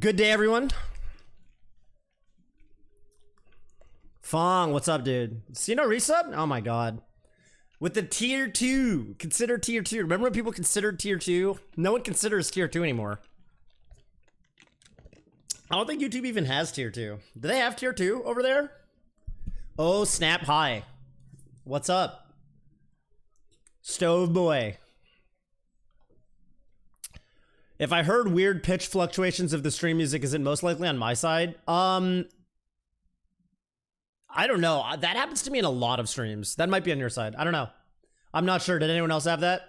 Good day, everyone. Fong, what's up, dude? See no resub? Oh my god. With the tier 2. Consider tier 2. Remember when people considered tier 2? No one considers tier 2 anymore. I don't think YouTube even has tier 2. Do they have tier 2 over there? Oh, snap. Hi. What's up? Stove boy. If I heard weird pitch fluctuations of the stream music, is it most likely on my side? I don't know. That happens to me in a lot of streams. That might be on your side. I don't know. I'm not sure. Did anyone else have that?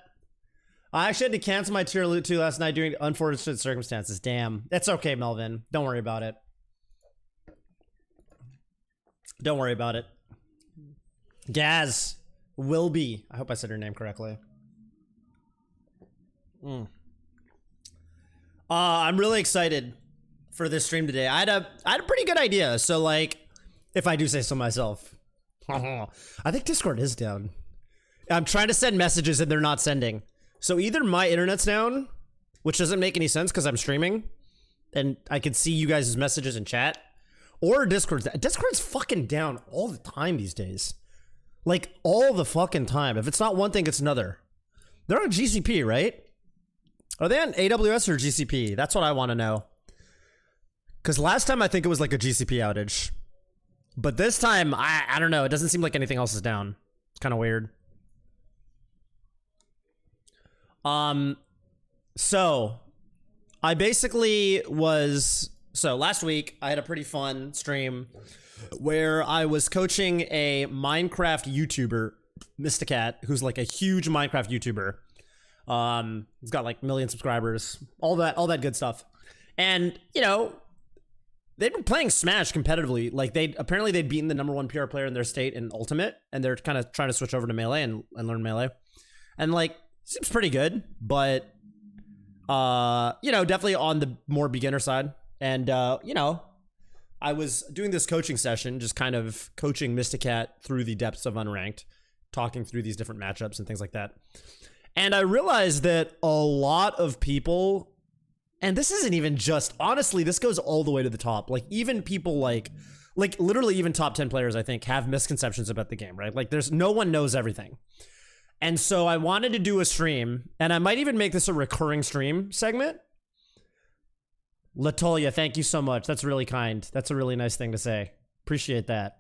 I actually had to cancel my tier 2 last night due to unfortunate circumstances. Damn. That's okay, Melvin. Don't worry about it. Don't worry about it. Gaz. Wilby. I hope I said her name correctly. I'm really excited for this stream today. I had a pretty good idea. So like, if I do say so myself. I think Discord is down. I'm trying to send messages and they're not sending. So either my internet's down, which doesn't make any sense because I'm streaming and I can see you guys' messages in chat, or Discord's down. Discord's fucking down all the time these days. Like all the fucking time. If it's not one thing, it's another. They're on GCP, right? Are they on AWS or GCP? That's what I want to know. Because last time I think it was like a GCP outage. But this time, I don't know. It doesn't seem like anything else is down. It's kind of weird. So I basically was... So last week, I had a pretty fun stream where I was coaching a Minecraft YouTuber, Mysticat, who's like a huge Minecraft YouTuber. He's got like 1 million subscribers, all that good stuff. And, you know, they've been playing Smash competitively. Like apparently they'd beaten the #1 PR player in their state in Ultimate, and they're kind of trying to switch over to Melee and learn Melee. And like, seems pretty good, but, you know, definitely on the more beginner side. And, you know, I was doing this coaching session, just kind of coaching Mysticat through the depths of Unranked, talking through these different matchups and things like that. And I realized that a lot of people, and this isn't even just, honestly, this goes all the way to the top. Like even people like literally even top 10 players, I think, have misconceptions about the game, right? Like there's no one knows everything. And so I wanted to do a stream, and I might even make this a recurring stream segment. Latolia, thank you so much. That's really kind. That's a really nice thing to say. Appreciate that.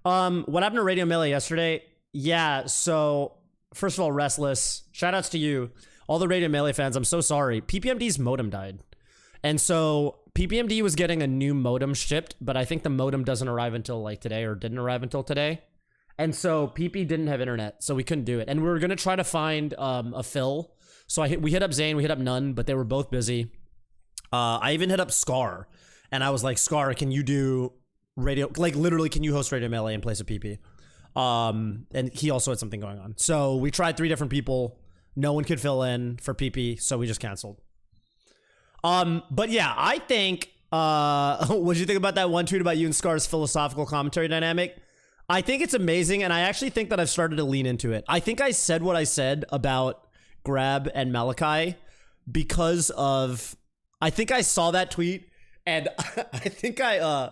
What happened to Radio Melee yesterday? Yeah, so first of all, Restless, shout outs to you. All the Radio Melee fans, I'm so sorry. PPMD's modem died. And so PPMD was getting a new modem shipped, but I think the modem doesn't arrive until like today, or didn't arrive until today. And so PP didn't have internet, so we couldn't do it. And we were going to try to find a fill. So we hit up Zane, we hit up None, but they were both busy. I even hit up Scar, and I was like, Scar, can you do radio, like literally, can you host Radio Melee in place of PP? And he also had something going on. So we tried 3 different people. No one could fill in for PP, so we just canceled. But yeah, I think, what do you think about that one tweet about you and Scar's philosophical commentary dynamic? I think it's amazing, and I actually think that I've started to lean into it. I think I said what I said about Grab and Malachi because of, I think I saw that tweet, and I think I'm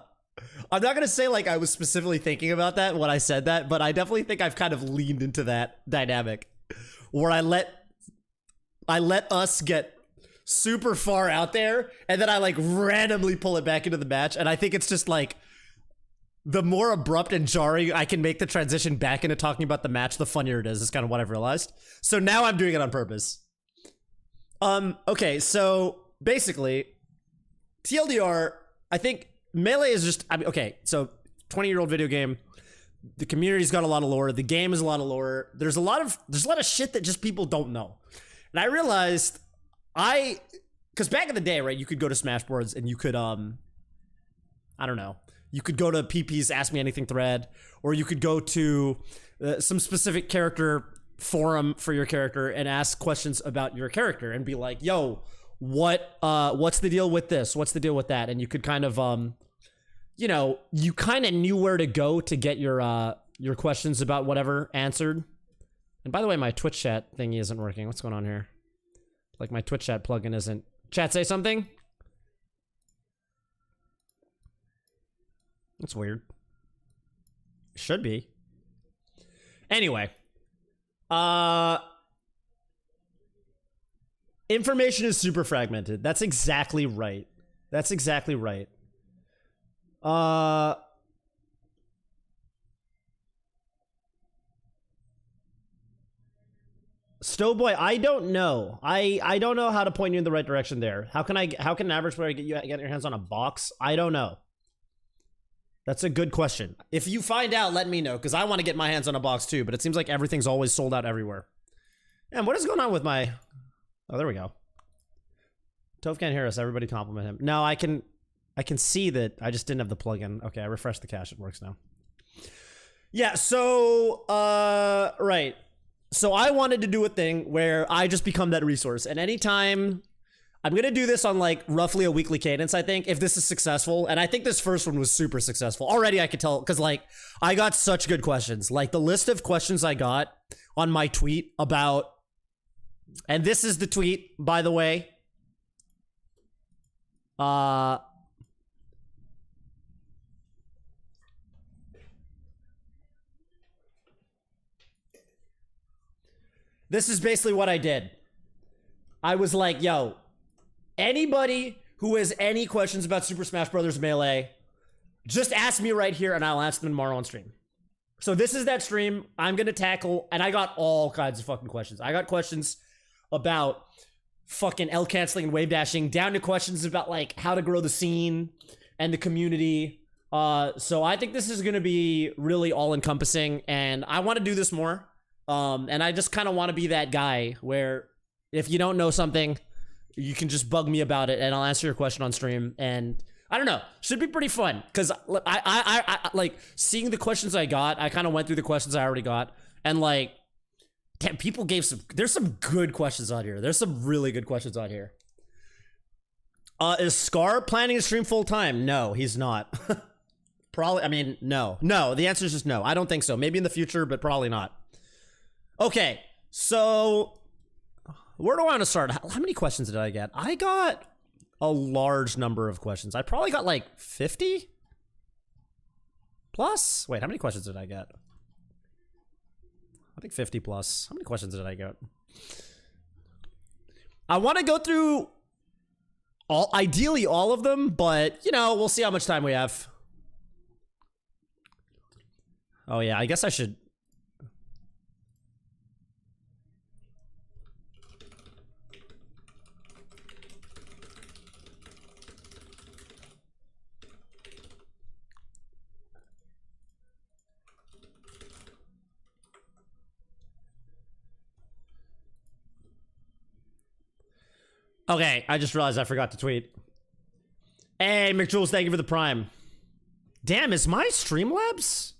not going to say like I was specifically thinking about that when I said that, but I definitely think I've kind of leaned into that dynamic where I let us get super far out there, and then I like randomly pull it back into the match. And I think it's just like, the more abrupt and jarring I can make the transition back into talking about the match, the funnier it is kind of what I've realized. So now I'm doing it on purpose. Okay, so basically, TLDR, I think Melee is just, I mean, okay, so 20-year-old video game. The community's got a lot of lore. The game is a lot of lore. There's a lot of shit that just people don't know. And I realized because back in the day, right, you could go to Smashboards and you could, I don't know, you could go to PP's Ask Me Anything thread, or you could go to some specific character forum for your character and ask questions about your character and be like, yo, what's the deal with this? What's the deal with that? And you could kind of, you know, you kind of knew where to go to get your questions about whatever answered. And by the way, my Twitch chat thingy isn't working. What's going on here? Like my Twitch chat plugin isn't. Chat, say something. That's weird. Should be. Anyway. Information is super fragmented. That's exactly right. That's exactly right. Stowboy, I don't know. I don't know how to point you in the right direction there. How can an average player get your hands on a box? I don't know. That's a good question. If you find out, let me know, because I want to get my hands on a box too, but it seems like everything's always sold out everywhere. And what is going on with my... Oh, there we go. Toph can't hear us. Everybody compliment him. No, I can see that. I just didn't have the plugin. Okay, I refreshed the cache. It works now. Yeah, so... right. So I wanted to do a thing where I just become that resource. And anytime... I'm going to do this on like roughly a weekly cadence, I think, if this is successful. And I think this first one was super successful. Already I could tell, because like I got such good questions. Like the list of questions I got on my tweet about, and this is the tweet, by the way. This is basically what I did. I was like, yo, anybody who has any questions about Super Smash Bros. Melee, just ask me right here and I'll answer them tomorrow on stream. So this is that stream I'm going to tackle, and I got all kinds of fucking questions. I got questions about fucking L canceling and wave dashing, down to questions about like how to grow the scene and the community. So I think this is going to be really all encompassing, and I want to do this more. And I just kind of want to be that guy where if you don't know something, you can just bug me about it and I'll answer your question on stream. And I don't know, should be pretty fun, because I like seeing the questions I got. I kind of went through the questions I already got, and like people gave there's some good questions on here. There's some really good questions on here. Is Scar planning to stream full time? No, he's not. Probably, I mean, no. The answer is just no. I don't think so. Maybe in the future, but probably not. Okay, so where do I want to start? How many questions did I get? I got a large number of questions. I probably got like 50 plus. Wait, how many questions did I get? I think 50 plus. How many questions did I get? I want to go through ideally all of them, but you know, we'll see how much time we have. Oh yeah, I guess I should. Okay, I just realized I forgot to tweet. Hey, McJules, thank you for the Prime. Damn, is my Streamlabs?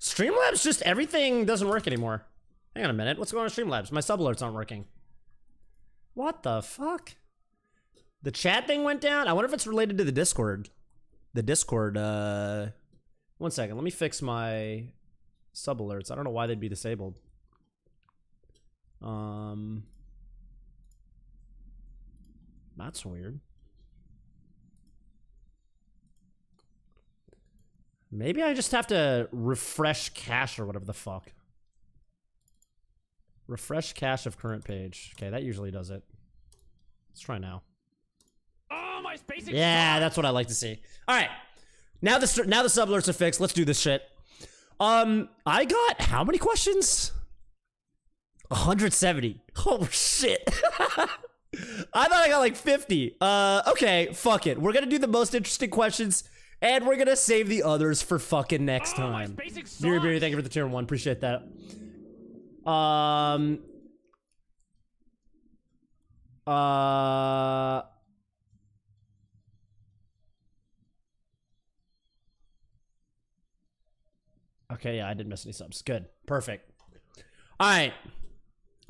Streamlabs just everything doesn't work anymore. Hang on a minute, what's going on with Streamlabs? My sub alerts aren't working. What the fuck? The chat thing went down? I wonder if it's related to the Discord. The Discord, 1 second, let me fix my sub alerts. I don't know why they'd be disabled. That's weird. Maybe I just have to refresh cache or whatever the fuck. Refresh cache of current page. Okay, that usually does it. Let's try now. Oh, my basic. Yeah, that's what I like to see. All right, now the sub alerts are fixed. Let's do this shit. I got how many questions? 170. Oh shit. I thought I got like 50. Okay, fuck it. We're gonna do the most interesting questions, and we're gonna save the others for fucking next time. Beery, thank you for the tier 1. Appreciate that. Okay, yeah, I didn't miss any subs. Good. Perfect. All right.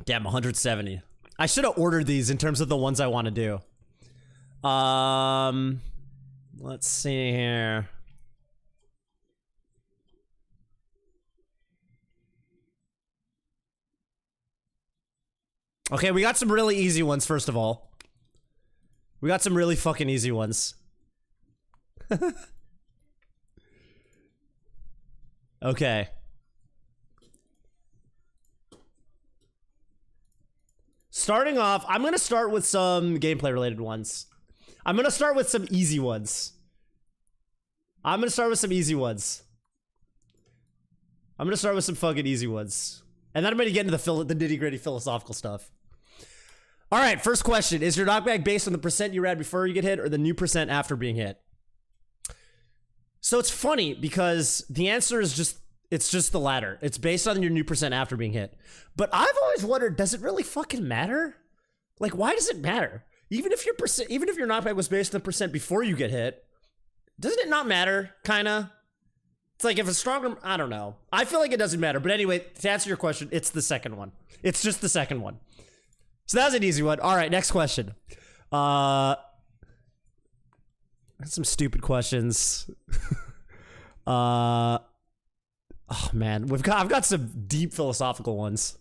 Damn, 170. I should have ordered these in terms of the ones I want to do. Let's see here. Okay, we got some really easy ones, first of all. We got some really fucking easy ones. Okay. Starting off, I'm going to start with some gameplay related ones. I'm going to start with some easy ones. I'm going to start with some fucking easy ones. And then I'm going to get into the nitty gritty philosophical stuff. All right, first question. Is your knockback based on the percent you had before you get hit or the new percent after being hit? So it's funny because the answer is it's just the latter. It's based on your new percent after being hit. But I've always wondered, does it really fucking matter? Like, why does it matter? Even if your knockback was based on the percent before you get hit, doesn't it not matter, kinda? It's like if it's stronger, I don't know. I feel like it doesn't matter. But anyway, to answer your question, it's the second one. It's just the second one. So that was an easy one. All right, next question. Some stupid questions. Oh man, I've got some deep philosophical ones.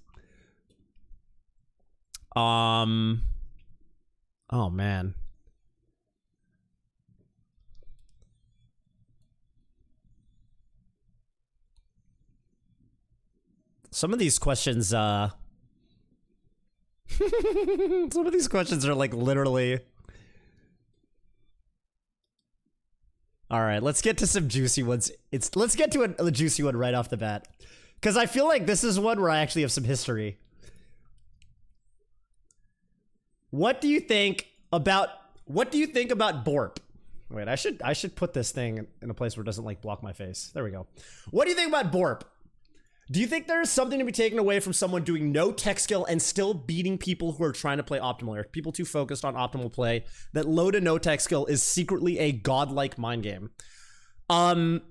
Oh man. Some of these questions, some of these questions are like literally. All right, let's get to some juicy ones. Let's get to a juicy one right off the bat, because I feel like this is one where I actually have some history. What do you think about Borp? Wait, I should put this thing in a place where it doesn't like block my face. There we go. What do you think about Borp? Do you think there's something to be taken away from someone doing no tech skill and still beating people who are trying to play optimal? Or people too focused on optimal play that low to no tech skill is secretly a godlike mind game? I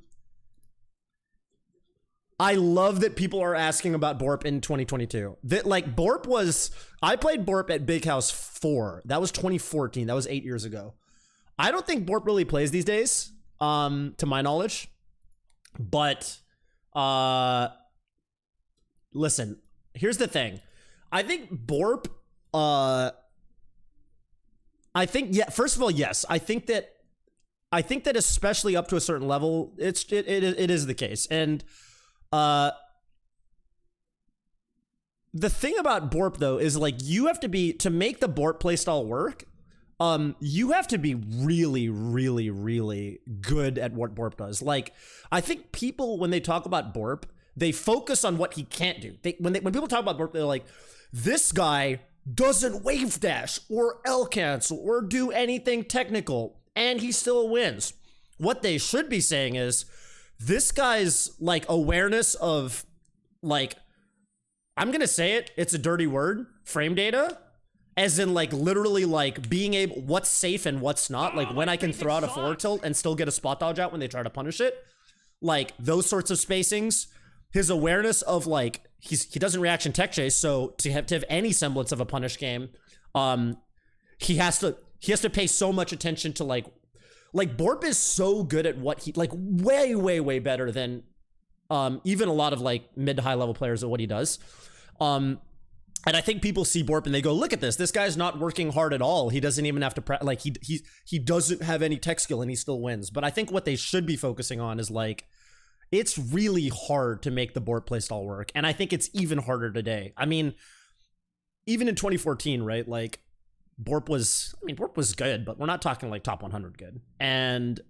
love that people are asking about Borp in 2022. That like Borp was, I played Borp at Big House 4. That was 2014. That was 8 years ago. I don't think Borp really plays these days, to my knowledge. But listen, here's the thing. I think Borp, first of all, yes. I think that especially up to a certain level, it is the case. And the thing about Borp though is like you have to be, to make the Borp playstyle work, you have to be really, really, really good at what Borp does. Like, I think people, when they talk about Borp, they focus on what he can't do. When people talk about Borp, they're like, this guy doesn't wave dash or L cancel or do anything technical, and he still wins. What they should be saying is, this guy's like awareness of like, I'm gonna say it, it's a dirty word, frame data, as in like literally like being able, what's safe and what's not, like when I can throw out a forward tilt and still get a spot dodge out when they try to punish it, like those sorts of spacings. His awareness of like, he doesn't reaction tech chase, so to have any semblance of a punish game, he has to pay so much attention to like Borp is so good at what he, like way, way, way better than even a lot of like mid to high level players at what he does. And I think people see Borp and they go, look at this guy's not working hard at all. He doesn't even have to like he doesn't have any tech skill and he still wins. But I think what they should be focusing on is like, it's really hard to make the Borp playstyle work. And I think it's even harder today. I mean, even in 2014, right? Like Borp was good, but we're not talking like top 100 good. And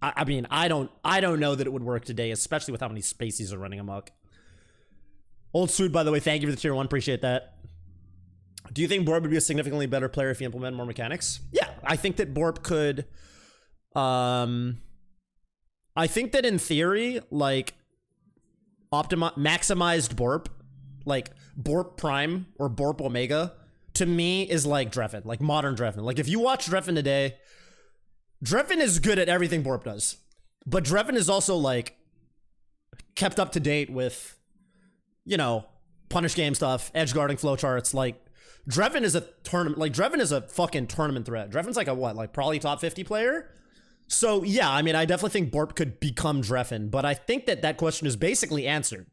I mean, I don't know that it would work today, especially with how many spacies are running amok. Old Swoot, by the way, thank you for the tier 1. Appreciate that. Do you think Borp would be a significantly better player if he implemented more mechanics? Yeah, I think that Borp could, I think that in theory, like maximized Borp, like Borp Prime or Borp Omega, to me is like Dreffen, like modern Dreffen. Like if you watch Dreffen today, Dreffen is good at everything Borp does, but Dreffen is also like kept up to date with, you know, punish game stuff, edge guarding flowcharts. Like Dreffen is a tournament, like Dreffen is a fucking tournament threat. Dreffen's like a what, like probably top 50 player. So yeah, I mean, I definitely think Borp could become Dreffen, but I think that question is basically answered.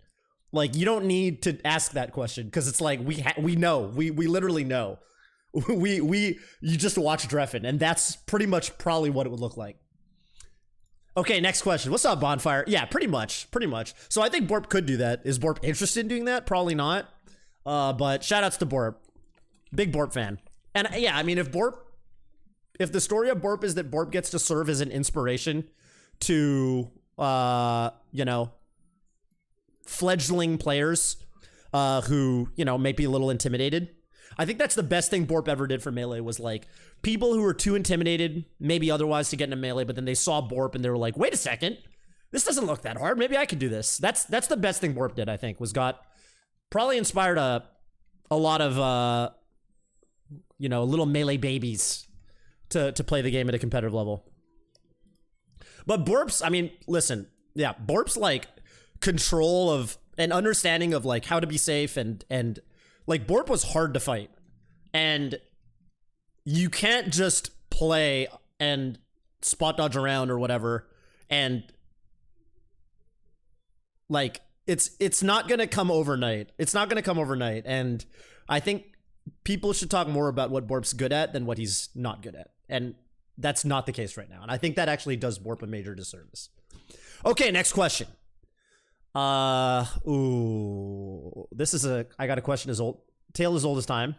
Like, you don't need to ask that question because it's like we know, we literally know, you just watch Dreffen, and that's pretty much probably what it would look like. Okay, next question. What's up, Bonfire? Yeah, pretty much. So I think Borp could do that. Is Borp interested in doing that? Probably not. But shout outs to Borp. Big Borp fan. And yeah, I mean, if the story of Borp is that Borp gets to serve as an inspiration to, you know, fledgling players who, you know, may be a little intimidated. I think that's the best thing Borp ever did for Melee was like people who were too intimidated, maybe otherwise, to get into Melee, but then they saw Borp and they were like, wait a second, this doesn't look that hard. Maybe I could do this. That's the best thing Borp did, I think, was probably inspired a lot of, you know, little Melee babies to play the game at a competitive level. But Borp's, I mean, listen, yeah, Borp's like control of and understanding of like how to be safe and like Borp was hard to fight, and you can't just play and spot dodge around or whatever, and like it's not gonna come overnight. It's not gonna come overnight, and I think people should talk more about what Borp's good at than what he's not good at, and that's not the case right now. And I think that actually does Borp a major disservice. Okay, next question. This is I got a question as tale as old as time.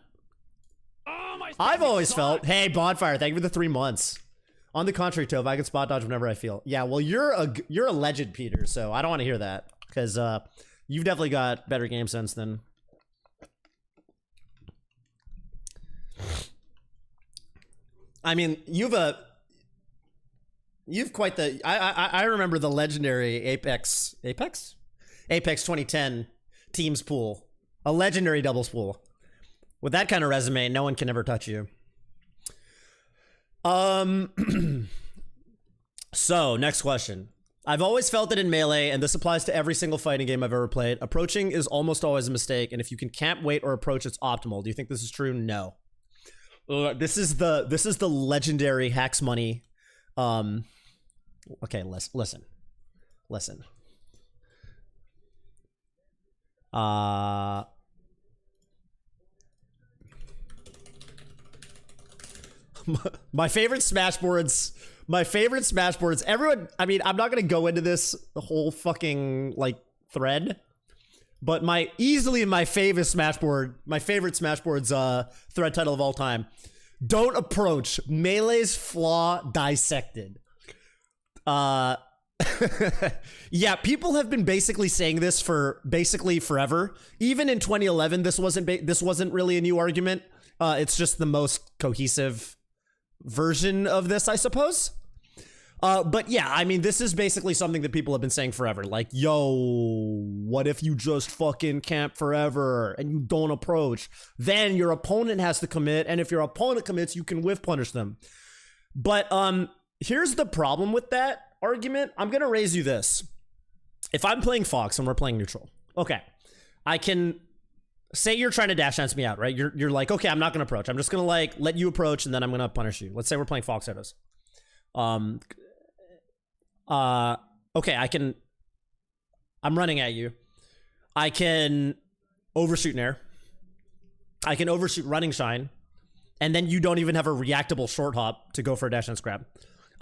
Oh, my I've always felt, hey, Bonfire, thank you for the 3 months. On the contrary, Toph, I can spot dodge whenever I feel. Yeah, well, you're a legend, Peter, so I don't want to hear that, because you've definitely got better game sense than... I mean, you've quite the... I remember the legendary Apex 2010 teams pool. A legendary doubles pool. With that kind of resume, no one can ever touch you. So, next question. I've always felt that in Melee, and this applies to every single fighting game I've ever played, approaching is almost always a mistake, and if you can camp, wait, or approach, it's optimal. Do you think this is true? No. This is the legendary Hacks Money. Okay, listen. My favorite Smashboards, everyone, I mean, I'm not gonna go into this whole fucking like thread, but easily my favorite Smashboards thread title of all time. Don't approach, Melee's flaw dissected. Yeah, people have been basically saying this for basically forever. Even in 2011, this wasn't really a new argument. It's just the most cohesive version of this, I suppose. But yeah, I mean, this is basically something that people have been saying forever. Like, yo, what if you just fucking camp forever and you don't approach? Then your opponent has to commit, and if your opponent commits, you can whiff punish them. But here's the problem with that argument. I'm gonna raise you this. If I'm playing Fox and we're playing neutral, okay, I can say you're trying to dash dance me out, right? You're like, okay, I'm not gonna approach. I'm just gonna like let you approach, and then I'm gonna punish you. Let's say we're playing Fox Edos. Okay, I'm running at you. I can overshoot Nair. I can overshoot running shine, and then you don't even have a reactable short hop to go for a dash dance grab.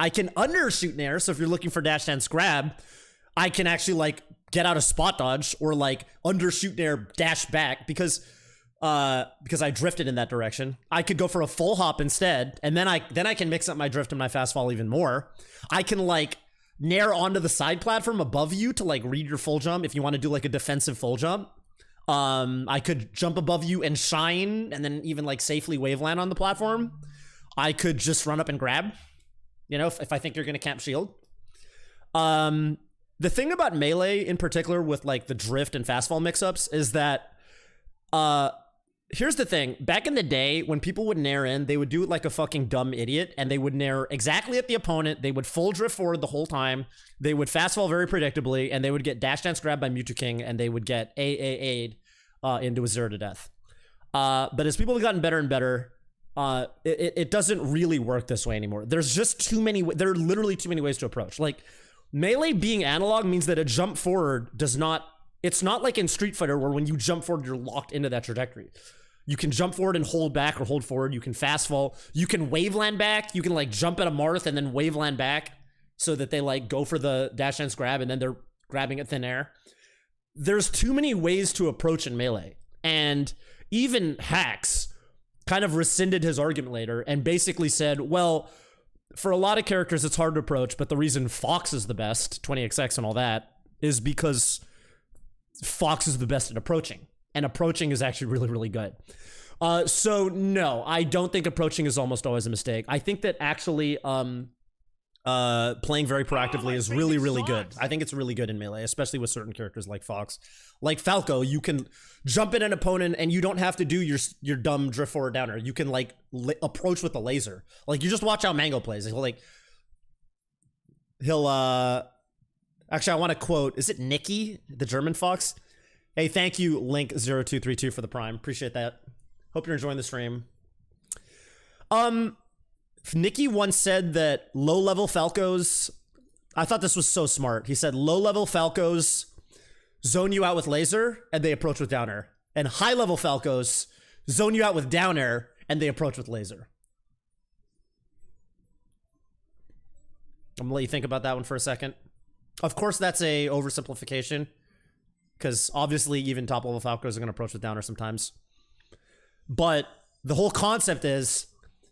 I can undershoot Nair, so if you're looking for dash dance grab, I can actually like get out a spot dodge or like undershoot Nair dash back because I drifted in that direction. I could go for a full hop instead, and then I can mix up my drift and my fast fall even more. I can like Nair onto the side platform above you to like read your full jump if you want to do like a defensive full jump. I could jump above you and shine and then even like safely wave land on the platform. I could just run up and grab, you know, if I think you're gonna camp shield. The thing about Melee in particular with like the drift and fast fall mix-ups is that here's the thing. Back in the day, when people would Nair in, they would do it like a fucking dumb idiot, and they would Nair exactly at the opponent. They would full drift forward the whole time. They would fast fall very predictably, and they would get dash dance grabbed by Mewtwo King, and they would get AA'd into a 0 to death. But as people have gotten better and better, it doesn't really work this way anymore. There's just too many. There are literally too many ways to approach. Like Melee being analog means that a jump forward does not. It's not like in Street Fighter where when you jump forward, you're locked into that trajectory. You can jump forward and hold back or hold forward. You can fast fall. You can wave land back. You can like jump at a Marth and then wave land back. so that they like go for the dash dance grab and then they're grabbing at thin air. There's too many ways to approach in Melee. And even Hacks kind of rescinded his argument later and basically said, well, for a lot of characters, it's hard to approach, but the reason Fox is the best, 20XX and all that, is because Fox is the best at approaching. And approaching is actually really, really good. So no, I don't think approaching is almost always a mistake. I think that actually playing very proactively is really, really good. I think it's really good in Melee, especially with certain characters like Fox. Like Falco, you can jump at an opponent and you don't have to do your dumb drift forward downer. You can like approach with a laser. Like you just watch how Mango plays. He'll actually I want to quote, is it Nikki, the German Fox? Hey, thank you, Link0232 for the Prime. Appreciate that. Hope you're enjoying the stream. Nikki once said that low-level Falcos, I thought this was so smart. He said low-level Falcos zone you out with laser and they approach with down air. And high-level Falcos zone you out with down air and they approach with laser. I'm gonna let you think about that one for a second. Of course, that's a oversimplification because obviously even top-level Falcos are gonna approach with down air sometimes. But the whole concept is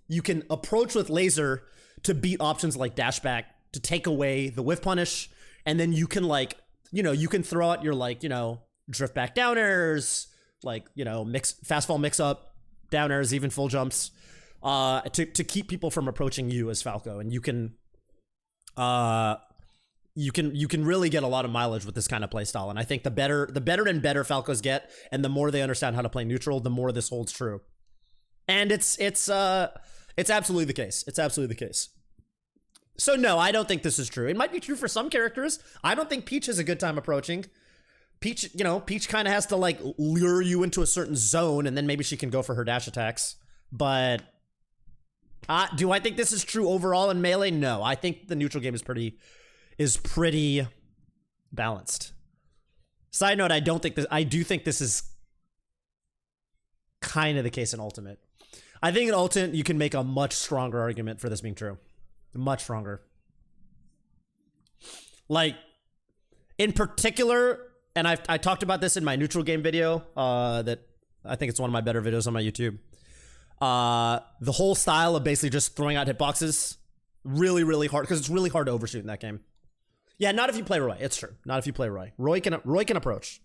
you can approach with laser to beat options like dash back, to take away the whiff punish, and then you can like, you know, you can throw out your like, you know, drift back down airs, like, you know, fast fall mix up, down airs, even full jumps, to keep people from approaching you as Falco. And you can really get a lot of mileage with this kind of play style. And I think the better and better Falcos get, and the more they understand how to play neutral, the more this holds true. And it's absolutely the case. It's absolutely the case. So no, I don't think this is true. It might be true for some characters. I don't think Peach has a good time approaching. Peach, you know, Peach kind of has to like lure you into a certain zone and then maybe she can go for her dash attacks. But do I think this is true overall in Melee? No, I think the neutral game is pretty balanced. Side note, I do think this is kind of the case in Ultimate. I think in Ultimate, you can make a much stronger argument for this being true. Much stronger. Like, in particular, and I talked about this in my neutral game video, that I think it's one of my better videos on my YouTube. The whole style of basically just throwing out hitboxes, really, really hard, because it's really hard to overshoot in that game. Yeah, not if you play Roy. It's true. Not if you play Roy. Roy can approach.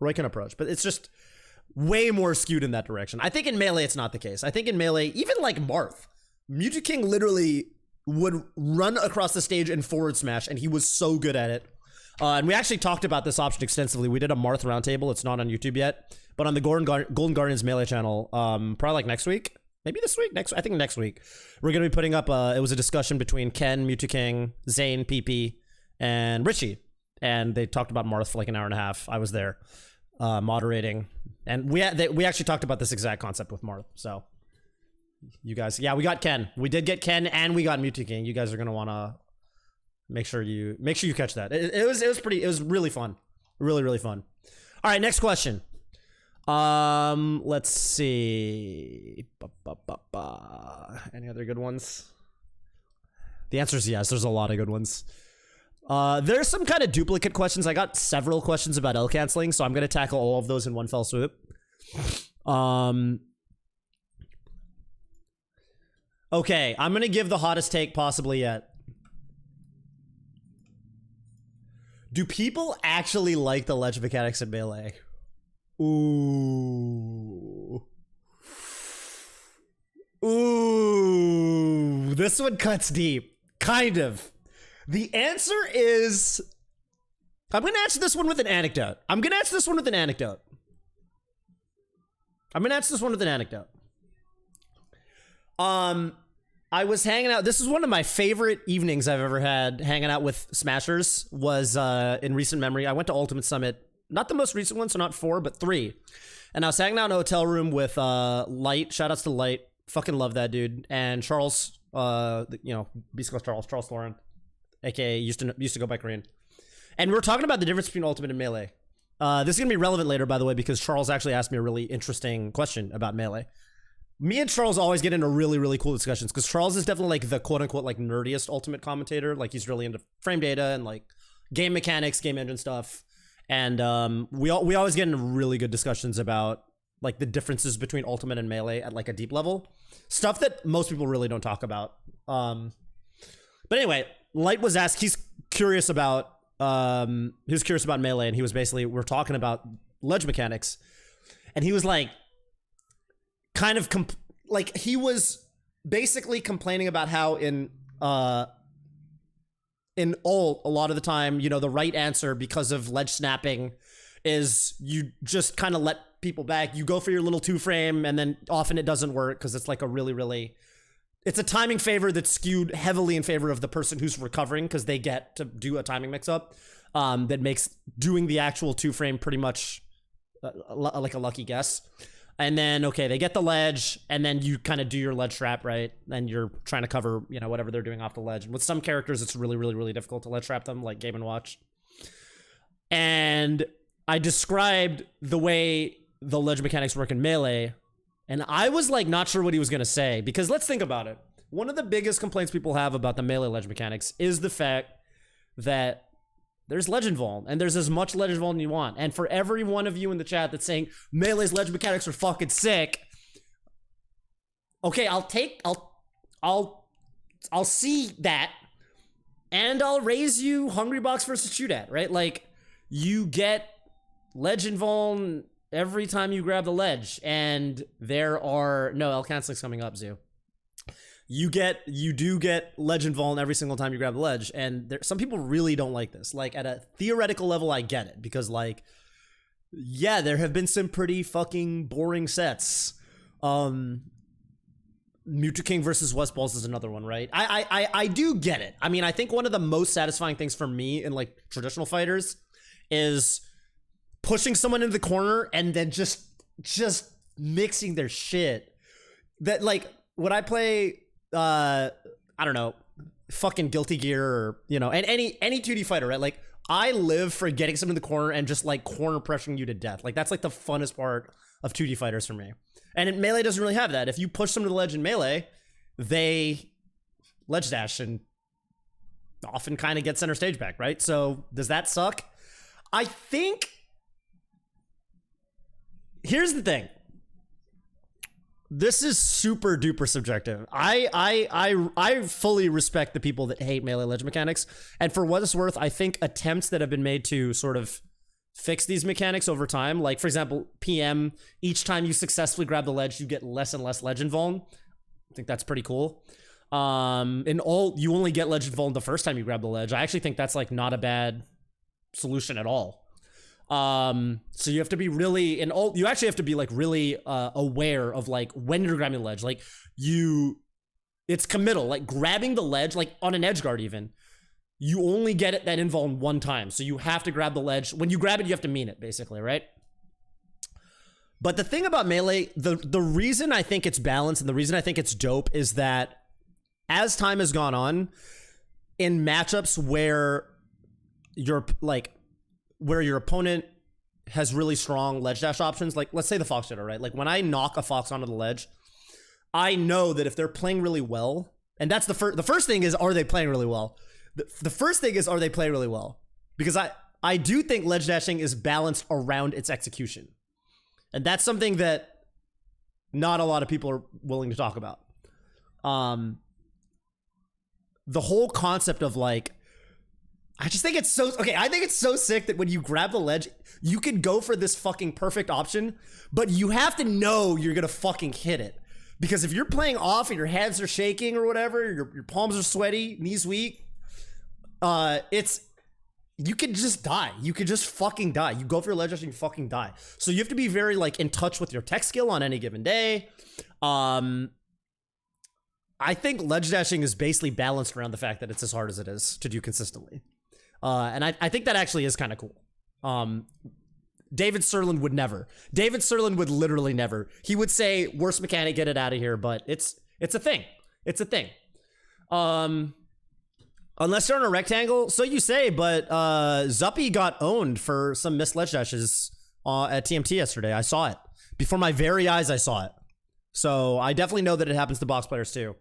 Roy can approach, but it's just way more skewed in that direction. I think in Melee, it's not the case. I think in Melee, even like Marth, Mewtwo King literally would run across the stage and forward smash, and he was so good at it. And we actually talked about this option extensively. We did a Marth roundtable. It's not on YouTube yet, but on the Golden Guardians Melee channel, probably like next week. Maybe this week? I think next week. We're going to be putting up, it was a discussion between Ken, Mewtwo King, Zane, PP, and Richie. And they talked about Marth for like an hour and a half. I was there moderating. And we actually talked about this exact concept with Marth. So you guys, yeah, we got Ken. We did get Ken and we got Mewtwo King. You guys are going to want to make sure you catch that. It was really fun. Really, really fun. All right, next question. Let's see. Any other good ones? The answer is yes. There's a lot of good ones. There's some kind of duplicate questions. I got several questions about L canceling, so I'm going to tackle all of those in one fell swoop. Okay, I'm going to give the hottest take possibly yet. Do people actually like the ledge mechanics in Melee? Ooh. Ooh. This one cuts deep. Kind of. The answer is... I'm going to answer this one with an anecdote. I was hanging out. This is one of my favorite evenings I've ever had hanging out with Smashers was in recent memory. I went to Ultimate Summit. Not the most recent one, so not 4, but 3. And I was hanging out in a hotel room with Light. Shoutouts to Light. Fucking love that dude. And Charles, you know, Beast Coast Charles Lauren, aka used to go by Korean. And we were talking about the difference between Ultimate and Melee. This is gonna be relevant later, by the way, because Charles actually asked me a really interesting question about Melee. Me and Charles always get into really, really cool discussions because Charles is definitely like the quote unquote like nerdiest ultimate commentator. Like he's really into frame data and like game mechanics, game engine stuff. And we always get into really good discussions about like the differences between ultimate and melee at like a deep level. Stuff that most people really don't talk about. But anyway, Light was asked, he's curious about melee, and he was basically, we're talking about ledge mechanics. And he was like, kind of he was basically complaining about how in ult a lot of the time, you know, the right answer because of ledge snapping is you just kind of let people back. You go for your little 2-frame and then often it doesn't work because it's like a really it's a timing favor that's skewed heavily in favor of the person who's recovering because they get to do a timing mix up that makes doing the actual 2-frame pretty much like a lucky guess. And then, okay, they get the ledge, and then you kind of do your ledge trap, right? And you're trying to cover, you know, whatever they're doing off the ledge. And with some characters, it's really difficult to ledge trap them, like Game & Watch. And I described the way the ledge mechanics work in Melee, and I was, like, not sure what he was going to say. Because let's think about it. One of the biggest complaints people have about the Melee ledge mechanics is the fact that there's legend vol, and there's as much legend vol as you want. And for every one of you in the chat that's saying Melee's ledge mechanics are fucking sick, okay, I'll see that, and I'll raise you Hungry Box versus Shoot At, right? Like, you get legend vol every time you grab the ledge, and there are no L canceling's coming up, Zoo. You do get legend vol every single time you grab the ledge, and some people really don't like this. Like, at a theoretical level, I get it, because, like, yeah, there have been some pretty fucking boring sets. Mewtwo King versus West Balls is another one, right? I do get it. I mean, I think one of the most satisfying things for me in, like, traditional fighters is pushing someone into the corner and then just mixing their shit. That, like, when I play I don't know, fucking Guilty Gear, or, you know, and any 2D fighter, right? Like, I live for getting someone in the corner and just like corner pressuring you to death. Like, that's like the funnest part of 2D fighters for me. And in Melee doesn't really have that. If you push them to the ledge in Melee, they ledge dash and often kind of get center stage back, right? So does that suck? I think here's the thing. This is super duper subjective. I fully respect the people that hate Melee ledge mechanics, and for what it's worth, I think attempts that have been made to sort of fix these mechanics over time, like for example, PM, each time you successfully grab the ledge, you get less and less legend vol. I think that's pretty cool. In ult, you only get legend vol the first time you grab the ledge. I actually think that's like not a bad solution at all. So you have to be really in ult, you actually have to be like really aware of like when you're grabbing the ledge. Like, it's committal, like grabbing the ledge, like on an edge guard even, you only get it that invul one time. So you have to grab the ledge. When you grab it, you have to mean it, basically, right? But the thing about Melee, the reason I think it's balanced and the reason I think it's dope is that as time has gone on, in matchups where you're like, where your opponent has really strong ledge dash options, like let's say the Fox Jitter, right? Like when I knock a Fox onto the ledge, I know that if they're playing really well, and that's the first thing is, are they playing really well? The first thing is, are they playing really well? Because I do think ledge dashing is balanced around its execution. And that's something that not a lot of people are willing to talk about. The whole concept of like, I just think it's so, okay, I think it's so sick that when you grab the ledge, you can go for this fucking perfect option, but you have to know you're gonna fucking hit it. Because if you're playing off and your hands are shaking or whatever, your palms are sweaty, knees weak, you could just die. You could just fucking die. You go for your ledge dash and you fucking die. So you have to be very like in touch with your tech skill on any given day. I think ledge dashing is basically balanced around the fact that it's as hard as it is to do consistently. And I think that actually is kind of cool. David Serlin would never. David Serlin would literally never. He would say, worst mechanic, get it out of here, but it's a thing. It's a thing. Unless you're on a rectangle, so you say, but Zuppy got owned for some missed ledge dashes at TMT yesterday. I saw it. Before my very eyes, I saw it. So I definitely know that it happens to box players too.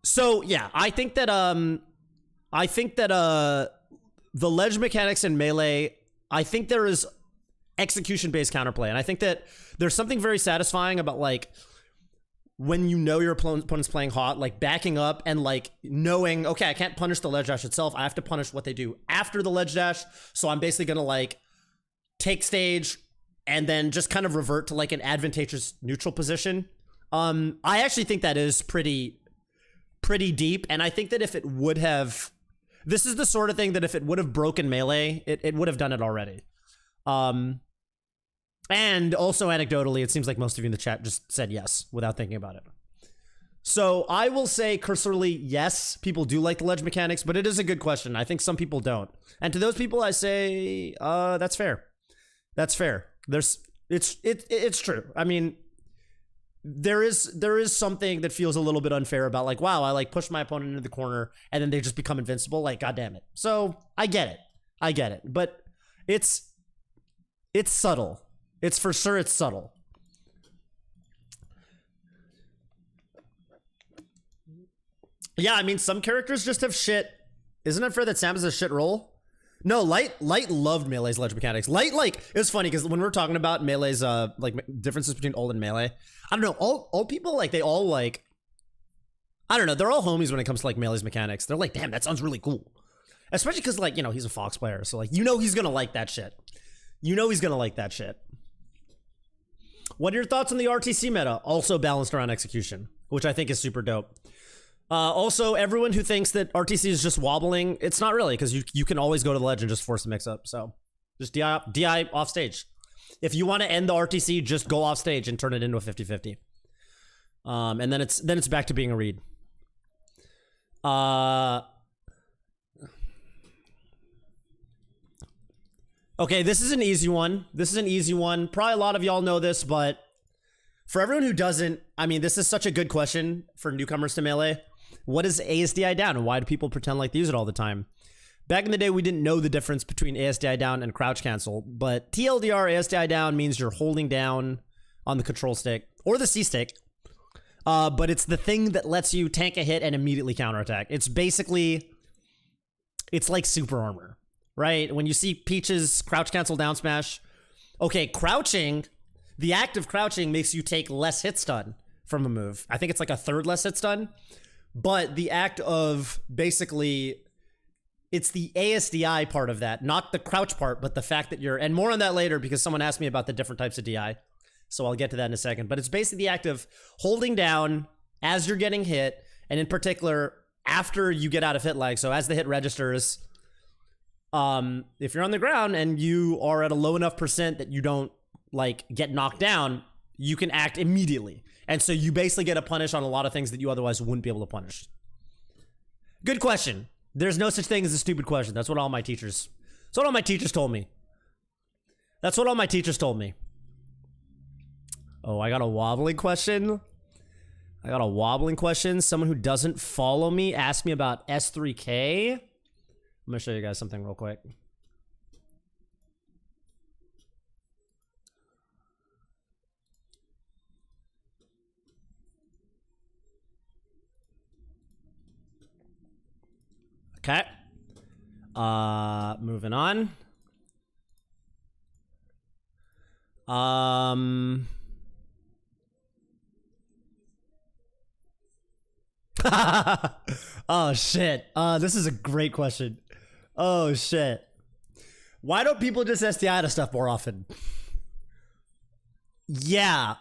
So yeah, I think that the ledge mechanics in Melee, I think there is execution-based counterplay, and I think that there's something very satisfying about like when you know your opponent's playing hot, like backing up and like knowing, okay, I can't punish the ledge dash itself. I have to punish what they do after the ledge dash. So I'm basically gonna like take stage and then just kind of revert to like an advantageous neutral position. I actually think that is pretty deep, and I think that if it would have, this is the sort of thing that if it would have broken Melee, it would have done it already. And also anecdotally, it seems like most of you in the chat just said yes without thinking about it. So I will say cursorily, yes, people do like the ledge mechanics, but it is a good question. I think some people don't. And to those people, I say, that's fair. That's fair. It's true. I mean, there is something that feels a little bit unfair about like, wow, I like pushed my opponent into the corner and then they just become invincible. Like, God damn it. So I get it. But it's subtle. It's for sure it's subtle. Yeah, I mean, some characters just have shit. Isn't it fair that Sam has a shit role? No, Light loved Melee's ledge mechanics. Light, like, it was funny because when we're talking about Melee's, like, differences between ult and Melee, I don't know, all people, like, they all, like, I don't know, they're all homies when it comes to, like, Melee's mechanics. They're like, damn, that sounds really cool. Especially because, like, you know, he's a Fox player, so, like, you know he's gonna like that shit. You know he's gonna like that shit. What are your thoughts on the RTC meta? Also balanced around execution, which I think is super dope. Also, everyone who thinks that RTC is just wobbling, it's not really, because you can always go to the ledge and just force a mix-up. So just DI off stage. If you want to end the RTC, just go off stage and turn it into a 50-50. And then it's back to being a read. Okay, this is an easy one. Probably a lot of y'all know this, but for everyone who doesn't, I mean, this is such a good question for newcomers to Melee. What is ASDI down, and why do people pretend like they use it all the time? Back in the day, we didn't know the difference between ASDI down and crouch cancel, but TLDR ASDI down means you're holding down on the control stick or the C stick, but it's the thing that lets you tank a hit and immediately counterattack. It's basically, it's like super armor. Right? When you see Peach's crouch cancel down smash, okay, crouching, the act of crouching makes you take less hit stun from a move. I think it's like a third less hit stun, but the act of basically, it's the ASDI part of that, not the crouch part, but the fact that you're, and more on that later because someone asked me about the different types of DI, so I'll get to that in a second, but it's basically the act of holding down as you're getting hit, and in particular, after you get out of hit lag, so as the hit registers, if you're on the ground and you are at a low enough percent that you don't like get knocked down, you can act immediately. And so you basically get a punish on a lot of things that you otherwise wouldn't be able to punish. Good question. There's no such thing as a stupid question. That's what all my teachers told me. Oh, I got a wobbling question. Someone who doesn't follow me asked me about S3K. I'm gonna show you guys something real quick. Okay. Moving on. Oh shit. This is a great question. Oh shit. Why don't people just SDI to stuff more often? Yeah,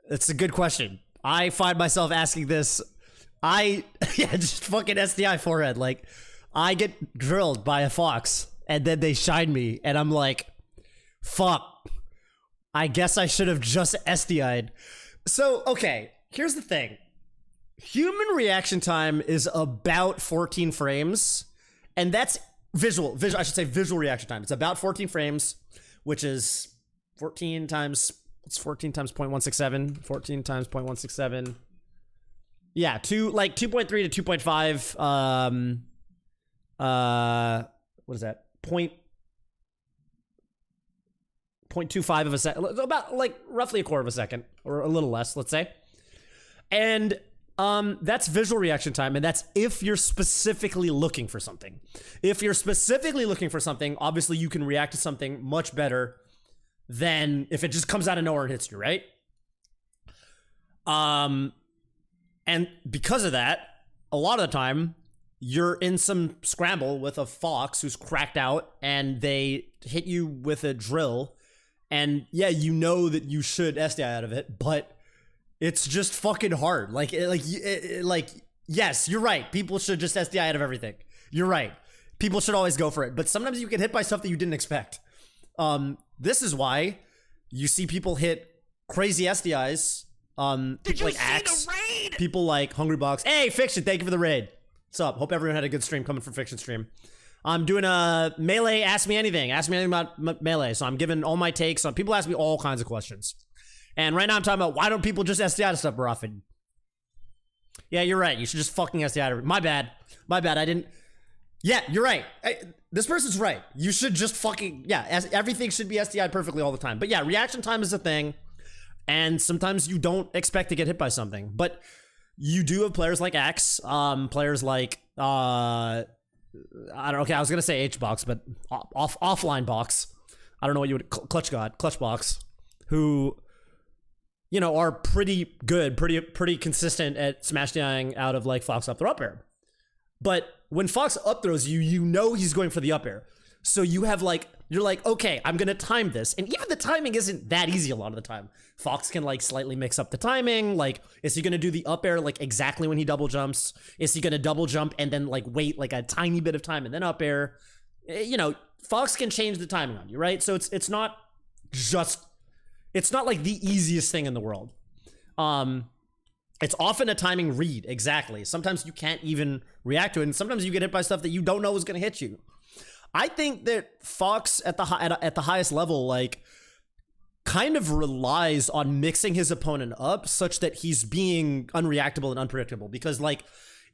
it's a good question. I find myself asking this. Yeah, just fucking SDI forehead. Like, I get drilled by a Fox, and then they shine me, and I'm like, fuck. I guess I should have just SDI'd. So, okay, here's the thing. Human reaction time is about 14 frames, and that's visual, I should say visual reaction time. It's about 14 frames, which is 14 times 0.167, 14 times 0.167. Yeah, 2.3 to 2.5, what is that? 0.25 of a second, about like roughly a quarter of a second or a little less, let's say. And that's visual reaction time, and that's if you're specifically looking for something. If you're specifically looking for something, obviously you can react to something much better than if it just comes out of nowhere and hits you, right? And because of that, a lot of the time, you're in some scramble with a fox who's cracked out, and they hit you with a drill, and yeah, you know that you should SDI out of it, but it's just fucking hard. Like, yes, you're right. People should just SDI out of everything. You're right. People should always go for it. But sometimes you get hit by stuff that you didn't expect. This is why you see people hit crazy SDIs. People like Axe, people like Hungry Box. Hey, Fiction, thank you for the raid. What's up? Hope everyone had a good stream coming from Fiction stream. I'm doing a Melee Ask Me Anything. Ask me anything about Melee. So I'm giving all my takes on. People ask me all kinds of questions. And right now I'm talking about why don't people just SDI to stuff more often? Yeah, you're right. You should just fucking SDI to. My bad. My bad. I didn't. Yeah, you're right. This person's right. You should just fucking. Yeah, everything should be SDI'd perfectly all the time. But yeah, reaction time is a thing. And sometimes you don't expect to get hit by something. But you do have players like Axe, players like, I don't know, okay, I was going to say H-Box, but offline box. I don't know what you would, Clutch Box, who, you know, are pretty good, pretty consistent at smash DIing out of like Fox up throw up air. But when Fox up throws you, you know he's going for the up air. So you have like, you're like, okay, I'm gonna time this. And even the timing isn't that easy a lot of the time. Fox can like slightly mix up the timing. Like, is he gonna do the up air like exactly when he double jumps? Is he gonna double jump and then like wait like a tiny bit of time and then up air? You know, Fox can change the timing on you, right? So it's not like the easiest thing in the world. It's often a timing read, exactly. Sometimes you can't even react to it, and sometimes you get hit by stuff that you don't know is gonna hit you. I think that Fox at the highest level, like, kind of relies on mixing his opponent up such that he's being unreactable and unpredictable. Because, like,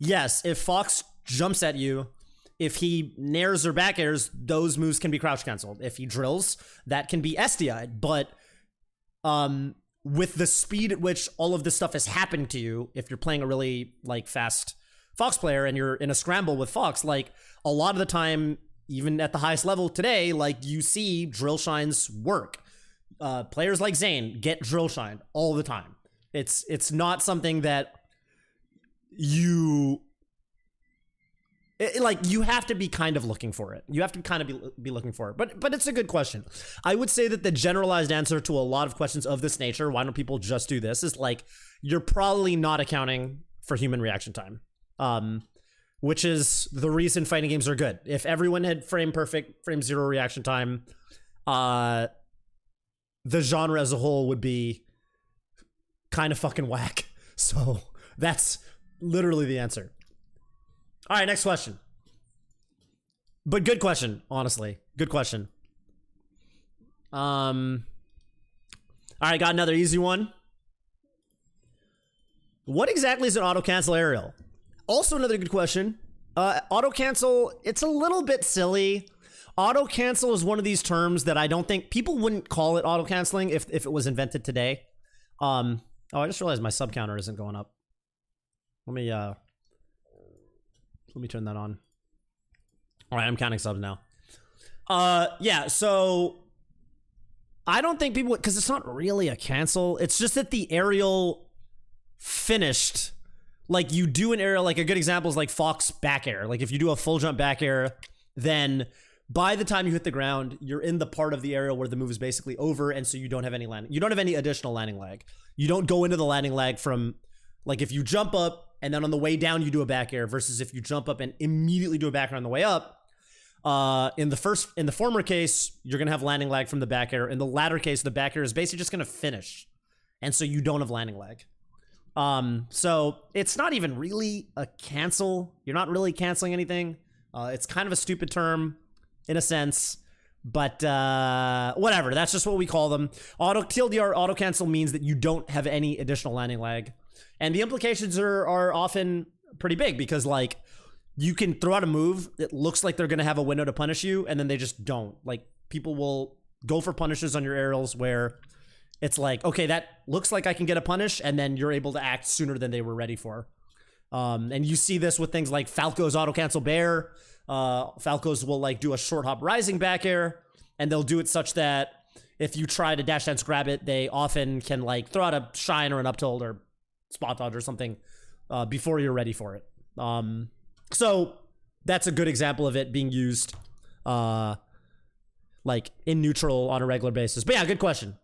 yes, if Fox jumps at you, if he nairs or back airs, those moves can be crouch canceled. If he drills, that can be SDI'd. But with the speed at which all of this stuff is happening to you, if you're playing a really, like, fast Fox player and you're in a scramble with Fox, like, a lot of the time, even at the highest level today, like, you see drill shines work. Players like Zane get drill shined all the time. It's not something that you you have to be kind of looking for it. You have to kind of be looking for it. But it's a good question. I would say that the generalized answer to a lot of questions of this nature, why don't people just do this, is like, you're probably not accounting for human reaction time. Which is the reason fighting games are good. If everyone had frame zero reaction time, the genre as a whole would be kind of fucking whack. So that's literally the answer. All right, next question. But good question, honestly. Good question. All right, got another easy one. What exactly is an auto cancel aerial? Also another good question. Auto cancel, it's a little bit silly. Auto cancel is one of these terms that I don't think people wouldn't call it auto canceling if it was invented today. Oh, I just realized my sub counter isn't going up. Let me turn that on. All right, I'm counting subs now. Yeah, so I don't think people, because it's not really a cancel. It's just that the aerial finished. Like, you do an aerial, like a good example is like Fox back air. Like, if you do a full jump back air, then by the time you hit the ground, you're in the part of the aerial where the move is basically over, and so you don't have any landing. You don't have any additional landing lag. You don't go into the landing lag from, like, if you jump up and then on the way down you do a back air versus if you jump up and immediately do a back air on the way up. In the former case, you're gonna have landing lag from the back air. In the latter case, the back air is basically just gonna finish, and so you don't have landing lag. So it's not even really a cancel. You're not really canceling anything. It's kind of a stupid term in a sense, but whatever. That's just what we call them. TLDR auto cancel means that you don't have any additional landing lag, and the implications are often pretty big because, like, you can throw out a move that looks like they're gonna have a window to punish you, and then they just don't. Like, people will go for punishes on your aerials where it's like, okay, that looks like I can get a punish, and then you're able to act sooner than they were ready for. And you see this with things like Falco's auto cancel bear. Falco's will like do a short hop rising back air, and they'll do it such that if you try to dash dance grab it, they often can like throw out a shine or an up tilt or spot dodge or something before you're ready for it. So that's a good example of it being used like in neutral on a regular basis. But yeah, good question.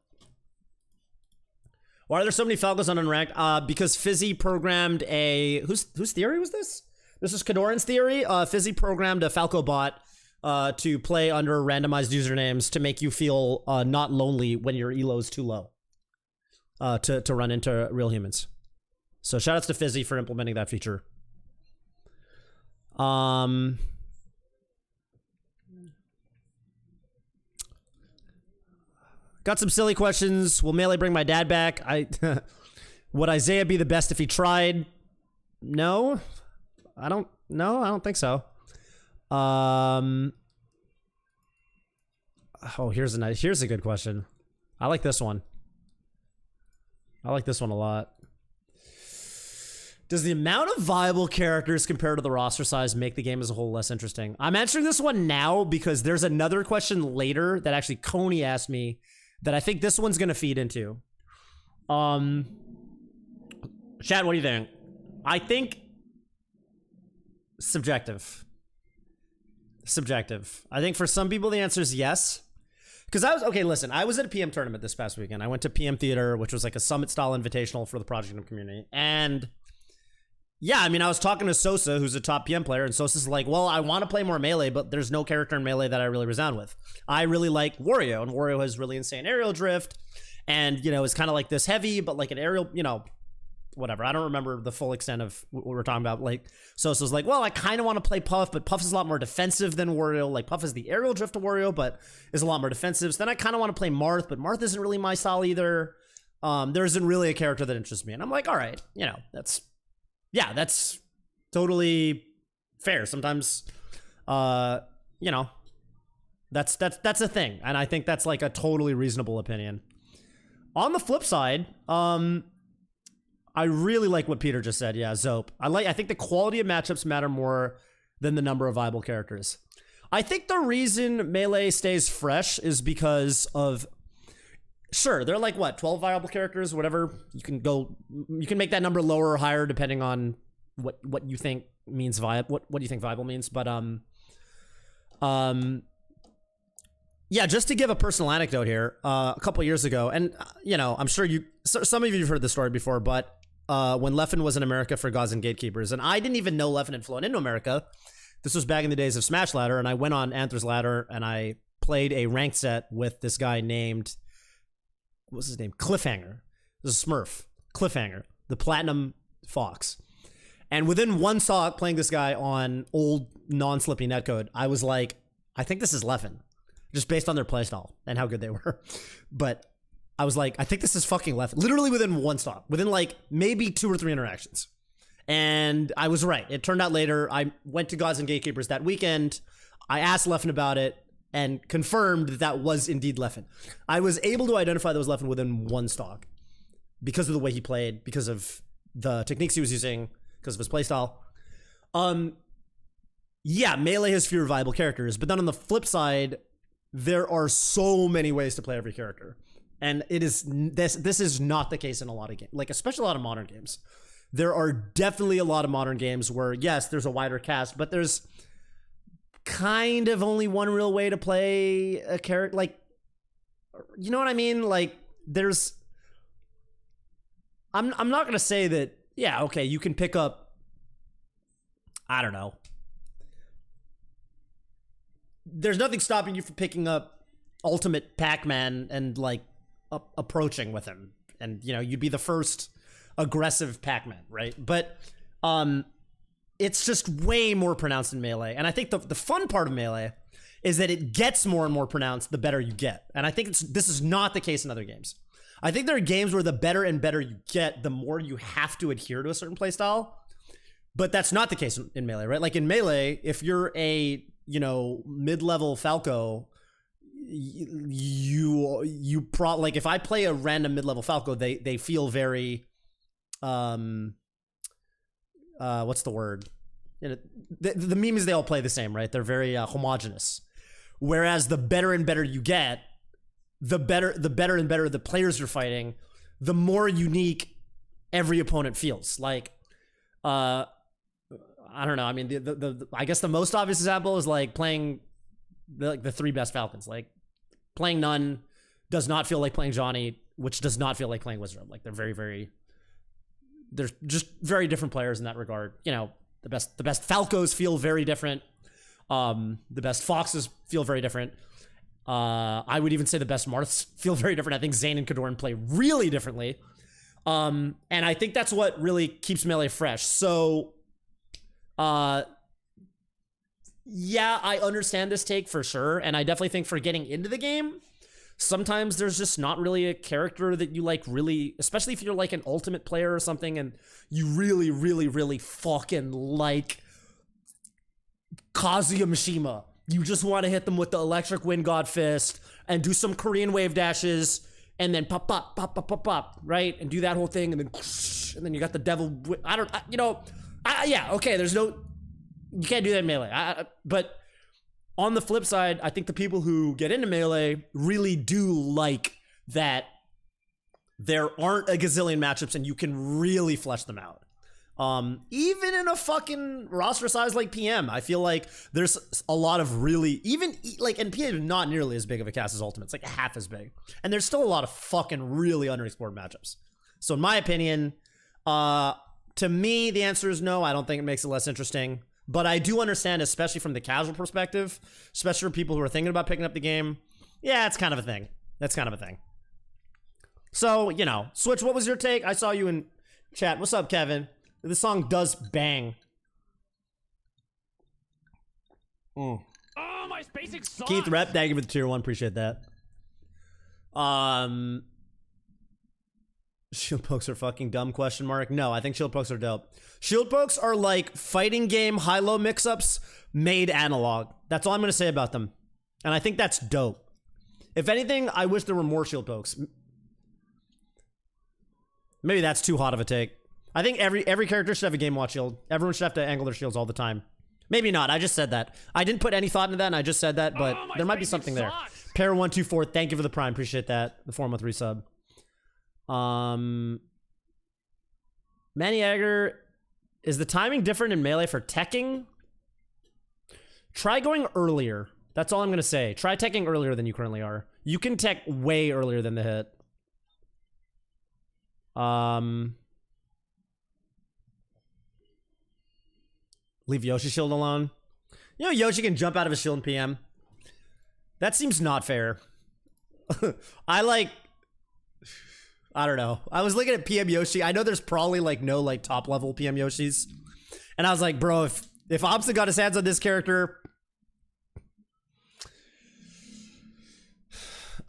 Why are there so many Falcos on Unranked? Because Fizzy programmed a... Whose theory was this? This is Kadoran's theory. Fizzy programmed a Falco bot to play under randomized usernames to make you feel not lonely when your elo is too low to run into real humans. So shoutouts to Fizzy for implementing that feature. Got some silly questions. Will Melee bring my dad back? Would Isaiah be the best if he tried? No. I don't think so. Oh, here's a good question. I like this one. I like this one a lot. Does the amount of viable characters compared to the roster size make the game as a whole less interesting? I'm answering this one now because there's another question later that actually Coney asked me that I think this one's gonna feed into. Chad, what do you think? I think subjective. I think for some people the answer is yes. Because okay, listen, I was at a PM tournament this past weekend. I went to PM Theater, which was like a summit style invitational for the Project Gym community. And yeah, I mean, I was talking to Sosa, who's a top PM player, and Sosa's like, well, I want to play more Melee, but there's no character in Melee that I really resound with. I really like Wario, and Wario has really insane aerial drift, and, you know, it's kind of like this heavy, but like an aerial, you know, whatever. I don't remember the full extent of what we're talking about. Like, Sosa's like, well, I kind of want to play Puff, but Puff is a lot more defensive than Wario. Like, Puff is the aerial drift to Wario, but is a lot more defensive. So then I kind of want to play Marth, but Marth isn't really my style either. There isn't really a character that interests me. And I'm like, all right, you know, that's totally fair. Sometimes, you know, that's a thing. And I think that's like a totally reasonable opinion. On the flip side, I really like what Peter just said. Yeah, Zope. I think the quality of matchups matter more than the number of viable characters. I think the reason Melee stays fresh is because of, sure, they're like what, 12 viable characters, whatever. You can make that number lower or higher depending on what you think means viable. What do you think viable means? But yeah, just to give a personal anecdote here, a couple years ago, and you know, I'm sure some of you have heard this story before, but when Leffen was in America for Gods and Gatekeepers, and I didn't even know Leffen had flown into America. This was back in the days of Smash Ladder, and I went on Anther's Ladder and I played a ranked set with this guy named, what was his name? Cliffhanger. This is Smurf. Cliffhanger, the Platinum Fox. And within one stock playing this guy on old non-slippy netcode, I was like, I think this is Leffen. Just based on their playstyle and how good they were. But I was like, I think this is fucking Leffen. Literally within one stock. Within like maybe 2 or 3 interactions. And I was right. It turned out later, I went to Gods and Gatekeepers that weekend. I asked Leffen about it and confirmed that was indeed Leffen. I was able to identify that was Leffen within one stock because of the way he played, because of the techniques he was using, because of his playstyle. Yeah, Melee has fewer viable characters, but then on the flip side, there are so many ways to play every character. And it is this is not the case in a lot of games, like especially a lot of modern games. There are definitely a lot of modern games where, yes, there's a wider cast, but there's kind of only one real way to play a character. Like, you know what I mean? Like, there's... I'm not going to say that, yeah, okay, you can pick up, I don't know. There's nothing stopping you from picking up Ultimate Pac-Man and, like, approaching with him. And, you know, you'd be the first aggressive Pac-Man, right? But it's just way more pronounced in Melee. And I think the fun part of Melee is that it gets more and more pronounced the better you get. And I think this is not the case in other games. I think there are games where the better and better you get, the more you have to adhere to a certain playstyle. But that's not the case in Melee, right? Like in Melee, if you're a, you know, mid-level Falco, like if I play a random mid-level Falco, they feel very what's the word? The meme is they all play the same, right? They're very homogenous. Whereas the better and better you get, the better and better the players you're fighting, the more unique every opponent feels. Like, I don't know. I mean, I guess the most obvious example is like playing the three best Falcons. Like playing None does not feel like playing Johnny, which does not feel like playing Wizard. Like they're just very different players in that regard. You know, the best Falcos feel very different. The best Foxes feel very different. I would even say the best Marths feel very different. I think Zane and Kadorn play really differently. And I think that's what really keeps Melee fresh. So, yeah, I understand this take for sure. And I definitely think for getting into the game, sometimes there's just not really a character that you like really, especially if you're like an ultimate player or something and you really, really, really fucking like Kazuya Mishima. You just want to hit them with the electric wind god fist and do some Korean wave dashes and then pop, pop, pop, pop, pop, pop, right? And do that whole thing and then you got the devil. Yeah, okay, you can't do that in Melee. But on the flip side, I think the people who get into Melee really do like that there aren't a gazillion matchups and you can really flesh them out. Even in a fucking roster size like PM, I feel like there's a lot of really, and PM is not nearly as big of a cast as Ultimate. It's like half as big. And there's still a lot of fucking really underexplored matchups. So in my opinion, to me, the answer is no. I don't think it makes it less interesting. But I do understand, especially from the casual perspective, especially for people who are thinking about picking up the game. Yeah, it's kind of a thing. That's kind of a thing. So, you know, Switch, what was your take? I saw you in chat. What's up, Kevin? This song does bang. Oh, my spacing sucks. Keith Rep, thank you for the tier 1. Appreciate that. Shield pokes are fucking dumb, question mark. No, I think shield pokes are dope. Shield pokes are like fighting game high-low mix-ups made analog. That's all I'm going to say about them. And I think that's dope. If anything, I wish there were more shield pokes. Maybe that's too hot of a take. I think every character should have a game watch shield. Everyone should have to angle their shields all the time. Maybe not. I just said that. I didn't put any thought into that, and I just said that, but there might be something there. Pair124, thank you for the prime. Appreciate that. The 4-month resub. Maniager, is the timing different in Melee for teching? Try going earlier. That's all I'm going to say. Try teching earlier than you currently are. You can tech way earlier than the hit. Leave Yoshi shield alone. You know Yoshi can jump out of his shield in PM. That seems not fair. I don't know. I was looking at PM Yoshi. I know there's probably like no like top level PM Yoshis. And I was like, bro, if Opsa got his hands on this character,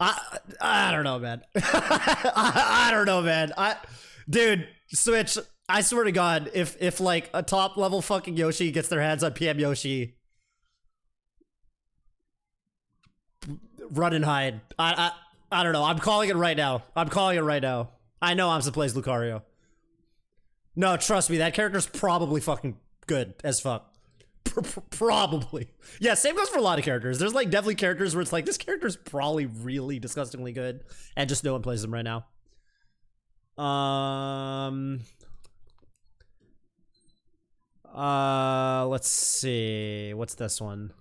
I don't know, man. I don't know, man. Dude, Switch, I swear to God, if like a top level fucking Yoshi gets their hands on PM Yoshi, run and hide. I don't know. I'm calling it right now. I know Amsa plays Lucario. No, trust me, that character's probably fucking good as fuck. Probably. Yeah, same goes for a lot of characters. There's like definitely characters where it's like, this character's probably really disgustingly good, and just no one plays them right now. Let's see. What's this one?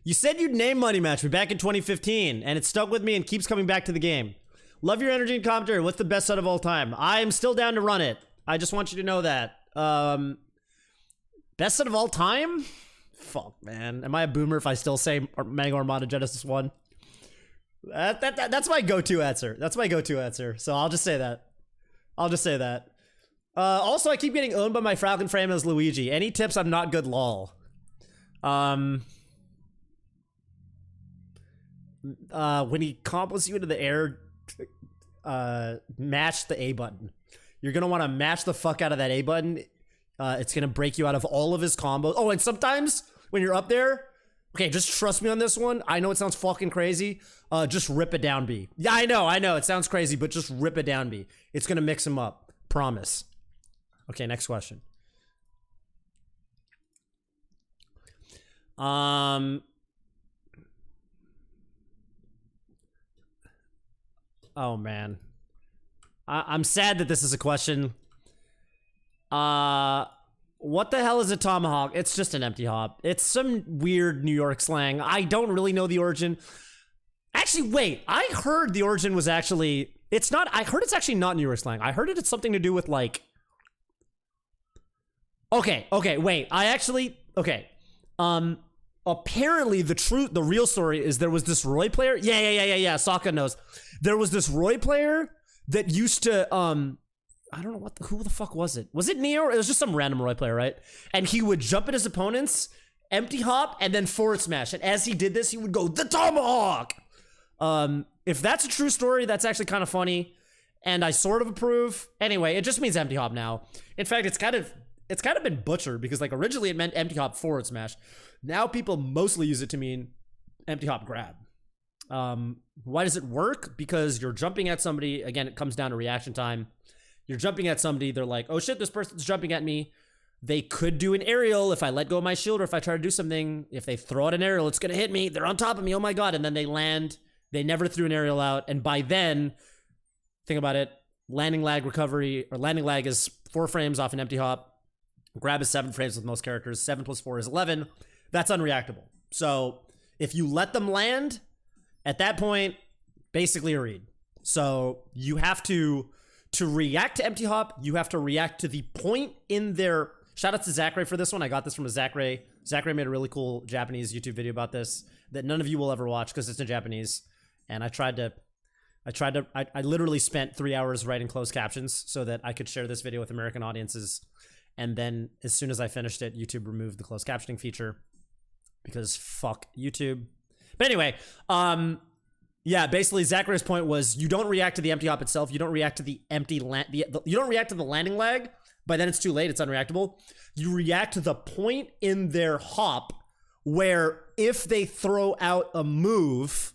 You said you'd name Money Match me back in 2015, and it stuck with me and keeps coming back to the game. Love your energy and commentary. What's the best set of all time? I am still down to run it. I just want you to know that. Best set of all time? Fuck, man. Am I a boomer if I still say Mega Armada Genesis 1? That's my go-to answer. That's my go-to answer. So I'll just say that. Also, I keep getting owned by my Falcon frame as Luigi. Any tips? I'm not good, lol. When he combos you into the air, mash the A button. You're gonna want to mash the fuck out of that A button It's gonna break you out of all of his combos. Oh, and sometimes when you're up there, okay, just trust me on this one. I know it sounds fucking crazy. Just rip it down B. Yeah, I know. It sounds crazy, but just rip it down B. It's gonna mix him up. Promise. Okay, next question. Oh man, I'm sad that this is a question. What the hell is a tomahawk? It's just an empty hop. It's some weird New York slang. I don't really know the origin. Actually, wait. I heard the origin was actually. It's not. I heard it's actually not New York slang. I heard it's something to do with like. Okay. Wait. Okay. Apparently the real story is there was this Roy player. Yeah. Sokka knows. There was this Roy player that used to, I don't know who the fuck was it? Was it Neo? It was just some random Roy player, right? And he would jump at his opponents, empty hop, and then forward smash. And as he did this, he would go, the tomahawk! If that's a true story, that's actually kind of funny. And I sort of approve. Anyway, it just means empty hop now. In fact, it's kind of been butchered because like originally it meant empty hop forward smash. Now people mostly use it to mean empty hop grab. Why does it work? Because you're jumping at somebody. Again, it comes down to reaction time. You're jumping at somebody. They're like, oh shit, this person's jumping at me. They could do an aerial if I let go of my shield or if I try to do something. If they throw out an aerial, it's going to hit me. They're on top of me. Oh my God. And then they land. They never threw an aerial out. And by then, think about it. Landing lag recovery or landing lag is 4 frames off an empty hop. Grab is 7 frames with most characters. 7 plus 4 is 11. That's unreactable. So if you let them land, at that point, basically a read. So you have to react to empty hop, you have to react to the point in their... Shout out to Zachary for this one. I got this from a Zachary. Zachary made a really cool Japanese YouTube video about this that none of you will ever watch because it's in Japanese. And I literally spent 3 hours writing closed captions so that I could share this video with American audiences. And then as soon as I finished it, YouTube removed the closed captioning feature because fuck YouTube. But anyway, yeah, basically Zachary's point was you don't react to the empty hop itself. You don't react to the empty you don't react to the landing lag. By then it's too late. It's unreactable. You react to the point in their hop where if they throw out a move,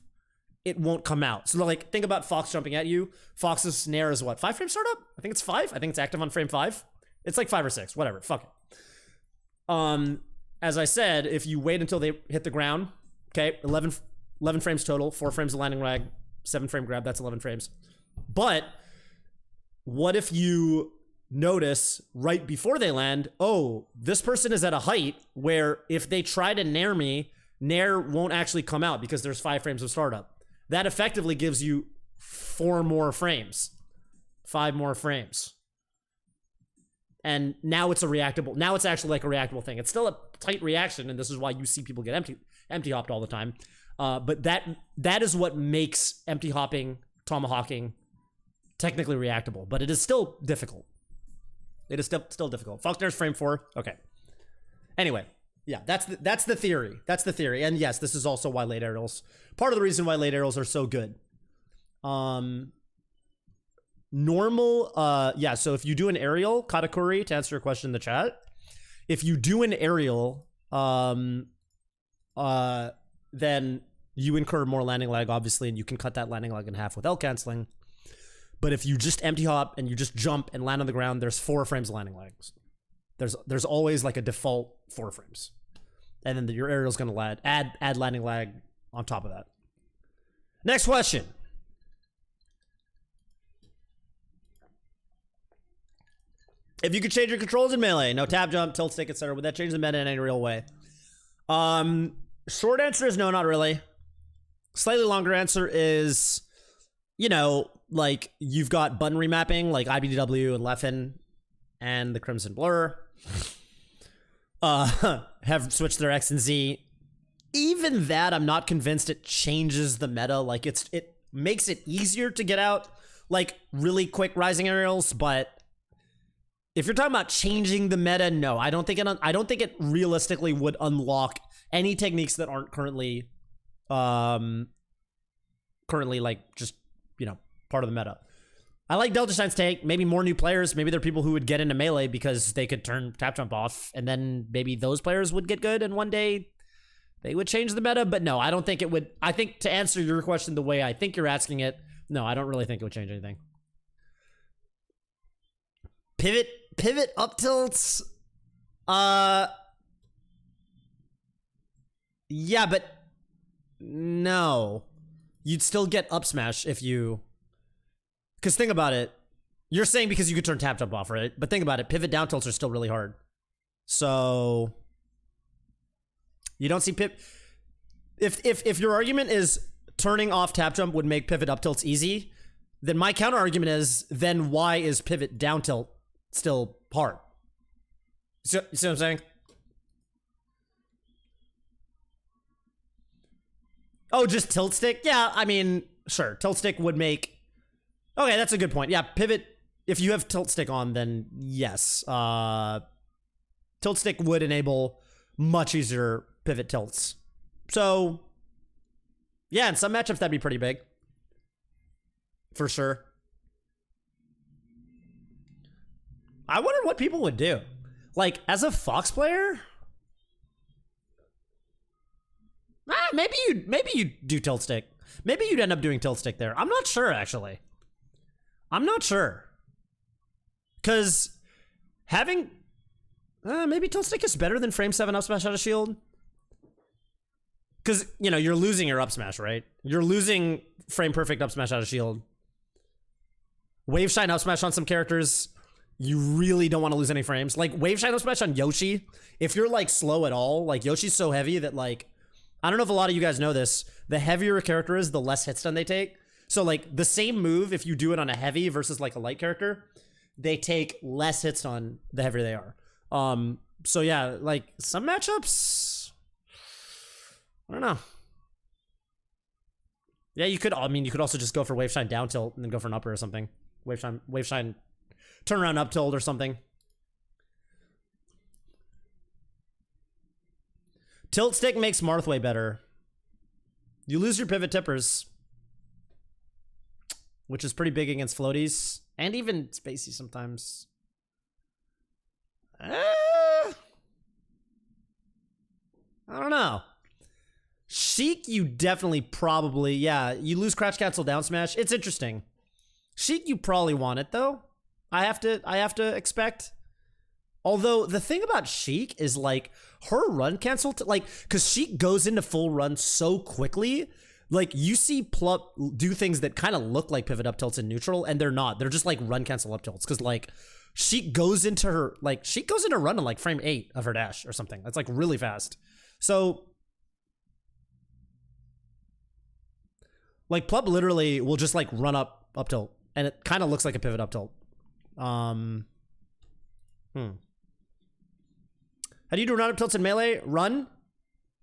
it won't come out. So like, think about Fox jumping at you. Fox's snare is what? 5 frame startup? I think it's 5. I think it's active on frame 5. It's like 5 or 6, whatever. Fuck it. As I said, if you wait until they hit the ground, okay, 11 frames total, 4 frames of landing lag, 7 frame grab, that's 11 frames. But what if you notice right before they land, oh, this person is at a height where if they try to nair me, nair won't actually come out because there's 5 frames of startup. That effectively gives you 4 more frames, 5 more frames. And now it's now it's actually like a reactable thing. It's still a tight reaction, and this is why you see people get empty hopped all the time. But that is what makes empty hopping, tomahawking technically reactable, but it is still difficult. It is still difficult. Faulkner's frame 4. Okay. Anyway, yeah, that's the theory. That's the theory. And yes, this is also why late aerials. Part of the reason why late aerials are so good. Normal, yeah, so if you do an aerial, Katakuri, to answer your question in the chat, if you do an aerial, then you incur more landing lag, obviously, and you can cut that landing lag in half with L canceling. But if you just empty hop and you just jump and land on the ground, there's 4 frames of landing lags. There's always like a default 4 frames. And then your aerial's gonna add landing lag on top of that. Next question. If you could change your controls in Melee, no tab jump, tilt stick, etc., would that change the meta in any real way? Short answer is no, not really. Slightly longer answer is, you know, like you've got button remapping like IBDW and Leffen and the Crimson Blur have switched their X and Z. Even that, I'm not convinced it changes the meta. Like it makes it easier to get out like really quick rising aerials, but if you're talking about changing the meta, no, I don't think it realistically would unlock any techniques that aren't currently like just, you know, part of the meta. I like Delta Shine's take. Maybe more new players. Maybe there are people who would get into melee because they could turn tap jump off, and then maybe those players would get good, and one day they would change the meta. But no, I don't think it would. I think to answer your question the way I think you're asking it, no, I don't really think it would change anything. Pivot up tilts. Yeah, but no. You'd still get up smash if you... Because think about it. You're saying because you could turn tap jump off, right? But think about it. Pivot down tilts are still really hard. So... You don't see pivot... If your argument is turning off tap jump would make pivot up tilts easy, then my counter argument is, then why is pivot down tilt still hard? You see what I'm saying? Oh, just tilt stick? Yeah, I mean, sure. Tilt stick would make... Okay, that's a good point. Yeah, pivot... If you have tilt stick on, then yes. Tilt stick would enable much easier pivot tilts. So, yeah, in some matchups, that'd be pretty big. For sure. I wonder what people would do. Like, as a Fox player... maybe you'd do tilt stick. Maybe you'd end up doing tilt stick there. I'm not sure, actually. I'm not sure. Because having... maybe tilt stick is better than frame 7 up smash out of shield. Because, you know, you're losing your up smash, right? You're losing frame perfect up smash out of shield. Wave shine up smash on some characters, you really don't want to lose any frames. Like, wave shine up smash on Yoshi, if you're, like, slow at all, like, Yoshi's so heavy that, like... I don't know if a lot of you guys know this. The heavier a character is, the less hit stun they take. So, like, the same move, if you do it on a heavy versus, like, a light character, they take less hit stun the heavier they are. So, yeah, like, some matchups... I don't know. Yeah, you could... I mean, you could also just go for wave shine down tilt and then go for an upper or something. Wave shine turn around up tilt or something. Tilt stick makes Marth way better. You lose your pivot tippers, which is pretty big against floaties and even spacey sometimes. I don't know. Sheik, you definitely probably, yeah, you lose crouch cancel down smash. It's interesting. Sheik, you probably want it though. I have to expect. Although the thing about Sheik is like her run cancel, like, because Sheik goes into full run so quickly, like you see Plup do things that kind of look like pivot up tilts in neutral, and they're not. They're just like run cancel up tilts, because like Sheik goes into run in like frame 8 of her dash or something. That's like really fast. So like Plup literally will just like run up tilt, and it kind of looks like a pivot up tilt. How do you do run up tilts in melee? Run,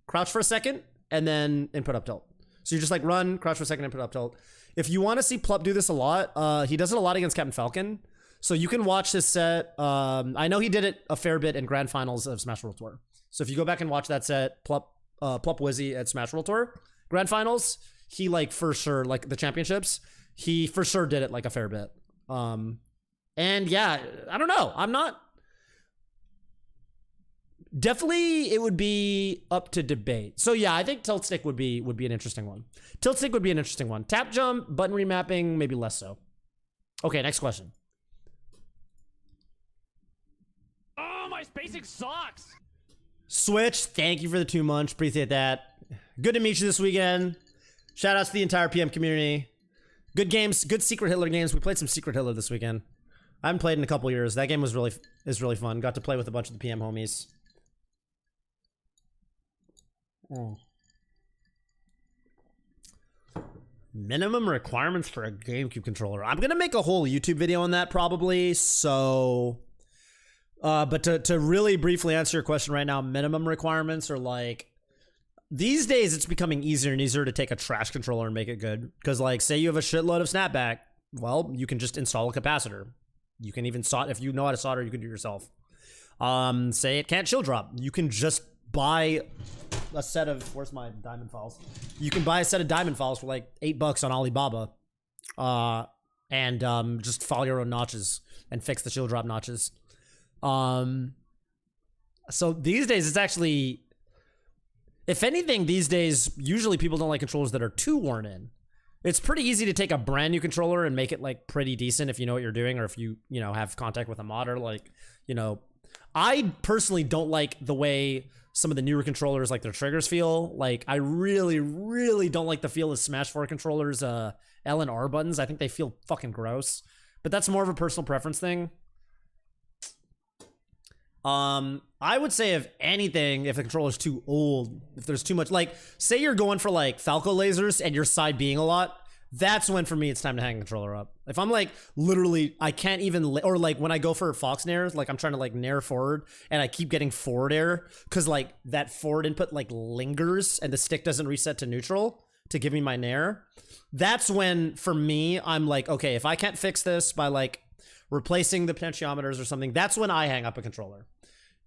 crouch for a second, and then input up tilt. So you just like run, crouch for a second, input up tilt. If you want to see Plup do this a lot, he does it a lot against Captain Falcon. So you can watch his set. I know he did it a fair bit in grand finals of Smash World Tour. So if you go back and watch that set, Plup Wizzy at Smash World Tour grand finals, he like for sure, like the championships, he for sure did it like a fair bit. And yeah, I don't know. I'm not... Definitely, it would be up to debate. So yeah, I think tilt stick would be an interesting one. Tilt stick would be an interesting one. Tap jump, button remapping, maybe less so. Okay, next question. Oh, my spacing sucks. Switch, thank you for the 2 months. Appreciate that. Good to meet you this weekend. Shout out to the entire PM community. Good games, good Secret Hitler games. We played some Secret Hitler this weekend. I haven't played in a couple years. That game was really fun. Got to play with a bunch of the PM homies. Minimum requirements for a GameCube controller. I'm gonna make a whole YouTube video on that probably. So, but to really briefly answer your question right now, minimum requirements are like, these days it's becoming easier and easier to take a trash controller and make it good. Because like, say you have a shitload of snapback, well, you can just install a capacitor. You can even solder, if you know how to solder, you can do it yourself. Say it can't chill drop, you can just buy a set of, where's my diamond files? You can buy a set of diamond files for like $8 on Alibaba. and just follow your own notches and fix the shield drop notches. So these days it's actually, if anything, these days usually people don't like controllers that are too worn in. It's pretty easy to take a brand new controller and make it like pretty decent if you know what you're doing, or if you have contact with a modder. Like, I personally don't like the way some of the newer controllers, like their triggers feel. Like, I really, really don't like the feel of Smash 4 controllers, L and R buttons. I think they feel fucking gross. But that's more of a personal preference thing. I would say, if anything, if the controller's too old, if there's too much, like, say you're going for like Falco lasers and you're side being a lot, that's when for me it's time to hang the controller up. If I'm like literally I can't even, or like when I go for Fox nairs, like I'm trying to like nair forward and I keep getting forward air because like that forward input like lingers and the stick doesn't reset to neutral to give me my nair. That's when for me I'm like, okay, if I can't fix this by like replacing the potentiometers or something, that's when I hang up a controller.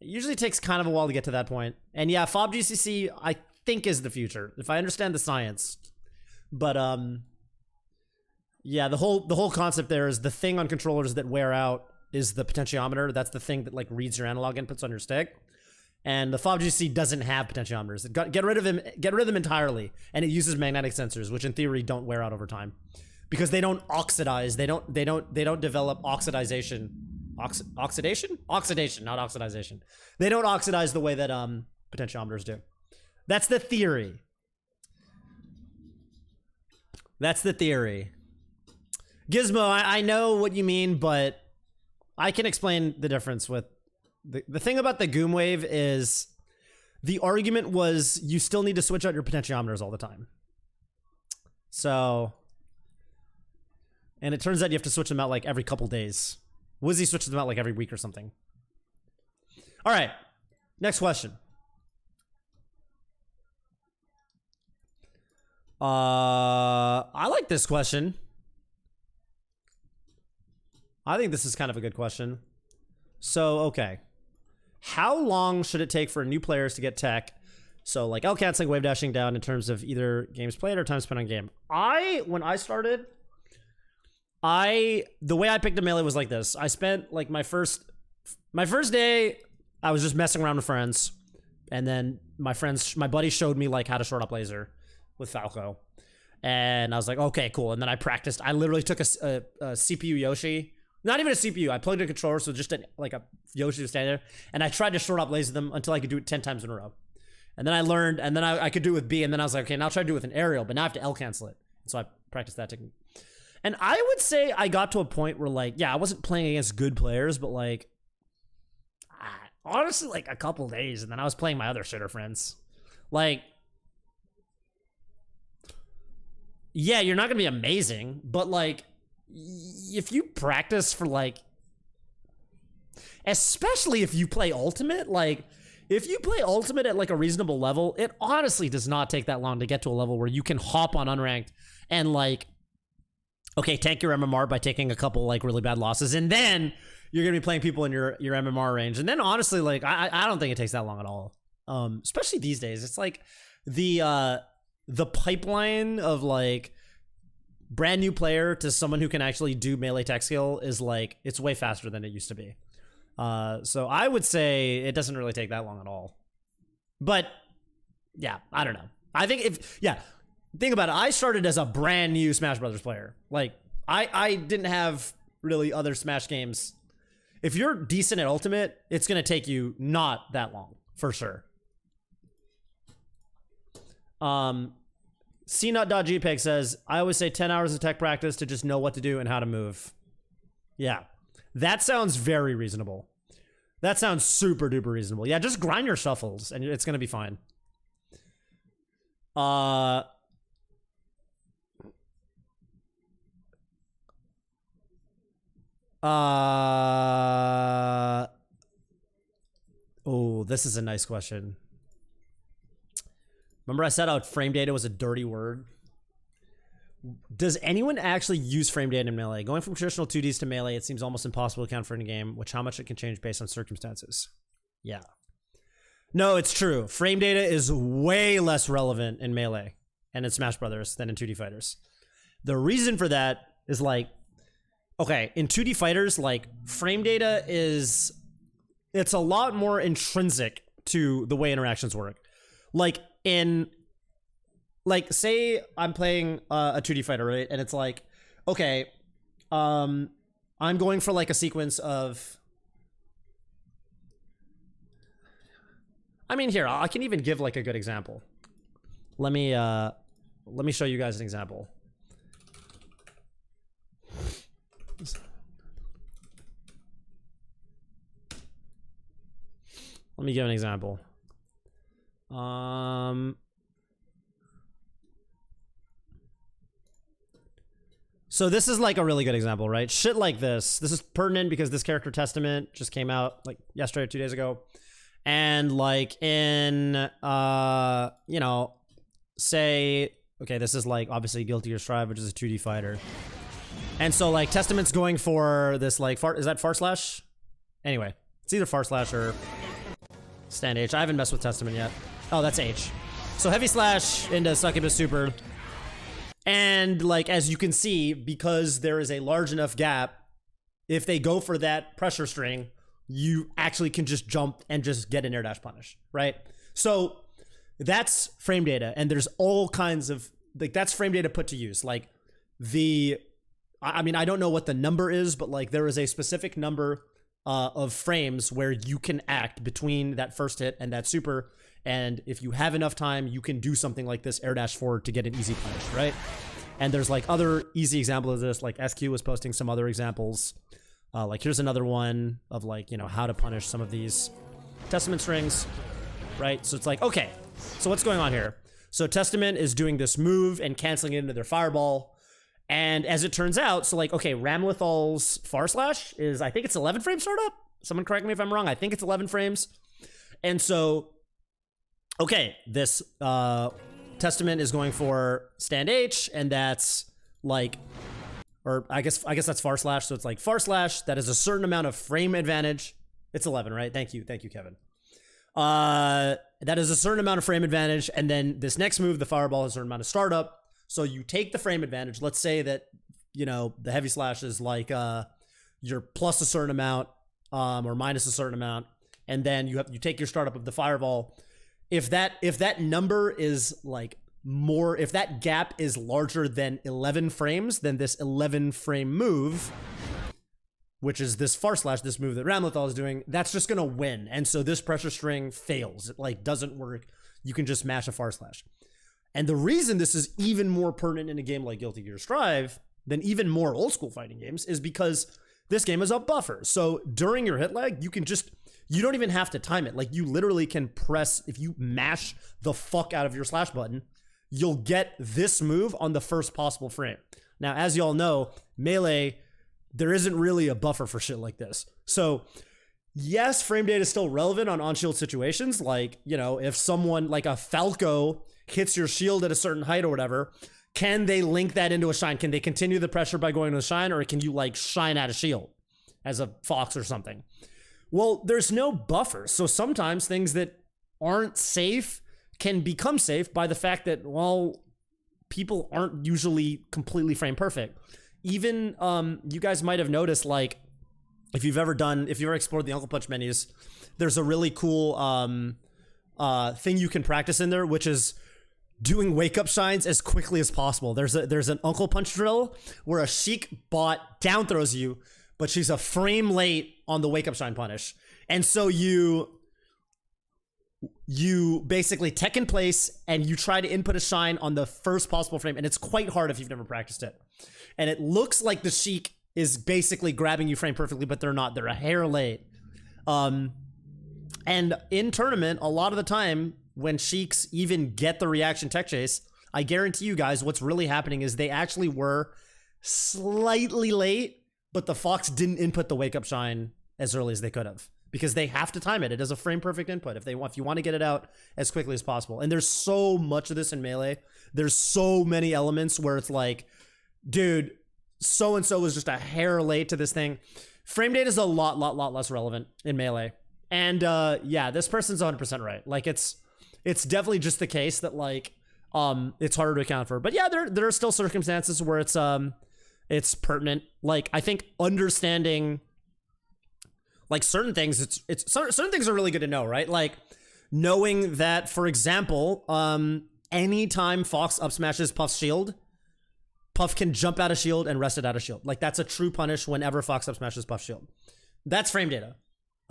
It usually takes kind of a while to get to that point. And yeah, FOB GCC I think is the future, if I understand the science. But yeah, the whole concept there is the thing on controllers that wear out is the potentiometer. That's the thing that like reads your analog inputs on your stick. And the FOB GCC doesn't have potentiometers. Get rid of them entirely, and it uses magnetic sensors, which in theory don't wear out over time. Because they don't oxidize, they don't develop oxidation, not oxidization. They don't oxidize the way that potentiometers do. That's the theory. That's the theory. Gizmo, I know what you mean, but I can explain the difference with the thing about the Goom Wave is the argument was you still need to switch out your potentiometers all the time. So, and it turns out you have to switch them out like every couple days. Wizzy switches them out like every week or something. All right, next question. I like this question. I think this is kind of a good question. So, okay. How long should it take for new players to get tech? So, like L-canceling, wave dashing down in terms of either games played or time spent on game. When I started, the way I picked a melee was like this. I spent like my first day, I was just messing around with friends. And then my buddy showed me like how to short up laser with Falco. And I was like, okay, cool. And then I practiced. I literally took a CPU Yoshi. Not even a CPU. I plugged in a controller, so just like a Yoshi was standing there. And I tried to short up laser them until I could do it 10 times in a row. And then I learned, and then I could do it with B. And then I was like, okay, now I'll try to do it with an aerial, but now I have to L cancel it. So I practiced that technique. And I would say I got to a point where like, yeah, I wasn't playing against good players, but like, honestly, like a couple days. And then I was playing my other shitter friends. Like, yeah, you're not going to be amazing, but like, if you practice for like, especially if you play Ultimate, like if you play Ultimate at like a reasonable level, it honestly does not take that long to get to a level where you can hop on unranked and like, okay, tank your MMR by taking a couple like really bad losses, and then you're gonna be playing people in your MMR range. And then honestly, like I don't think it takes that long at all. Especially these days, it's like the pipeline of like brand new player to someone who can actually do melee tech skill is like, it's way faster than it used to be. So I would say it doesn't really take that long at all. But yeah, I don't know. I think think about it. I started as a brand new Smash Brothers player. Like I didn't have really other Smash games. If you're decent at Ultimate, it's going to take you not that long for sure. CNUT.jpeg says, I always say 10 hours of tech practice to just know what to do and how to move. Yeah, that sounds very reasonable. That sounds super duper reasonable. Yeah, just grind your shuffles and it's going to be fine. Oh, this is a nice question. Remember I said how frame data was a dirty word? Does anyone actually use frame data in Melee? Going from traditional 2Ds to Melee, it seems almost impossible to account for in a game, which how much it can change based on circumstances. Yeah. No, it's true. Frame data is way less relevant in Melee and in Smash Brothers than in 2D fighters. The reason for that is like, okay, in 2D fighters, like frame data it's a lot more intrinsic to the way interactions work. Like say I'm playing a 2D fighter, right? And it's like, okay, I'm going for like a sequence of, I mean, here, I can even give like a good example. Let me show you guys an example. Let me give an example. So this is like a really good example, right? Shit like this. This is pertinent because this character Testament just came out like yesterday or 2 days ago. And like in, you know, say, okay, this is like obviously Guilty Gear Strive, which is a 2D fighter. And so like Testament's going for this like, is that far slash? Anyway, it's either far slash or stand H. I haven't messed with Testament yet. Oh, that's H. So heavy slash into Succubus Super. And like, as you can see, because there is a large enough gap, if they go for that pressure string, you actually can just jump and just get an air dash punish, right? So that's frame data, and there's all kinds of, like, that's frame data put to use. Like I mean, I don't know what the number is, but like there is a specific number of frames where you can act between that first hit and that super, and if you have enough time, you can do something like this air dash forward to get an easy punish, right? And there's like other easy examples of this, like SQ was posting some other examples. Like here's another one of like, you know, how to punish some of these Testament strings, right? So it's like, okay, so what's going on here? So Testament is doing this move and canceling it into their fireball. And as it turns out, so like, okay, Ramlethal's far slash is, I think it's 11 frame startup. Someone correct me if I'm wrong. I think it's 11 frames. And so, okay, this Testament is going for stand H, and that's like, or I guess that's far slash. So it's like far slash. That is a certain amount of frame advantage. It's 11, right? Thank you, Kevin. That is a certain amount of frame advantage, and then this next move, the fireball, has a certain amount of startup. So you take the frame advantage. Let's say that, you know, the heavy slash is like you're plus a certain amount or minus a certain amount, and then you take your startup of the fireball. If that number is like more, if that gap is larger than 11 frames, then this 11 frame move, which is this far slash, this move that Ramlethal is doing, that's just gonna win. And so this pressure string fails. It like doesn't work. You can just mash a far slash. And the reason this is even more pertinent in a game like Guilty Gear Strive than even more old school fighting games is because this game is a buffer. So during your hit lag, you don't even have to time it. Like you literally can press, if you mash the fuck out of your slash button, you'll get this move on the first possible frame. Now, as y'all know, Melee, there isn't really a buffer for shit like this. So yes, frame data is still relevant on shield situations. Like, you know, if someone like a Falco hits your shield at a certain height or whatever, can they link that into a shine? Can they continue the pressure by going to a shine, or can you like shine at a shield as a Fox or something? Well, there's no buffer. So sometimes things that aren't safe can become safe by the fact that, well, people aren't usually completely frame perfect. Even you guys might have noticed, like, if you've ever explored the Uncle Punch menus, there's a really cool thing you can practice in there, which is doing wake up shines as quickly as possible. There's an Uncle Punch drill where a Sheik bot down throws you, but she's a frame late on the wake up shine punish. And so you basically tech in place and you try to input a shine on the first possible frame, and it's quite hard if you've never practiced it. And it looks like the Sheik is basically grabbing you frame perfectly, but they're not. They're a hair late. And in tournament, a lot of the time when Sheiks even get the reaction tech chase, I guarantee you guys what's really happening is they actually were slightly late, but the Fox didn't input the wake up shine as early as they could have, because they have to time it. It is a frame perfect input if you want to get it out as quickly as possible. And there's so much of this in Melee. There's so many elements where it's like, dude, so-and-so was just a hair late to this thing. Frame data is a lot less relevant in Melee. And yeah, this person's 100% right. Like it's definitely just the case that like it's harder to account for. But yeah, there are still circumstances where it's it's pertinent. Like, I think understanding like certain things, certain things are really good to know, right? Like knowing that, for example, anytime Fox up smashes Puff's shield, Puff can jump out of shield and rest it out of shield. Like that's a true punish whenever Fox up smashes Puff's shield. That's frame data.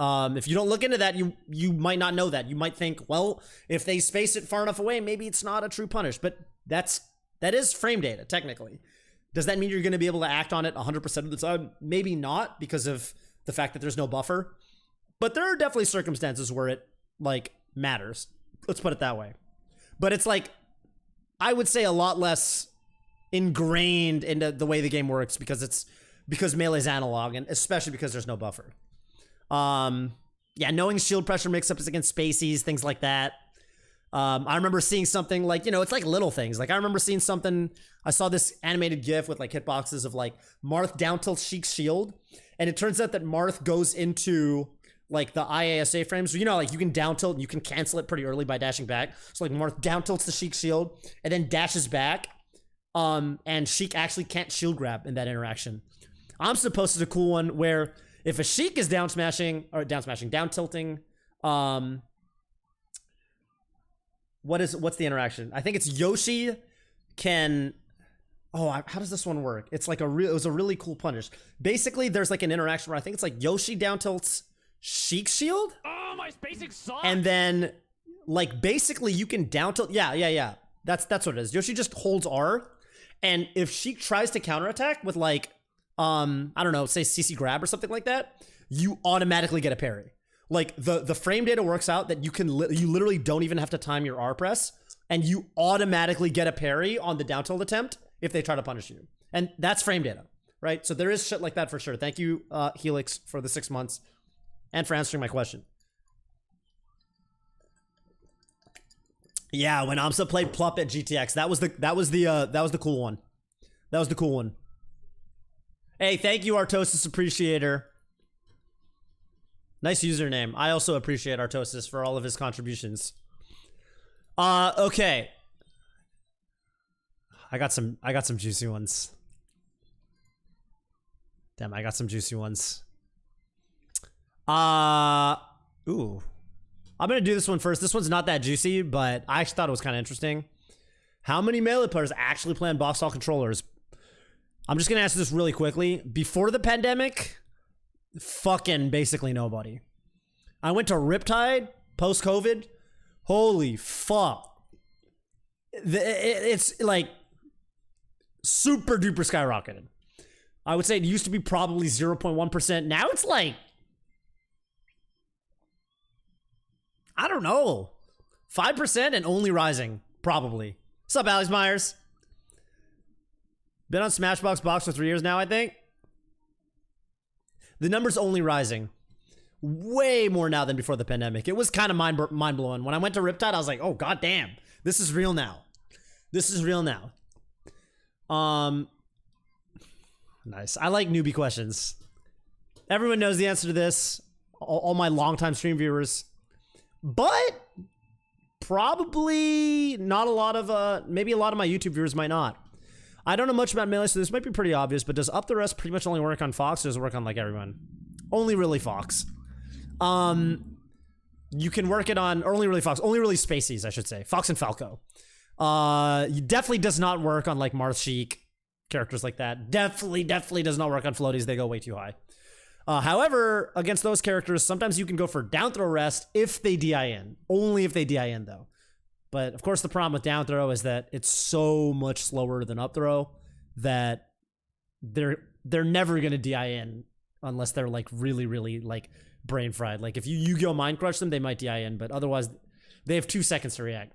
If you don't look into that, you might not know that. You might think, well, if they space it far enough away, maybe it's not a true punish. But that is frame data, technically. Does that mean you're going to be able to act on it 100% of the time? Maybe not, because of the fact that there's no buffer. But there are definitely circumstances where it, like, matters. Let's put it that way. But it's, like, I would say a lot less ingrained into the way the game works because Melee's analog, and especially because there's no buffer. Yeah, knowing shield pressure mix-ups against spacies, things like that. I remember seeing something like, it's like little things. Like I remember seeing something, I saw this animated GIF with like hitboxes of like Marth down tilts Sheik's shield. And it turns out that Marth goes into like the IASA frames. So, like you can down tilt and you can cancel it pretty early by dashing back. So like Marth down tilts the Sheik shield and then dashes back. And Sheik actually can't shield grab in that interaction. I'm supposed to a cool one where if a Sheik is down tilting, what's the interaction? I think it's Yoshi can, how does this one work? It's like it was a really cool punish. Basically, there's like an interaction where I think it's like Yoshi down tilts Sheik's shield. Oh, my spacing sucks. And then like basically you can down tilt. Yeah. That's what it is. Yoshi just holds R. And if Sheik tries to counterattack with like, I don't know, say CC grab or something like that, you automatically get a parry. Like the frame data works out that you literally don't even have to time your R press, and you automatically get a parry on the down tilt attempt if they try to punish you. And that's frame data, right? So there is shit like that for sure. Thank you, Helix, for the 6 months and for answering my question. Yeah, when Amsa played Plup at GTX, that was the cool one. That was the cool one. Hey, thank you, Artosis Appreciator. Nice username. I also appreciate Artosis for all of his contributions. Okay. I got some juicy ones. Damn, I got some juicy ones. Ooh. I'm gonna do this one first. This one's not that juicy, but I actually thought it was kind of interesting. How many Melee players actually play on box style controllers? I'm just gonna answer this really quickly. Before the pandemic, fucking basically nobody. I went to Riptide post-COVID. Holy fuck. It's like super duper skyrocketed. I would say it used to be probably 0.1%. Now it's like, I don't know, 5% and only rising, probably. What's up, Alex Myers? Been on Smashbox Box for 3 years now, I think. The number's only rising. Way more now than before the pandemic. It was kind of mind-blowing. When I went to Riptide, I was like, oh, goddamn. This is real now. This is real now. Nice. I like newbie questions. Everyone knows the answer to this. All my longtime stream viewers. But probably not a lot of, maybe a lot of my YouTube viewers might not. I don't know much about Melee, so this might be pretty obvious, but does Up the Rest pretty much only work on Fox, or does it work on, like, everyone? Only really Fox. You can work it on, or only really Fox, only really Spaceys, I should say. Fox and Falco. It definitely does not work on, like, Marth Sheik, characters like that. Definitely does not work on floaties. They go way too high. However, against those characters, sometimes you can go for down throw rest if they DI in. Only if they DI in, though. But, of course, the problem with down throw is that it's so much slower than up throw that they're never going to DI in unless they're, like, really, really, like, brain fried. Like, if you Yu-Gi-Oh! Mind Crush them, they might DI in, but otherwise, they have 2 seconds to react.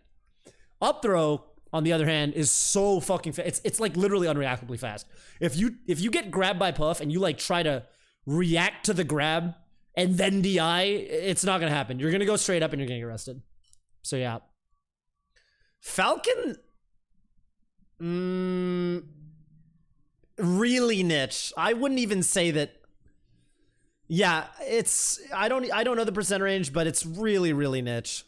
Up throw, on the other hand, is so fucking fast. It's like, literally unreactably fast. If you get grabbed by Puff and you, like, try to react to the grab and then DI, it's not going to happen. You're going to go straight up and you're going to get arrested. So, yeah. Falcon, really niche. I wouldn't even say that. Yeah, it's, I don't know the percent range, but it's really, really niche.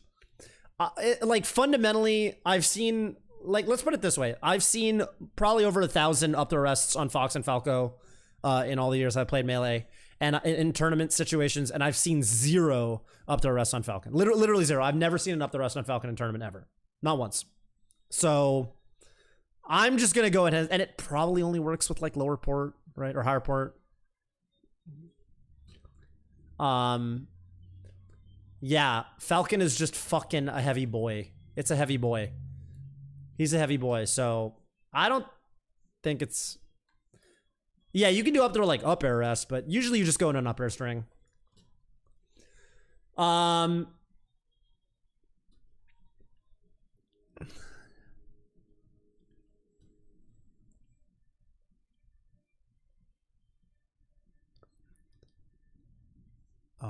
Like, fundamentally, I've seen like, let's put it this way. I've seen probably over 1,000 up throw rests on Fox and Falco in all the years I've played Melee and in tournament situations, and I've seen 0 up throw rests on Falcon. Literally 0. I've never seen an up throw rest on Falcon in tournament ever. Not once. So I'm just going to go ahead, and it probably only works with like lower port, right? Or higher port. Yeah, Falcon is just fucking a heavy boy. It's a heavy boy. He's a heavy boy, so I don't think it's... Yeah, you can do up throw like up air rest, but usually you just go in an up air string. Oh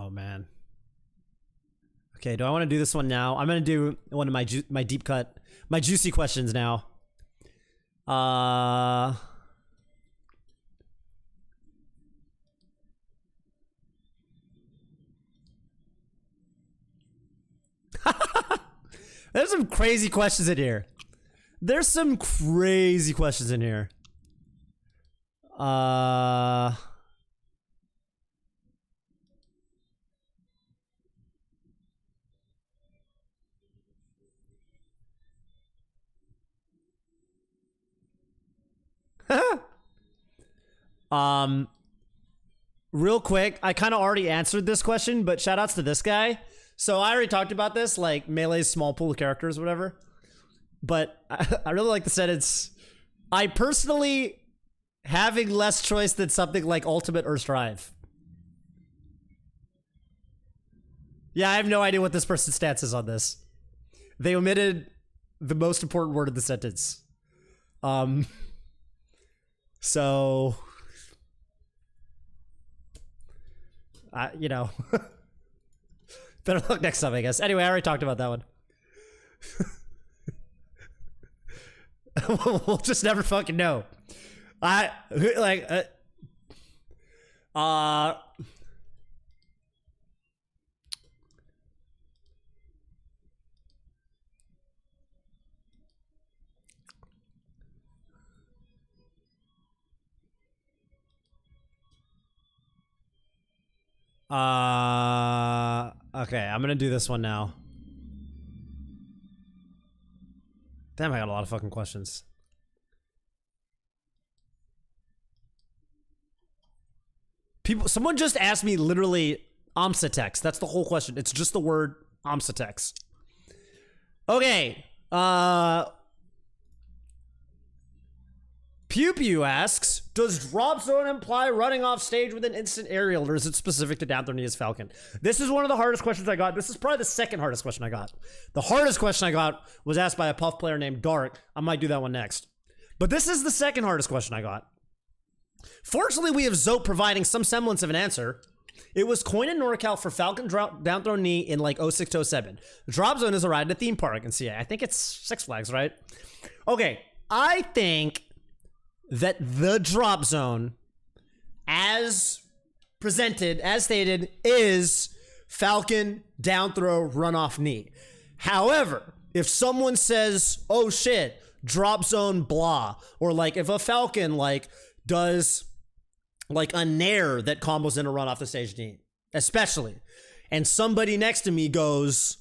man. Okay, do I want to do this one now? I'm gonna do one of my deep cut, my juicy questions now. There's some crazy questions in here. There's some crazy questions in here. Real quick, I kind of already answered this question, but shout outs to this guy. So I already talked about this, like Melee's small pool of characters or whatever. But I really like the sentence. I personally having less choice than something like Ultimate or Strive. Yeah, I have no idea what this person's stance is on this. They omitted the most important word of the sentence. So, you know, better luck next time, I guess. Anyway, I already talked about that one. We'll just never fucking know. Okay, I'm gonna do this one now. Damn, I got a lot of fucking questions. Someone just asked me literally Omsatex. That's the whole question. It's just the word Omsatex. Okay. Pew Pew asks, does drop zone imply running off stage with an instant aerial, or is it specific to down throw knee as Falcon? This is one of the hardest questions I got. This is probably the second hardest question I got. The hardest question I got was asked by a Puff player named Dark. I might do that one next. But this is the second hardest question I got. Fortunately, we have Zope providing some semblance of an answer. It was coined in NorCal for Falcon down throw knee in like 06 to 07. The drop zone is a ride at a theme park in CA. I think it's Six Flags, right? Okay, I think that the drop zone, as presented, as stated, is Falcon down throw run off knee. However, if someone says, oh shit, drop zone blah, or like if a Falcon like does like a nair that combos in a run off the stage knee, especially, and somebody next to me goes,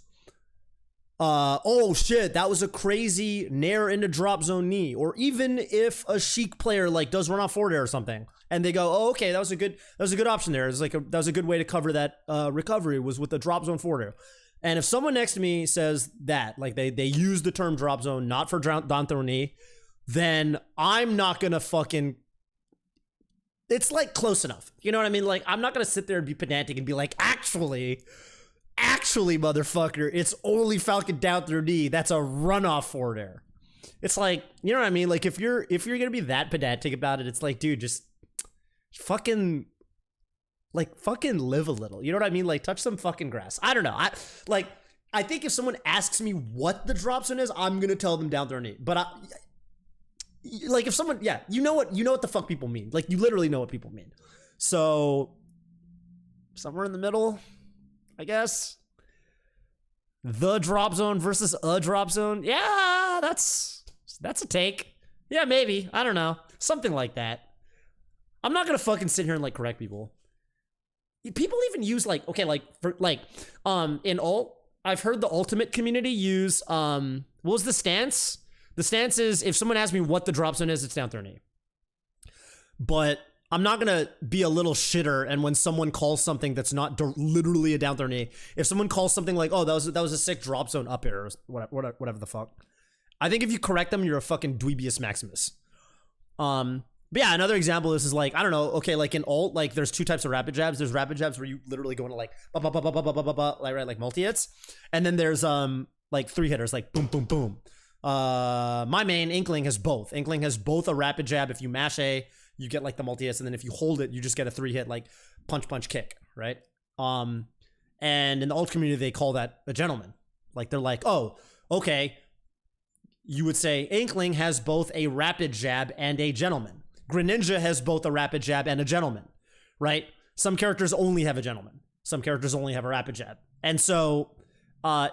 oh shit, that was a crazy nair into drop zone knee. Or even if a Sheik player like does run off forward air or something, and they go, oh okay, that was a good option there. It's like that was a good way to cover that recovery, was with the drop zone forward air. And if someone next to me says that, like they use the term drop zone not for down throw knee, then I'm not gonna fucking. It's like close enough. You know what I mean? Like I'm not gonna sit there and be pedantic and be like, actually, motherfucker, it's only Falcon down through knee. That's a runoff forward air. It's like, you know what I mean? Like if you're gonna be that pedantic about it, it's like, dude, just fucking live a little. You know what I mean? Like touch some fucking grass. I don't know. I think if someone asks me what the drop zone is, I'm gonna tell them down through knee. But like if someone, yeah, you know what the fuck people mean. Like you literally know what people mean. So somewhere in the middle, I guess. The drop zone versus a drop zone. Yeah, that's That's a take. Yeah, maybe. I don't know. Something like that. I'm not gonna fucking sit here and like correct people. People even use like, okay, like for like in ult, I've heard the ultimate community use what was the stance? The stance is if someone asks me what the drop zone is, it's down 30. But I'm not gonna be a little shitter, and when someone calls something that's not literally a down 30, if someone calls something like, oh, that was a sick drop zone up here, or whatever the fuck, I think if you correct them, you're a fucking dweebius maximus. But yeah, another example of this is like, I don't know, okay, like in ult, like there's two types of rapid jabs. There's rapid jabs where you literally go into like like right, like multi hits, and then there's like 3 hitters, like boom boom boom. My main Inkling has both. Inkling has both a rapid jab. If you mash A, you get like the multi hits, and then if you hold it, you just get a 3 hit like punch punch kick, right? And in the ult community, they call that a gentleman. Like they're like, oh, okay. You would say Inkling has both a rapid jab and a gentleman. Greninja has both a rapid jab and a gentleman, right? Some characters only have a gentleman. Some characters only have a rapid jab. And so,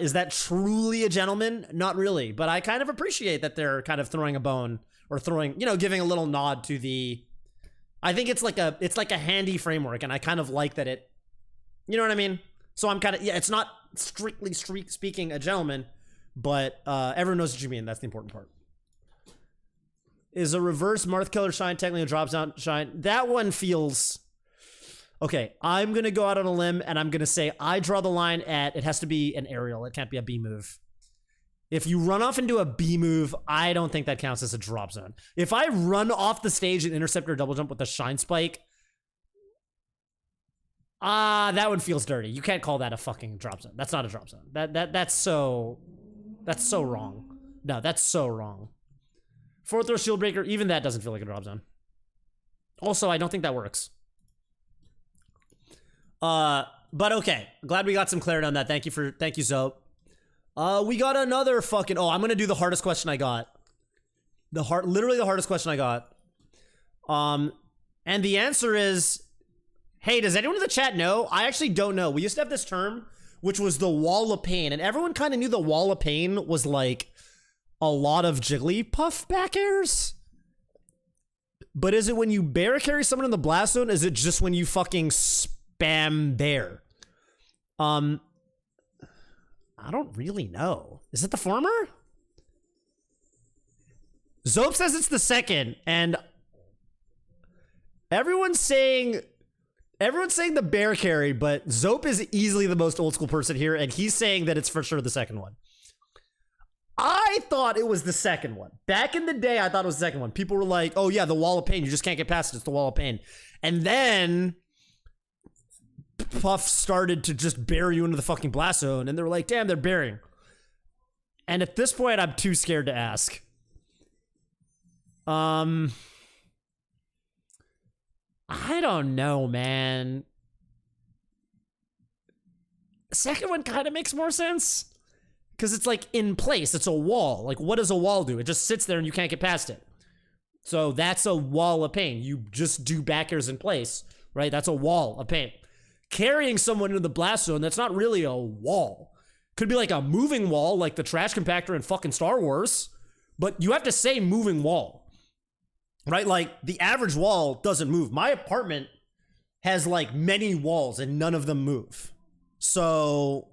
is that truly a gentleman? Not really, but I kind of appreciate that they're kind of throwing a bone or throwing, you know, giving a little nod to the, I think it's like a handy framework, and I kind of like that it, you know what I mean? So I'm kind of, yeah, it's not strictly speaking a gentleman, but everyone knows what you mean. That's the important part. Is a reverse Marth Killer Shine technically a drop down shine? That one feels... Okay, I'm going to go out on a limb, and I'm going to say I draw the line at, it has to be an aerial. It can't be a B move. If you run off into a B move, I don't think that counts as a drop zone. If I run off the stage and intercept or double jump with a Shine Spike, that one feels dirty. You can't call that a fucking drop zone. That's not a drop zone. That's so wrong. No, that's so wrong. 4th-throw shield breaker, even that doesn't feel like a drop zone. Also, I don't think that works. But okay. Glad we got some clarity on that. Thank you, Zope. We got another fucking, I'm gonna do the hardest question I got. Literally the hardest question I got. And the answer is, hey, does anyone in the chat know? I actually don't know. We used to have this term, which was the wall of pain, and everyone kind of knew the wall of pain was like a lot of Jigglypuff back airs. But is it when you bear carry someone in the blast zone? Is it just when you fucking spam bear? I don't really know. Is it the former? Zope says it's the second, and everyone's saying the bear carry, but Zope is easily the most old school person here, and he's saying that it's for sure the second one. I thought it was the second one. Back in the day, I thought it was the second one. People were like, oh yeah, the wall of pain. You just can't get past it. It's the wall of pain. And then Puff started to just bury you into the fucking blast zone, and they were like, damn, they're burying. And at this point, I'm too scared to ask. I don't know, man. The second one kind of makes more sense. Because it's like in place. It's a wall. Like, what does a wall do? It just sits there and you can't get past it. So that's a wall of pain. You just do back airs in place, right? That's a wall of pain. Carrying someone into the blast zone, that's not really a wall. Could be like a moving wall, like the trash compactor in fucking Star Wars. But you have to say moving wall, right? Like, the average wall doesn't move. My apartment has like many walls and none of them move. So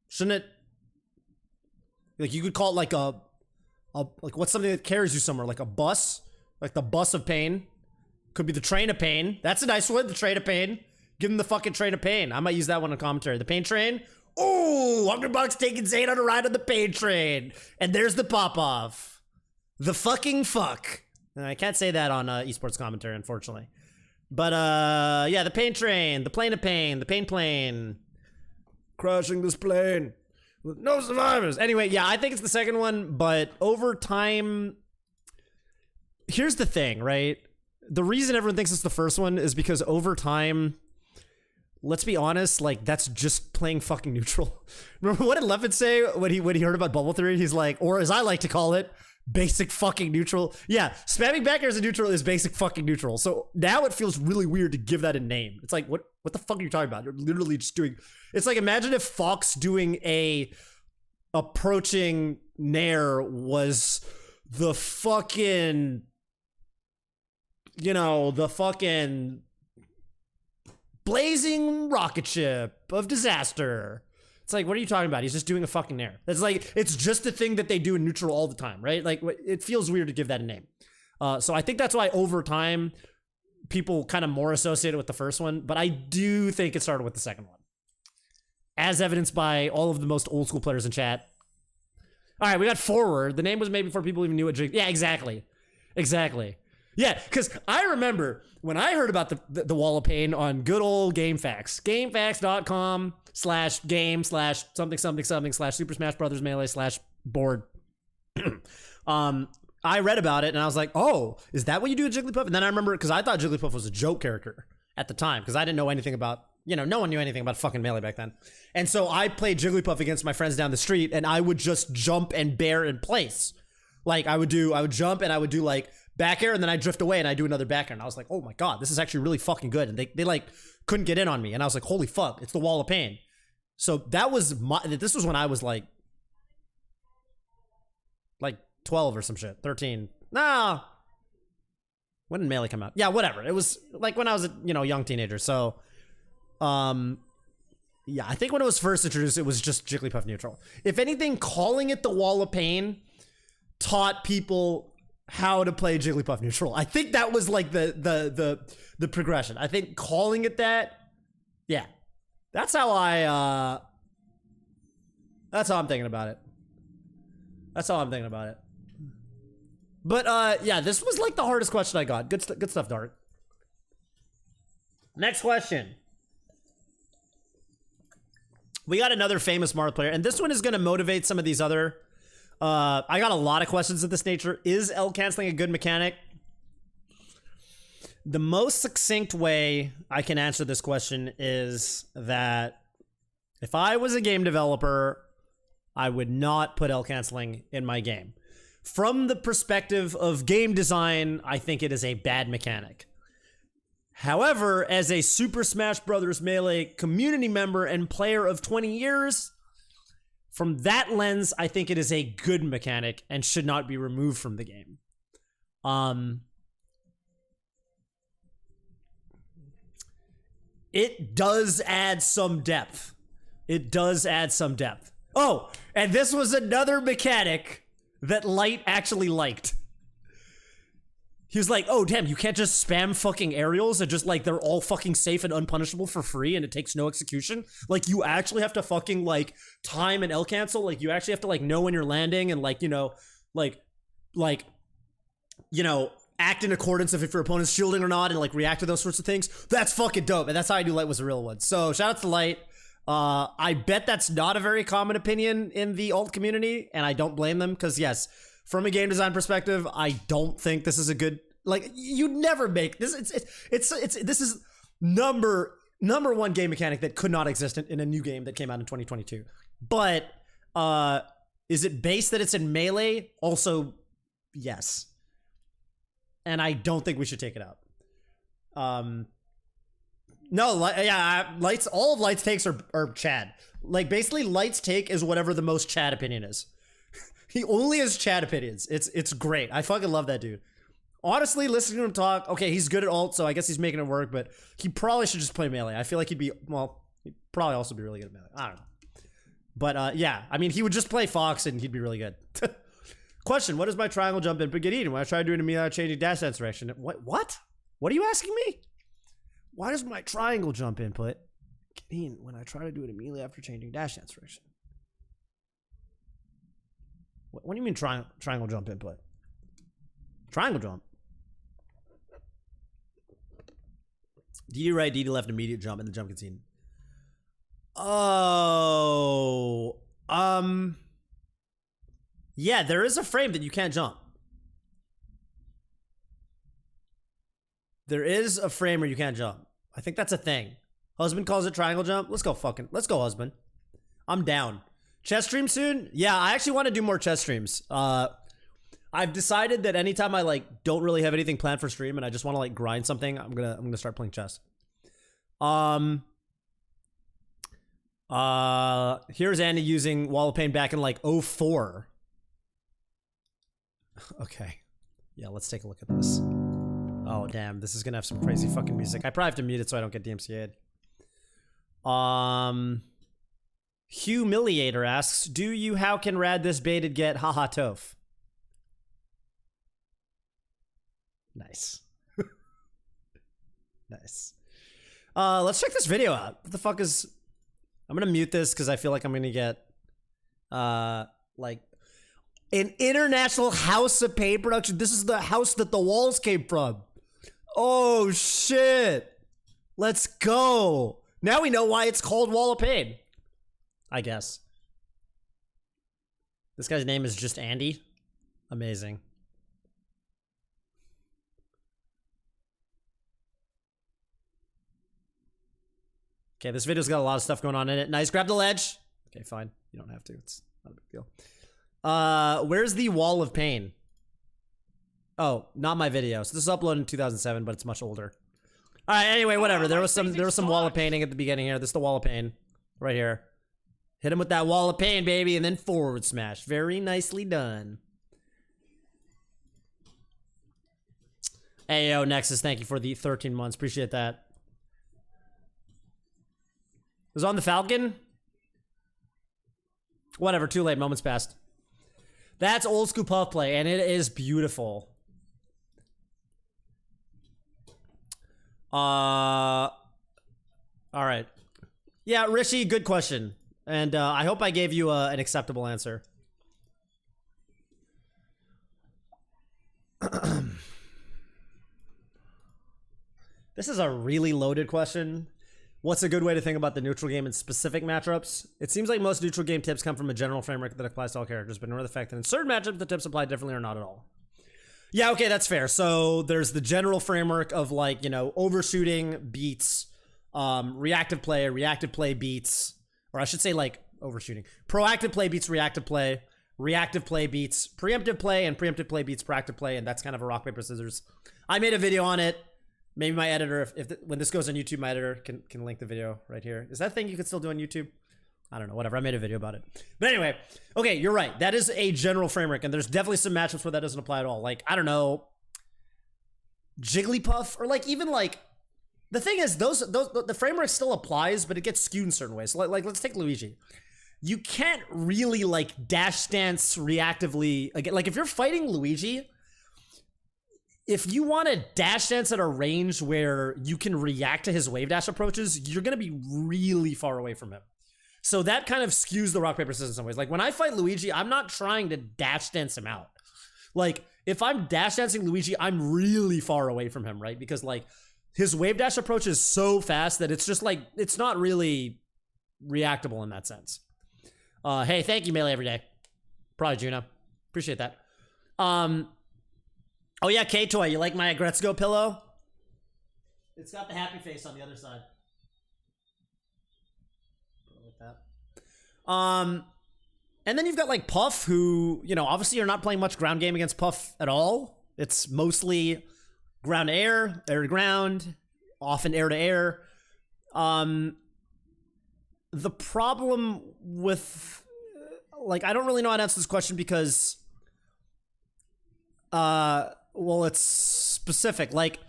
shouldn't it, like, you could call it like like, what's something that carries you somewhere? Like a bus? Like the bus of pain? Could be the train of pain. That's a nice one, the train of pain. Give them the fucking train of pain. I might use that one in commentary. The pain train. Oh, $100 taking Zane on a ride on the pain train. And there's the pop-off. The fucking fuck. And I can't say that on esports commentary, unfortunately. But, yeah, the pain train. The plane of pain. The pain plane. Crashing this plane with no survivors. Anyway, yeah, I think it's the second one, but over time, here's the thing, right? The reason everyone thinks it's the first one is because over time, let's be honest, like, that's just playing fucking neutral. Remember what did Levitt say when he heard about bubble theory? He's like, or as I like to call it, basic fucking neutral. Yeah, spamming back airs in neutral is basic fucking neutral. So now it feels really weird to give that a name. It's like, what the fuck are you talking about? You're literally just doing... It's like, imagine if Fox doing a approaching Nair was the fucking, you know, the fucking blazing rocket ship of disaster. It's like, what are you talking about? He's just doing a fucking Nair. It's like, it's just the thing that they do in neutral all the time, right? Like, it feels weird to give that a name. So I think that's why over time, people kind of more associate it with the first one, but I do think it started with the second one. As evidenced by all of the most old school players in chat. All right, we got forward. The name was made before people even knew what. Yeah, exactly. Exactly. Yeah, because I remember when I heard about the Wall of Pain on good old GameFAQs. GameFAQs.com/game/something/Super Smash Brothers Melee/board. I read about it and I was like, oh, is that what you do with Jigglypuff? And then I remember, because I thought Jigglypuff was a joke character at the time, because I didn't know anything about, you know, no one knew anything about fucking Melee back then. And so I played Jigglypuff against my friends down the street, and I would just jump and bear in place. Like I would jump and I would do like back air, and then I'd drift away and I'd do another back air. And I was like, oh my God, this is actually really fucking good. And they like couldn't get in on me. And I was like, holy fuck, it's the Wall of Pain. So that was this was when I was like 12 or some shit, 13. Nah. When did Melee come out? Yeah, whatever. It was like when I was a, you know, young teenager. So, yeah, I think when it was first introduced, it was just Jigglypuff neutral. If anything, calling it the Wall of Pain taught people how to play Jigglypuff neutral. I think that was like the progression. I think calling it that, yeah, that's how I'm thinking about it. That's how I'm thinking about it. But yeah, this was like the hardest question I got. Good stuff, Dart. Next question. We got another famous Mario player, and this one is going to motivate some of these other. I got a lot of questions of this nature. Is L canceling a good mechanic? The most succinct way I can answer this question is that if I was a game developer, I would not put L canceling in my game. From the perspective of game design, I think it is a bad mechanic. However, as a Super Smash Bros. Melee community member and player of 20 years, from that lens, I think it is a good mechanic and should not be removed from the game. It does add some depth. It does add some depth. Oh, and this was another mechanic that Light actually liked. He was like, oh, damn, you can't just spam fucking aerials and just like they're all fucking safe and unpunishable for free and it takes no execution. Like you actually have to fucking like time and L cancel. Like you actually have to like know when you're landing and like, you know, act in accordance of if your opponent's shielding or not and like react to those sorts of things. That's fucking dope. And that's how I knew Light was a real one. So shout out to Light. I bet that's not a very common opinion in the alt community, and I don't blame them because yes, from a game design perspective, I don't think this is a good, like you never make this. This is number one game mechanic that could not exist in a new game that came out in 2022. But is it based that it's in Melee? Also, yes. And I don't think we should take it out. No, yeah, Light's, all of Light's takes are Chad. Like, basically, Light's take is whatever the most Chad opinion is. He only has Chad opinions. It's great. I fucking love that dude. Honestly, listening to him talk, okay, he's good at alt, so I guess he's making it work, but he probably should just play Melee. I feel like he'd be, well, he'd probably also be really good at Melee. I don't know. But, yeah, I mean, he would just play Fox and he'd be really good. Question, what does my triangle jump input get eaten when I try to do it immediately changing dash dance direction? What? What are you asking me? Why does my triangle jump input get eaten when I try to do it immediately after changing dash dance direction? What do you mean triangle jump input? Triangle jump. DD right, DD left, immediate jump, and the jump gets eaten. Oh, yeah, there is a frame that you can't jump. There is a frame where you can't jump. I think that's a thing. Husband calls it triangle jump. Let's go, husband. I'm down. Chess stream soon? Yeah, I actually want to do more chess streams. I've decided that anytime I like don't really have anything planned for stream and I just want to like grind something, I'm gonna start playing chess. Here's Andy using Wall of Pain back in like 04. Okay. Yeah, let's take a look at this. Oh, damn. This is gonna have some crazy fucking music. I probably have to mute it so I don't get DMCA'd. Humiliator asks, do you how can rad this baited get haha Toph? Nice. Nice. Let's check this video out. What the fuck is... I'm gonna mute this because I feel like I'm gonna get like an international House of Pain production. This is the house that the walls came from. Oh shit. Let's go. Now we know why it's called Wall of Pain. I guess. This guy's name is just Andy. Amazing. Okay, this video's got a lot of stuff going on in it. Nice, grab the ledge. Okay, fine. You don't have to. It's not a big deal. Where's the Wall of Pain? Oh, not my video. So this is uploaded in 2007, but it's much older. All right, anyway, whatever. There was some Wall of Painting at the beginning here. This is the Wall of Pain right here. Hit him with that Wall of Pain, baby, and then forward smash. Very nicely done. Hey, yo, Nexus, thank you for the 13 months. Appreciate that. Was on the Falcon? Whatever, too late. Moments passed. That's old school puff play, and it is beautiful. All right. Yeah, Rishi, good question. And I hope I gave you an acceptable answer. This is a really loaded question. What's a good way to think about the neutral game in specific matchups? It seems like most neutral game tips come from a general framework that applies to all characters, but ignore the fact that in certain matchups the tips apply differently or not at all. Yeah, okay, that's fair. So there's the general framework of like, you know, overshooting beats, reactive play beats, or I should say like overshooting. Proactive play beats reactive play beats preemptive play, and preemptive play beats proactive play, and that's kind of a rock, paper, scissors. I made a video on it. Maybe my editor, when this goes on YouTube, my editor can link the video right here. Is that a thing you can still do on YouTube? I don't know, whatever. I made a video about it. But anyway, okay, you're right. That is a general framework, and there's definitely some matchups where that doesn't apply at all. Like, I don't know, Jigglypuff, or like even like, the thing is, the framework still applies, but it gets skewed in certain ways. So like let's take Luigi. You can't really like dash stance reactively again. Like if you're fighting Luigi, if you want to dash dance at a range where you can react to his wave dash approaches, you're going to be really far away from him. So that kind of skews the rock, paper, scissors in some ways. Like when I fight Luigi, I'm not trying to dash dance him out. Like if I'm dash dancing Luigi, I'm really far away from him, right? Because like his wave dash approach is so fast that it's just like, it's not really reactable in that sense. Hey, thank you, Melee Every Day. Probably Juno. Appreciate that. Oh yeah, K-Toy, you like my Gretzko pillow? It's got the happy face on the other side. Like that. And then you've got like Puff, who, you know, obviously you're not playing much ground game against Puff at all. It's mostly ground to air to ground, often air to air. The problem with, like, I don't really know how to answer this question because, well, it's specific. Like,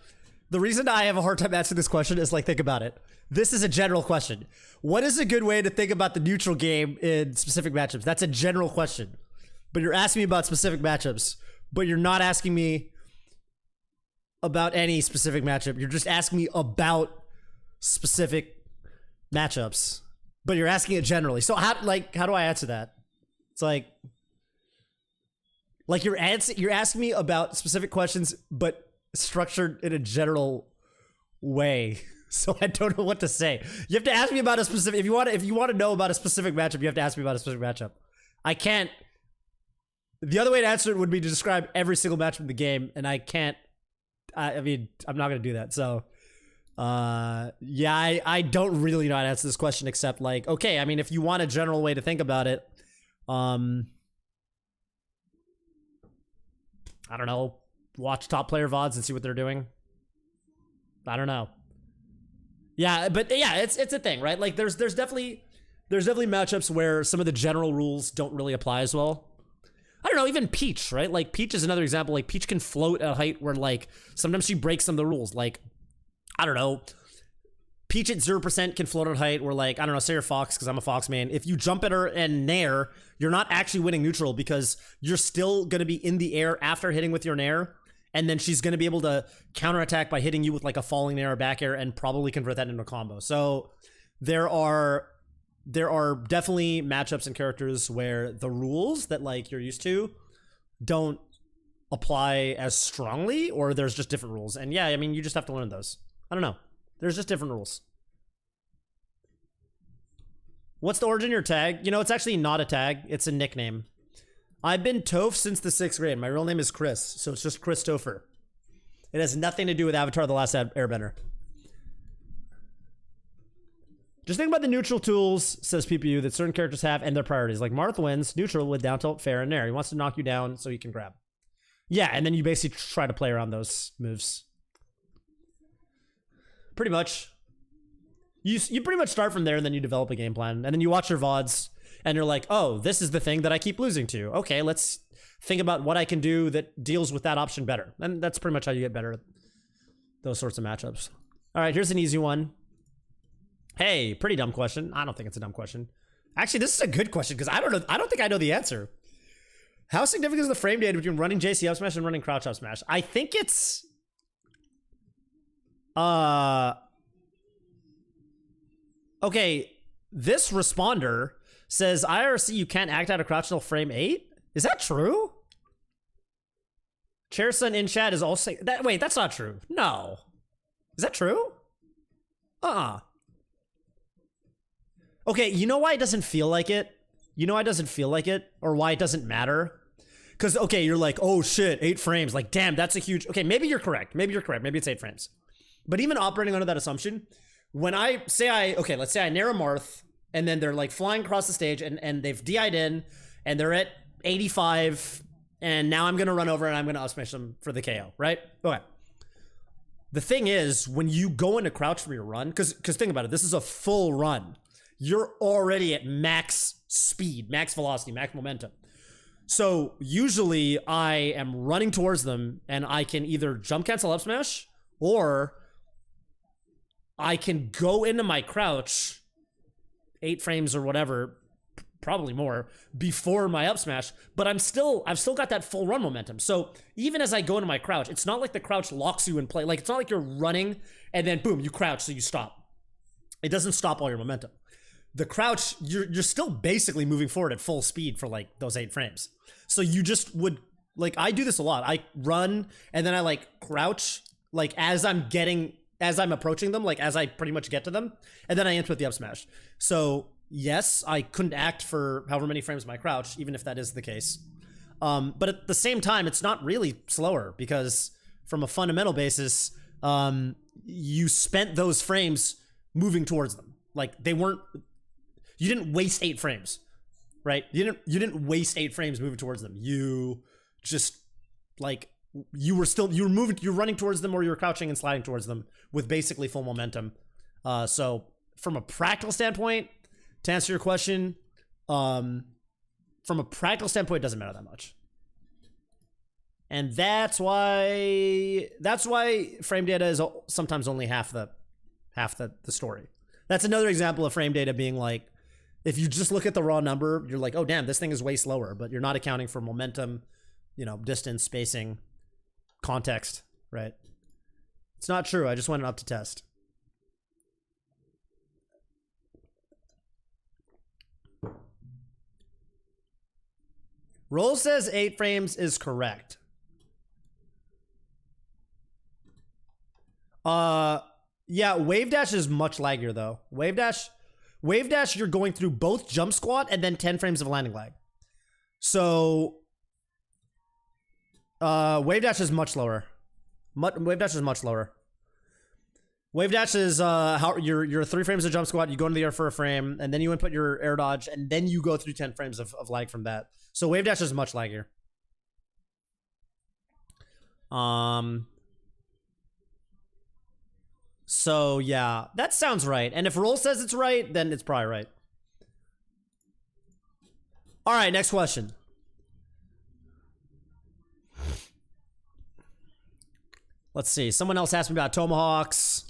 the reason I have a hard time answering this question is, like, think about it. This is a general question. What is a good way to think about the neutral game in specific matchups? That's a general question. But you're asking me about specific matchups, but you're not asking me about any specific matchup. You're just asking me about specific matchups, but you're asking it generally. So how do I answer that? It's like you're asking me about specific questions, but structured in a general way. So I don't know what to say. You have to ask me about a specific, if you want to know about a specific matchup, you have to ask me about a specific matchup. I can't. The other way to answer it would be to describe every single matchup in the game, and I can't. I mean, I'm not gonna do that. So, yeah, I don't really know how to answer this question except like, okay, I mean, if you want a general way to think about it, I don't know, watch top player VODs and see what they're doing. I don't know. Yeah, but yeah, it's a thing, right? Like there's definitely there's definitely matchups where some of the general rules don't really apply as well. I don't know, even Peach, right? Like, Peach is another example. Like, Peach can float at a height where, like, sometimes she breaks some of the rules. Like, I don't know, Peach at 0% can float at a height where, like, I don't know, say you're Fox, because I'm a Fox man. If you jump at her and nair, you're not actually winning neutral because you're still going to be in the air after hitting with your nair, and then she's going to be able to counterattack by hitting you with, like, a falling nair or back air and probably convert that into a combo. So there are definitely matchups and characters where the rules that, like, you're used to don't apply as strongly, or there's just different rules. And yeah, I mean, you just have to learn those. I don't know. There's just different rules. What's the origin of your tag? You know, it's actually not a tag. It's a nickname. I've been Toph since the 6th grade. My real name is Chris, so it's just Chris Topher. It has nothing to do with Avatar: The Last Airbender. Just think about the neutral tools, says PPU, that certain characters have and their priorities. Like Marth wins neutral with down tilt, fair, and nair. He wants to knock you down so he can grab. Yeah, and then you basically try to play around those moves. Pretty much. You pretty much start from there, and then you develop a game plan. And then you watch your VODs, and you're like, oh, this is the thing that I keep losing to. Okay, let's think about what I can do that deals with that option better. And that's pretty much how you get better at those sorts of matchups. All right, here's an easy one. Hey, pretty dumb question. I don't think it's a dumb question. Actually, this is a good question because I don't think I know the answer. How significant is the frame data between running JC up smash and running crouch up smash? I think it's okay, this responder says IRC you can't act out of crouch until frame 8. Is that true? Chairson in chat is also that. Wait, that's not true. No. Is that true? Okay, you know why it doesn't feel like it? You know why it doesn't feel like it? Or why it doesn't matter? Because, okay, you're like, oh shit, 8 frames. Like, damn, that's a huge... Okay, maybe you're correct. Maybe it's 8 frames. But even operating under that assumption, when I say okay, let's say I nair a Marth, and then they're like flying across the stage, and they've DI'd in, and they're at 85, and now I'm going to run over and I'm going to up smash them for the KO, right? Okay. The thing is, when you go into crouch for your run, because think about it, this is a full run. You're already at max speed, max velocity, max momentum. So usually I am running towards them and I can either jump cancel up smash or I can go into my crouch 8 frames or whatever, probably more, before my up smash, but I've still got that full run momentum. So even as I go into my crouch, it's not like the crouch locks you in play. Like, it's not like you're running and then boom, you crouch, so you stop. It doesn't stop all your momentum. The crouch, you're still basically moving forward at full speed for like those 8 frames. So you just would, like, I do this a lot. I run and then I like crouch, like as I'm approaching them, like as I pretty much get to them, and then I enter with the up smash. So yes, I couldn't act for however many frames of my crouch, even if that is the case. But at the same time, it's not really slower because from a fundamental basis, you spent those frames moving towards them. Like, you didn't waste 8 frames, right? You didn't waste 8 frames moving towards them. You just, like, you're running towards them, or you're crouching and sliding towards them with basically full momentum. So from a practical standpoint, to answer your question, from a practical standpoint, it doesn't matter that much. And that's why frame data is sometimes only half the story. That's another example of frame data being like, if you just look at the raw number, you're like, oh damn, this thing is way slower, but you're not accounting for momentum, distance, spacing, context, right? It's not true. I just went up to test. Roll says 8 frames is correct. Yeah, wave dash is much laggier though. Wave dash, you're going through both jump squat and then 10 frames of landing lag. So, wave dash is much lower. Wave dash is much lower. Wave dash is how you're 3 frames of jump squat, you go into the air for a frame, and then you input your air dodge, and then you go through 10 frames of lag from that. So wave dash is much laggier. So yeah, that sounds right. And if Roll says it's right, then it's probably right. All right, next question. Let's see. Someone else asked me about tomahawks.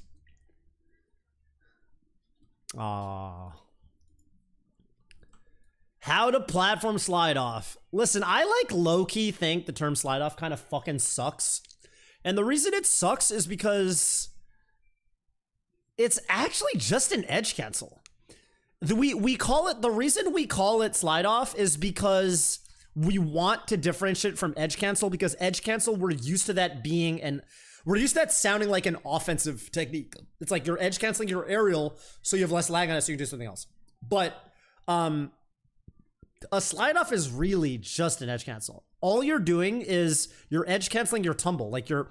How to platform slide off. Listen, I like low-key think the term slide off kind of fucking sucks. And the reason it sucks is because it's actually just an edge cancel. We call it, the reason we call it slide off is because we want to differentiate from edge cancel, because edge cancel, we're used to that being we're used to that sounding like an offensive technique. It's like you're edge canceling your aerial so you have less lag on it so you can do something else. But a slide off is really just an edge cancel. All you're doing is you're edge canceling your tumble. Like you're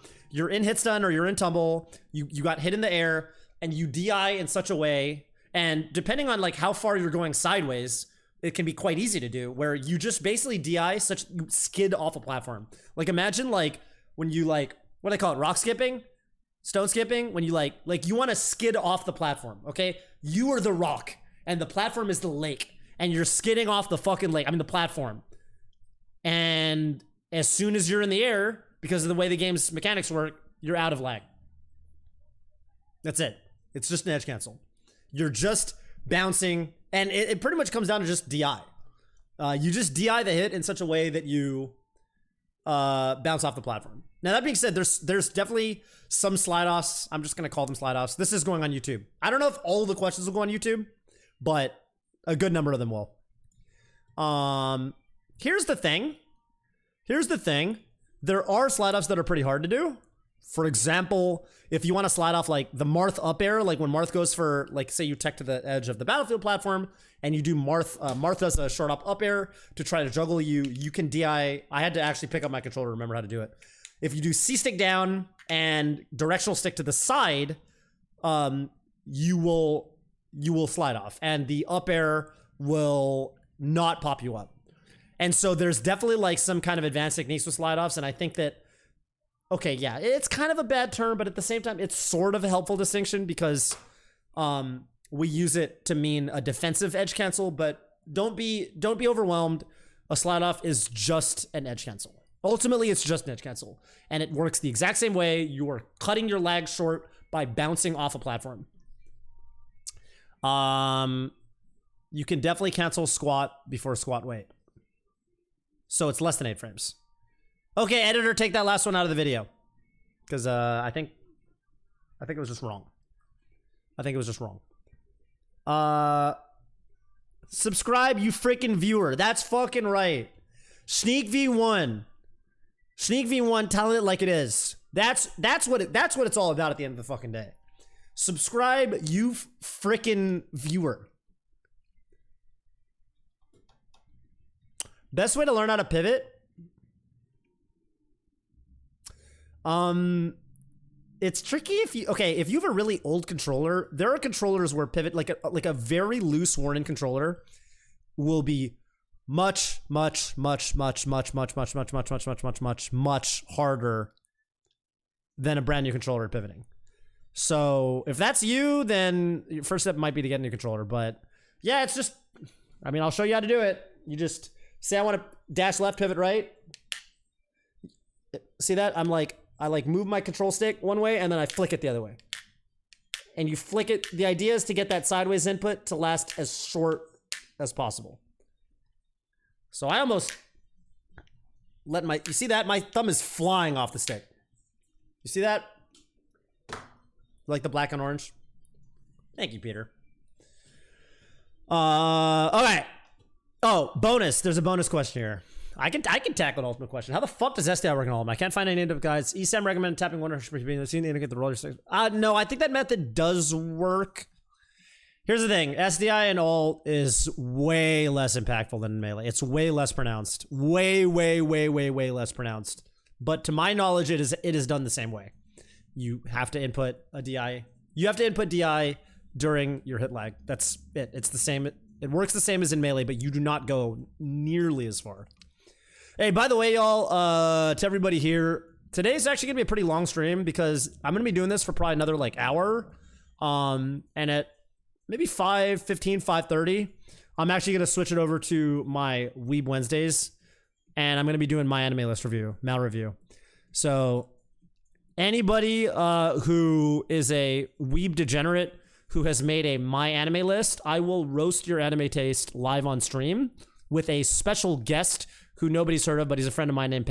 in hit stun or you're in tumble, you got hit in the air and you DI in such a way, and depending on like how far you're going sideways, it can be quite easy to do, where you just basically DI you skid off a platform. Like imagine like when you like, what do they call it? Rock skipping? Stone skipping? When you like you want to skid off the platform, okay? You are the rock and the platform is the lake and you're skidding off the fucking lake. I mean the platform. And as soon as you're in the air, because of the way the game's mechanics work, you're out of lag. That's it. It's just an edge cancel. You're just bouncing, and it pretty much comes down to just DI. You just DI the hit in such a way that you bounce off the platform. Now that being said, there's definitely some slide offs. I'm just gonna call them slide offs. This is going on YouTube. I don't know if all the questions will go on YouTube, but a good number of them will. Here's the thing. There are slide offs that are pretty hard to do. For example, if you want to slide off like the Marth up air, like when Marth goes for, like, say you tech to the edge of the battlefield platform and you do Marth does a short up air to try to juggle you can DI. I had to actually pick up my controller to remember how to do it. If you do C stick down and directional stick to the side, you will slide off and the up air will not pop you up. And so there's definitely like some kind of advanced techniques with slide offs, and I think that, okay, yeah, it's kind of a bad term, but at the same time, it's sort of a helpful distinction because we use it to mean a defensive edge cancel, but don't be overwhelmed. A slide off is just an edge cancel. Ultimately, it's just an edge cancel, and it works the exact same way. You are cutting your lag short by bouncing off a platform. You can definitely cancel squat before squat wait. So it's less than 8 frames. Okay, editor, take that last one out of the video. Because I think it was just wrong. Subscribe, you freaking viewer. That's fucking right. Sneak V1. Sneak V1, telling it like it is. That's what it's all about at the end of the fucking day. Subscribe, you freaking viewer. Best way to learn how to pivot? It's tricky if you have a really old controller. There are controllers where pivot, like a very loose Warning controller, will be much harder than a brand new controller at pivoting. So if that's you, then your first step might be to get a new controller. But yeah, it's just, I mean, I'll show you how to do it. You just say I want to dash left, pivot right. See that? I move my control stick one way and then I flick it the other way. And you flick it. The idea is to get that sideways input to last as short as possible. So I almost let you see that? My thumb is flying off the stick. You see that? Like the black and orange? Thank you, Peter. Okay. Oh, bonus. There's a bonus question here. I can tackle an ultimate question. How the fuck does SDI work in Ultimate? I can't find any of guys. ESAM recommended tapping 100% being seen to get the roller sticks. No, I think that method does work. Here's the thing. SDI in ult is way less impactful than in Melee. It's way less pronounced. Way less pronounced. But to my knowledge, it is done the same way. You have to input a DI. You have to input DI during your hit lag. That's it. It's the same. It works the same as in Melee, but you do not go nearly as far. Hey, by the way, y'all, to everybody here, today's actually gonna be a pretty long stream because I'm gonna be doing this for probably another like hour. And at maybe 5:15, 5:30. I'm actually going to switch it over to my Weeb Wednesdays, and I'm going to be doing my anime list review, Mal review. So anybody who is a Weeb degenerate who has made a my anime list, I will roast your anime taste live on stream with a special guest who nobody's heard of, but he's a friend of mine named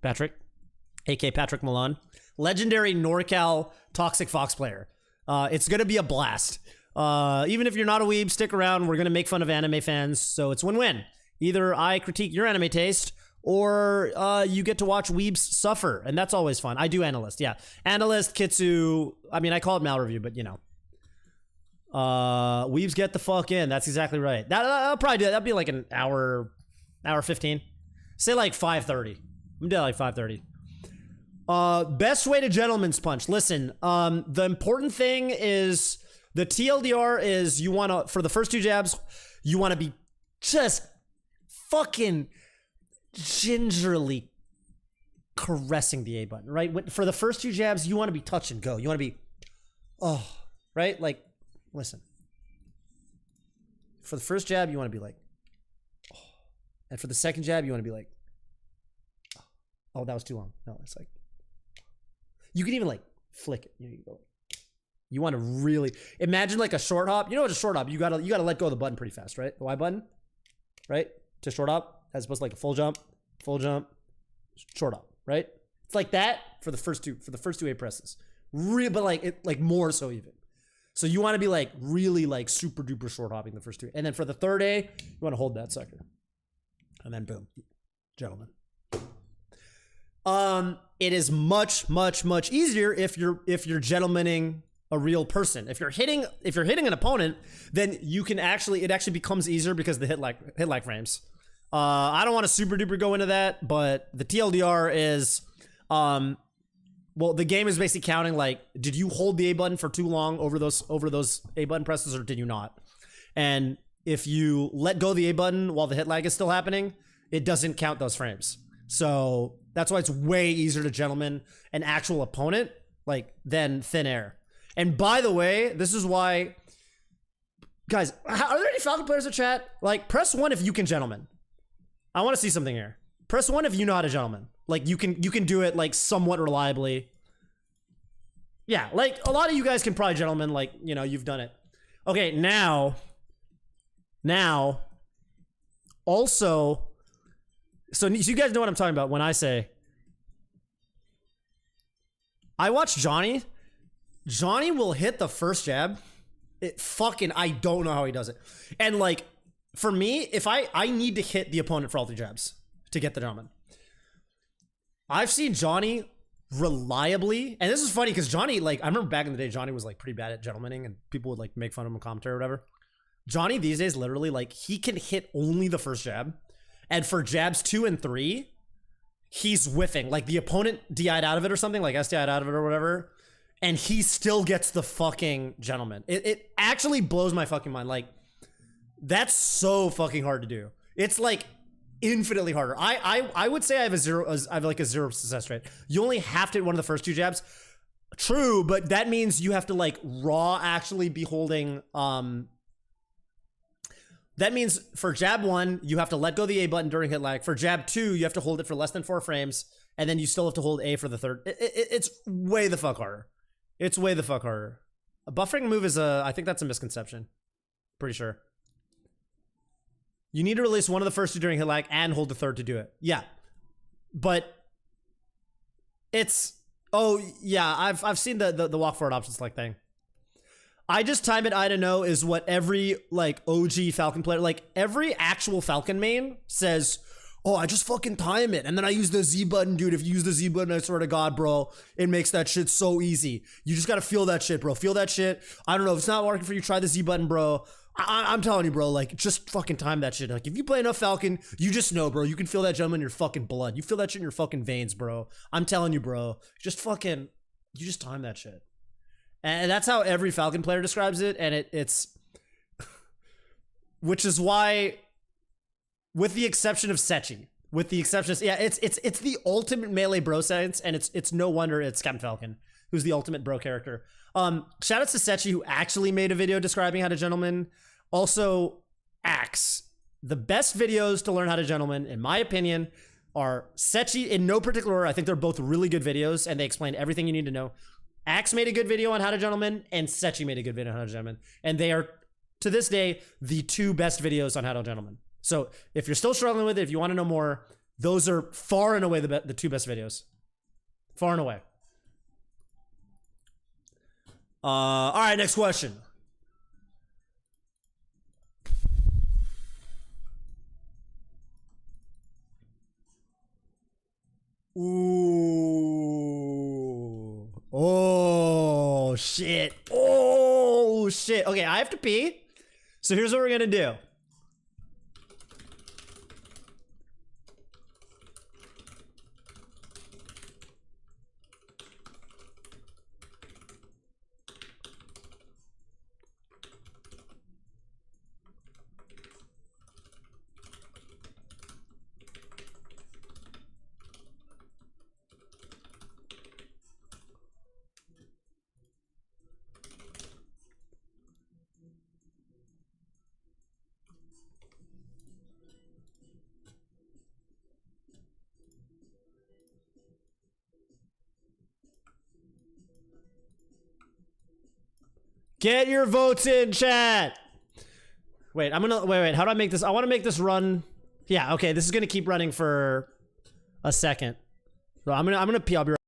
Patrick, aka Patrick Malone, legendary NorCal Toxic Fox player. It's gonna be a blast. Even if you're not a weeb, stick around. We're gonna make fun of anime fans, so it's win-win. Either I critique your anime taste, or you get to watch weebs suffer, and that's always fun. I do analyst, yeah, analyst, Kitsu. I mean, I call it Mal review, but you know. Weebs get the fuck in. That's exactly right. I'll probably do that. That'd be like an hour 15. Say like 5:30. I'm doing like 5:30. Best way to gentleman's punch. Listen, the important thing is the TLDR is you want to, for the first 2 jabs, you want to be just fucking gingerly caressing the A button, right? For the first 2 jabs, you want to be touch and go. You want to be, oh, right? Like, listen. For the first jab, you want to be like, oh. And for the second jab, you want to be like, oh, that was too long. No, it's like, you can even like flick it. You go. You want to really imagine like a short hop. You know what a short hop? You gotta let go of the button pretty fast, right? The Y button, right? To short hop, as opposed to like a full jump, short hop, right? It's like that for the first two A presses. But like more so even. So you want to be like really like super duper short hopping the first 2, and then for the third A, you want to hold that sucker, and then boom, gentlemen. It is much easier if you're gentlemening a real person. If you're hitting an opponent, then you can it actually becomes easier because of the hit lag frames. I don't want to super duper go into that, but the TLDR is, well, the game is basically counting like, did you hold the A button for too long over those A button presses, or did you not? And if you let go of the A button while the hit lag is still happening, it doesn't count those frames. So that's why it's way easier to gentleman an actual opponent like than thin air. And by the way, this is why, guys, are there any Falcon players in chat? Like, press 1 if you can gentleman. I want to see something here. Press 1 if you know how to gentleman. Like you can do it like somewhat reliably. Yeah, like a lot of you guys can probably gentleman, like, you know, you've done it. Okay, now also, so you guys know what I'm talking about when I say I watch Johnny. Johnny will hit the first jab. I don't know how he does it. And like, for me, if I need to hit the opponent for all 3 jabs to get the gentleman. I've seen Johnny reliably, and this is funny because Johnny, like, I remember back in the day, Johnny was like pretty bad at gentlemaning, and people would like make fun of him in commentary or whatever. Johnny these days, literally, like, he can hit only the first jab, and for jabs 2 and 3, he's whiffing. Like, the opponent DI'd out of it or something, like SDI'd out of it or whatever, and he still gets the fucking gentleman. It actually blows my fucking mind. Like, that's so fucking hard to do. It's like infinitely harder. I would say I have a 0% success rate. You only have to hit one of the first 2 jabs. True, but that means you have to like raw actually be holding that means for jab 1, you have to let go of the A button during hit lag. For jab 2, you have to hold it for less than 4 frames, and then you still have to hold A for the third. It's way the fuck harder. It's way the fuck harder. A buffering move is I think that's a misconception. Pretty sure. You need to release one of the first 2 during hit lag and hold the third to do it. Yeah. But it's, oh yeah, I've seen the walk forward options like thing. I just time it, I don't know, is what every like OG Falcon player, like every actual Falcon main says, oh, I just fucking time it. And then I use the Z button, dude. If you use the Z button, I swear to God, bro, it makes that shit so easy. You just got to feel that shit, bro. Feel that shit. I don't know. If it's not working for you, try the Z button, bro. I'm telling you, bro, like, just fucking time that shit. Like, if you play enough Falcon, you just know, bro. You can feel that gentleman in your fucking blood. You feel that shit in your fucking veins, bro. I'm telling you, bro. Just fucking, you just time that shit. And that's how every Falcon player describes it. And it's, which is why, with the exception of Sechi, it's the ultimate melee bro science, and it's no wonder it's Captain Falcon. who's the ultimate bro character. Shout out to Sechi, who actually made a video describing how to gentleman. Also, Axe. The best videos to learn how to gentleman, in my opinion, are Sechi in no particular order. I think they're both really good videos, and they explain everything you need to know. Axe made a good video on how to gentleman, and Sechi made a good video on how to gentleman. And they are, to this day, the two best videos on how to gentleman. So if you're still struggling with it, if you want to know more, those are far and away the two best videos. Far and away. All right, next question. Ooh. Oh, shit. Oh, shit. Okay, I have to pee. So here's what we're going to do. Get your votes in, chat. Wait, wait. How do I make this? I want to make this run. Yeah, okay. This is gonna keep running for a second. So I'm gonna pee. I'll be right.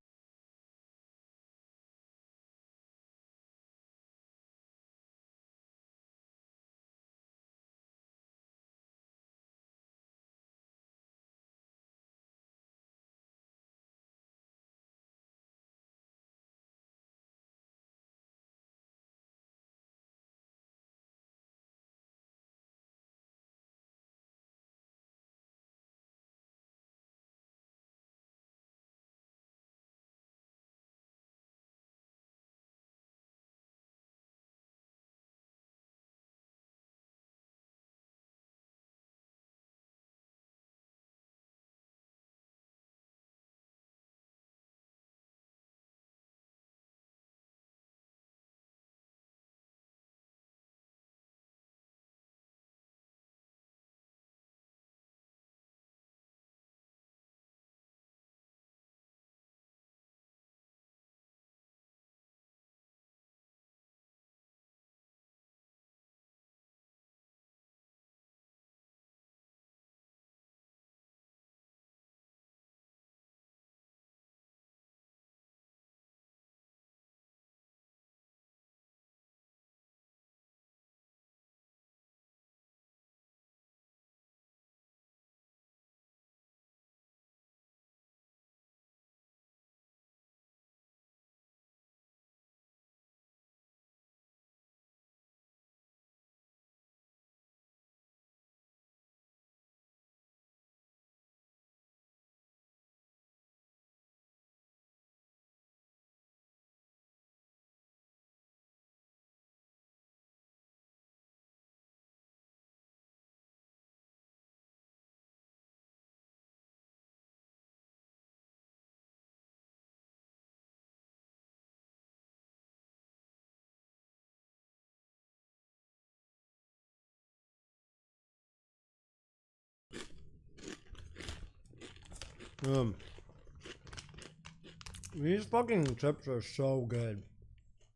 These fucking chips are so good.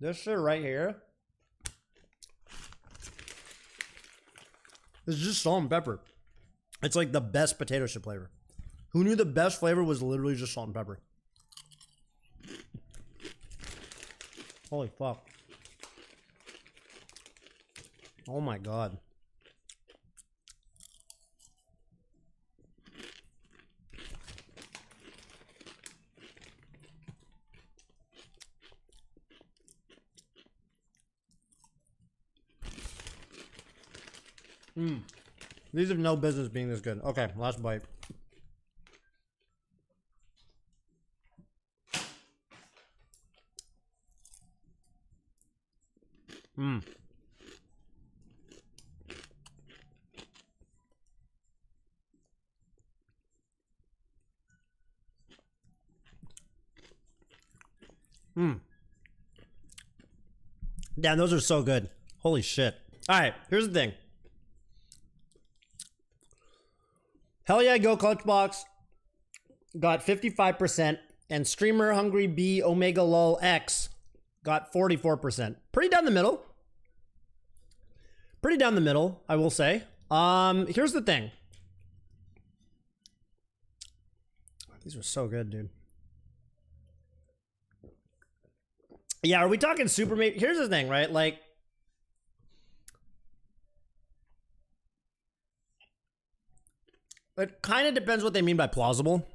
This shit right here is just salt and pepper. It's like the best potato chip flavor. Who knew the best flavor was literally just salt and pepper? Holy fuck. Oh my god. These have no business being this good. Okay, last bite. Damn, those are so good. Holy shit. All right, here's the thing. Hell yeah, go Clutchbox got 55%, and Streamer Hungry B Omega Lol X got 44%. Pretty down the middle. Pretty down the middle, I will say. Here's the thing. These are so good, dude. Yeah, are we talking super major? Here's the thing, right? Like, it kind of depends what they mean by plausible.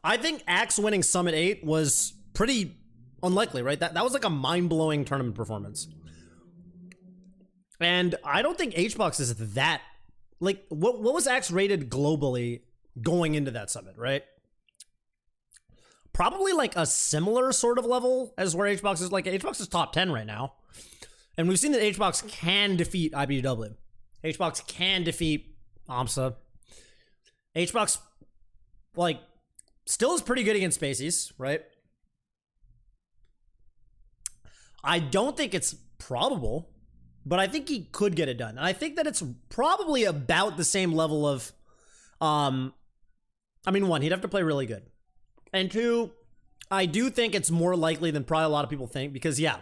I think Axe winning Summit 8 was pretty unlikely, right? That was like a mind-blowing tournament performance. And I don't think HBox is that... Like, what was Axe rated globally going into that summit, right? Probably like a similar sort of level as where HBox is. Like, HBox is top 10 right now. And we've seen that HBox can defeat IBW. HBox can defeat AMSA. HBox, like, still is pretty good against Spaceys, right? I don't think it's probable, but I think he could get it done. And I think that it's probably about the same level of, I mean, one, he'd have to play really good. And two, I do think it's more likely than probably a lot of people think because, yeah,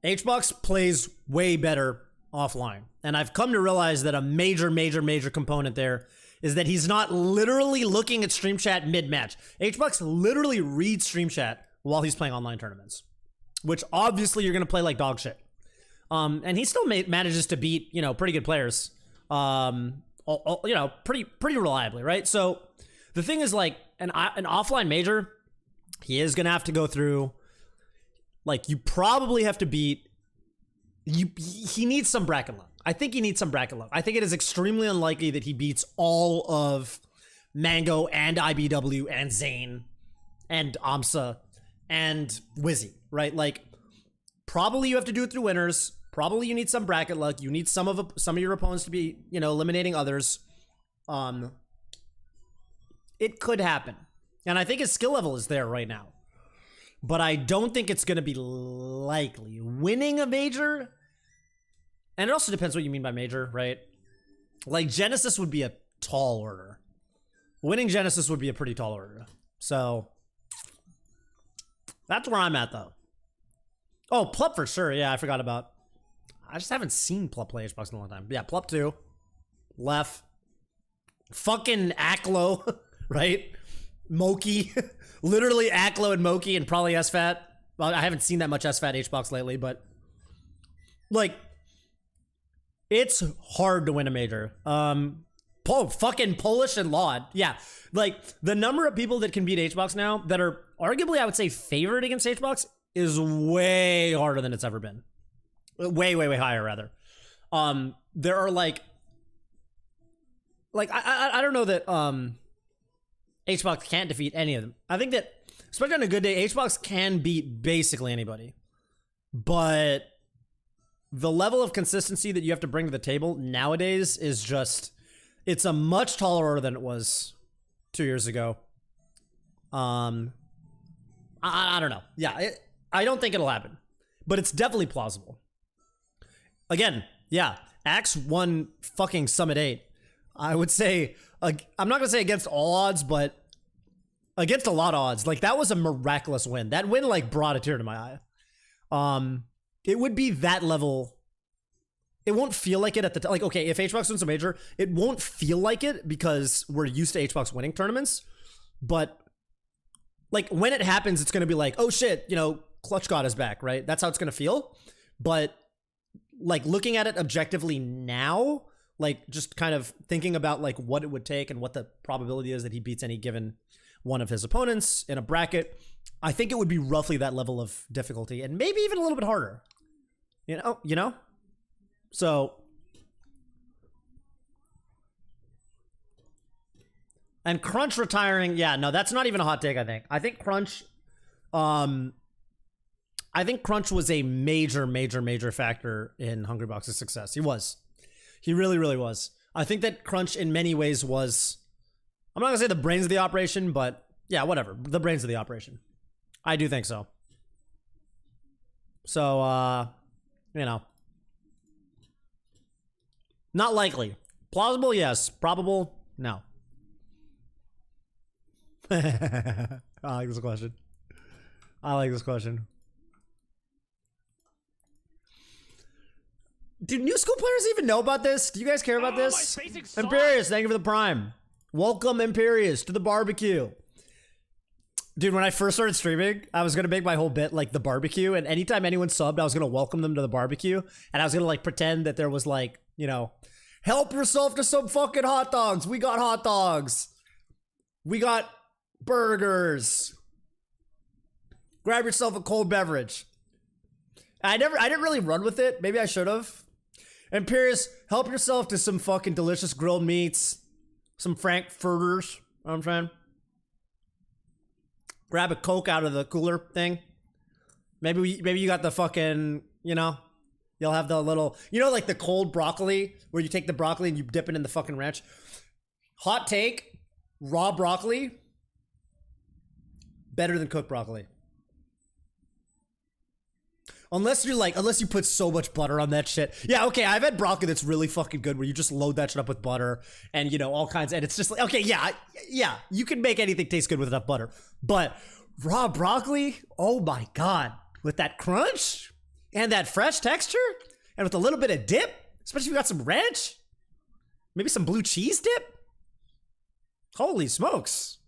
HBox plays way better offline. And I've come to realize that a major component there is that he's not literally looking at stream chat mid-match. HBox literally reads stream chat while he's playing online tournaments, which obviously you're going to play like dog shit. And he still manages to beat, you know, pretty good players, you know, pretty reliably, right? So the thing is, like, an offline major, he is going to have to go through, like, you probably have to beat, he needs some bracket luck. I think he needs some bracket luck. I think it is extremely unlikely that he beats all of Mango and IBW and Zane and AMSA and Wizzy, right? Like, probably you have to do it through winners. Probably you need some bracket luck. You need some of your opponents to be, you know, eliminating others. It could happen. And I think his skill level is there right now. But I don't think it's going to be likely. Winning a major, and it also depends what you mean by major, right? Like, Genesis would be a tall order. Winning Genesis would be a pretty tall order. So, that's where I'm at, though. Oh, Plup for sure. Yeah, I forgot about. I just haven't seen Plup play HBox in a long time. Yeah, Plup 2. Left. Fucking Aklo, right? Moki. Literally Aklo and Moki and probably SFAT. Well, I haven't seen that much SFAT HBox lately, but, like, it's hard to win a major. Fucking Polish and Laud. Yeah. Like, the number of people that can beat HBox now that are arguably, I would say, favored against HBox is way harder than it's ever been. Way higher, rather. There are, like I don't know that HBox can't defeat any of them. I think that, especially on a good day, HBox can beat basically anybody. But the level of consistency that you have to bring to the table nowadays is just, it's a much taller order than it was 2 years ago. I don't know. Yeah, I don't think it'll happen. But it's definitely plausible. Again, yeah, Axe won fucking Summit 8. I would say, I'm not going to say against all odds, but against a lot of odds. Like, that was a miraculous win. That win, like, brought a tear to my eye. It would be that level. It won't feel like it at the time. Like, okay, if HBox wins a major, it won't feel like it because we're used to HBox winning tournaments. But, like, when it happens, it's going to be like, oh shit, you know, Clutch God is back, right? That's how it's going to feel. But, like, looking at it objectively now, like, just kind of thinking about, like, what it would take and what the probability is that he beats any given one of his opponents in a bracket, I think it would be roughly that level of difficulty and maybe even a little bit harder. You know? So, and Crunch retiring, yeah, no, that's not even a hot take, I think. I think Crunch was a major factor in Hungrybox's success. He was. He really was. I think that Crunch in many ways was, I'm not gonna say the brains of the operation, but yeah, whatever. The brains of the operation. I do think so. So, you know. Not likely. Plausible, yes. Probable, no. I like this question. I like this question. Do new school players even know about this? Do you guys care about this? Imperius, thank you for the prime. Welcome, Imperius, to the barbecue. Dude, when I first started streaming, I was gonna make my whole bit like the barbecue, and anytime anyone subbed, I was gonna welcome them to the barbecue, and I was gonna like pretend that there was like, you know, help yourself to some fucking hot dogs. We got hot dogs. We got burgers. Grab yourself a cold beverage. I didn't really run with it. Maybe I should have. Imperius, help yourself to some fucking delicious grilled meats. Some frankfurters. You know what I'm saying? Grab a Coke out of the cooler thing. Maybe you got the fucking, you know, you'll have the little, you know, like the cold broccoli where you take the broccoli and you dip it in the fucking ranch. Hot take, raw broccoli, better than cooked broccoli. Unless you put so much butter on that shit. Yeah, okay, I've had broccoli that's really fucking good where you just load that shit up with butter and, you know, all kinds, and it's just like, okay, yeah, you can make anything taste good with enough butter. But raw broccoli, oh my God, with that crunch and that fresh texture and with a little bit of dip, especially if you got some ranch, maybe some blue cheese dip. Holy smokes.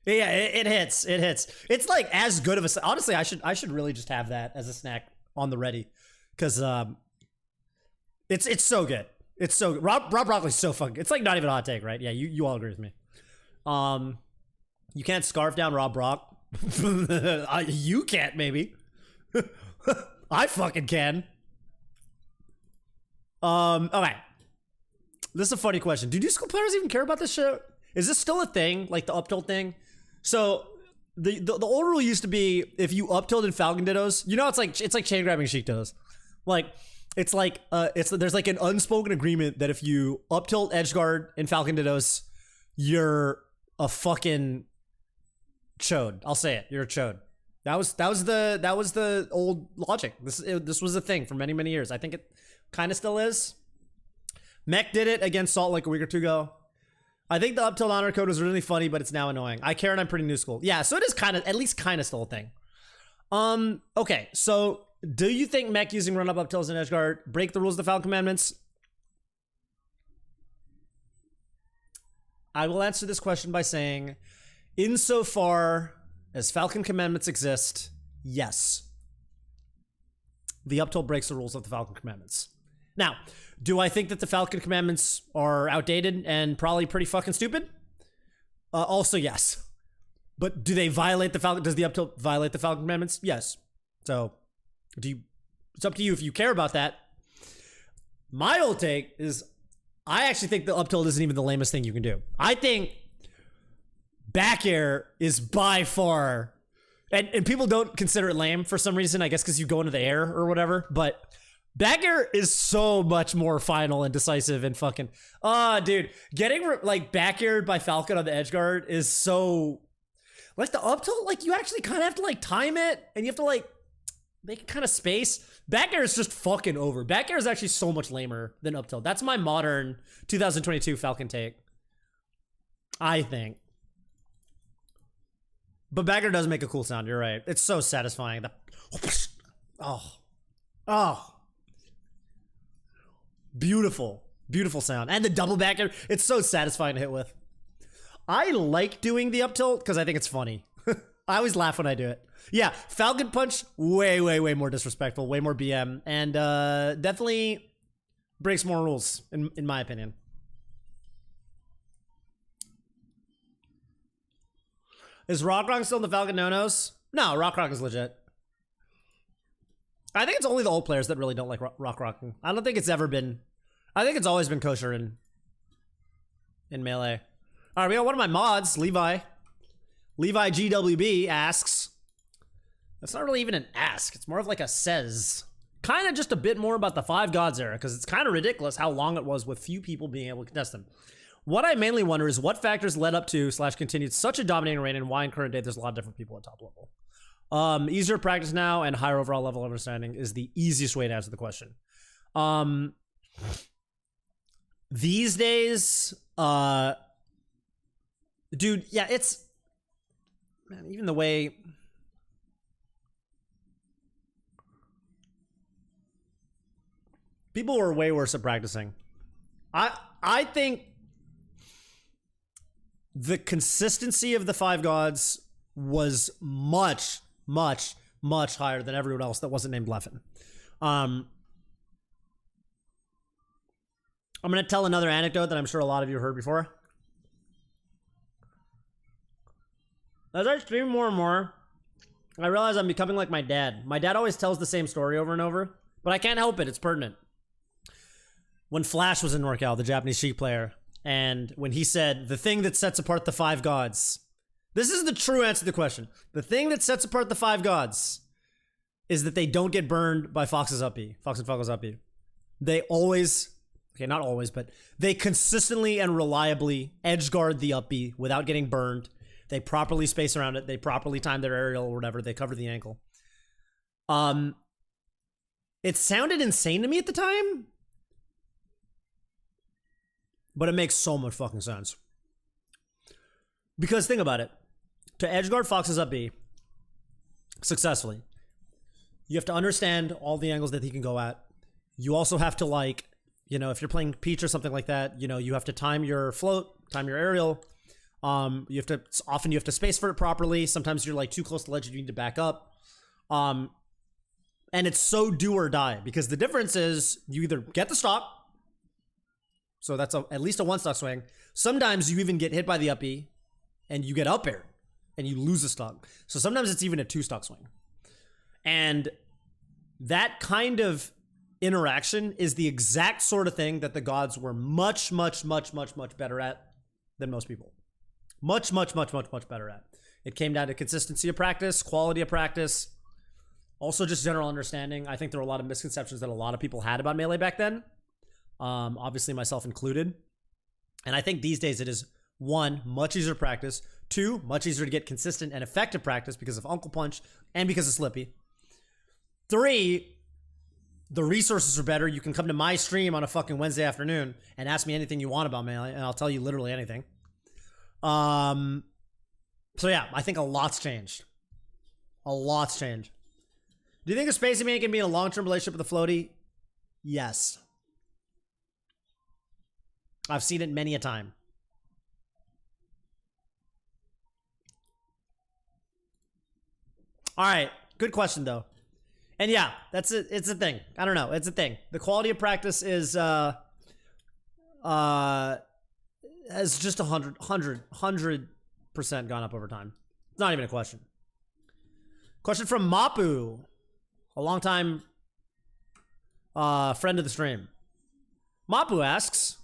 Yeah, it hits. It's like as good of a, honestly, I should really just have that as a snack on the ready, because it's so good. It's so good. Raw broccoli's so fucking, it's like not even a hot take, right? Yeah, you all agree with me. You can't scarf down raw brock. You can't, maybe. I fucking can. Okay. This is a funny question. Do new school players even care about this shit? Is this still a thing, like the up tilt thing? So the old rule used to be if you up tilt in Falcon Dittos, you know, it's like chain grabbing Sheik Dittos. Like it's like there's like an unspoken agreement that if you up tilt Edgeguard in Falcon Dittos, you're a fucking chode. I'll say it. You're a chode. That was the old logic. This was a thing for many years. I think it kind of still is. Mech did it against Salt like a week or two ago. I think the up tilt honor code was really funny, but it's now annoying. I care and I'm pretty new school. Yeah, so it is kind of, at least kind of still a thing. Okay, so do you think mech using run up tilts in Edgeguard break the rules of the Falcon Commandments? I will answer this question by saying, insofar as Falcon Commandments exist, yes. The up tilt breaks the rules of the Falcon Commandments. Now, do I think that the Falcon Commandments are outdated and probably pretty fucking stupid? Also, yes. But do they violate the Falcon? Does the up tilt violate the Falcon Commandments? Yes. So, it's up to you if you care about that. My old take is, I actually think the up tilt isn't even the lamest thing you can do. I think back air is by far, and people don't consider it lame for some reason, I guess because you go into the air or whatever, but back air is so much more final and decisive and fucking, dude, getting like back aired by Falcon on the Edgeguard is so, like the up tilt, like you actually kind of have to like time it and you have to like make it kind of space. Back air is just fucking over. Back air is actually so much lamer than up tilt. That's my modern 2022 Falcon take, I think. But back air does make a cool sound. You're right. It's so satisfying. Oh. Beautiful sound. And the double back air, it's so satisfying to hit with. I like doing the up tilt because I think it's funny. I always laugh when I do it. Yeah, Falcon Punch, way more disrespectful, way more BM, and definitely breaks more rules, in my opinion. Is Rock Rock still in the Falcon no-nos? No, Rock Rock is legit. I think it's only the old players that really don't like Rock Rocking. I don't think it's ever been, I think it's always been kosher in Melee. All right, we got one of my mods, Levi. Levi GWB asks, that's not really even an ask, it's more of like a says. Kind of just a bit more about the Five Gods era, because it's kind of ridiculous how long it was with few people being able to contest them. What I mainly wonder is what factors led up to / continued such a dominating reign and why in current day there's a lot of different people at top level. Easier practice now and higher overall level of understanding is the easiest way to answer the question. These days, dude, yeah, it's, man, even the way, people were way worse at practicing. I think the consistency of the five gods was much higher than everyone else that wasn't named Leffen. I'm going to tell another anecdote that I'm sure a lot of you heard before. As I stream more and more, I realize I'm becoming like my dad. My dad always tells the same story over and over, but I can't help it. It's pertinent. When Flash was in NorCal, the Japanese Sheik player, and when he said, the thing that sets apart the five gods, this is the true answer to the question. The thing that sets apart the five gods is that they don't get burned by Fox's up B, Fox and Falco's up B. They always, okay, not always, but they consistently and reliably edge guard the up B without getting burned. They properly space around it. They properly time their aerial or whatever. They cover the ankle. It sounded insane to me at the time, but it makes so much fucking sense. Because think about it. To edgeguard Fox's up B successfully, you have to understand all the angles that he can go at. You also have to, like, you know, if you're playing Peach or something like that, you know, you have to time your float, time your aerial. You have to, often you have to space for it properly. Sometimes you're like too close to ledge and you need to back up. And it's so do or die, because the difference is you either get the stop, so that's at least a one stock swing. Sometimes you even get hit by the up B and you get up air and you lose a stock. So sometimes it's even a two stock swing. And that kind of interaction is the exact sort of thing that the gods were much better at than most people. Much better at. It came down to consistency of practice, quality of practice, also just general understanding. I think there were a lot of misconceptions that a lot of people had about Melee back then. Obviously myself included. And I think these days it is, one, much easier to practice. Two, much easier to get consistent and effective practice because of Uncle Punch and because of Slippy. Three, the resources are better. You can come to my stream on a fucking Wednesday afternoon and ask me anything you want about Melee, and I'll tell you literally anything. So yeah, I think a lot's changed. A lot's changed. Do you think a Spacey Man can be in a long-term relationship with a floaty? Yes. I've seen it many a time. All right, good question though. And yeah, that's it. It's a thing. I don't know. It's a thing. The quality of practice is has just 100% gone up over time. It's not even a question. Question from Mapu, a longtime friend of the stream. Mapu asks,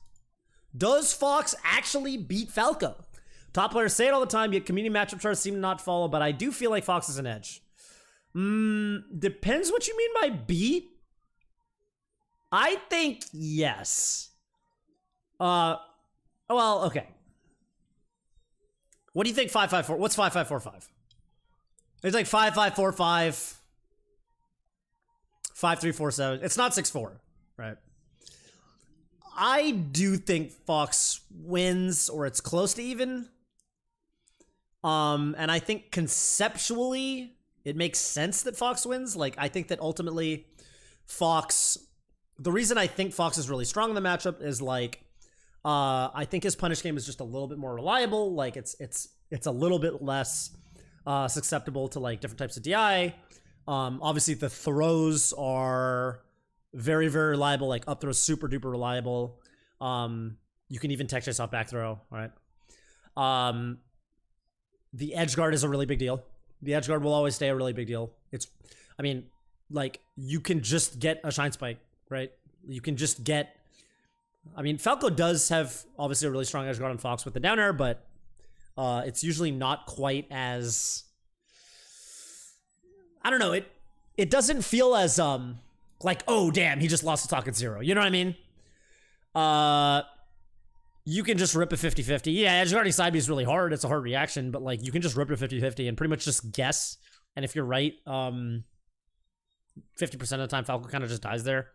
does Fox actually beat Falco? Top players say it all the time, yet community matchup charts seem to not follow, but I do feel like Fox is an edge. Depends what you mean by beat. I think yes. Well, okay. What do you think 5-5-4? What's 5-5-4-5? It's like 5-5-4-5, 5-3-4-7. It's not 6-4, right? I do think Fox wins, or it's close to even. And I think conceptually it makes sense that Fox wins. Like, I think that ultimately Fox, the reason I think Fox is really strong in the matchup is like, I think his punish game is just a little bit more reliable. Like it's a little bit less susceptible to like different types of DI. Obviously the throws are very reliable, like up throw super duper reliable. You can even tech chase off back throw, right? The edge guard is a really big deal. The edge guard will always stay a really big deal. It's, I mean, like you can just get a shine spike, right? You can just get, I mean, Falco does have obviously a really strong edge guard on Fox with the down air, but it's usually not quite as, I don't know, it doesn't feel as like, oh damn, he just lost to Talk at 0. You know what I mean? You can just rip a 50-50. Yeah, edge guarding side B is really hard. It's a hard reaction, but like you can just rip a 50-50 and pretty much just guess And if you're right, 50% of the time Falco kind of just dies there.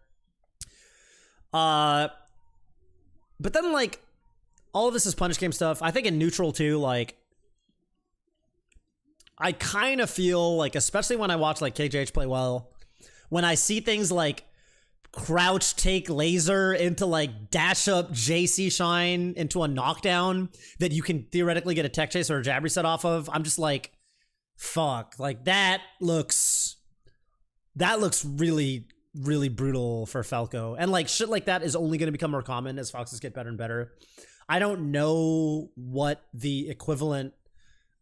But then like all of this is punish game stuff. I think in neutral too, like I kind of feel like, especially when I watch like KJH play well, when I see things like crouch take laser into like dash up JC shine into a knockdown that you can theoretically get a tech chase or a jab reset off of, I'm just like, fuck, like that looks really, really brutal for Falco. And like shit like that is only going to become more common as Foxes get better and better. I don't know what the equivalent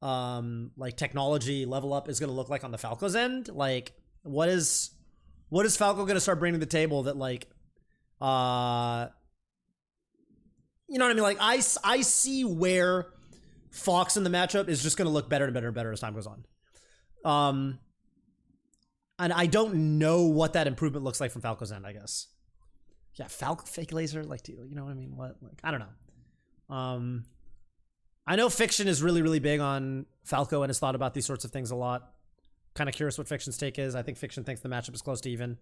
like technology level up is going to look like on the Falco's end. Like what is Falco going to start bringing to the table that like, you know what I mean? Like I see where Fox in the matchup is just going to look better and better and better as time goes on. And I don't know what that improvement looks like from Falco's end, I guess. Yeah, Falco fake laser, like, you know what I mean? What, like, I don't know. I know Fiction is really, really big on Falco and has thought about these sorts of things a lot. Kind of curious what Fiction's take is. I think Fiction thinks the matchup is close to even.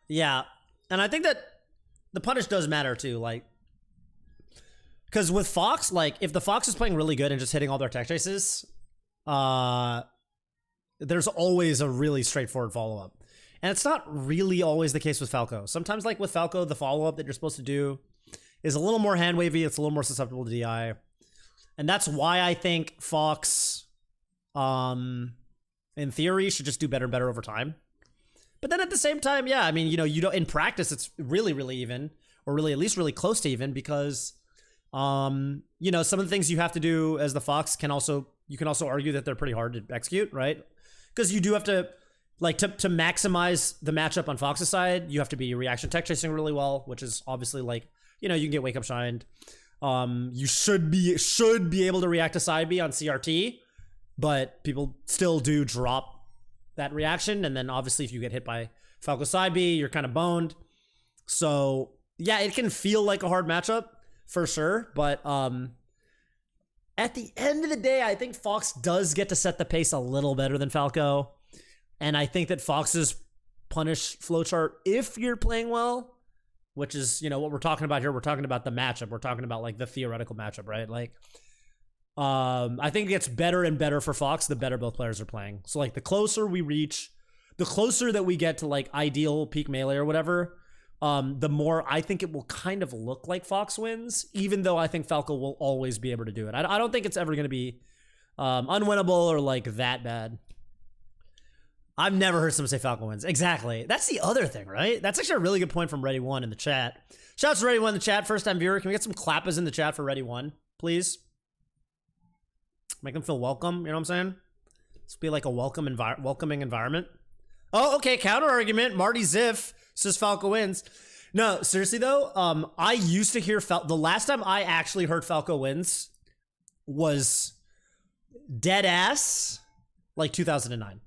Yeah, and I think that the punish does matter too, like, because with Fox, like, if the Fox is playing really good and just hitting all their tech chases, there's always a really straightforward follow-up. And it's not really always the case with Falco. Sometimes, like with Falco, the follow-up that you're supposed to do is a little more hand-wavy, it's a little more susceptible to DI. And that's why I think Fox, in theory, should just do better and better over time. But then at the same time, yeah, I mean, you know, you don't, in practice, it's really, really even, or really at least really close to even, because you know, some of the things you have to do as the Fox you can also argue that they're pretty hard to execute, right? Because you do have to, like, to maximize the matchup on Fox's side, you have to be reaction tech chasing really well, which is obviously like, you know, you can get wake up shined. You should be able to react to side B on CRT, but people still do drop that reaction. And then obviously if you get hit by Falco side B, you're kind of boned. So yeah, it can feel like a hard matchup for sure. But at the end of the day, I think Fox does get to set the pace a little better than Falco. And I think that Fox's punish flowchart, if you're playing well, which is, you know, what we're talking about here, we're talking about the matchup. We're talking about like the theoretical matchup, right? Like, I think it gets better and better for Fox the better both players are playing. So like the closer we reach, the closer that we get to like ideal peak melee or whatever, the more I think it will kind of look like Fox wins, even though I think Falco will always be able to do it. I don't think it's ever going to be unwinnable or like that bad. I've never heard someone say Falco wins. Exactly. That's the other thing, right? That's actually a really good point from Ready1 in the chat. Shout out to Ready1 in the chat. First time viewer. Can we get some clappers in the chat for Ready1, please? Make them feel welcome. You know what I'm saying? Let's be like a welcoming environment. Oh, okay. Counter argument. Marty Ziff says Falco wins. No, seriously though, I used to hear the last time I actually heard Falco wins was dead ass like 2009.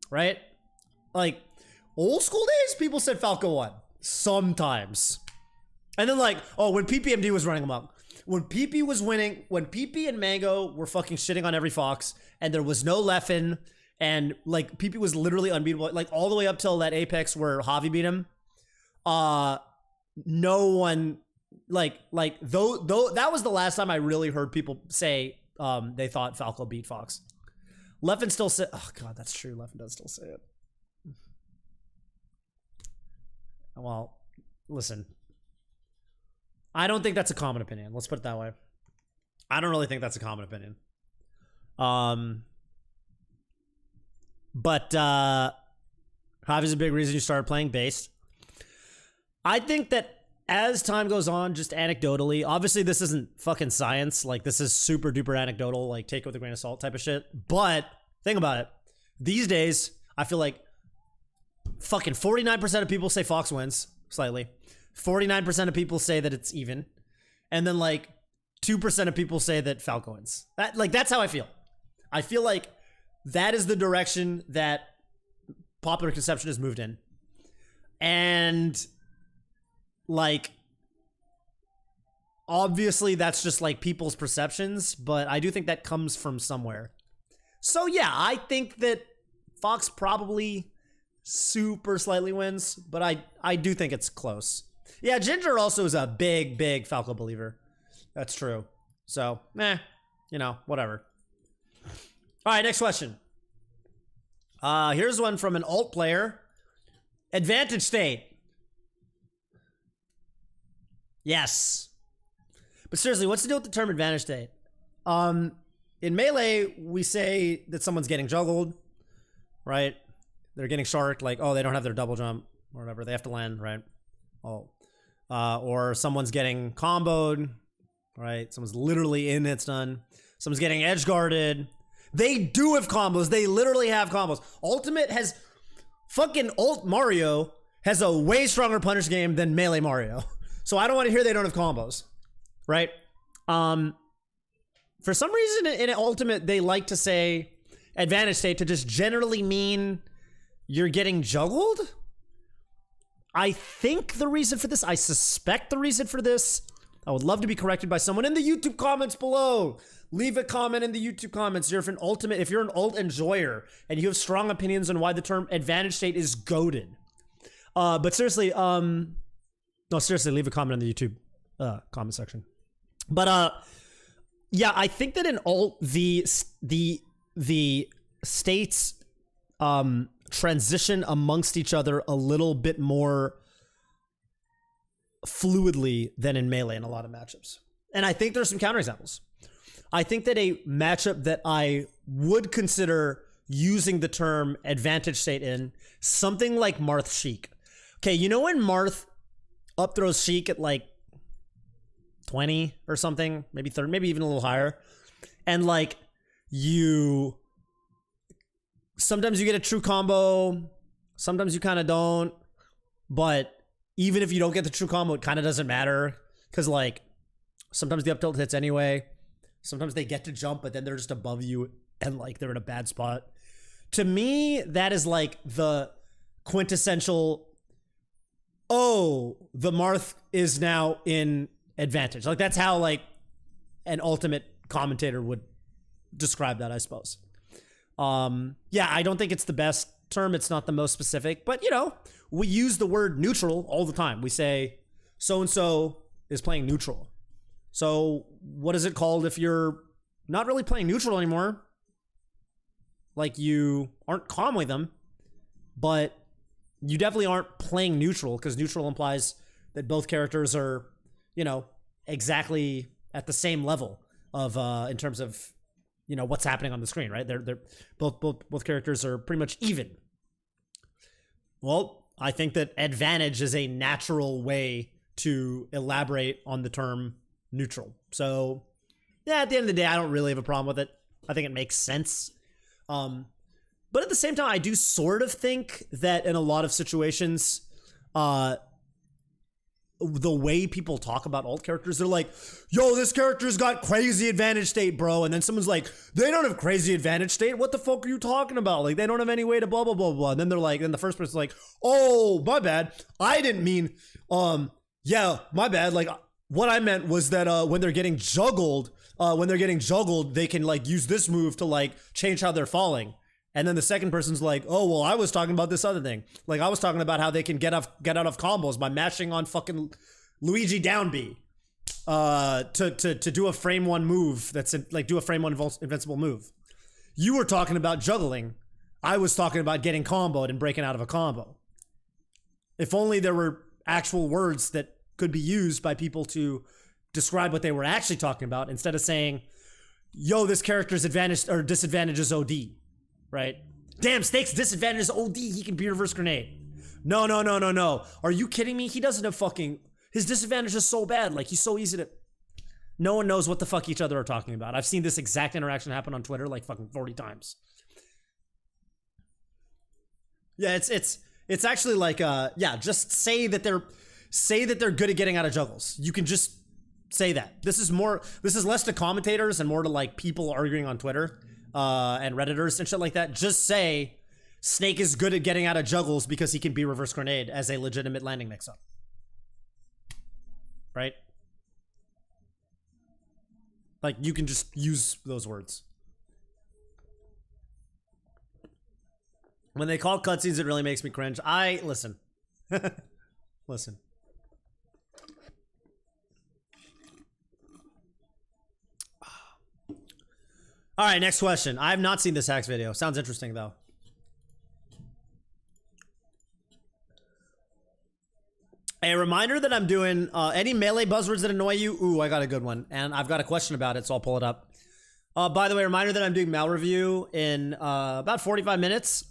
Right? Like old school days, people said Falco won sometimes. And then like, oh, when PPMD was running amok, when PP was winning, when PP and Mango were fucking shitting on every Fox and there was no Leffen and like PP was literally unbeatable, like all the way up till that Apex where Javi beat him. No one like though that was the last time I really heard people say they thought Falco beat Fox. Leffen still say, oh god, that's true. Leffen does still say it. Well, listen. I don't think that's a common opinion. Let's put it that way. I don't really think that's a common opinion. But Javi's a big reason you started playing based. I think that as time goes on, just anecdotally, obviously this isn't fucking science. Like this is super duper anecdotal, like take it with a grain of salt type of shit. But think about it. These days, I feel like fucking 49% of people say Fox wins slightly. 49% of people say that it's even. And then like 2% of people say that Falco wins. That's how I feel. I feel like that is the direction that popular conception has moved in. And like obviously that's just like people's perceptions, but I do think that comes from somewhere. So yeah, I think that Fox probably super slightly wins, but I do think it's close. Yeah, Ginger also is a big Falco believer. That's true. So, you know, whatever. All right, next question. Here's one from an alt player. Advantage state. Yes. But seriously, what's the deal with the term advantage state? In Melee, we say that someone's getting juggled, right? They're getting sharked, like, oh, they don't have their double jump or whatever. They have to land, right? Oh. Or someone's getting comboed, right? Someone's literally in it's done. Someone's getting edge guarded. They do have combos. They literally have combos. Ultimate has fucking Ult Mario has a way stronger punish game than Melee Mario. So I don't want to hear they don't have combos, right? For some reason in Ultimate, they like to say advantage state to just generally mean you're getting juggled. I think the reason for this, I suspect the reason for this, I would love to be corrected by someone in the YouTube comments below. Leave a comment in the YouTube comments. If you're an ult enjoyer and you have strong opinions on why the term advantage state is goated. But seriously, no, seriously, leave a comment in the YouTube comment section. But yeah, I think that in ult the states transition amongst each other a little bit more fluidly than in Melee in a lot of matchups. And I think there's some counterexamples. I think that a matchup that I would consider using the term advantage state in, something like Marth Sheik. Okay, you know when Marth up throws Sheik at like 20 or something, maybe 30, maybe even a little higher, and like sometimes you get a true combo, sometimes you kind of don't, but even if you don't get the true combo, it kind of doesn't matter, because like sometimes the up tilt hits anyway. Sometimes they get to jump, but then they're just above you and like they're in a bad spot. To me, that is like the quintessential, oh, the Marth is now in advantage. Like that's how like an ultimate commentator would describe that, I suppose. Yeah, I don't think it's the best term. It's not the most specific, but you know, we use the word neutral all the time. We say so-and-so is playing neutral. So what is it called if you're not really playing neutral anymore? Like you aren't calm with them, but you definitely aren't playing neutral, because neutral implies that both characters are, you know, exactly at the same level of in terms of, you know, what's happening on the screen, right? They're both characters are pretty much even. Well, I think that advantage is a natural way to elaborate on the term neutral. So yeah, at the end of the day, I don't really have a problem with it. I think it makes sense. But at the same time, I do sort of think that in a lot of situations, the way people talk about alt characters, they're like, yo, this character's got crazy advantage state, bro. And then someone's like, they don't have crazy advantage state. What the fuck are you talking about? Like, they don't have any way to blah, blah, blah, blah. And then they're like, and the first person's like, oh, my bad. I didn't mean, yeah, my bad. Like, what I meant was that when they're getting juggled, they can like use this move to like change how they're falling. And then the second person's like, oh, well, I was talking about this other thing. Like I was talking about how they can get out of combos by mashing on fucking Luigi down B to do a frame one move do a frame one invincible move. You were talking about juggling. I was talking about getting comboed and breaking out of a combo. If only there were actual words that could be used by people to describe what they were actually talking about, instead of saying, yo, this character's advantage or disadvantage is OD, right? Damn, Snake's disadvantage is OD, he can be reverse grenade. No. Are you kidding me? He doesn't have fucking, his disadvantage is so bad, like he's so easy to, no one knows what the fuck each other are talking about. I've seen this exact interaction happen on Twitter like fucking 40 times. Yeah, it's actually like, yeah, just say that they're good at getting out of juggles. You can just say that. This is less to commentators and more to like people arguing on Twitter and Redditors and shit like that. Just say Snake is good at getting out of juggles because he can be reverse grenade as a legitimate landing mix-up. Right? Like, you can just use those words. When they call cutscenes, it really makes me cringe. Listen. Listen. All right, next question. I have not seen this hacks video. Sounds interesting, though. A reminder that I'm doing any melee buzzwords that annoy you. Ooh, I got a good one. And I've got a question about it, so I'll pull it up. By the way, reminder that I'm doing Mal Review in about 45 minutes.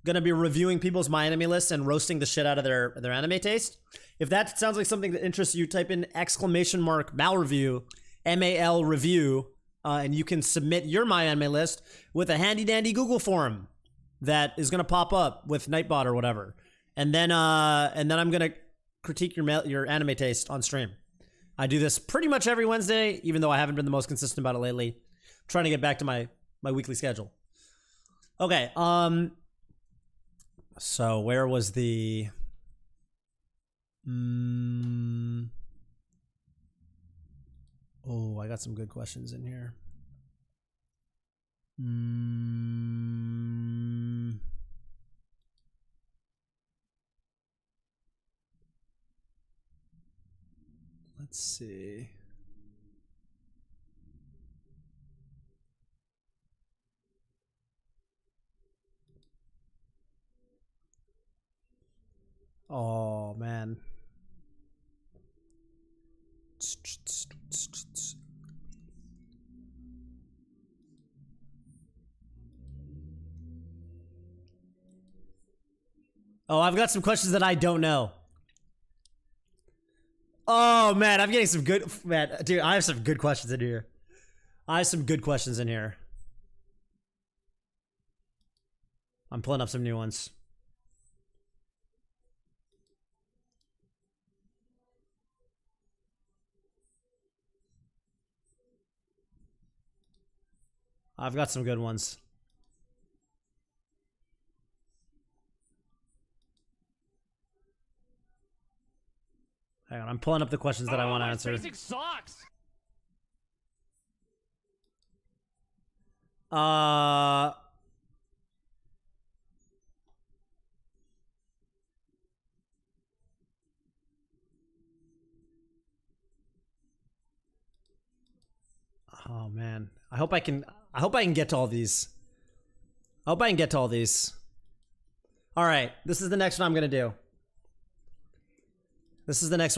Gonna be reviewing people's My Enemy lists and roasting the shit out of their anime taste. If that sounds like something that interests you, type in !Mal Review, MAL Review, and you can submit your My Anime list with a handy dandy Google form that is gonna pop up with Nightbot or whatever. And then I'm gonna critique your anime taste on stream. I do this pretty much every Wednesday, even though I haven't been the most consistent about it lately. I'm trying to get back to my weekly schedule. Okay, so where was the oh, I got some good questions in here. Let's see. Oh, man. Oh, I've got some questions that I don't know. Oh, man, I'm getting some good... Man, dude, I have some good questions in here. I'm pulling up some new ones. I've got some good ones. Hang on, I'm pulling up the questions that I want to answer. Basic sucks. Oh man, I hope I can get to all these. All right, this is the next one I'm gonna do. The next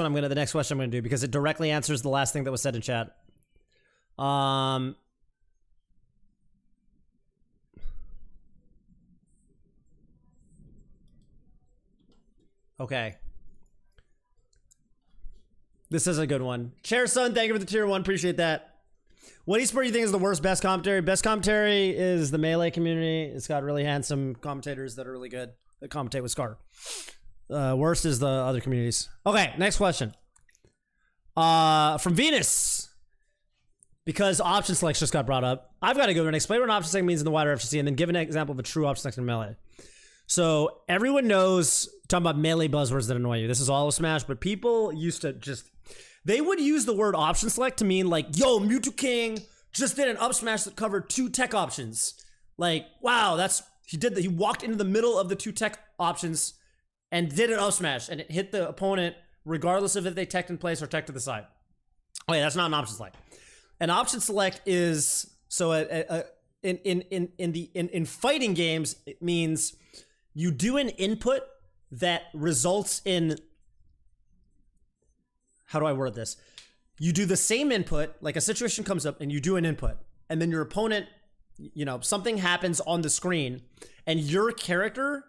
question I'm gonna do because it directly answers the last thing that was said in chat. Okay. This is a good one. Chair Son, thank you for the tier 1. Appreciate that. What esport do you think is the worst best commentary? Best commentary is the Melee community. It's got really handsome commentators that are really good that commentate with Scar. Worst is the other communities. Okay, next question. From Venus. Because option select just got brought up. I've got to go and explain what an option select means in the wider FGC and then give an example of a true option select in Melee. So everyone knows, talking about Melee buzzwords that annoy you. This is all of Smash, but people used to just... They would use the word option select to mean like, yo, Mewtwo King just did an up smash that covered 2 tech options. Like, wow, he walked into the middle of the 2 tech options and did an up smash and it hit the opponent regardless of if they teched in place or teched to the side. Oh yeah, that's not an option select. An option select is, so in fighting games, it means you do an input that results in, how do I word this? You do the same input, like a situation comes up and you do an input, and then your opponent, you know, something happens on the screen, and your character,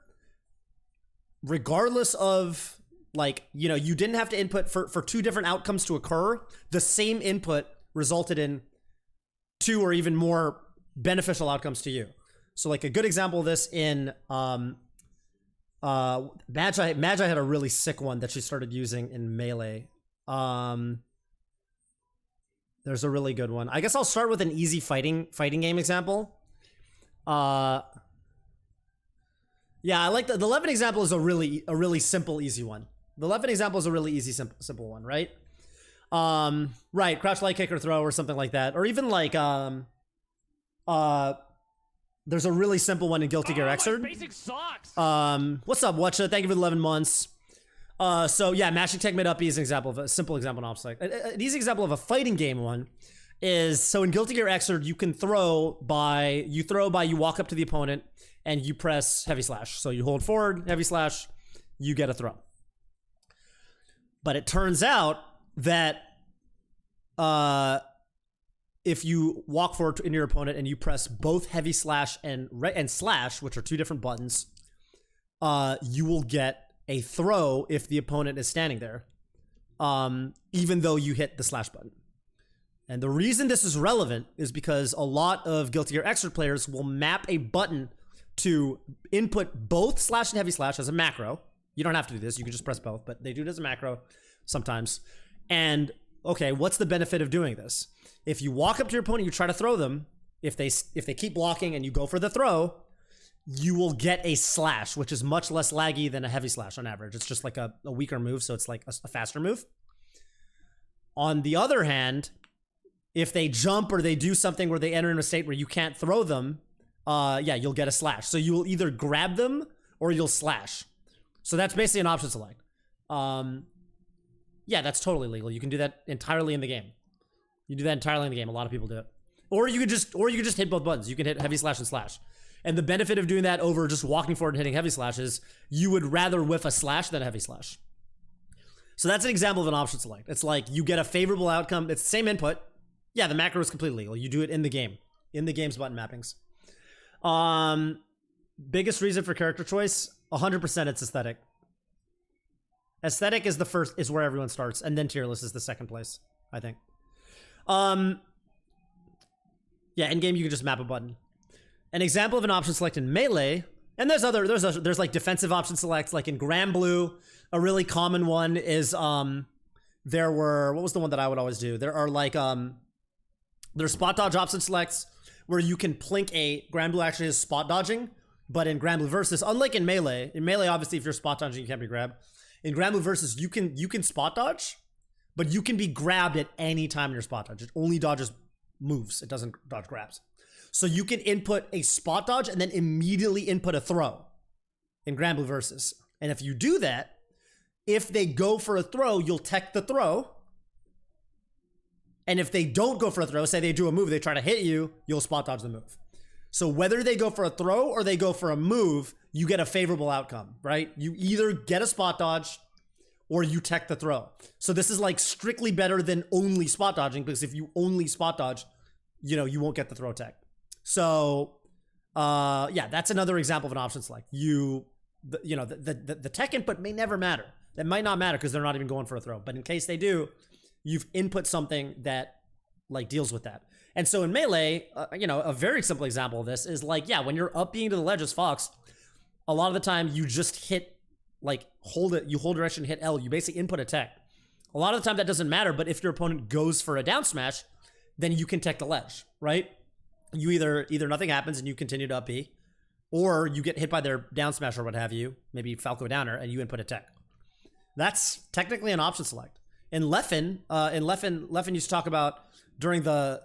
regardless of, like, you know, you didn't have to input for 2 different outcomes to occur, the same input resulted in 2 or even more beneficial outcomes to you. So, like, a good example of this in, Magi had a really sick one that she started using in Melee. There's a really good one. I guess I'll start with an easy fighting game example. Yeah, I like the 11 example is a really simple, easy one. The 11 example is a really easy, simple one, right? Right, crouch light kick or throw or something like that. Or even like there's a really simple one in Guilty Gear Xrd. Basic sucks. What's up, Watcha? Thank you for the 11 months. So yeah, mashing tech mid up is an example of a simple example of an an easy example of a fighting game one is, so in Guilty Gear Xrd you can throw by you walk up to the opponent and you press heavy slash. So you hold forward, heavy slash, you get a throw. But it turns out that if you walk forward in your opponent and you press both heavy slash and slash, which are two different buttons, you will get a throw if the opponent is standing there, even though you hit the slash button. And the reason this is relevant is because a lot of Guilty Gear Xrd players will map a button to input both slash and heavy slash as a macro. You don't have to do this, you can just press both, but they do it as a macro sometimes. And okay, what's the benefit of doing this? If you walk up to your opponent, you try to throw them, if they keep blocking and you go for the throw, you will get a slash, which is much less laggy than a heavy slash on average. It's just like a weaker move, so it's like a faster move. On the other hand, if they jump or they do something where they enter in a state where you can't throw them, yeah, you'll get a slash. So you will either grab them or you'll slash. So that's basically an option select. Yeah, that's totally legal. You can do that entirely in the game. You do that entirely in the game. A lot of people do it. Or you could just hit both buttons. You can hit heavy slash and slash. And the benefit of doing that over just walking forward and hitting heavy slash is you would rather whiff a slash than a heavy slash. So that's an example of an option select. It's like you get a favorable outcome. It's the same input. Yeah, the macro is completely legal. You do it in the game. In the game's button mappings. Biggest reason for character choice, 100% it's aesthetic. Aesthetic is where everyone starts, and then tier list is the second place, I think. Yeah, in game you can just map a button. An example of an option select in Melee, and there's like defensive option selects, like in Grand Blue, a really common one is what was the one that I would always do? There are like there's spot dodge option selects where you can plink Grand Blue actually has spot dodging, but in Grand Blue Versus, unlike in Melee obviously if you're spot dodging you can't be grabbed. In Grand Blue Versus you can spot dodge, but you can be grabbed at any time in your spot dodge. It only dodges moves. It doesn't dodge grabs. So you can input a spot dodge and then immediately input a throw in Grand Blue Versus. And if you do that, if they go for a throw, you'll tech the throw. And if they don't go for a throw, say they do a move, they try to hit you, you'll spot dodge the move. So whether they go for a throw or they go for a move, you get a favorable outcome, right? You either get a spot dodge or you tech the throw. So this is like strictly better than only spot dodging, because if you only spot dodge, you won't get the throw tech. So yeah, that's another example of an option select. The tech input may never matter. That might not matter because they're not even going for a throw. But in case they do, you've input something that like deals with that. And so in Melee, a very simple example of this is like, yeah, when you're up being to the ledge as Fox, a lot of the time you just hit, like you hold direction, hit L, you basically input a tech. A lot of the time that doesn't matter, but if your opponent goes for a down smash, then you can tech the ledge, right? You either nothing happens and you continue to up B, or you get hit by their down smash or what have you, maybe Falco downer, and you input a tech. That's technically an option select. In Leffen used to talk about during the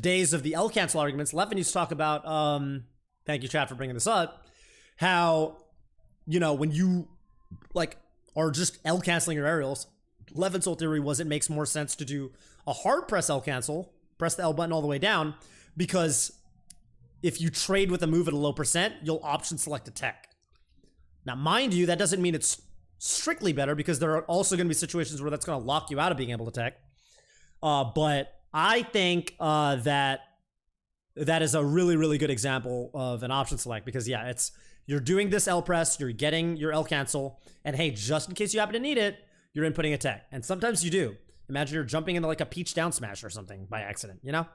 days of the L cancel arguments, Leffen used to talk about, thank you chat for bringing this up, how, when you like are just L canceling your aerials, Leffen's whole theory was it makes more sense to do a hard press L cancel, press the L button all the way down, because if you trade with a move at a low percent, you'll option select a tech. Now, mind you, that doesn't mean it's strictly better, because there are also going to be situations where that's going to lock you out of being able to tech. But I think that is a really, really good example of an option select, because yeah, you're doing this L press, you're getting your L cancel, and hey, just in case you happen to need it, you're inputting a tech. And sometimes you do. Imagine you're jumping into like a peach down smash or something by accident, In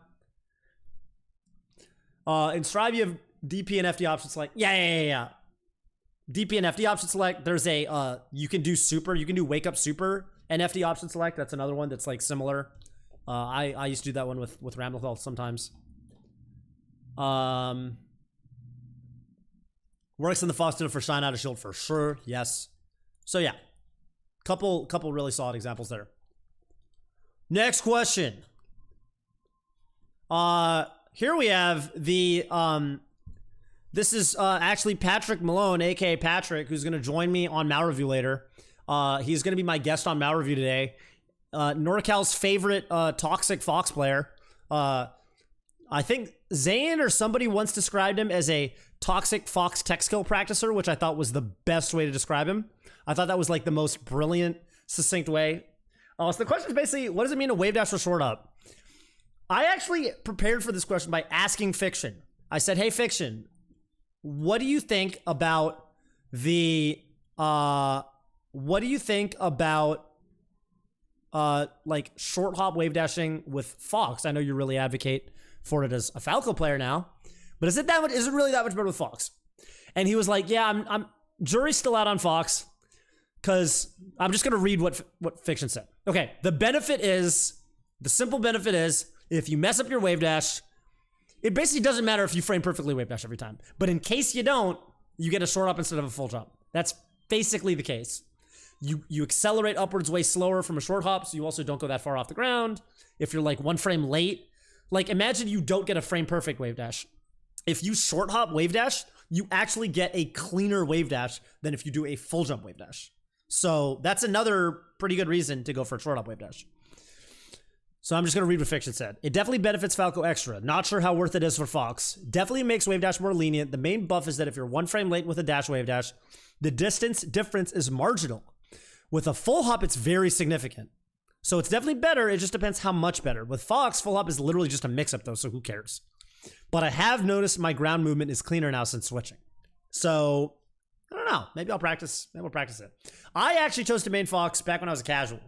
Strive, you have DP and FD option select. Yeah. DP and FD option select. There's you can do super. You can do wake up super and FD option select. That's another one that's like similar. I used to do that one with Ramblethal sometimes. Works in the Fox for Shine Out of Shield for sure. Yes. So yeah, couple really solid examples there. Next question. Here we have the this is actually Patrick Malone, aka Patrick, who's gonna join me on Mal Review later. He's gonna be my guest on Mal Review today. NorCal's favorite toxic Fox player. I think Zane or somebody once described him as a toxic Fox tech skill practicer, which I thought was the best way to describe him. I thought that was like the most brilliant, succinct way. So the question is basically, what does it mean to wave dash or short up? I actually prepared for this question by asking Fiction. I said, hey, Fiction, what do you think about the, like short hop wave dashing with Fox? I know you really advocate for it as a Falco player now, but is it really that much better with Fox? And he was like, yeah, I'm jury's still out on Fox, because I'm just gonna read what Fiction said. Okay, the simple benefit is, if you mess up your wave dash, it basically doesn't matter if you frame perfectly wave dash every time. But in case you don't, you get a short up instead of a full jump. That's basically the case. You accelerate upwards way slower from a short hop, so you also don't go that far off the ground. If you're like one frame late, like imagine you don't get a frame perfect wave dash. If you short hop wave dash, you actually get a cleaner wave dash than if you do a full jump wave dash. So that's another pretty good reason to go for a short hop wave dash. So I'm just going to read what Fiction said. It definitely benefits Falco extra. Not sure how worth it is for Fox. Definitely makes wave dash more lenient. The main buff is that if you're one frame late with a dash wave dash, the distance difference is marginal. With a full hop, it's very significant. So it's definitely better. It just depends how much better. With Fox, full hop is literally just a mix-up though, so who cares? But I have noticed my ground movement is cleaner now since switching. So I don't know. Maybe I'll practice. Maybe we'll practice it. I actually chose to main Fox back when I was a casual.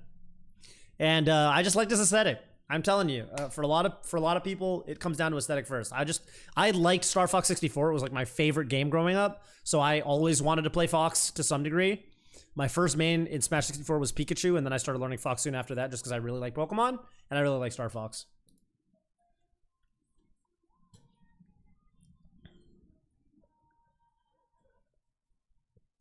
And I just like this aesthetic. I'm telling you, for a lot of people, it comes down to aesthetic first. I liked Star Fox 64. It was like my favorite game growing up. So I always wanted to play Fox to some degree. My first main in Smash 64 was Pikachu, and then I started learning Fox soon after that just because I really like Pokemon, and I really like Star Fox.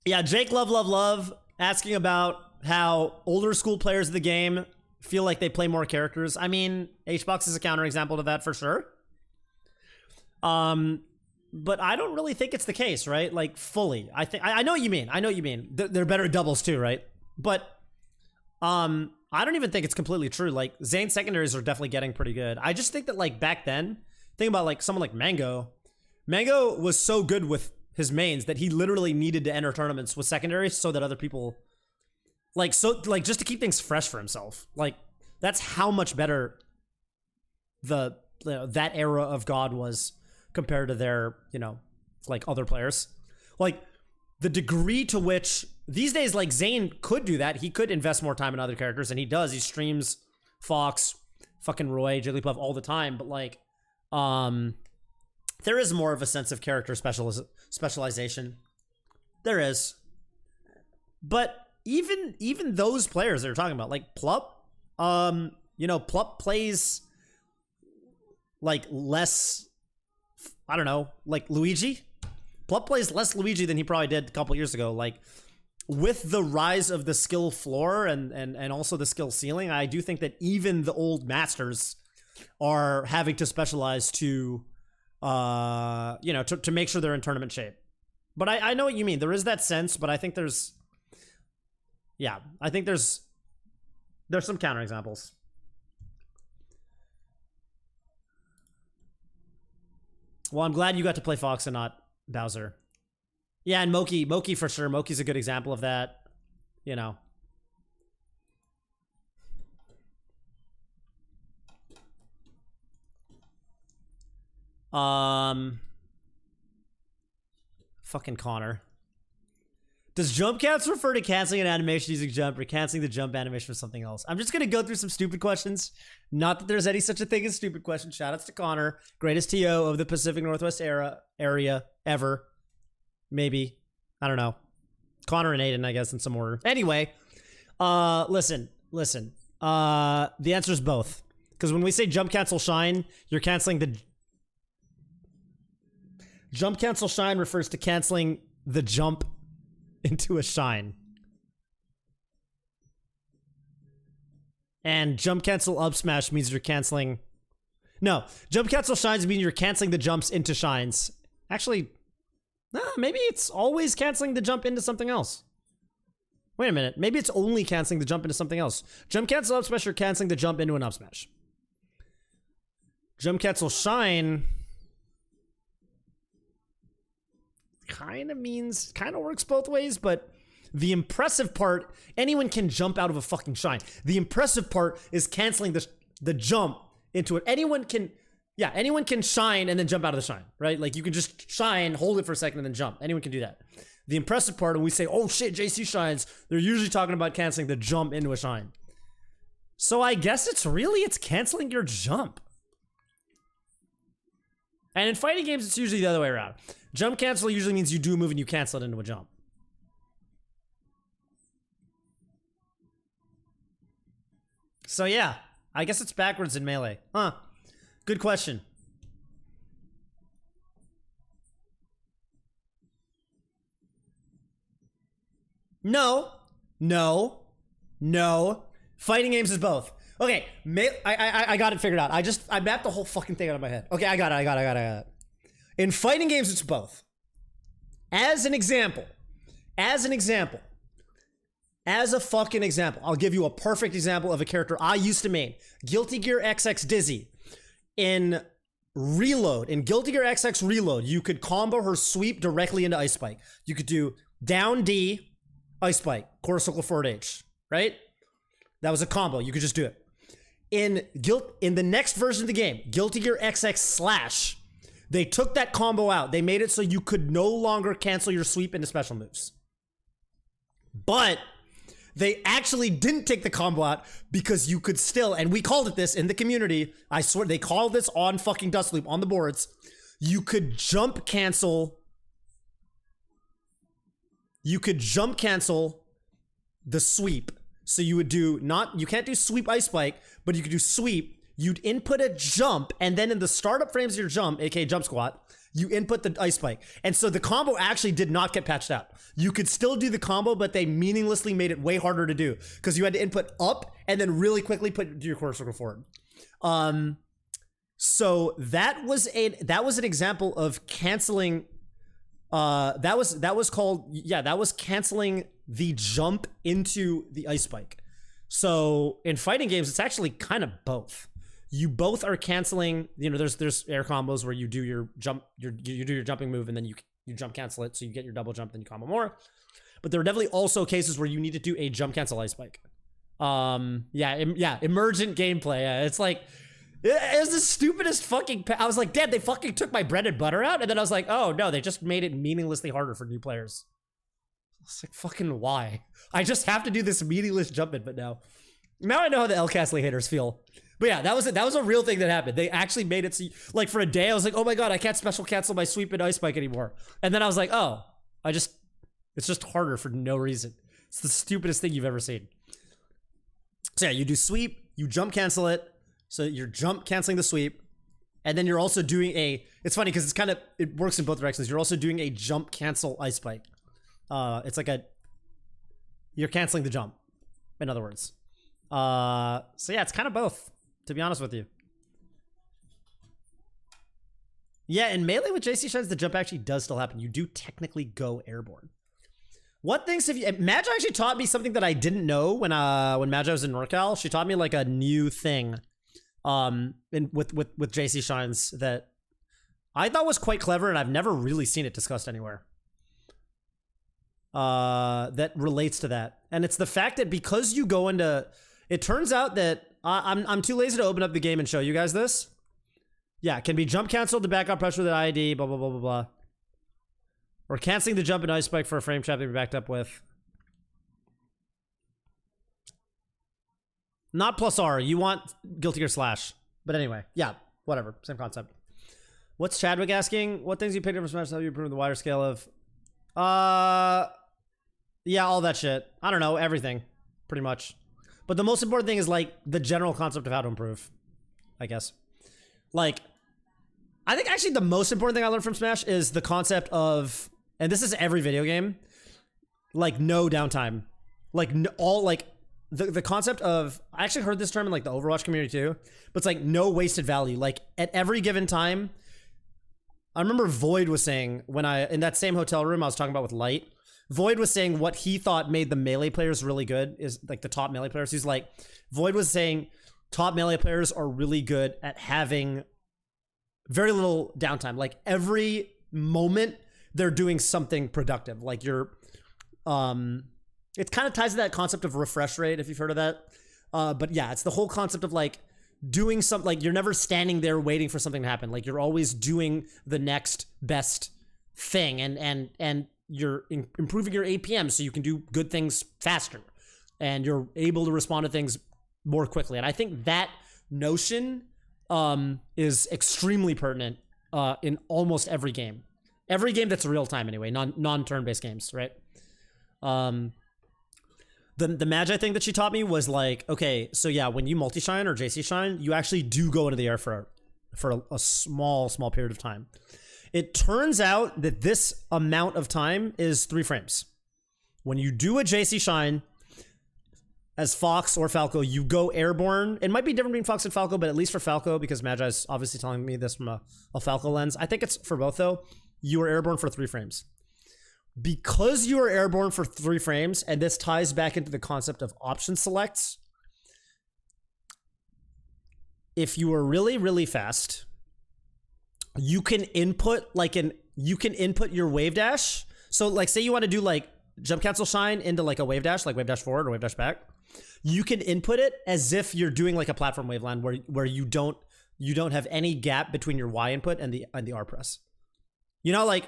Yeah, Jake Love asking about how older school players of the game feel like they play more characters. I mean, HBox is a counterexample to that for sure. But I don't really think it's the case, right? Like fully. I know what you mean. I know what you mean. They're better at doubles too, right? But I don't even think it's completely true. Like Zane's secondaries are definitely getting pretty good. I just think that like back then, think about like someone like Mango. Mango was so good with his mains that he literally needed to enter tournaments with secondaries so that other people just to keep things fresh for himself. Like that's how much better that era of God was compared to their, like other players. Like the degree to which these days, like Zane could do that. He could invest more time in other characters, and he does. He streams Fox, fucking Roy, Jigglypuff all the time. But like, there is more of a sense of character specialization. There is. But even those players that you're talking about, like Plup, Plup plays like less, I don't know, like Luigi. Plup plays less Luigi than he probably did a couple years ago. Like with the rise of the skill floor and also the skill ceiling, I do think that even the old masters are having to specialize to to make sure they're in tournament shape. But I know what you mean. There is that sense, but I think there's some counterexamples. Well, I'm glad you got to play Fox and not Bowser. Yeah, and Moki for sure. Moki's a good example of that. Fucking Connor. Does jump cancel refer to canceling an animation using jump or canceling the jump animation for something else? I'm just going to go through some stupid questions. Not that there's any such a thing as stupid questions. Shoutouts to Connor. Greatest TO of the Pacific Northwest area ever. Maybe. I don't know. Connor and Aiden, I guess, in some order. Anyway, listen. The answer is both. Because when we say jump cancel shine, you're canceling the... Jump cancel shine refers to canceling the jump into a shine. And jump cancel up smash means you're canceling. No, jump cancel shines mean you're canceling the jumps into shines. Actually, maybe it's always canceling the jump into something else. Wait a minute. Maybe it's only canceling the jump into something else. Jump cancel up smash, you're canceling the jump into an up smash. Jump cancel shine kind of works both ways, but the impressive part, anyone can jump out of a fucking shine. The impressive part is canceling the jump into it. Anyone can shine and then jump out of the shine, right? Like you can just shine, hold it for a second, and then jump. Anyone can do that. The impressive part, when we say, oh shit, JC shines, they're usually talking about canceling the jump into a shine. So I guess it's canceling your jump. And in fighting games, it's usually the other way around. Jump cancel usually means you do a move and you cancel it into a jump. So yeah, I guess it's backwards in Melee. Huh. Good question. No. Fighting games is both. Okay, I got it figured out. I mapped the whole fucking thing out of my head. Okay, I got it. In fighting games, it's both. As a fucking example, I'll give you a perfect example of a character I used to main. Guilty Gear XX Dizzy. In Guilty Gear XX Reload, you could combo her sweep directly into Ice Spike. You could do down D, Ice Spike, quarter circle forward H, right? That was a combo. You could just do it. In the next version of the game, Guilty Gear XX Slash, they took that combo out. They made it so you could no longer cancel your sweep into special moves. But they actually didn't take the combo out because you could still, and we called it this in the community, I swear, they called this on fucking Dust Loop on the boards, you could jump cancel the sweep. So you would do you can't do sweep Ice Spike, but you could do sweep. You'd input a jump, and then in the startup frames of your jump, aka jump squat, you input the Ice Spike. And so the combo actually did not get patched out. You could still do the combo, but they meaninglessly made it way harder to do because you had to input up and then really quickly do your quarter circle forward. So that was an example of canceling. That was canceling the jump into the Ice Spike. So in fighting games, it's actually kind of both. You both are canceling, there's air combos where you do your jump, you do your jumping move and then you jump cancel it. So you get your double jump, then you combo more. But there are definitely also cases where you need to do a jump cancel Ice Spike. Emergent gameplay. Yeah, it's like, it was the stupidest fucking, I was like, Dad, they fucking took my bread and butter out? And then I was like, oh no, they just made it meaninglessly harder for new players. It's like, fucking why? I just have to do this meaningless jump input now. Now I know how the L-Castly haters feel. But yeah, that was a real thing that happened. They actually made it so, like, for a day, I was like, oh my god, I can't special cancel my sweep and Ice Spike anymore. And then I was like, oh, it's just harder for no reason. It's the stupidest thing you've ever seen. So yeah, you do sweep, you jump cancel it, so you're jump canceling the sweep, and then you're also doing it's funny because it works in both directions. You're also doing a jump cancel Ice Spike. It's like you're canceling the jump, in other words. So yeah, it's kind of both, to be honest with you. Yeah, in Melee with JC Shines, the jump actually does still happen. You do technically go airborne. What things have you... Magi actually taught me something that I didn't know when Magi was in NorCal. She taught me like a new thing with JC Shines that I thought was quite clever, and I've never really seen it discussed anywhere. That relates to that. And it's the fact that because you go into... It turns out that I'm too lazy to open up the game and show you guys this. Yeah, it can be jump canceled to back up pressure with an ID, blah, blah, blah, blah, blah. Or canceling the jump and Ice Spike for a frame trap that you're backed up with. Not plus R. You want Guilty Gear Slash. But anyway, yeah, whatever. Same concept. What's Chadwick asking? What things you picked up from Smash have you improved the wider scale of? Yeah, all that shit. I don't know, everything. Pretty much. But the most important thing is, like, the general concept of how to improve, I guess. Like, I think actually the most important thing I learned from Smash is the concept of, and this is every video game, like, no downtime. Like, the concept of, I actually heard this term in like the Overwatch community too, but it's like no wasted value. Like at every given time, I remember Void was saying when in that same hotel room I was talking about with Light, Void was saying what he thought made the melee players really good is like the top melee players. He's like, Void was saying top melee players are really good at having very little downtime. Like every moment they're doing something productive. Like you're, it kind of ties to that concept of refresh rate, if you've heard of that. But yeah, it's the whole concept of like doing something, like you're never standing there waiting for something to happen. Like you're always doing the next best thing, and you're improving your APM so you can do good things faster, and you're able to respond to things more quickly. And I think that notion is extremely pertinent in almost every game. Every game that's real time anyway, non-turn-based games, right? The Magi thing that she taught me was like, okay, so yeah, when you multi-shine or JC shine, you actually do go into the air for a small period of time. It turns out that this amount of time is 3 frames. When you do a JC shine as Fox or Falco, you go airborne. It might be different between Fox and Falco, but at least for Falco, because Magi's obviously telling me this from a Falco lens. I think it's for both though. You are airborne for 3 frames. Because you are airborne for 3 frames, and this ties back into the concept of option selects. If you are really, really fast, you can input your wave dash. So like say you want to do like jump cancel shine into like a wave dash, like wave dash forward or wave dash back. You can input it as if you're doing like a platform waveland where you don't have any gap between your Y input and the R press. You know, like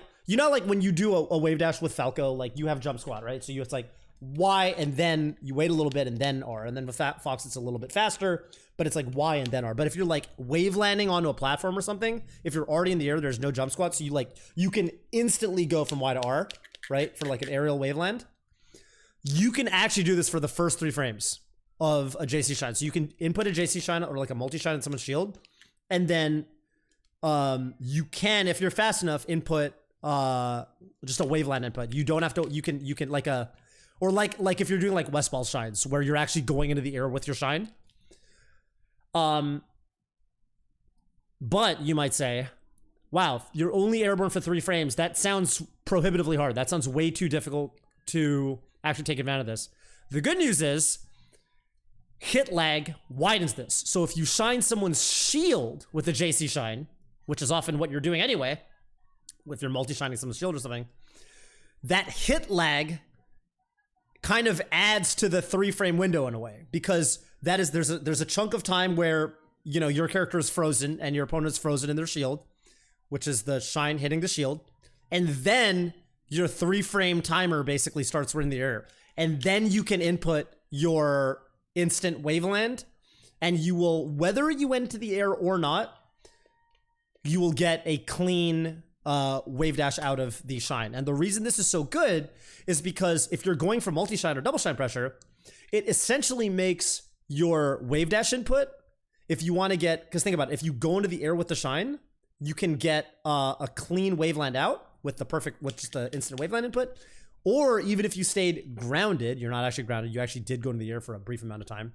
when you do a wave dash with Falco, like you have jump squat, right? So it's like Y and then you wait a little bit and then R. And then with Fox, it's a little bit faster, but it's like Y and then R. But if you're like wave landing onto a platform or something, if you're already in the air, there's no jump squat. So you can instantly go from Y to R, right? For like an aerial wave land. You can actually do this for the first 3 frames of a JC shine. So you can input a JC shine or like a multi shine in someone's shield. And then you can, if you're fast enough, input just a waveland input. You don't have to, you can like if you're doing like Westball shines where you're actually going into the air with your shine. But you might say, wow, you're only airborne for 3 frames. That sounds prohibitively hard. That sounds way too difficult to actually take advantage of this. The good news is hit lag widens this. So if you shine someone's shield with a JC shine, which is often what you're doing anyway, with your multi-shining someone's shield or something, that hit lag kind of adds to the 3 frame window in a way, because that is, there's a chunk of time where, you know, your character is frozen and your opponent's frozen in their shield, which is the shine hitting the shield. And then your 3 frame timer basically starts in the air. And then you can input your instant waveland, and you will, whether you went into the air or not, you will get a clean wave dash out of the shine. And the reason this is so good is because if you're going for multi-shine or double shine pressure, it essentially makes your wave dash input, if you want to get, because think about it, if you go into the air with the shine, you can get a clean waveland out with just the instant waveland input. Or even if you stayed grounded, you're not actually grounded, you actually did go into the air for a brief amount of time,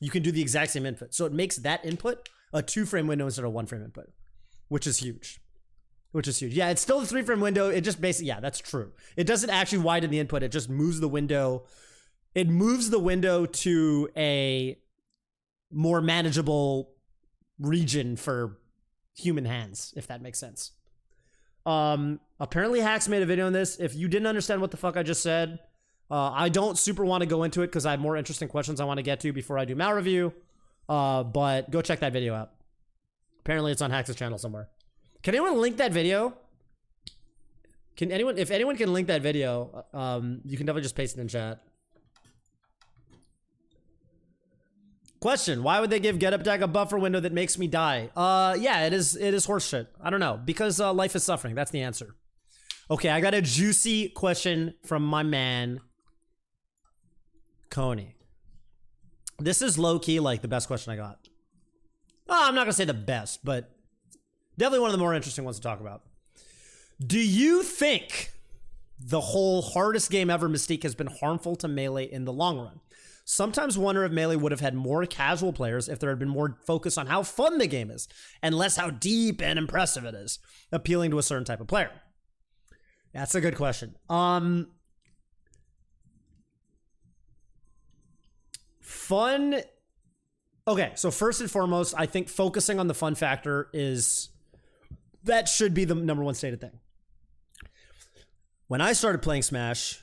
you can do the exact same input. So it makes that input a 2 frame window instead of 1 frame input, which is huge. Yeah, it's still a 3 frame window. It just basically, yeah, that's true. It doesn't actually widen the input. It just moves the window. It moves the window to a more manageable region for human hands, if that makes sense. Apparently Hacks made a video on this. If you didn't understand what the fuck I just said, I don't super want to go into it because I have more interesting questions I want to get to before I do Mal review. But go check that video out. Apparently it's on Hacks' channel somewhere. Can anyone link that video? If anyone can link that video, you can definitely just paste it in chat. Question: why would they give Get Up Deck a buffer window that makes me die? Yeah, it is horseshit. I don't know, because life is suffering. That's the answer. Okay, I got a juicy question from my man Coney. This is low-key like the best question I got. Oh, I'm not gonna say the best, but definitely one of the more interesting ones to talk about. Do you think the whole hardest game ever mystique has been harmful to Melee in the long run? Sometimes wonder if Melee would have had more casual players if there had been more focus on how fun the game is and less how deep and impressive it is, appealing to a certain type of player. That's a good question. Fun. Okay, so first and foremost, I think focusing on the fun factor that should be the number one stated thing. When I started playing Smash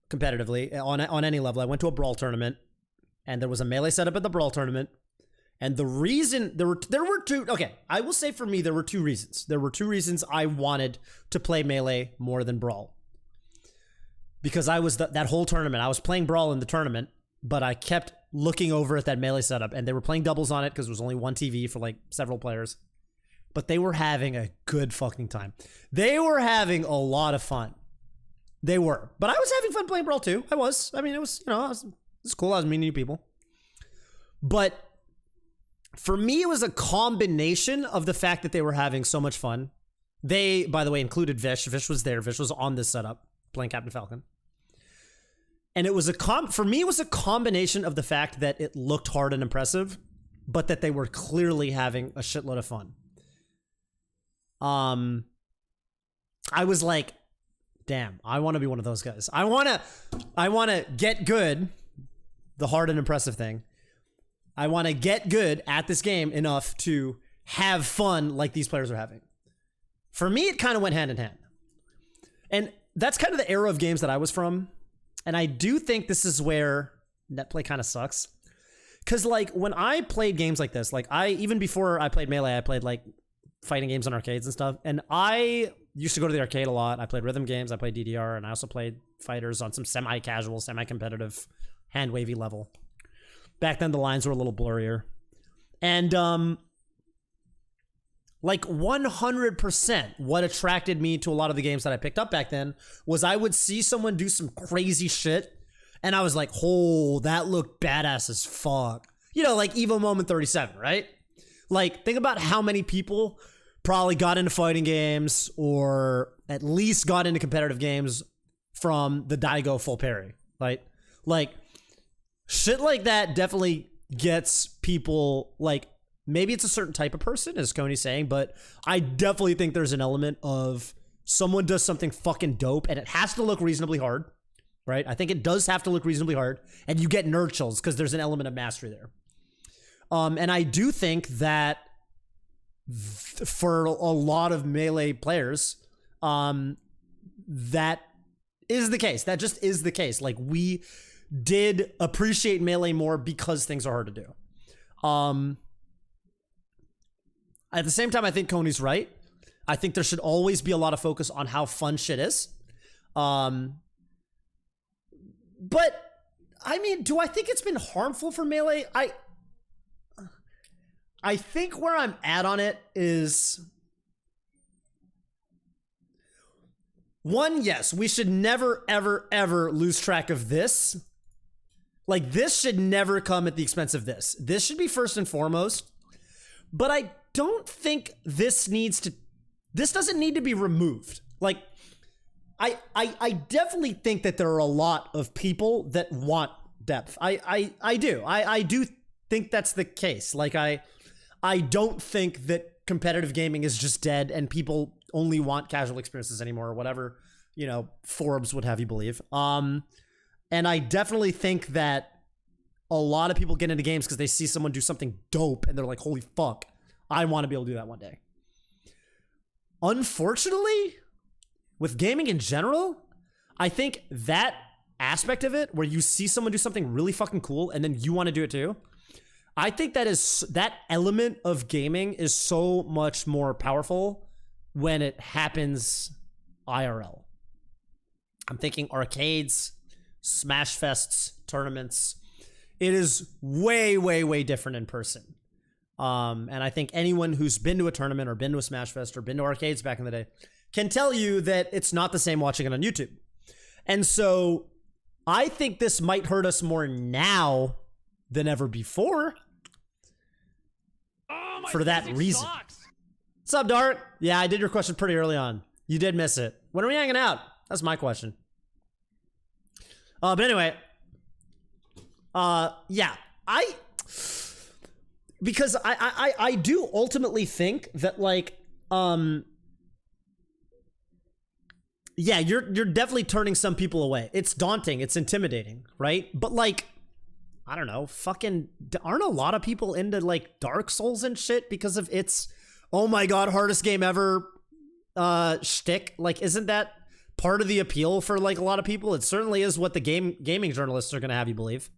competitively on any level, I went to a Brawl tournament, and there was a Melee setup at the Brawl tournament. And the reason there were two. Okay, I will say for me there were two reasons. There were two reasons I wanted to play Melee more than Brawl. Because I was that whole tournament, I was playing Brawl in the tournament, but I kept looking over at that Melee setup, and they were playing doubles on it because there was only one TV for like several players. But they were having a good fucking time. They were having a lot of fun. They were. But I was having fun playing Brawl too. I was. I mean, it was, it was cool. I was meeting new people. But for me, it was a combination of the fact that they were having so much fun. They, by the way, included Vish. Vish was there. Vish was on this setup playing Captain Falcon. And it was for me, it was a combination of the fact that it looked hard and impressive, but that they were clearly having a shitload of fun. I was like, damn, I want to be one of those guys. I want to get good, the hard and impressive thing. I want to get good at this game enough to have fun like these players are having. For me, it kind of went hand in hand. And that's kind of the era of games that I was from. And I do think this is where netplay kind of sucks. Because, like, when I played games like this, like, even before I played Melee, I played, like, fighting games on arcades and stuff. And I used to go to the arcade a lot. I played rhythm games, I played DDR, and I also played fighters on some semi-casual, semi-competitive, hand-wavy level. Back then, the lines were a little blurrier. And, like 100% what attracted me to a lot of the games that I picked up back then was I would see someone do some crazy shit, and I was like, oh, that looked badass as fuck. You know, like Evo Moment 37, right? Like, think about how many people probably got into fighting games or at least got into competitive games from the Daigo full parry, right? Like, shit like that definitely gets people, like, maybe it's a certain type of person, as Coney's saying, but I definitely think there's an element of someone does something fucking dope, and it has to look reasonably hard, right? I think it does have to look reasonably hard, and you get nerd chills because there's an element of mastery there. And I do think that for a lot of Melee players, that is the case. That just is the case. Like, we did appreciate Melee more because things are hard to do. At the same time, I think Coney's right. I think there should always be a lot of focus on how fun shit is. But, I mean, do I think it's been harmful for Melee? I think where I'm at on it is... One, yes, we should never, ever, ever lose track of this. Like, this should never come at the expense of this. This should be first and foremost. But I don't think this doesn't need to be removed. Like, I definitely think that there are a lot of people that want depth. I do think that's the case. Like, I don't think that competitive gaming is just dead and people only want casual experiences anymore, or whatever, Forbes would have you believe. And I definitely think that a lot of people get into games because they see someone do something dope and they're like, holy fuck, I want to be able to do that one day. Unfortunately, with gaming in general, I think that aspect of it, where you see someone do something really fucking cool and then you want to do it too, I think that element of gaming is so much more powerful when it happens IRL. I'm thinking arcades, Smash Fests, tournaments. It is way, way, way different in person. And I think anyone who's been to a tournament or been to a Smash Fest or been to arcades back in the day can tell you that it's not the same watching it on YouTube. And so I think this might hurt us more now than ever before. Oh, for that reason. What's up, Dart? Yeah, I did your question pretty early on. You did miss it. When are we hanging out? That's my question. But anyway, Yeah, because I do ultimately think that like, yeah, you're definitely turning some people away. It's daunting, it's intimidating, right? But like, I don't know, fucking aren't a lot of people into like Dark Souls and shit because of its oh my god hardest game ever shtick? Like, isn't that part of the appeal for like a lot of people? It certainly is what the gaming journalists are gonna have you believe.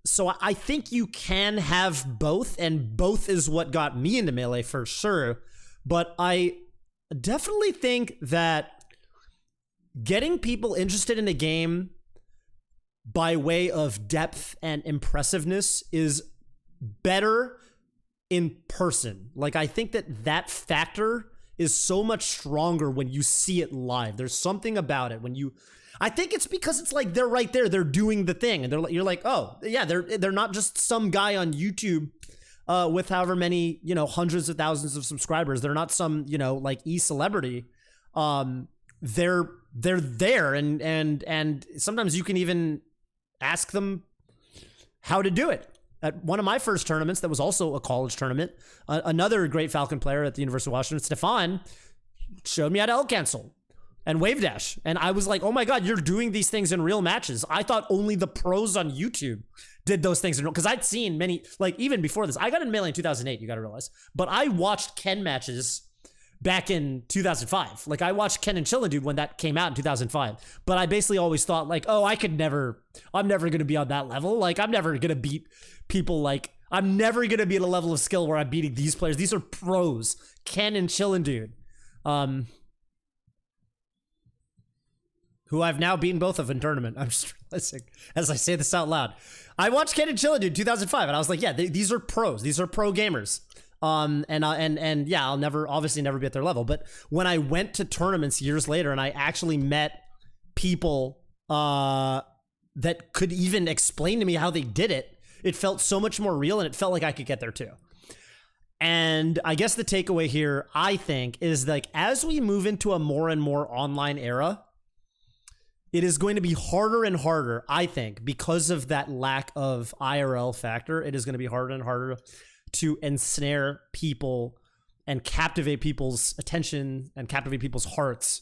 So I think you can have both, and both is what got me into Melee for sure. But I definitely think that getting people interested in a game by way of depth and impressiveness is better in person. Like, I think that factor is so much stronger when you see it live. There's something about it when you, I think it's because it's like they're right there, they're doing the thing, and you're like, oh yeah, they're not just some guy on YouTube with however many, you know, hundreds of thousands of subscribers. They're not some, you know, like e-celebrity. They're there, and sometimes you can even ask them how to do it. At one of my first tournaments, that was also a college tournament, another great Falcon player at the University of Washington, Stefan, showed me how to L cancel and wave dash. And I was like, oh my God, you're doing these things in real matches. I thought only the pros on YouTube did those things in real, because I'd seen many, like even before this, I got in Melee in 2008, you gotta realize, but I watched Ken matches back in 2005. Like, I watched Ken and Chillin' Dude when that came out in 2005. But I basically always thought like, oh, I'm never gonna be on that level. Like, I'm never gonna beat people. Like, I'm never gonna be at a level of skill where I'm beating these players. These are pros. Ken and Chillin' Dude. Who I've now beaten both of in tournament. I'm just realizing as I say this out loud. I watched Ken and Chillin' Dude 2005, and I was like, yeah, these are pros. These are pro gamers. And yeah, I'll obviously never be at their level. But when I went to tournaments years later and I actually met people that could even explain to me how they did it, it felt so much more real, and it felt like I could get there too. And I guess the takeaway here, I think, is like, as we move into a more and more online era, it is going to be harder and harder, I think, because of that lack of IRL factor. It is going to be harder and harder to ensnare people and captivate people's attention and captivate people's hearts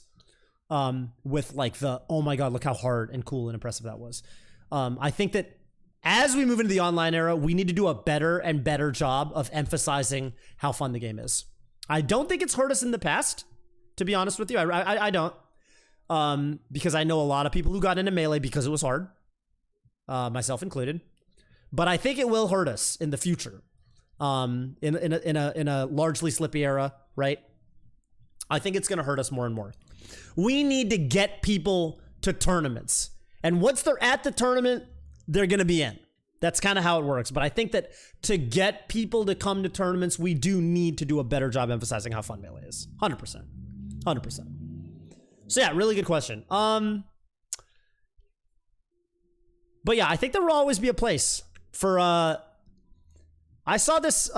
with like the, oh my God, look how hard and cool and impressive that was. I think that as we move into the online era, we need to do a better and better job of emphasizing how fun the game is. I don't think it's hurt us in the past, to be honest with you. I don't. Because I know a lot of people who got into Melee because it was hard, myself included. But I think it will hurt us in the future. In a largely slippy era, right? I think it's going to hurt us more and more. We need to get people to tournaments, and once they're at the tournament, they're going to be in. That's kind of how it works. But I think that to get people to come to tournaments, we do need to do a better job emphasizing how fun Melee is. 100%. So yeah, really good question. But yeah, I think there will always be a place for I saw this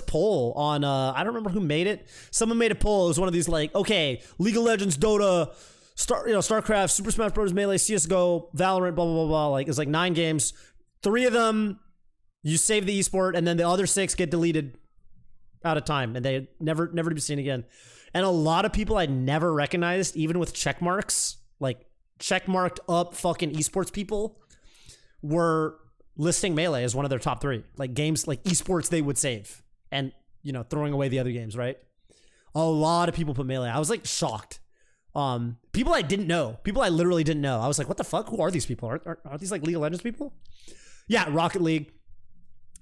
poll on I don't remember who made it. Someone made a poll. It was one of these like, okay, League of Legends, Dota, StarCraft, Super Smash Bros, Melee, CS:GO, Valorant, blah blah blah blah. Like, it's like 9 games. 3 of them you save the esport, and then the other 6 get deleted out of time, and they never to be seen again. And a lot of people I never recognized, even with check marks, like checkmarked up fucking esports people, were listing Melee as one of their top 3, like games, like esports they would save, and, you know, throwing away the other games, right? A lot of people put Melee. I was like shocked. People I didn't know, people I literally didn't know. I was like, what the fuck? Who are these people? Are these like League of Legends people? Yeah, Rocket League.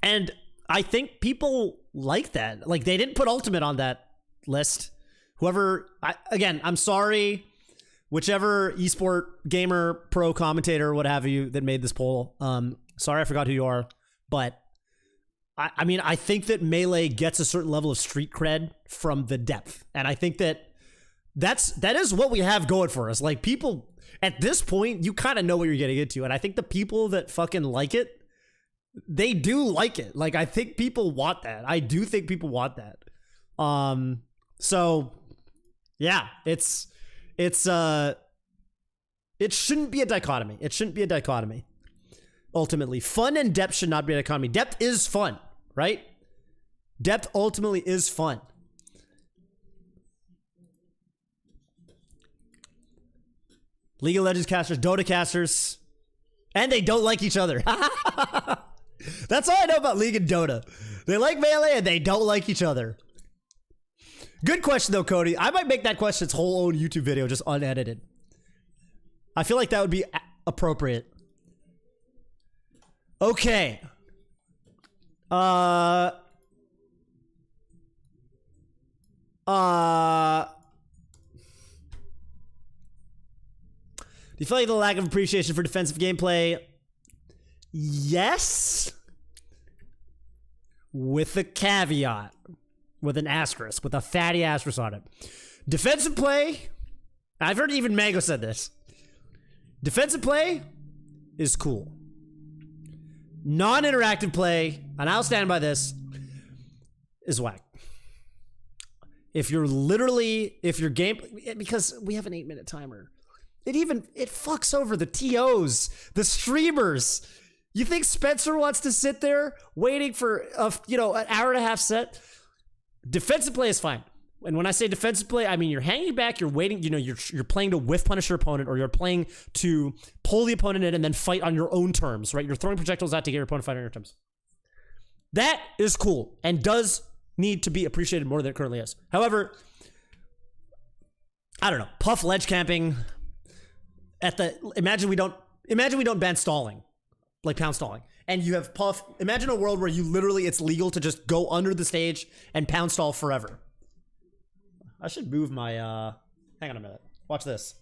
And I think people like that. Like, they didn't put Ultimate on that list. Again, I'm sorry, whichever esport gamer, pro commentator, what have you, that made this poll. Sorry, I forgot who you are, but I mean, I think that Melee gets a certain level of street cred from the depth, and I think that is what we have going for us. Like, people at this point, you kind of know what you're getting into, and I think the people that fucking like it, they do like it. Like, I think people want that. I do think people want that. So yeah, it shouldn't be a dichotomy. It shouldn't be a dichotomy. ultimately. Fun and depth should not be an economy. Depth is fun, right? Depth ultimately is fun. League of Legends casters, Dota casters, and they don't like each other. That's all I know about League and Dota. They like Melee and they don't like each other. Good question though, Cody. I might make that question its whole own YouTube video, just unedited. I feel like that would be appropriate. Okay. Do you feel like the lack of appreciation for defensive gameplay? Yes. With a caveat. With an asterisk. With a fatty asterisk on it. Defensive play. I've heard even Mango said this. Defensive play is cool. Non-interactive play, and I'll stand by this, is whack. If you're game, because we have an 8-minute timer. It fucks over the TOs, the streamers. You think Spencer wants to sit there waiting for an hour and a half set? Defensive play is fine. And when I say defensive play, I mean you're hanging back, you're waiting, you're playing to whiff punish your opponent, or you're playing to pull the opponent in and then fight on your own terms, right? You're throwing projectiles out to get your opponent fight on your terms. That is cool and does need to be appreciated more than it currently is. However, I don't know, puff ledge camping imagine we don't ban stalling, like pound stalling. And you have puff, imagine a world where it's legal to just go under the stage and pound stall forever. I should move my, hang on a minute. Watch this.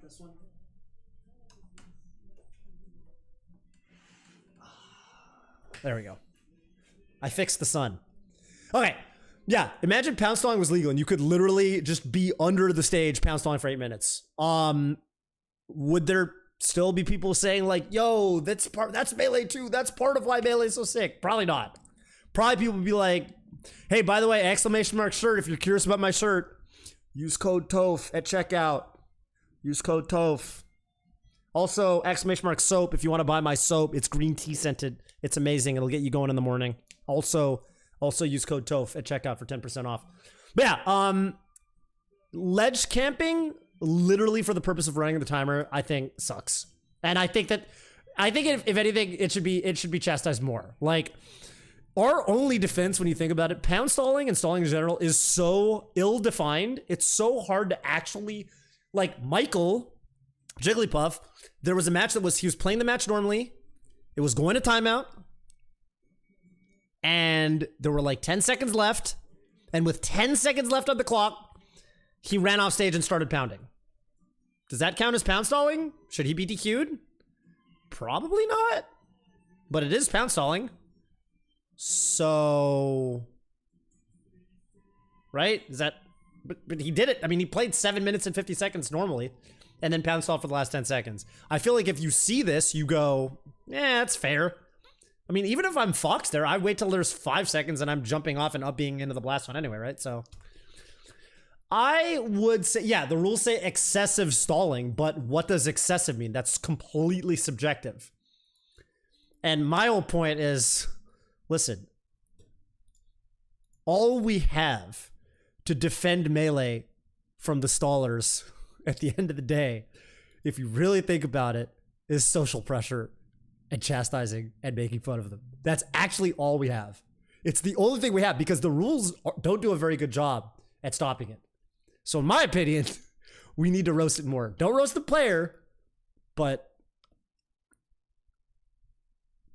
This one? There we go. I fixed the sun. Okay. Yeah. Imagine pound stalling was legal and you could literally just be under the stage pound stalling for 8 minutes. Would there still be people saying like, yo, that's Melee too. That's part of why Melee is so sick? Probably not. Probably people would be like, hey, by the way, exclamation mark shirt. If you're curious about my shirt, use code Toph at checkout. Use code Toph. Also, exclamation mark soap. If you want to buy my soap, it's green tea scented. It's amazing. It'll get you going in the morning. Also use code Toph at checkout for 10% off. But yeah, ledge camping, literally for the purpose of running the timer, I think sucks. And I think if anything, it should be chastised more. Like, our only defense, when you think about it, pound stalling and stalling in general is so ill-defined. It's so hard to actually, like Michael, Jigglypuff, there was a match he was playing the match normally. It was going to timeout. And there were like 10 seconds left. And with 10 seconds left on the clock, he ran off stage and started pounding. Does that count as pound stalling? Should he be DQ'd? Probably not. But it is pound stalling. So, right? Is that, but he did it. I mean, he played 7 minutes and 50 seconds normally and then pound stalled for the last 10 seconds. I feel like if you see this, you go, yeah, that's fair. I mean, even if I'm Fox there, I wait till there's 5 seconds and I'm jumping off and up being into the blast one anyway, right? So I would say, yeah, the rules say excessive stalling, but what does excessive mean? That's completely subjective. And my whole point is, listen, all we have to defend Melee from the stallers at the end of the day, if you really think about it, is social pressure and chastising and making fun of them. That's actually all we have. It's the only thing we have because the rules don't do a very good job at stopping it. So in my opinion, we need to roast it more. Don't roast the player, but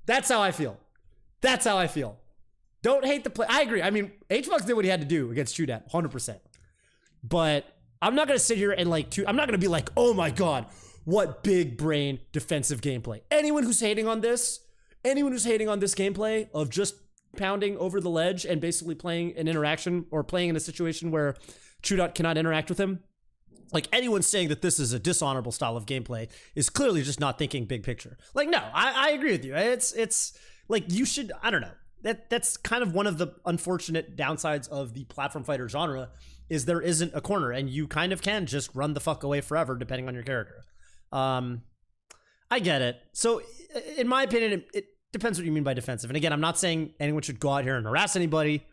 that's how I feel. That's how I feel. Don't hate the play. I agree. I mean, HBox did what he had to do against Chudat, 100%. But I'm not going to sit here and I'm not going to be like, oh my God, what big brain defensive gameplay. Anyone who's hating on this gameplay of just pounding over the ledge and basically playing an interaction or playing in a situation where Chudat cannot interact with him, like anyone saying that this is a dishonorable style of gameplay is clearly just not thinking big picture. Like, no, I agree with you. It's like you should, I don't know. That's kind of one of the unfortunate downsides of the platform fighter genre is there isn't a corner and you kind of can just run the fuck away forever depending on your character. I get it. So, in my opinion, it depends what you mean by defensive. And again, I'm not saying anyone should go out here and harass anybody,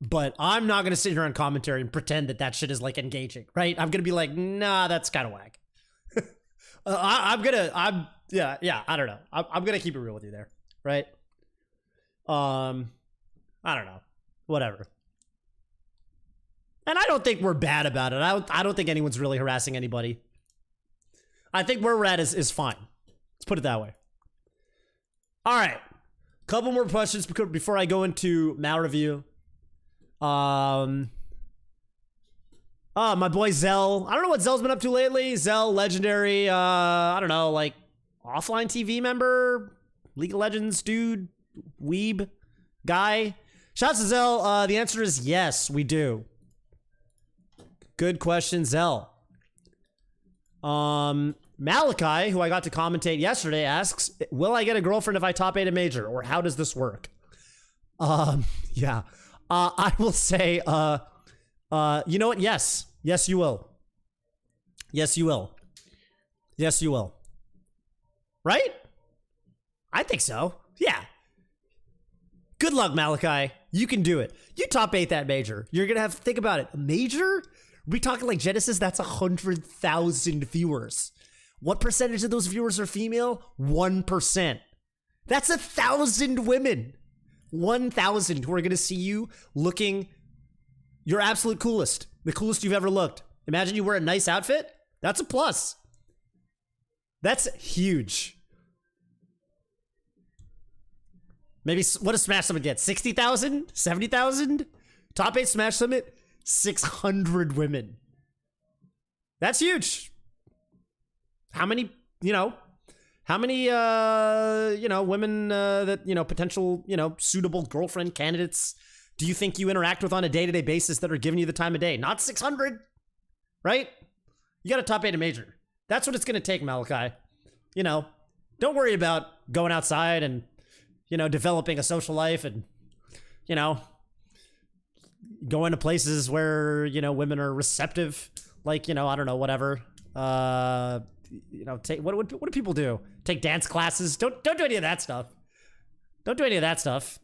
but I'm not going to sit here on commentary and pretend that that shit is like engaging, right? I'm going to be like, nah, that's kind of whack. I don't know. I'm going to keep it real with you there, right? I don't know. Whatever. And I don't think we're bad about it. I don't think anyone's really harassing anybody. I think where we're at is fine. Let's put it that way. All right. Couple more questions before I go into Mal review. My boy Zell. I don't know what Zell's been up to lately. Zell, legendary, I don't know, like offline TV member, League of Legends dude, weeb guy. Shouts to Zell. The answer is yes, we do. Good question, Zell. Malachi, who I got to commentate yesterday, asks, will I get a girlfriend if I top 8 a major, or how does this work? Yeah. I will say, you know what? Yes. Yes, you will. Yes, you will. Yes, you will. Right? I think so. Yeah. Good luck, Malachi. You can do it. You top 8 that major. You're going to have to think about it. A major? We talking like Genesis? That's 100,000 viewers. What percentage of those viewers are female? 1%. That's 1,000 women. 1,000 who are going to see you looking your absolute coolest. The coolest you've ever looked. Imagine you wear a nice outfit. That's a plus. That's huge. Maybe, what does Smash Summit get? 60,000? 70,000? Top 8 Smash Summit? 600 women. That's huge. How many, women that, potential, suitable girlfriend candidates do you think you interact with on a day-to-day basis that are giving you the time of day? Not 600, right? You got to top 8 a major. That's what it's going to take, Malachi. Don't worry about going outside and, developing a social life and, going to places where, women are receptive. Like, I don't know, whatever. Take what do people do? Take dance classes? Don't do any of that stuff. Don't do any of that stuff.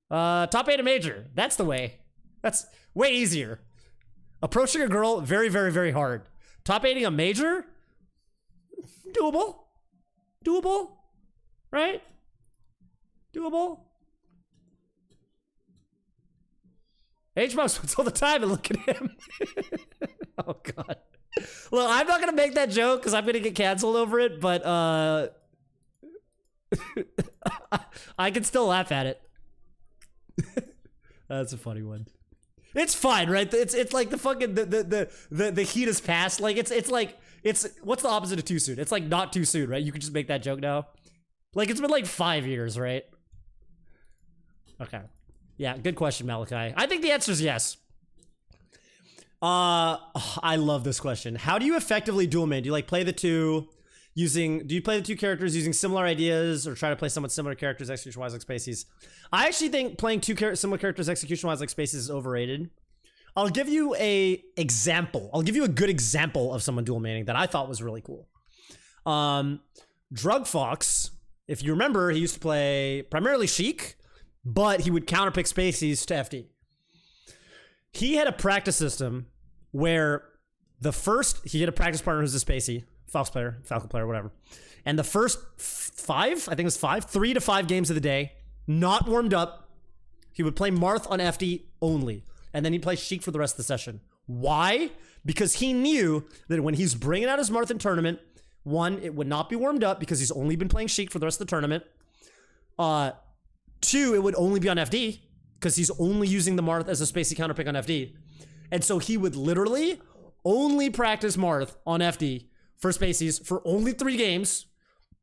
Top 8 a major. That's the way. That's way easier. Approaching a girl, very, very, very hard. Top 8ing a major? Doable. Doable. Right? Doable. H-Mouse puts all the time and look at him. Oh, God. Look, I'm not going to make that joke because I'm going to get canceled over it, but I can still laugh at it. That's a funny one. It's fine, right? It's like the fucking the heat has passed. Like it's like what's the opposite of too soon? It's like not too soon, right? You can just make that joke now. Like it's been like 5 years, right? Okay. Yeah, good question, Malachi. I think the answer is yes. I love this question. How do you effectively dual main? Do you like play the two characters using similar ideas or try to play somewhat similar characters execution-wise like Spaceys? I actually think playing similar characters execution-wise like Spaceys is overrated. I'll give you a example. I'll give you a good example of someone dual maining that I thought was really cool. Drug Fox, if you remember, he used to play primarily Sheik, but he would counterpick Spaceys to FD. He had a practice system where he had a practice partner who's a Spacey, Falcon player, whatever. And the first 3 to 5 games of the day, not warmed up, he would play Marth on FD only. And then he'd play Sheik for the rest of the session. Why? Because he knew that when he's bringing out his Marth in tournament, 1, it would not be warmed up because he's only been playing Sheik for the rest of the tournament. 2, it would only be on FD because he's only using the Marth as a Spacey counterpick on FD. And so he would literally only practice Marth on FD for Spaceys for only 3 games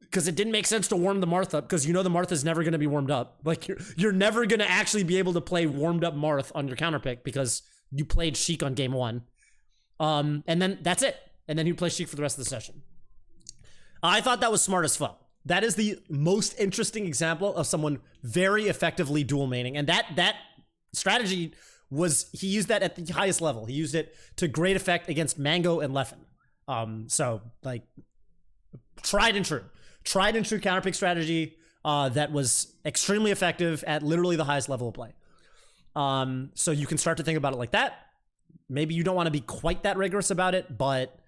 because it didn't make sense to warm the Marth up because the Marth is never going to be warmed up. Like you're never going to actually be able to play warmed up Marth on your counterpick because you played Sheik on game 1. And then that's it. And then he'd play Sheik for the rest of the session. I thought that was smart as fuck. That is the most interesting example of someone very effectively dual maining. And that strategy he used that at the highest level. He used it to great effect against Mango and Leffen. So like tried and true. tried and true counterpick strategy that was extremely effective at literally the highest level of play. So you can start to think about it like that. Maybe you don't want to be quite that rigorous about it, but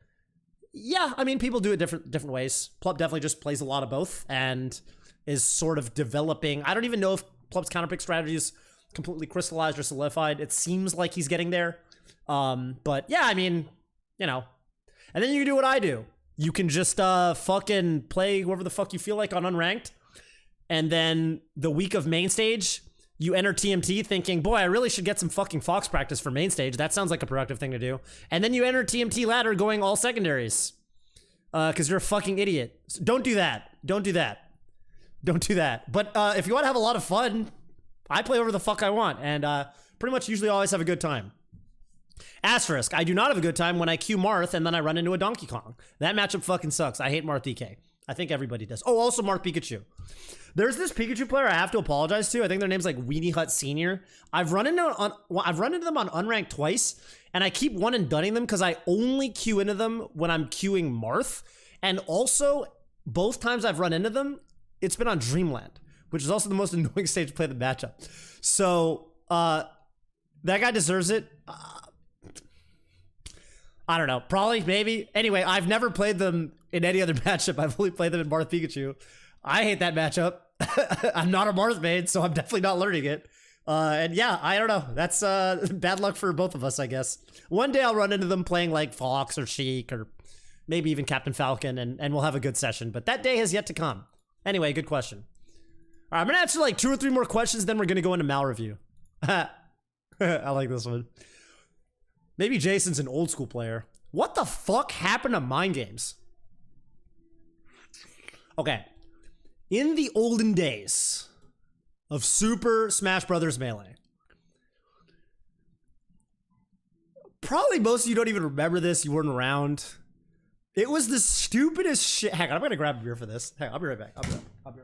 yeah, I mean, people do it different ways. Plup definitely just plays a lot of both and is sort of developing. I don't even know if Plup's counterpick strategy is completely crystallized or solidified. It seems like he's getting there. But yeah, I mean, you know. And then you can do what I do. You can just fucking play whoever the fuck you feel like on unranked. And then the week of main stage, you enter TMT thinking, boy, I really should get some fucking Fox practice for main stage. That sounds like a productive thing to do. And then you enter TMT ladder going all secondaries. Because you're a fucking idiot. So don't do that. Don't do that. Don't do that. But if you want to have a lot of fun, I play whatever the fuck I want. And pretty much usually always have a good time. Asterisk, I do not have a good time when I queue Marth and then I run into a Donkey Kong. That matchup fucking sucks. I hate Marth DK. I think everybody does. Oh, also Marth Pikachu. There's this Pikachu player I have to apologize to. I think their name's like Weenie Hut Senior. I've run into them on unranked twice, and I keep one and dunning them because I only queue into them when I'm queuing Marth. And also, both times I've run into them, it's been on Dreamland, which is also the most annoying stage to play the matchup. So that guy deserves it. I don't know. Probably, maybe. Anyway, I've never played them in any other matchup. I've only played them in Marth Pikachu. I hate that matchup. I'm not a Marth main, so I'm definitely not learning it. And yeah, I don't know. That's bad luck for both of us, I guess. One day I'll run into them playing like Fox or Sheik or maybe even Captain Falcon, and we'll have a good session. But that day has yet to come. Anyway, good question. All right, I'm going to answer like 2 or 3 more questions, then we're going to go into Mal review. I like this one. Maybe Jason's an old school player. What the fuck happened to Mind Games? Okay. In the olden days of Super Smash Brothers Melee, probably most of you don't even remember this. You weren't around. It was the stupidest shit. Hang on, I'm gonna grab a beer for this. Hang on, I'll be right back. I'll be right back.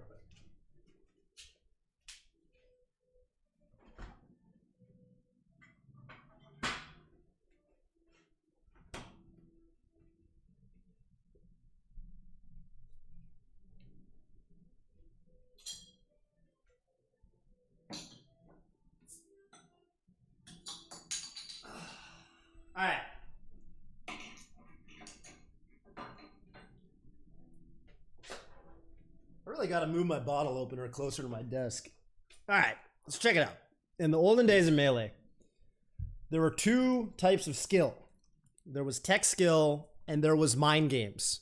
All right. I really got to move my bottle opener closer to my desk. All right, let's check it out. In the olden days of Melee, there were 2 types of skill. There was tech skill and there was mind games.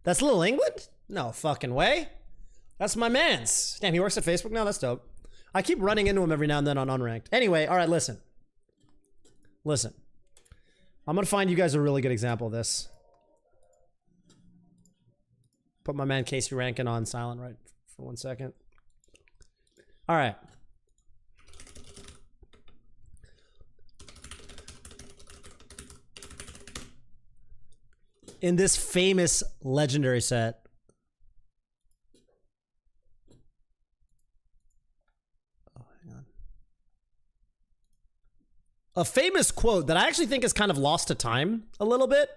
That's Little England? No fucking way. That's my man's. Damn, he works at Facebook now? That's dope. I keep running into him every now and then on Unranked. Anyway, all right, listen. Listen. I'm going to find you guys a really good example of this. Put my man Casey Rankin on silent right for 1 second. All right. In this famous legendary set, a famous quote that I actually think is kind of lost to time a little bit.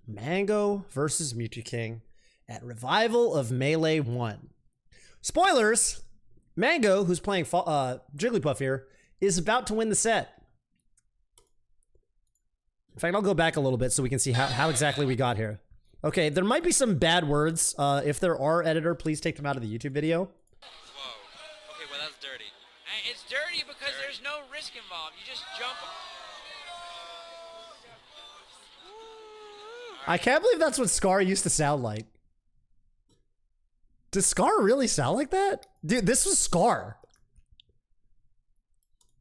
Mango versus Mewtwo King at Revival of Melee 1. Spoilers! Mango, who's playing Jigglypuff here, is about to win the set. In fact, I'll go back a little bit so we can see how exactly we got here. Okay, there might be some bad words. If there are, editor, please take them out of the YouTube video. Whoa. Okay, well, that's dirty. It's dirty because there's no risk involved. You just jump. I can't believe that's what Scar used to sound like. Does Scar really sound like that? Dude, this was Scar.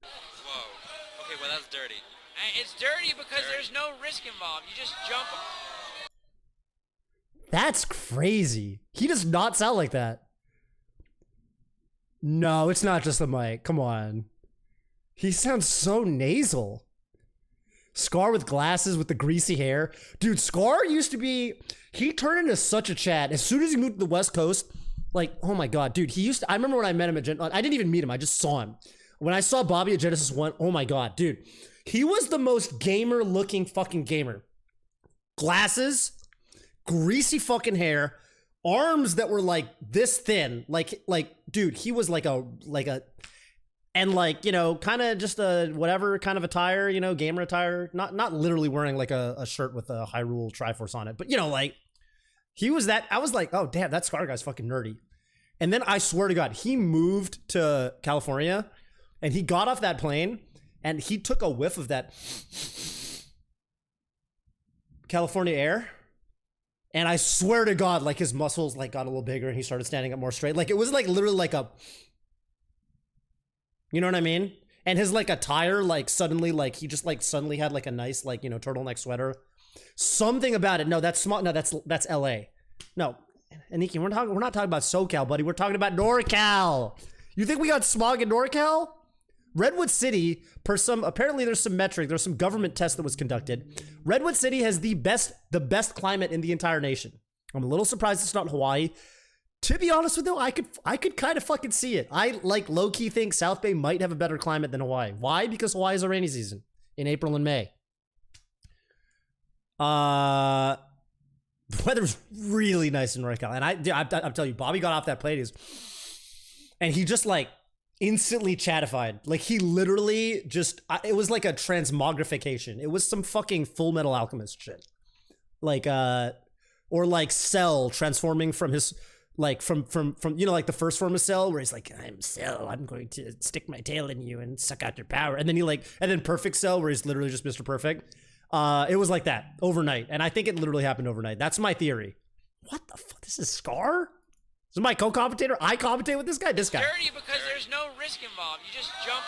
Whoa. Okay, well, that's dirty. It's dirty because there's no risk involved. You just jump. That's crazy. He does not sound like that. No, it's not just the mic. Come on. He sounds so nasal. Scar with glasses with the greasy hair. Dude, Scar used to be... He turned into such a Chad. As soon as he moved to the West Coast, like, oh my god, dude, he used to... I remember when I met him at I didn't even meet him. I just saw him. When I saw Bobby at Genesis 1, oh my god, dude. He was the most gamer-looking fucking gamer. Glasses, greasy fucking hair, arms that were like this thin, like dude, he was like a and like, you know, kind of just a whatever kind of attire, you know, gamer attire, not literally wearing like a shirt with a Hyrule Triforce on it, but you know, like he was that. I was like, oh damn, that Scar guy's fucking nerdy. And then I swear to God, he moved to California and he got off that plane and he took a whiff of that California air. And I swear to God, like his muscles like got a little bigger and he started standing up more straight. Like it was like literally like a, you know what I mean? And his like attire, like suddenly, like he just like suddenly had like a nice like, you know, turtleneck sweater. Something about it. No, that's small. No, that's LA. No, Aniki, we're not talking about SoCal, buddy. We're talking about NorCal. You think we got smog in NorCal? Redwood City, apparently there's some metric, there's some government test that was conducted. Redwood City has the best climate in the entire nation. I'm a little surprised it's not Hawaii. To be honest with you, I could kind of fucking see it. I like low-key think South Bay might have a better climate than Hawaii. Why? Because Hawaii is a rainy season in April and May. The weather's really nice in NorCal. And I'm telling you, Bobby got off that plane, and he just like instantly chatified. Like he literally just, it was like a transmogrification. It was some fucking Full Metal Alchemist shit. Like, or like Cell transforming from his, like from, you know, like the first form of Cell where he's like, I'm Cell, I'm going to stick my tail in you and suck out your power. And then and then Perfect Cell where he's literally just Mr. Perfect. It was like that overnight. And I think it literally happened overnight. That's my theory. What the fuck? This is Scar? This is my co-commentator. I commentate with this guy. This guy. Dirty because there's no risk involved. You just jump.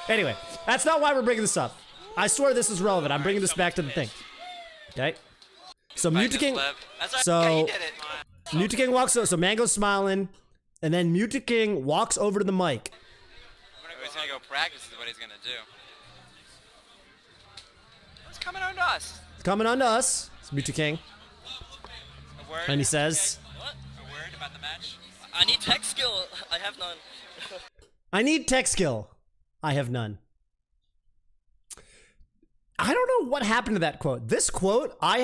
Anyway, that's not why we're bringing this up. I swear this is relevant. I'm bringing this back to the thing. Okay. So Mutaking. So Mutaking walks. So Mango's smiling, and then Mutaking walks over to the mic. He's gonna go practice. Is what he's gonna do. It's coming on to us. It's coming on to us. It's Mutaking. And he says. About the match. I need tech skill. I have none. I need tech skill. I have none. I don't know what happened to that quote. This quote, I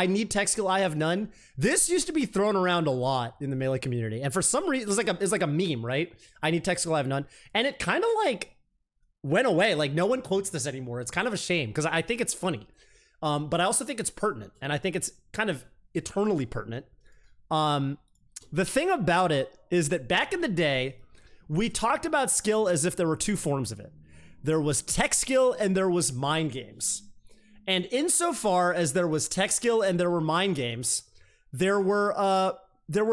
need tech skill. I have none. This used to be thrown around a lot in the Melee community, and for some reason, it's like a meme, right? I need tech skill. I have none, and it kind of like went away. Like no one quotes this anymore. It's kind of a shame because I think it's funny, but I also think it's pertinent, and I think it's kind of eternally pertinent. The thing about it is that back in the day, we talked about skill as if there were two forms of it. There was tech skill and there was mind games. And insofar as there was tech skill and there were mind games, there were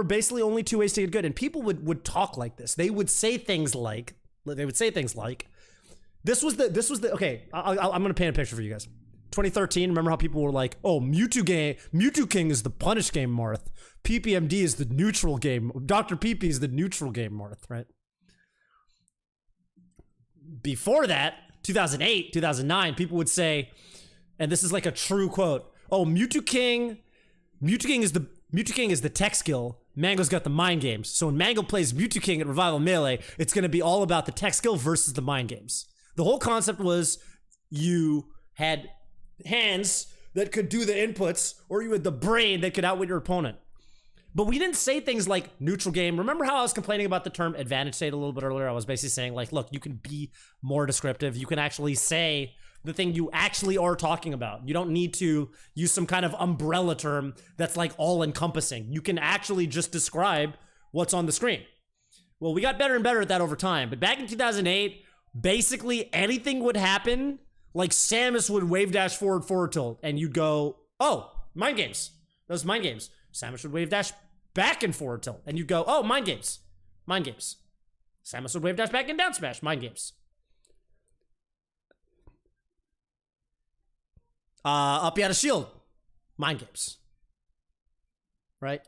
basically only two ways to get good. And people would talk like this. They would say things like, this was the okay, I'm gonna paint a picture for you guys. 2013, remember how people were like, oh, Mewtwo King is the punish game, Marth. PPMD is the neutral game. Dr. PP is the neutral game, Marth, right? Before that, 2008, 2009, people would say, and this is like a true quote, oh, Mewtwo King is the tech skill. Mango's got the mind games. So when Mango plays Mewtwo King at Revival Melee, it's going to be all about the tech skill versus the mind games. The whole concept was you had hands that could do the inputs, or you had the brain that could outwit your opponent. But we didn't say things like neutral game. Remember how I was complaining about the term advantage state a little bit earlier? I was basically saying like, look, you can be more descriptive. You can actually say the thing you actually are talking about. You don't need to use some kind of umbrella term that's like all encompassing. You can actually just describe what's on the screen. Well, we got better and better at that over time. But back in 2008, basically anything would happen. Like Samus would wave dash forward tilt, and you'd go, oh, mind games. Those mind games. Samus would wave dash back and forward tilt, and you'd go, oh, mind games. Mind games. Samus would wave dash back and down smash. Mind games. Up you had a shield. Mind games. Right?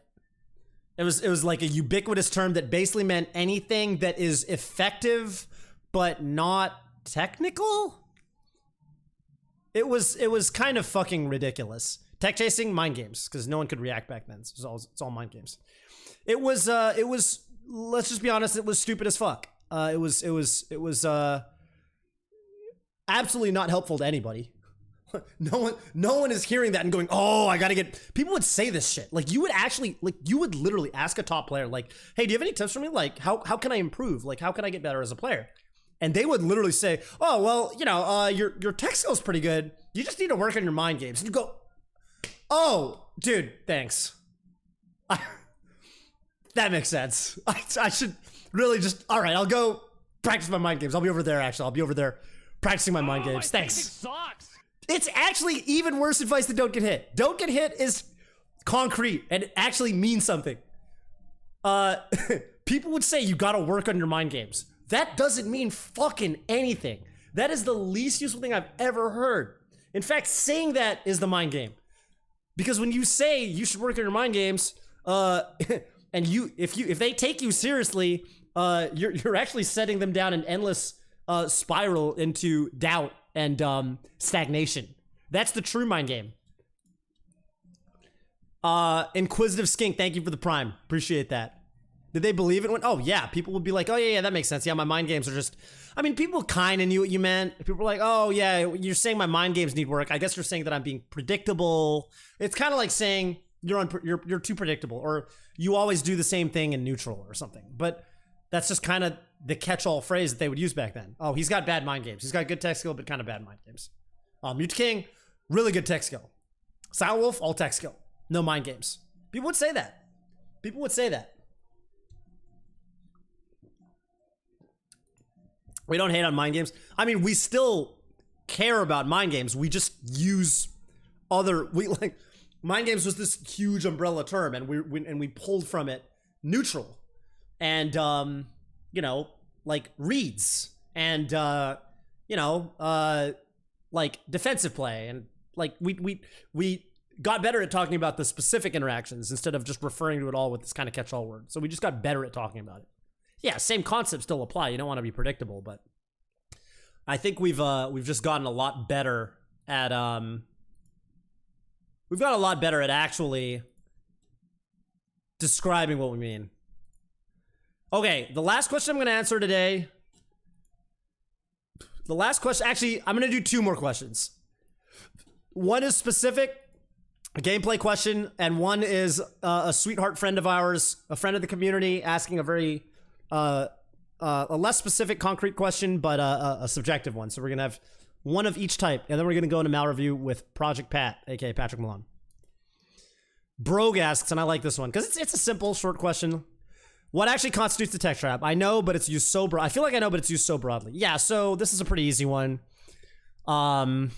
It was like a ubiquitous term that basically meant anything that is effective but not technical. It was kind of fucking ridiculous. Tech chasing, mind games, because no one could react back then. It's all mind games. It was let's just be honest, it was stupid as fuck. It was absolutely not helpful to anybody. no one is hearing that and going, oh, I gotta get. People would say this shit. Like you would literally ask a top player, like, hey, do you have any tips for me? Like, how can I improve? Like, how can I get better as a player? And they would literally say, oh, well, you know, your tech skill's pretty good. You just need to work on your mind games. And you go, oh, dude, thanks. That makes sense. I should really just, all right, I'll go practice my mind games. I'll be over there, actually. I'll be over there practicing my mind games. Thanks. Sucks. It's actually even worse advice than don't get hit. Don't get hit is concrete and it actually means something. People would say you gotta work on your mind games. That doesn't mean fucking anything. That is the least useful thing I've ever heard. In fact, saying that is the mind game. Because when you say you should work on your mind games, and if they take you seriously, you're actually setting them down an endless spiral into doubt and stagnation. That's the true mind game. Inquisitive Skink, thank you for the prime. Appreciate that. Did they believe it? Oh yeah, people would be like, oh yeah, that makes sense. Yeah, my mind games are just, I mean, people kind of knew what you meant. People were like, oh yeah, you're saying my mind games need work. I guess you're saying that I'm being predictable. It's kind of like saying you're too predictable, or you always do the same thing in neutral or something. But that's just kind of the catch-all phrase that they would use back then. Oh, he's got bad mind games. He's got good tech skill, but kind of bad mind games. Mute King, really good tech skill. Silent Wolf, all tech skill, no mind games. People would say that. People would say that. We don't hate on mind games. I mean, we still care about mind games. We just use mind games was this huge umbrella term, and we pulled from it neutral and you know, like reads and you know, like defensive play, and like we got better at talking about the specific interactions instead of just referring to it all with this kind of catch-all word. So we just got better at talking about it. Yeah, same concepts still apply. You don't want to be predictable, but I think we've just gotten a lot better at actually describing what we mean. Okay, the last question I'm going to answer today. The last question, actually, I'm going to do two more questions. One is specific, a gameplay question, and one is a sweetheart friend of ours, a friend of the community, asking a very a less specific, concrete question, but a subjective one. So we're gonna have one of each type, and then we're gonna go into Mal review with Project Pat, aka Patrick Malone. Brogue asks, and I like this one because it's a simple, short question. What actually constitutes a tech trap? I know, but it's used so broad. I feel like I know, but it's used so broadly. Yeah, so this is a pretty easy one. I'll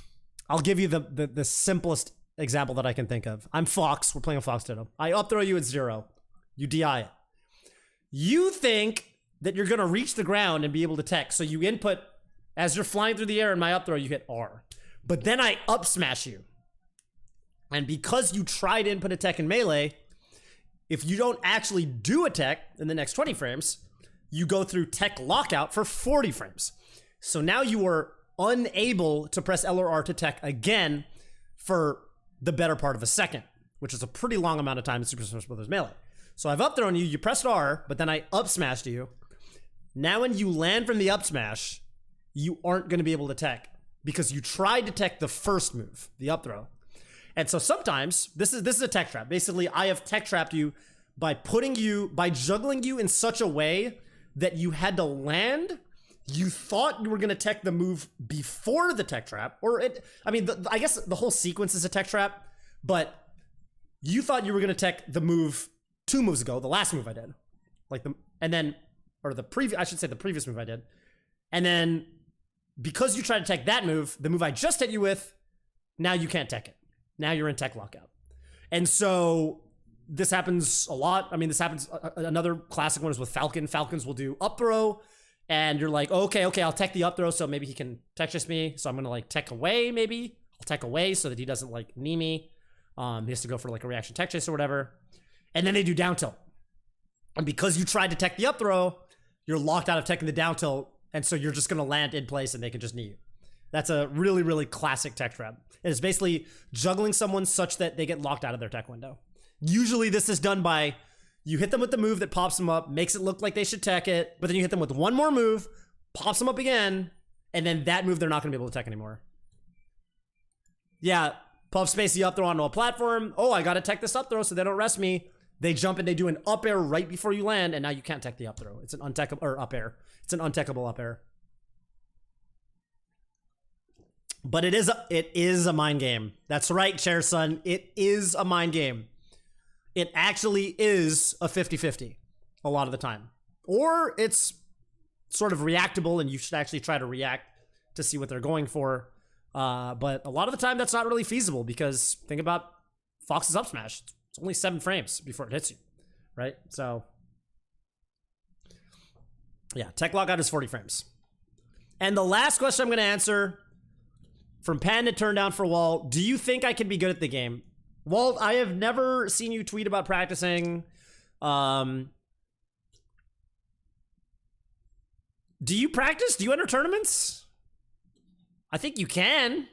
give you the simplest example that I can think of. I'm Fox. We're playing a Fox Ditto. I up throw you at 0. You DI it. You think that you're going to reach the ground and be able to tech. So you input, as you're flying through the air in my up throw, you hit R. But then I up smash you. And because you try to input a tech in melee, if you don't actually do a tech in the next 20 frames, you go through tech lockout for 40 frames. So now you are unable to press L or R to tech again for the better part of a second, which is a pretty long amount of time in Super Smash Bros. Melee. So I've up thrown you, you pressed R, but then I up smashed you. Now when you land from the up smash, you aren't going to be able to tech because you tried to tech the first move, the up throw. And so sometimes, this is a tech trap. Basically, I have tech trapped you by juggling you in such a way that you had to land. You thought you were going to tech the move before the tech trap, I guess the whole sequence is a tech trap, but you thought you were going to tech the move 2 moves ago, the last move I did, the previous move I did. And then because you tried to tech that move, the move I just hit you with, now you can't tech it. Now you're in tech lockout. And so this happens a lot. I mean, this happens, another classic one is with Falcon. Falcons will do up throw, and you're like, okay, I'll tech the up throw, so maybe he can tech chase me. So I'm gonna like tech away, maybe. I'll tech away so that he doesn't like knee me. He has to go for like a reaction tech chase or whatever. And then they do down tilt. And because you tried to tech the up throw, you're locked out of teching the down tilt, and so you're just gonna land in place and they can just knee you. That's a really, really classic tech trap. It is basically juggling someone such that they get locked out of their tech window. Usually this is done by, you hit them with the move that pops them up, makes it look like they should tech it, but then you hit them with one more move, pops them up again, and then that move they're not gonna be able to tech anymore. Yeah, puff space the up throw onto a platform. Oh, I gotta tech this up throw so they don't rest me. They jump and they do an up air right before you land, and now you can't tech the up throw. It's an untechable or up air. It's an untechable up air. But it is a mind game. That's right, Chair Son. It is a mind game. It actually is a 50-50 a lot of the time. Or it's sort of reactable and you should actually try to react to see what they're going for. But a lot of the time that's not really feasible because think about Fox's up smash. It's only 7 frames before it hits you, right? So yeah, tech lockout is 40 frames. And the last question I'm going to answer from Panda Turn Down for Walt. Do you think I can be good at the game? Walt, I have never seen you tweet about practicing. Do you practice? Do you enter tournaments? I think you can.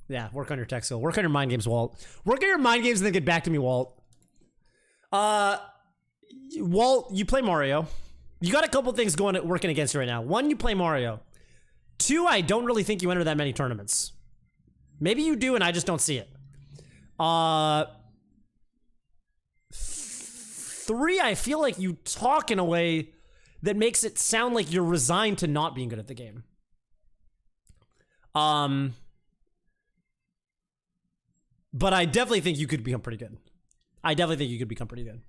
Yeah, work on your tech skill. Work on your mind games, Walt. Work on your mind games and then get back to me, Walt. Walt, you play Mario. You got a couple things working against you right now. 1, you play Mario. 2, I don't really think you enter that many tournaments. Maybe you do and I just don't see it. 3, I feel like you talk in a way that makes it sound like you're resigned to not being good at the game. But I definitely think you could become pretty good. I definitely think you could become pretty good.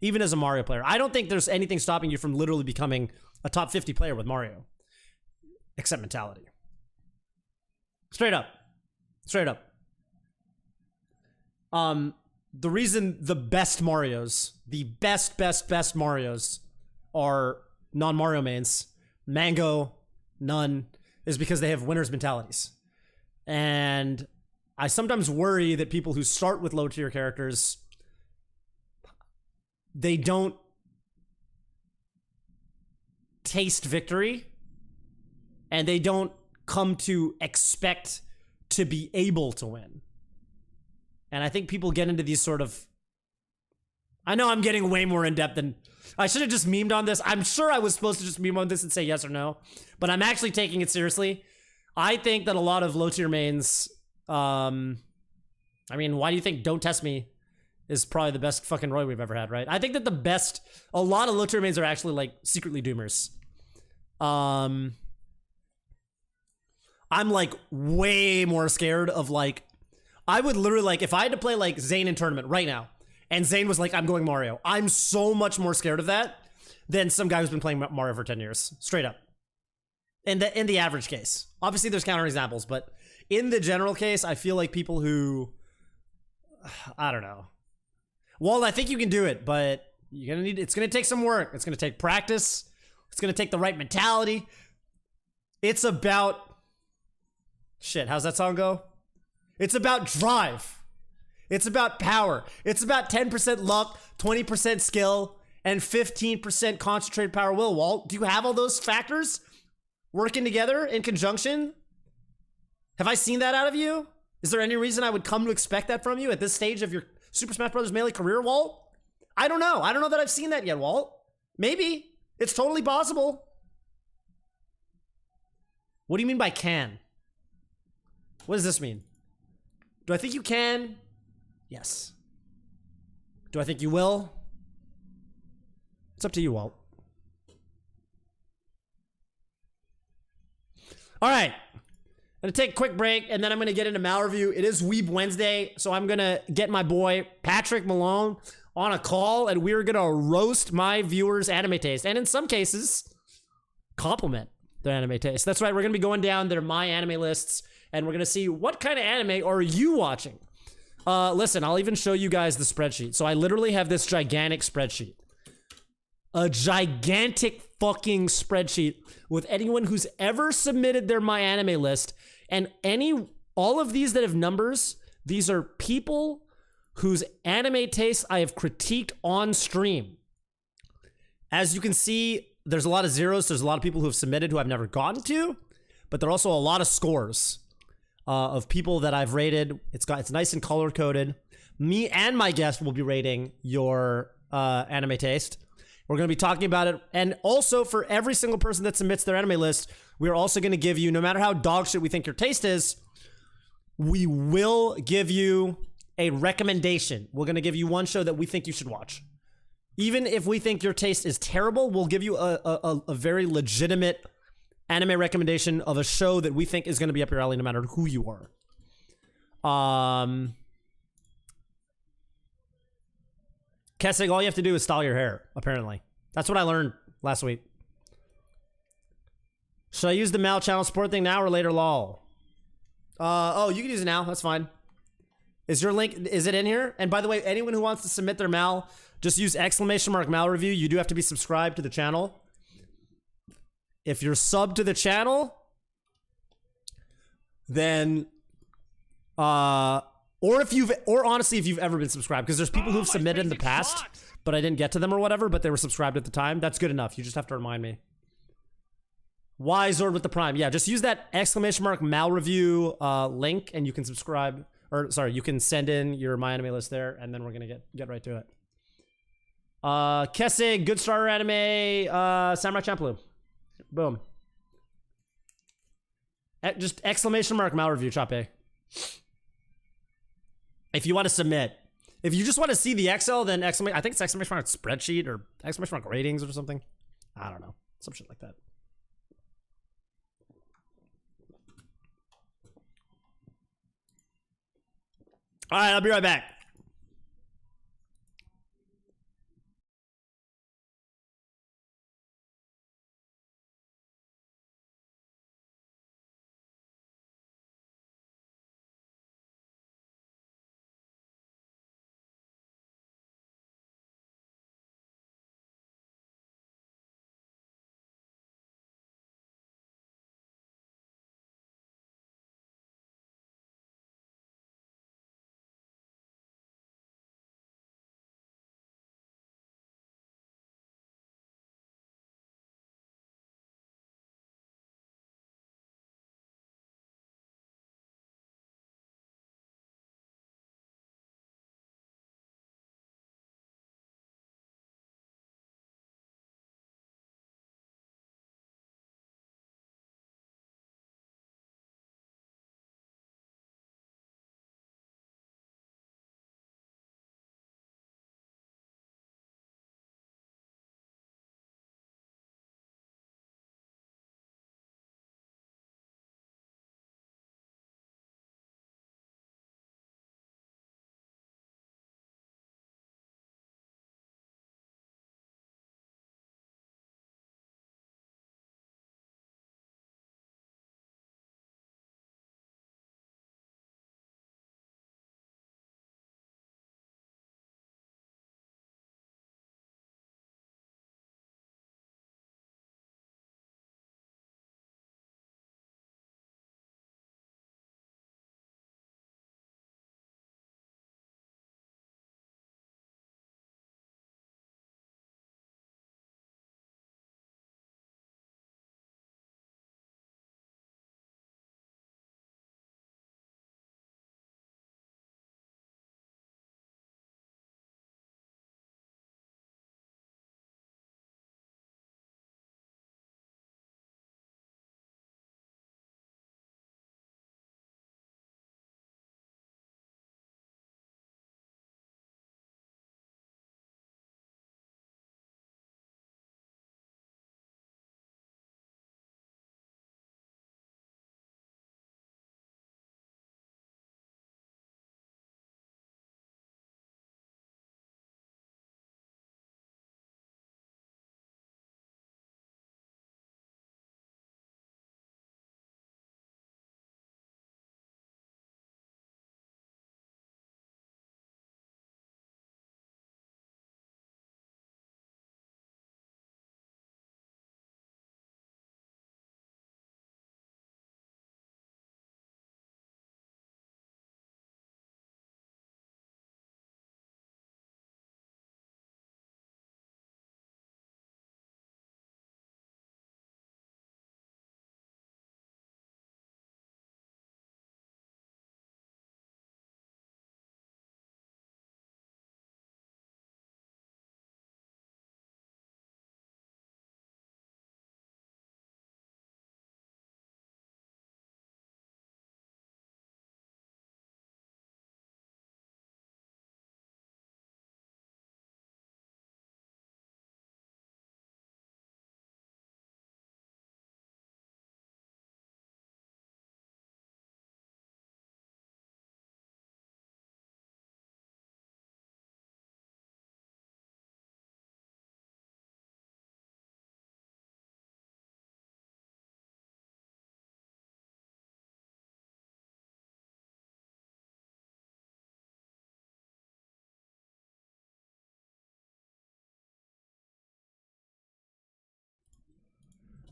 Even as a Mario player. I don't think there's anything stopping you from literally becoming a top 50 player with Mario. Except mentality. Straight up. Straight up. The reason the best Marios, the best Marios are non-Mario mains, Mango, none, is because they have winners' mentalities. And I sometimes worry that people who start with low-tier characters, they don't taste victory, and they don't come to expect to be able to win. And I think people get into these sort of... I know I'm getting way more in-depth than... I should have just memed on this. I'm sure I was supposed to just meme on this and say yes or no, but I'm actually taking it seriously. I think that a lot of low-tier mains... I mean, why do you think Don't Test Me is probably the best fucking Roy we've ever had, right? I think that a lot of low-tier mains are actually, like, secretly doomers. I'm, like, way more scared of, like... I would literally, like, if I had to play, like, Zane in tournament right now, and Zane was like, I'm going Mario, I'm so much more scared of that than some guy who's been playing Mario for 10 years. Straight up. In the average case. Obviously, there's counterexamples, but in the general case, I feel like people who... I don't know. Well, I think you can do it, but you're gonna it's gonna take some work. It's gonna take practice. It's gonna take the right mentality. It's about... Shit, how's that song go? It's about drive. It's about power. It's about 10% luck, 20% skill, and 15% concentrated power will. Walt, do you have all those factors working together in conjunction? Have I seen that out of you? Is there any reason I would come to expect that from you at this stage of your Super Smash Bros. Melee career, Walt? I don't know. I don't know that I've seen that yet, Walt. Maybe. It's totally possible. What do you mean by can? What does this mean? Do I think you can? Yes. Do I think you will? It's up to you, Walt. All right. I'm going to take a quick break, and then I'm going to get into Mal Review. It is Weeb Wednesday, so I'm going to get my boy Patrick Malone on a call, and we're going to roast my viewers' anime taste, and in some cases, compliment their anime taste. That's right. We're going to be going down their My Anime lists, and we're going to see what kind of anime are you watching. Listen, I'll even show you guys the spreadsheet. So I literally have this gigantic spreadsheet. A gigantic fucking spreadsheet with anyone who's ever submitted their My Anime list. And all of these that have numbers, these are people whose anime tastes I have critiqued on stream. As you can see, there's a lot of zeros. There's a lot of people who have submitted who I've never gotten to, but there are also a lot of scores of people that I've rated. It's nice and color coded. Me and my guest will be rating your anime taste. We're going to be talking about it. And also, for every single person that submits their anime list, we're also going to give you, no matter how dog shit we think your taste is, we will give you a recommendation. We're going to give you one show that we think you should watch. Even if we think your taste is terrible, we'll give you a very legitimate anime recommendation of a show that we think is going to be up your alley no matter who you are. Kessig, all you have to do is style your hair, apparently. That's what I learned last week. Should I use the Mal channel support thing now or later, lol? Oh, you can use it now. That's fine. Is your link, is it in here? And by the way, anyone who wants to submit their Mal, just use !Mal review. You do have to be subscribed to the channel. If you're subbed to the channel, then, or honestly, if you've ever been subscribed, because there's people who've submitted in the past, but I didn't get to them or whatever, but they were subscribed at the time. That's good enough. You just have to remind me. Why Zord with the Prime? Yeah, just use that !Mal review link, and you can subscribe. Or sorry, you can send in your My Anime list there, and then we're gonna get right to it. Kessig, good starter anime, Samurai Champloo. Boom. Just !Mal review, Chape. If you want to submit. If you just want to see the Excel, then I think it's spreadsheet or ratings or something. I don't know. Some shit like that. All right, I'll be right back.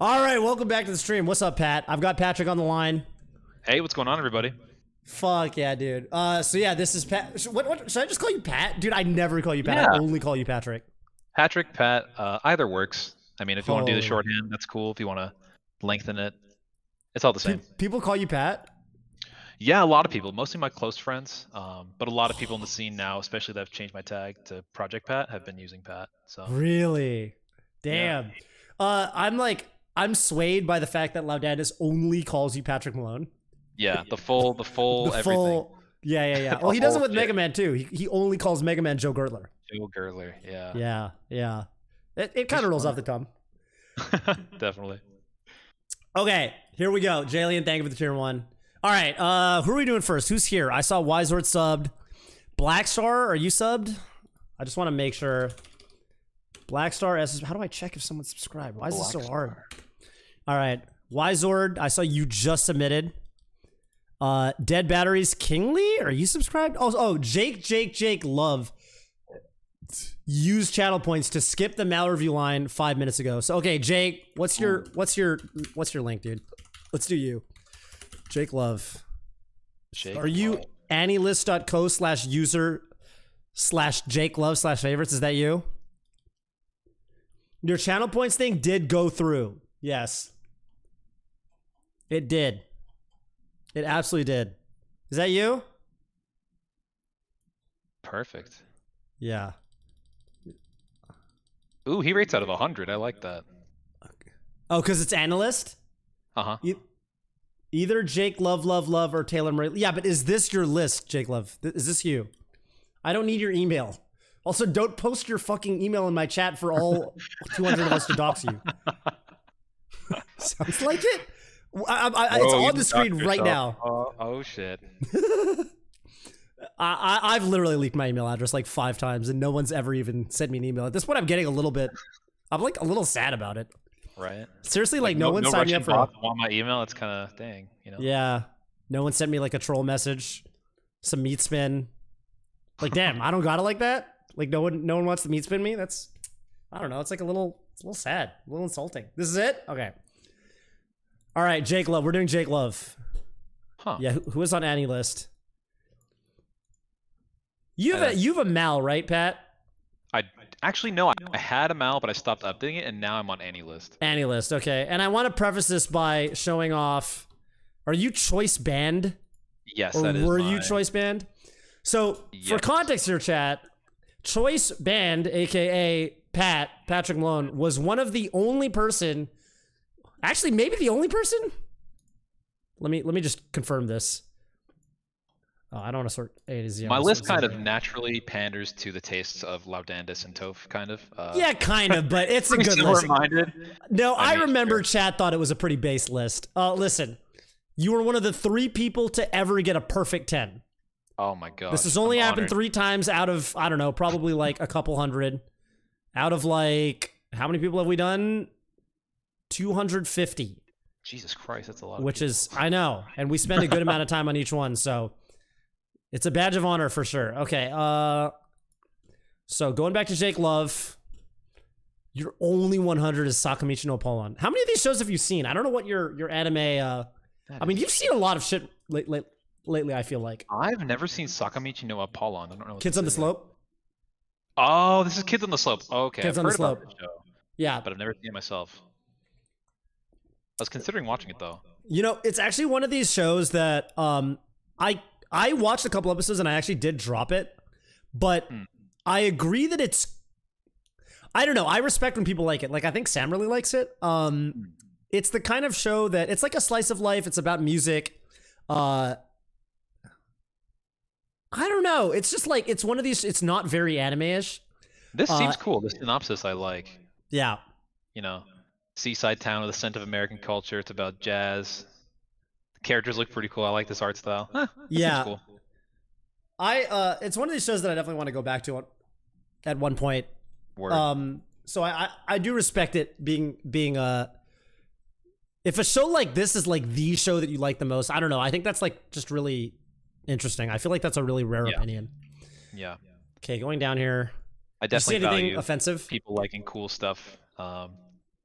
All right, welcome back to the stream. What's up, Pat? I've got Patrick on the line. Hey, what's going on, everybody? Fuck yeah, dude. So yeah, this is Pat. What should I just call you Pat? Dude, I never call you Pat. Yeah. I only call you Patrick. Patrick, Pat, either works. I mean, if you want to do the Holy. shorthand, that's cool. If you want to lengthen it, it's all the same. People call you Pat? Yeah, a lot of people, mostly my close friends, but a lot of people in the scene now, especially that have changed my tag to Project Pat, have been using Pat. So Really? Damn. I'm swayed by the fact that Laudandus only calls you Patrick Malone. yeah, the full everything. Yeah. Well, he does it with Shit. Mega Man too. He only calls Mega Man Joe Gertler. Joe Gertler, yeah. Yeah. It kind of rolls off the tongue. Definitely. Okay, here we go. Jalen, thank you for the tier 1. All right, who are we doing first? Who's here? I saw Wizord subbed. Blackstar, are you subbed? I just want to make sure. Blackstar, how do I check if someone's subscribed? Why is this so hard? All right, Wizord, I saw you just submitted. Dead Batteries Kingly, are you subscribed? Oh, Jake Love used channel points to skip the Mal review line 5 minutes ago. So okay, Jake, what's your link, dude? Let's do you. Jake Love. Are you annylist.co/user/JakeLove/favorites? Is that you? Your channel points thing did go through. Yes. It did. It absolutely did. Is that you? Perfect. Yeah. Ooh, he rates out of 100. I like that. Oh, because it's analyst? Uh-huh. Either Jake Love or Taylor Murray. Yeah, but is this your list, Jake Love? Is this you? I don't need your email. Also, don't post your fucking email in my chat for all 200 of us to dox you. Sounds like it. It's on the screen right now. Oh shit. I've literally leaked my email address like 5 times, and no one's ever even sent me an email. At this point, I'm getting a little sad about it. Right. Seriously, like no one signed me up for. Want my email? It's kind of dang, you know. Yeah, no one sent me like a troll message, some meat spin. Like, damn, I don't got it like that. Like, no one wants to meat spin me. That's, I don't know. It's like it's a little sad, a little insulting. This is it. Okay. All right, Jake Love. We're doing Jake Love. Huh. Yeah, who is on Annie list? You have a Mal, right, Pat? I actually no. I had a Mal, but I stopped updating it, and now I'm on any list. Annie list, okay. And I want to preface this by showing off. Are you choice banned? Yes, or that is. were you choice banned? So for context here, chat, choice banned, aka Patrick Malone, was one of the only person. Actually, maybe the only person. Let me just confirm this. Oh, I don't want to sort A to Z. My list kind of naturally panders to the tastes of Laudandus and Toph, kind of. Yeah, kind of, but it's a good list. No, I remember chat thought it was a pretty base list. Listen, you were one of the 3 people to ever get a perfect 10. Oh my god. This has only happened 3 times out of, I don't know, probably like a couple hundred. Out of like, how many people have we done? 250. Jesus Christ, that's a lot. Which is, I know, and we spend a good amount of time on each one, so it's a badge of honor for sure. Okay, so going back to Jake Love, your only 100 is Sakamichi no Apollon. How many of these shows have you seen? I don't know what your anime. I mean, you've seen a lot of shit lately. I feel like I've never seen Sakamichi no Apollon. I don't know. What Kids on the Slope. Oh, this is Kids on the Slope. Okay, Kids I've on the heard about Slope. this show, Yeah, but I've never seen it myself. I was considering watching it though. You know, it's actually one of these shows that I watched a couple episodes and I actually did drop it, but I agree that it's. I don't know. I respect when people like it. Like, I think Sam really likes it. It's the kind of show that it's like a slice of life. It's about music. I don't know. It's just like, it's one of these, it's not very anime-ish. This seems cool. The synopsis I like. Yeah. You know, seaside town with a scent of American culture. It's about jazz. The characters look pretty cool. I like this art style. Yeah. Cool. It's one of these shows that I definitely want to go back to at one point. Word. So I do respect it being if a show like this is like the show that you like the most, I don't know. I think that's like just really interesting. I feel like that's a really rare opinion. Yeah. Okay, going down here. I definitely Did you see anything value offensive? people liking cool stuff.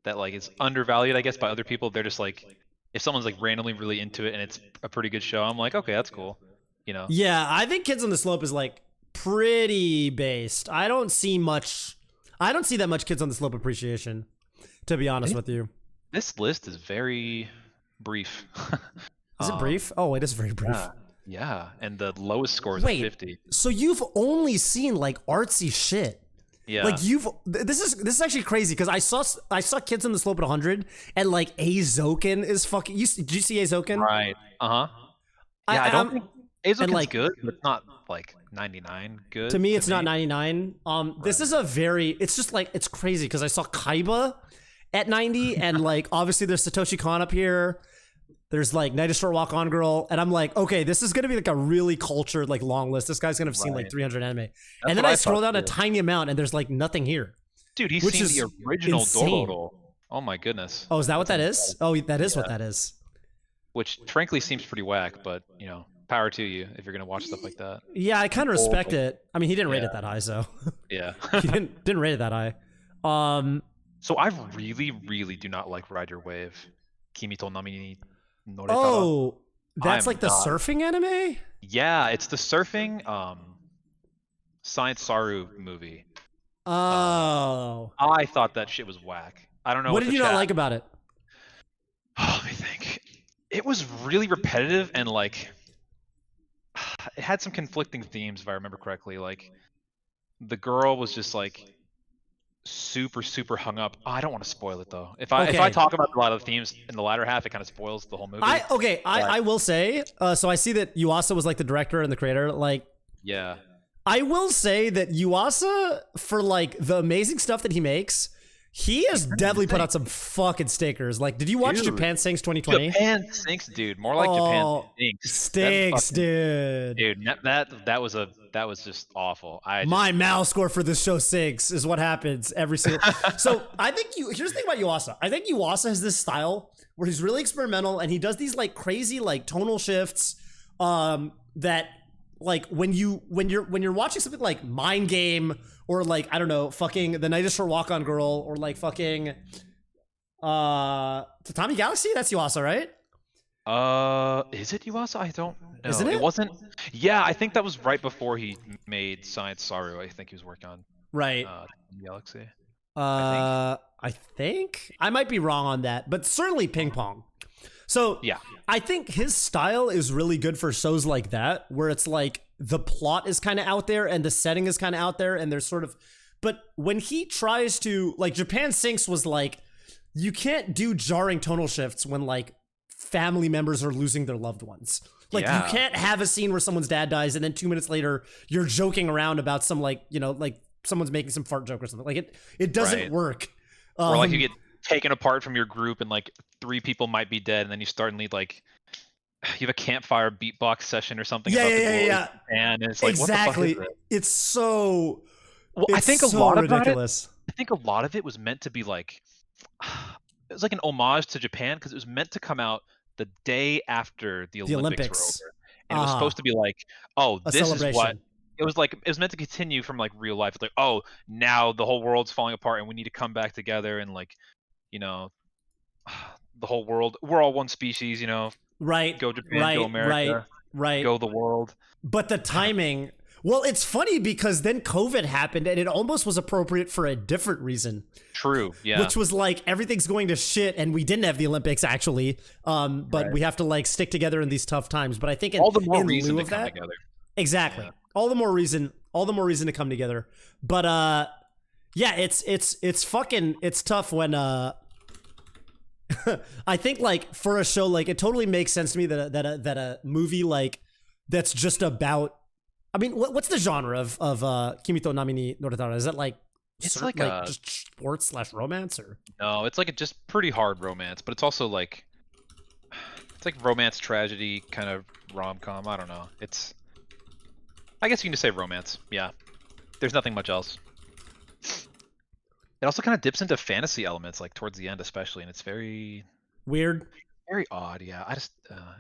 that like is undervalued, I guess, by other people. They're just like, if someone's like randomly really into it and it's a pretty good show, I'm like, okay, that's cool. You know? Yeah, I think Kids on the Slope is like pretty based. I don't see that much Kids on the Slope appreciation, to be honest with you. This list is very brief. Is it brief? Oh, it is very brief. Yeah, and the lowest score is Wait, 50. So you've only seen like artsy shit. Yeah. Like this is actually crazy because I saw Kids on the Slope at 100 and like Azoken is fucking. Did you see Azoken? Right. Yeah, I don't think Azoken's like, good, but it's not like 99 good. To me, it's not 99. This is it's just like, it's crazy because I saw Kaiba at 90 and like obviously there's Satoshi Kon up here. There's like Night is Short, Walk On Girl, and I'm like, okay, this is gonna be like a really cultured like long list. This guy's gonna have seen like 300 anime, and then I scroll down a tiny amount, and there's like nothing here. Dude, he's seen the original Dororo. Oh my goodness. Oh, is that what that is? Oh, that is what that is. Which frankly seems pretty whack, but you know, power to you if you're gonna watch stuff like that. Yeah, I kind of respect it. I mean, he didn't rate it that high, so yeah, he didn't rate it that high. So I really do not like Ride Your Wave, Kimi to Nami. Oh, that's like the surfing anime? Yeah, it's the surfing Science Saru movie. Oh. I thought that shit was whack. I don't know. What did you not like about it? Oh, let me think. It was really repetitive and like it had some conflicting themes if I remember correctly. Like the girl was just like super hung up. Oh, I don't want to spoil it though. If I talk about a lot of the themes in the latter half, it kind of spoils the whole movie. I will say. So I see that Yuasa was like the director and the creator. Like, yeah, I will say that Yuasa, for like the amazing stuff that he makes, he has definitely put out some fucking stickers. Like, did you watch Japan Sinks 2020? Japan Sinks, dude. More like Japan Stinks. Stinks, dude. Dude, that was just awful. My mal score for this show sinks is what happens every single. So I think here's the thing about Yuasa. I think Yuasa has this style where he's really experimental and he does these like crazy like tonal shifts. That like when you're watching something like Mind Game or like I don't know fucking The Night is Short, Walk On Girl or like fucking Tatami Galaxy. That's Yuasa, right? Is it Yuasa? I don't know. Isn't it? It wasn't. Yeah, I think that was right before he made Science Saru. I think he was working on Galaxy. I think I might be wrong on that, but certainly Ping Pong. So yeah, I think his style is really good for shows like that, where it's like the plot is kind of out there and the setting is kind of out there, and there's sort of. But when he tries to like Japan Sinks was like, you can't do jarring tonal shifts when like family members are losing their loved ones. Like you can't have a scene where someone's dad dies and then 2 minutes later you're joking around about some like, you know, like someone's making some fart joke or something. Like it doesn't work. Or like you get taken apart from your group and like 3 people might be dead and then you suddenly like you have a campfire beatbox session or something. Yeah. And it's like, exactly. What the fuck is it's so. Well, it's I think so a lot ridiculous. I think a lot of it was meant to be like it was like an homage to Japan because it was meant to come out the day after the Olympics were over. And it was supposed to be like, oh, this is what it was like. It was meant to continue from like real life. It's like, oh, now the whole world's falling apart and we need to come back together and like, you know, the whole world, we're all one species, you know. Right. Go Japan, go America, right. Go the world. But the timing, well, it's funny because then COVID happened and it almost was appropriate for a different reason. True, yeah. Which was like everything's going to shit and we didn't have the Olympics actually. But we have to like stick together in these tough times. But I think all the more in reason lieu to of come that, together. Exactly. Yeah. All the more reason to come together. But yeah, it's fucking tough when I think like for a show like it totally makes sense to me that a movie like that's just about. I mean, what's the genre of Kimi to Nami ni Noretara? Is that like it's like just sports / romance or? No, it's like a just pretty hard romance, but it's also like it's like romance tragedy kind of rom-com. I don't know. I guess you can just say romance. Yeah. There's nothing much else. It also kind of dips into fantasy elements like towards the end especially, and it's very weird. Very odd, yeah. I just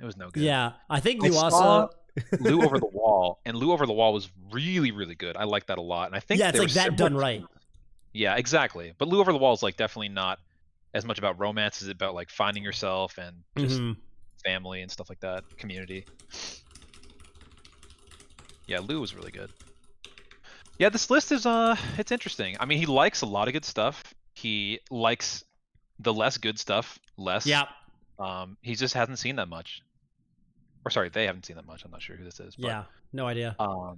it was no good. Yeah, I think Yuasa Lou Over the Wall, and Lou Over the Wall was really, really good. I like that a lot, and I think it's like that done right. Yeah, exactly. But Lou Over the Wall is like definitely not as much about romance as about like finding yourself and just family and stuff like that, community. Yeah, Lou was really good. Yeah, this list is it's interesting. I mean, he likes a lot of good stuff. He likes the less good stuff less. Yeah. He just hasn't seen that much. Or sorry, they haven't seen that much. I'm not sure who this is. But, yeah, no idea. Yeah.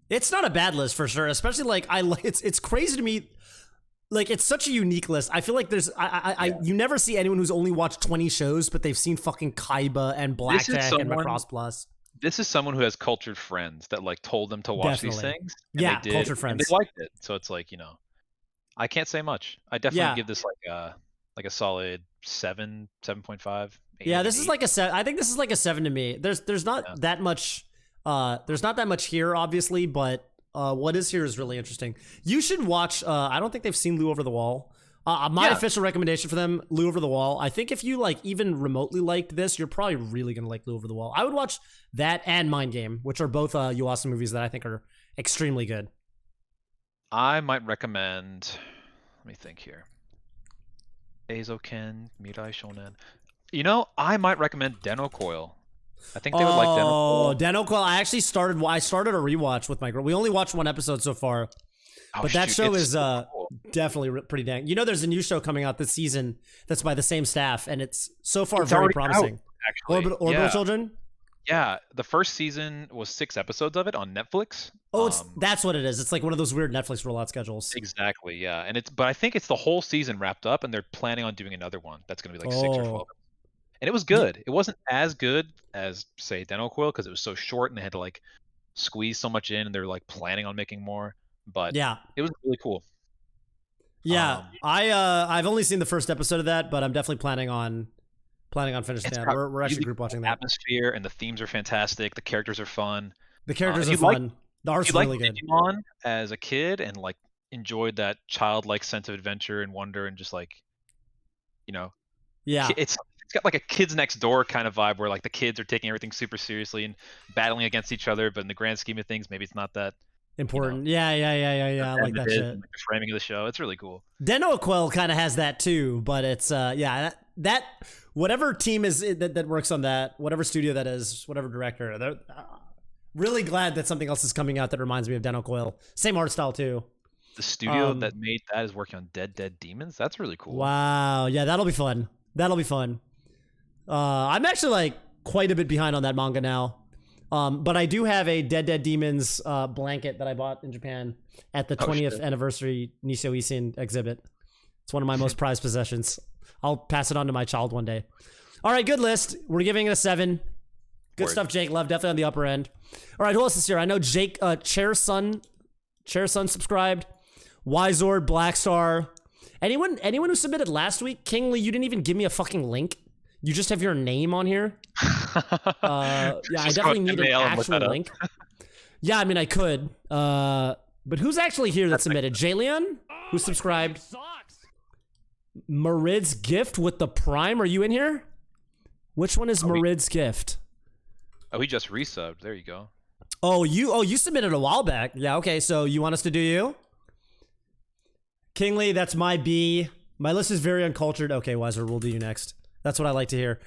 It's not a bad list for sure. Especially like it's crazy to me. Like it's such a unique list. I feel like there's you never see anyone who's only watched 20 shows, but they've seen fucking Kaiba and Blackjack and Macross Plus. This is someone who has cultured friends that like told them to watch these things. Yeah, they did, cultured friends. And they liked it. So it's like, I can't say much. I definitely give this like a solid 7, 7.5. Yeah, this is like a 7. I think this is like a 7 to me. There's not that much here, obviously, but what is here is really interesting. You should watch. I don't think they've seen Lou Over the Wall. My official recommendation for them, Lou Over the Wall. I think if you like even remotely liked this, you're probably really gonna like Lou Over the Wall. I would watch that and Mind Game, which are both Yuasa movies that I think are extremely good. I might recommend. Let me think here. Eizoken, Mirai Shonen. I might recommend Deno Coil. I think they would like Deno Coil. Oh, Deno Coil. I started a rewatch with my girl. We only watched one episode so far. But that show is definitely pretty dang. There's a new show coming out this season that's by the same staff, and it's so far very promising. Orbital Children? Yeah, the first season was 6 episodes of it on Netflix. Oh, that's what it is. It's like one of those weird Netflix rollout schedules. Exactly, yeah. But I think it's the whole season wrapped up, and they're planning on doing another one that's going to be like 6 or 12. And it was good. It wasn't as good as, say, Deno Coil because it was so short and they had to like squeeze so much in, and they're like planning on making more. But yeah, it was really cool. Yeah, I've only seen the first episode of that, but I'm definitely planning on finishing that. We're actually group watching that. Atmosphere and the themes are fantastic. The characters are fun. The characters are fun. The art's really good. Digimon as a kid and like enjoyed that childlike sense of adventure and wonder and just like, yeah, it's got like a Kids Next Door kind of vibe where like the kids are taking everything super seriously and battling against each other, but in the grand scheme of things, maybe it's not that important. Yeah. I like that shit. Like the framing of the show, it's really cool. Deno Coil kind of has that too, but it's that whatever team is that works on that, whatever studio that is, whatever director, they're really glad that something else is coming out that reminds me of Deno Coil. Same art style too. The studio that made that is working on Dead Demons. That's really cool. Wow, yeah, that'll be fun. I'm actually like quite a bit behind on that manga now. But I do have a Dead Demons blanket that I bought in Japan at the 20th anniversary Nisho Isin exhibit. It's one of my most prized possessions. I'll pass it on to my child one day. All right, good list. We're giving it a 7. Good stuff, Jake Love. Definitely on the upper end. All right, who else is here? I know Jake, Chair Sun subscribed. Wyzord, Blackstar. Anyone who submitted last week? Kingly, you didn't even give me a fucking link. You just have your name on here. I definitely need an actual link. Yeah, I mean, I could. But who's actually here that submitted? Jalian, who subscribed. Marid's gift with the Prime. Are you in here? Which one is Marid's gift? Oh, he just resubbed. There you go. Oh, you submitted a while back. Yeah, okay. So you want us to do you? Kingly, that's my B. My list is very uncultured. Okay, Weiser, we'll do you next. That's what I like to hear.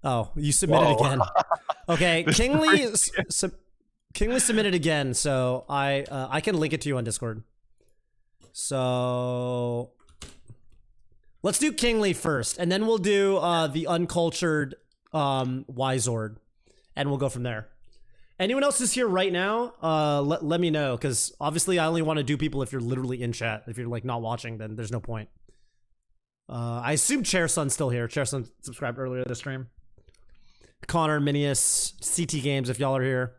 Oh, you submitted again. Okay, Kingly submitted again, so I can link it to you on Discord. So let's do Kingly first, and then we'll do the uncultured Wyzord, and we'll go from there. Anyone else is here right now? Let me know, because obviously I only want to do people if you're literally in chat. If you're like not watching, then there's no point. I assume Chair Sun's still here. Chair Sun subscribed earlier this stream. Connor, Minius, CT Games, if y'all are here.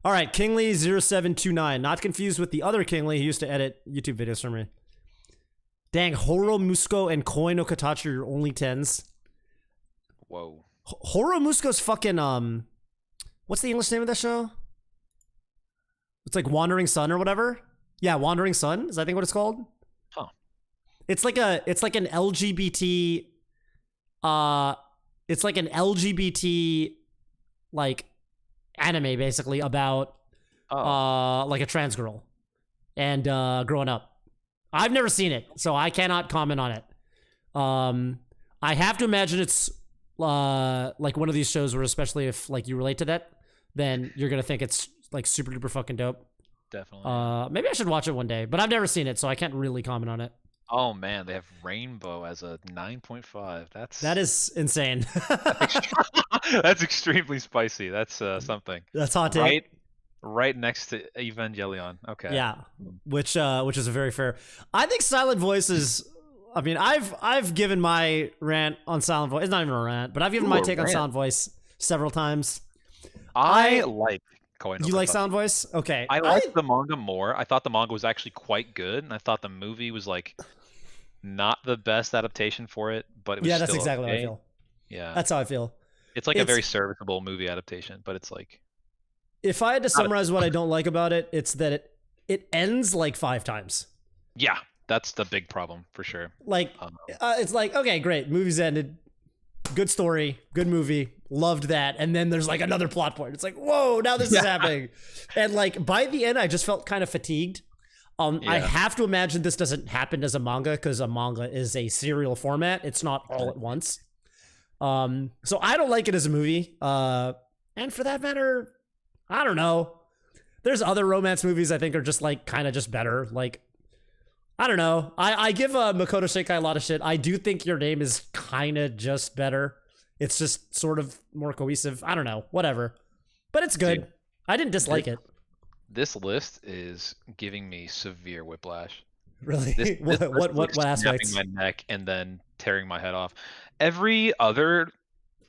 All right, Kingly0729. Not confused with the other Kingly. He used to edit YouTube videos for me. Dang, Horo Musco and Koi no Katachi are your only 10s. Whoa. Horo Musco's fucking, what's the English name of that show? It's like Wandering Sun or whatever. Yeah, Wandering Sun. Is that I think what it's called? Huh. It's like an LGBT it's like an LGBT like anime basically about like a trans girl and growing up. I've never seen it, so I cannot comment on it. I have to imagine it's like one of these shows where, especially if like you relate to that, then you're gonna think it's like super duper fucking dope. Definitely. Maybe I should watch it one day, but I've never seen it, so I can't really comment on it. Oh man, they have Rainbow as a 9.5. That is insane. That's extremely spicy. That's something. That's hot take. Right next to Evangelion. Okay. Yeah, which is a very fair. I think Silent Voice is. I mean, I've given my rant on Silent Voice. It's not even a rant, but I've given my take on Silent Voice several times. I like. You like Silent Voice? Okay. I liked the manga more. I thought the manga was actually quite good, and I thought the movie was like not the best adaptation for it, but it was that's still exactly okay. how I feel. Yeah, that's how I feel. It's like a very serviceable movie adaptation, but it's like. If I had to summarize what I don't like about it, it's that it ends like 5 times. Yeah, that's the big problem for sure. Like, it's like, okay, great, movie's ended, good story, good movie, loved that, and then there's like another plot point. It's like, whoa, now this is happening, and like by the end, I just felt kind of fatigued. I have to imagine this doesn't happen as a manga because a manga is a serial format. It's not all at once. So I don't like it as a movie. And for that matter, I don't know. There's other romance movies I think are just like kind of just better. Like, I don't know. I give Makoto Shinkai a lot of shit. I do think Your Name is kind of just better. It's just sort of more cohesive. I don't know. Whatever. But it's good. Dude, I didn't dislike it. This list is giving me severe whiplash. Really? This what aspects? Snapping my neck and then tearing my head off. Every other...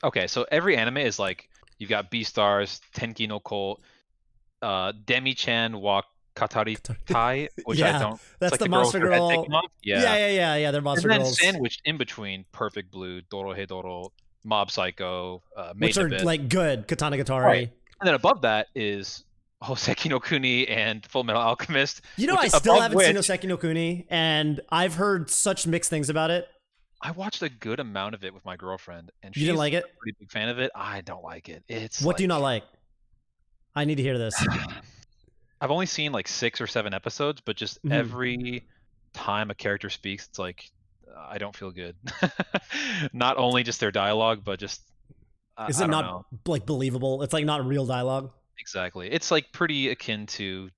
Okay, so every anime is like, you've got Beastars, Tenki no Ko, Demi-chan wa Katari Tai, which I don't... That's like the Monster Girl. Yeah, they're Monster Girls. And then Girls. sandwiched in between Perfect Blue, Dorohedoro, Mob Psycho, which are like good, Katanagatari. Right. And then above that is Hoseki no Kuni and Full Metal Alchemist. You know, I still haven't seen Hoseki no Kuni, and I've heard such mixed things about it. I watched a good amount of it with my girlfriend, and you didn't like it? A pretty big fan of it. I don't like it. It's what do you not like? I need to hear this. I've only seen like 6 or 7 episodes, but just every time a character speaks, it's like I don't feel good. Not only just their dialogue, but just is it not like believable? It's like not real dialogue. Exactly. It's like pretty akin to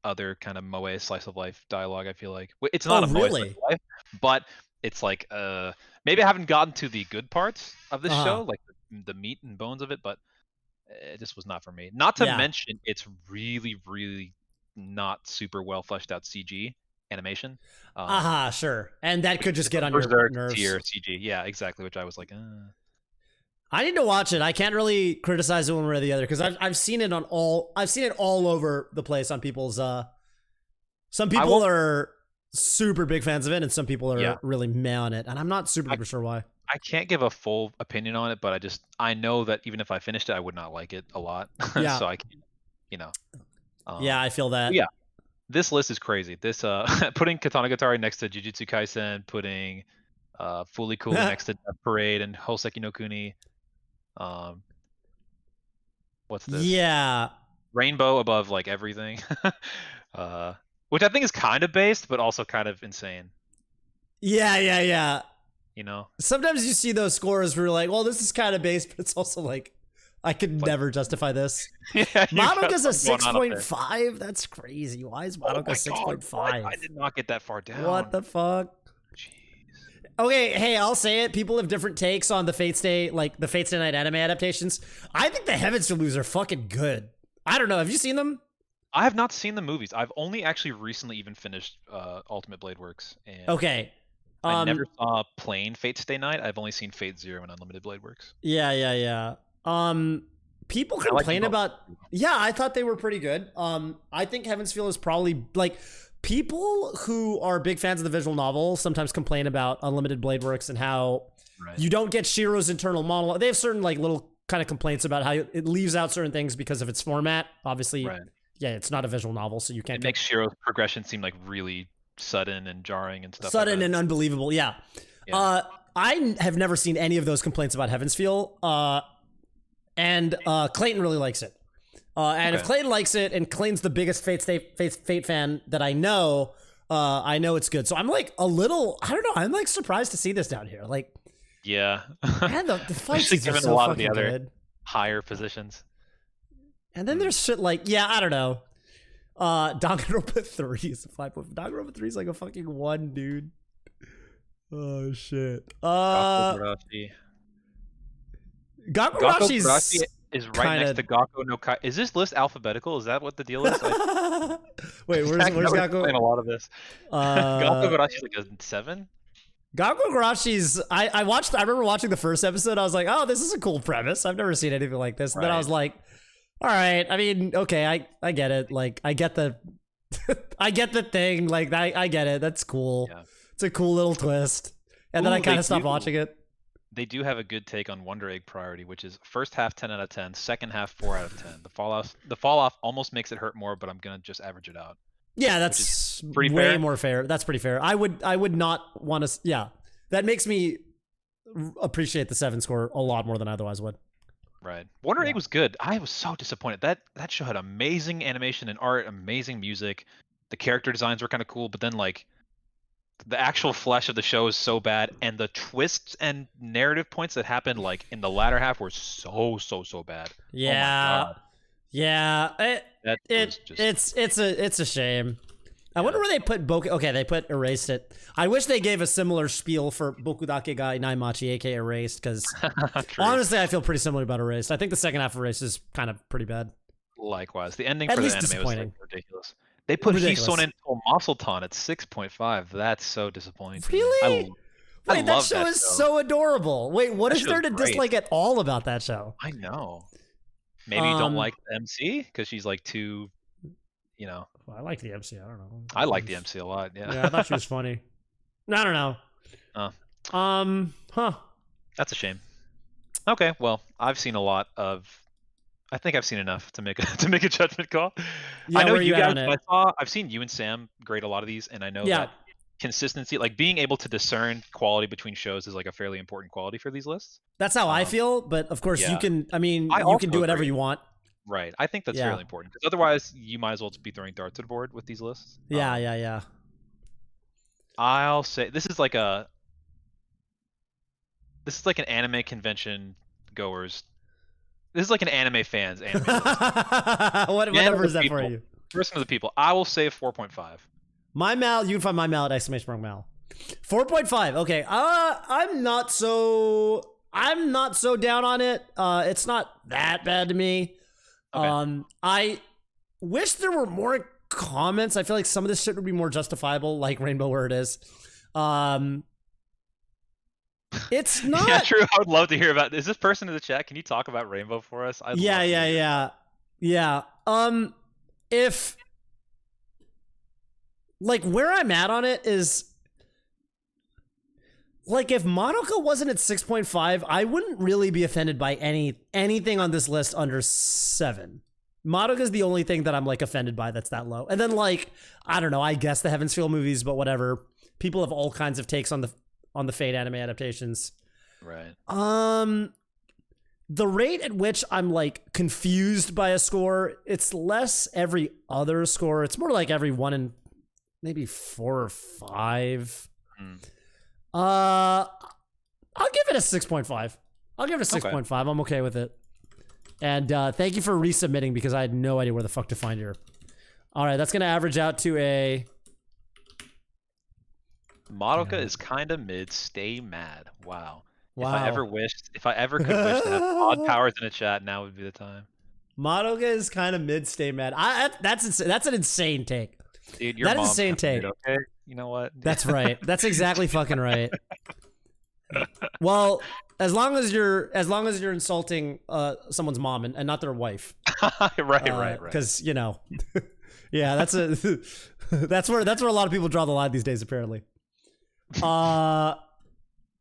other kind of moe slice of life dialogue. I feel like it's not moe slice of life, but it's like maybe I haven't gotten to the good parts of this show, like the meat and bones of it, but it just was not for me. Not to mention it's really, really not super well fleshed out CG animation. Sure. And that could just get on your nerves. Tier CG. Yeah, exactly. Which I was like, I need to watch it. I can't really criticize it one way or the other because I've seen it on I've seen it all over the place on people's. Some people are super big fans of it, and some people are really meh on it, and I'm not super sure why. I can't give a full opinion on it, but I know that even if I finished it, I would not like it a lot. Yeah. So I can, you know. Yeah, I feel that. Yeah. This list is crazy. This putting Katanagatari next to Jujutsu Kaisen, putting Fully Cool next to Death Parade and Hoseki no Kuni. What's this? Yeah. Rainbow above like everything. Which I think is kind of based, but also kind of insane. Yeah. You know? Sometimes you see those scores where you're like, well, this is kind of based, but it's also like, I could never justify this. Madoka's a 6.5? That's crazy. Why is Madoka 6.5? I did not get that far down. What the fuck? Okay, hey, I'll say it. People have different takes on the Fate Stay, like the Fate Stay Night anime adaptations. I think the Heavens to Lose are fucking good. I don't know. Have you seen them? I have not seen the movies. I've only actually recently even finished Ultimate Blade Works. And okay. I never saw plain Fate Stay Night. I've only seen Fate Zero and Unlimited Blade Works. Yeah. People complain about. Yeah, I thought they were pretty good. I think Heaven's Feel is probably like. People who are big fans of the visual novel sometimes complain about Unlimited Blade Works and how you don't get Shiro's internal monologue. They have certain like little kind of complaints about how it leaves out certain things because of its format. Obviously, it's not a visual novel, so you can't. It makes Shiro's progression seem like really sudden and jarring and stuff. Sudden and unbelievable. Yeah. I have never seen any of those complaints about Heaven's Feel. And Clayton really likes it. If Clayton likes it, and Clayton's the biggest Fate fan that I know, I know it's good. So I'm like a little, I don't know. I'm like surprised to see this down here. Like, yeah. man, the fight scenes are given so a lot of fucking the other good. higher positions. And then there's shit like, yeah, I don't know. Danganronpa 3 is a 5.5. Danganronpa 3 is like a fucking 1, dude. Oh shit. Gakugurashi. Gakugurashi's is right next to Gakko no Kai. Is this list alphabetical? Is that what the deal is? Wait, where's Gakko? A lot of this. Gakugurashi's like a 7. Gakugurashi's. I remember watching the first episode. I was like, oh, this is a cool premise. I've never seen anything like this. And then I was like, all right. I mean, okay, I get it. Like, I get the, I get the thing. Like, I get it. That's cool. Yeah. It's a cool little twist. And then I kind of stopped watching it. They do have a good take on Wonder Egg priority, which is first half 10 out of 10, second half 4 out of 10. The fall off almost makes it hurt more, but I'm gonna just average it out. Yeah, that's way fair. More fair. That's pretty fair. I would not want to. Yeah, that makes me appreciate the 7 score a lot more than I otherwise would. Right. Wonder Egg was good. I was so disappointed. That show had amazing animation and art, amazing music. The character designs were kind of cool, but then like the actual flesh of the show is so bad, and the twists and narrative points that happened like in the latter half were so bad. Yeah. Oh yeah. It's a shame. I wonder where they put Boku. Okay, they put Erased it. I wish they gave a similar spiel for Boku Dake ga Inaimachi, aka Erased, because honestly, I feel pretty similar about Erased. I think the second half of Erased is kind of pretty bad. Likewise, the ending for the anime was like ridiculous. They put Hisonen Tomaselton at 6.5. That's so disappointing. Really? Wait, that show is so adorable. Wait, what is there to dislike at all about that show? I know. Maybe you don't like the MC because she's like too, you know. Well, I like the MC. I don't know. I like the MC a lot. Yeah. Yeah, I thought she was funny. I don't know. Huh. That's a shame. Okay, well, I've seen a lot of. I think I've seen enough to make a judgment call. Yeah, I know you guys. I've seen you and Sam grade a lot of these, and I know that consistency, like being able to discern quality between shows, is like a fairly important quality for these lists. That's how I feel, but of course you can. I mean, you can do whatever you want. Right. I think that's fairly important because otherwise, you might as well just be throwing darts at the board with these lists. Yeah. I'll say this is like an anime convention goers. This is like an anime fans anime list. What number is that for you? First of the people. I will say 4.5. My Mal, you can find my Mal at exclamation mark Mal. 4.5. Okay. I'm not so down on it. It's not that bad to me. Okay. I wish there were more comments. I feel like some of this shit would be more justifiable, like Rainbow where it is. It's not. Yeah, true. I would love to hear about. Is this person in the chat? Can you talk about Rainbow for us? Yeah. If like where I'm at on it is like if Madoka wasn't at 6.5, I wouldn't really be offended by anything on this list under 7. Madoka is the only thing that I'm like offended by that's that low. And then like I don't know. I guess the Heaven's Feel movies, but whatever. People have all kinds of takes on the Fate anime adaptations. Right. The rate at which I'm like confused by a score, it's less every other score. It's more like every 1 in maybe 4 or 5. I'll give it a 6.5. I'll give it a 6.5. Okay. I'm okay with it. And thank you for resubmitting because I had no idea where the fuck to find your. All right, that's gonna average out to a. Madoka is kind of mid. Stay mad. Wow. If I ever could wish to have odd powers in a chat, now would be the time. Madoka is kind of mid. Stay mad. That's an insane take. Dude, your mom's insane take. Okay, you know what? That's right. That's exactly fucking right. Well, as long as you're insulting someone's mom and not their wife. right. Because you know, yeah, that's where a lot of people draw the line these days. Apparently.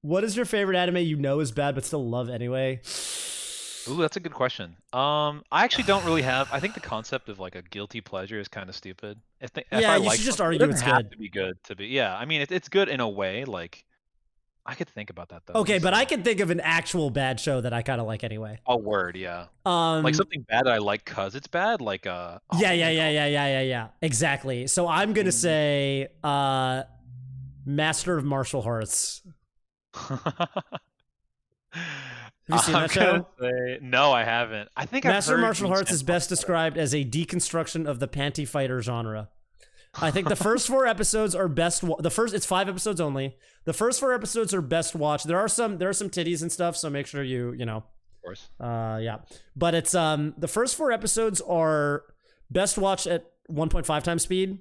What is your favorite anime you know is bad but still love anyway? Ooh, that's a good question. I actually don't really have. I think the concept of like a guilty pleasure is kind of stupid. You should just argue it's good. To be good to be. Yeah, I mean it's good in a way. Like I could think about that though. Okay, but I can think of an actual bad show that I kind of like anyway. A word, yeah. Like something bad that I like cause it's bad, like Yeah. Exactly. So I'm gonna say Master of Martial Arts. Have you seen that show? No, I haven't. I think Master of Martial Arts is best described as a deconstruction of the panty fighter genre. I think the first 4 episodes are best. It's 5 episodes only. The first 4 episodes are best watched. There are some titties and stuff, so make sure you know. Of course. Yeah, but it's the first 4 episodes are best watched at 1.5 times speed,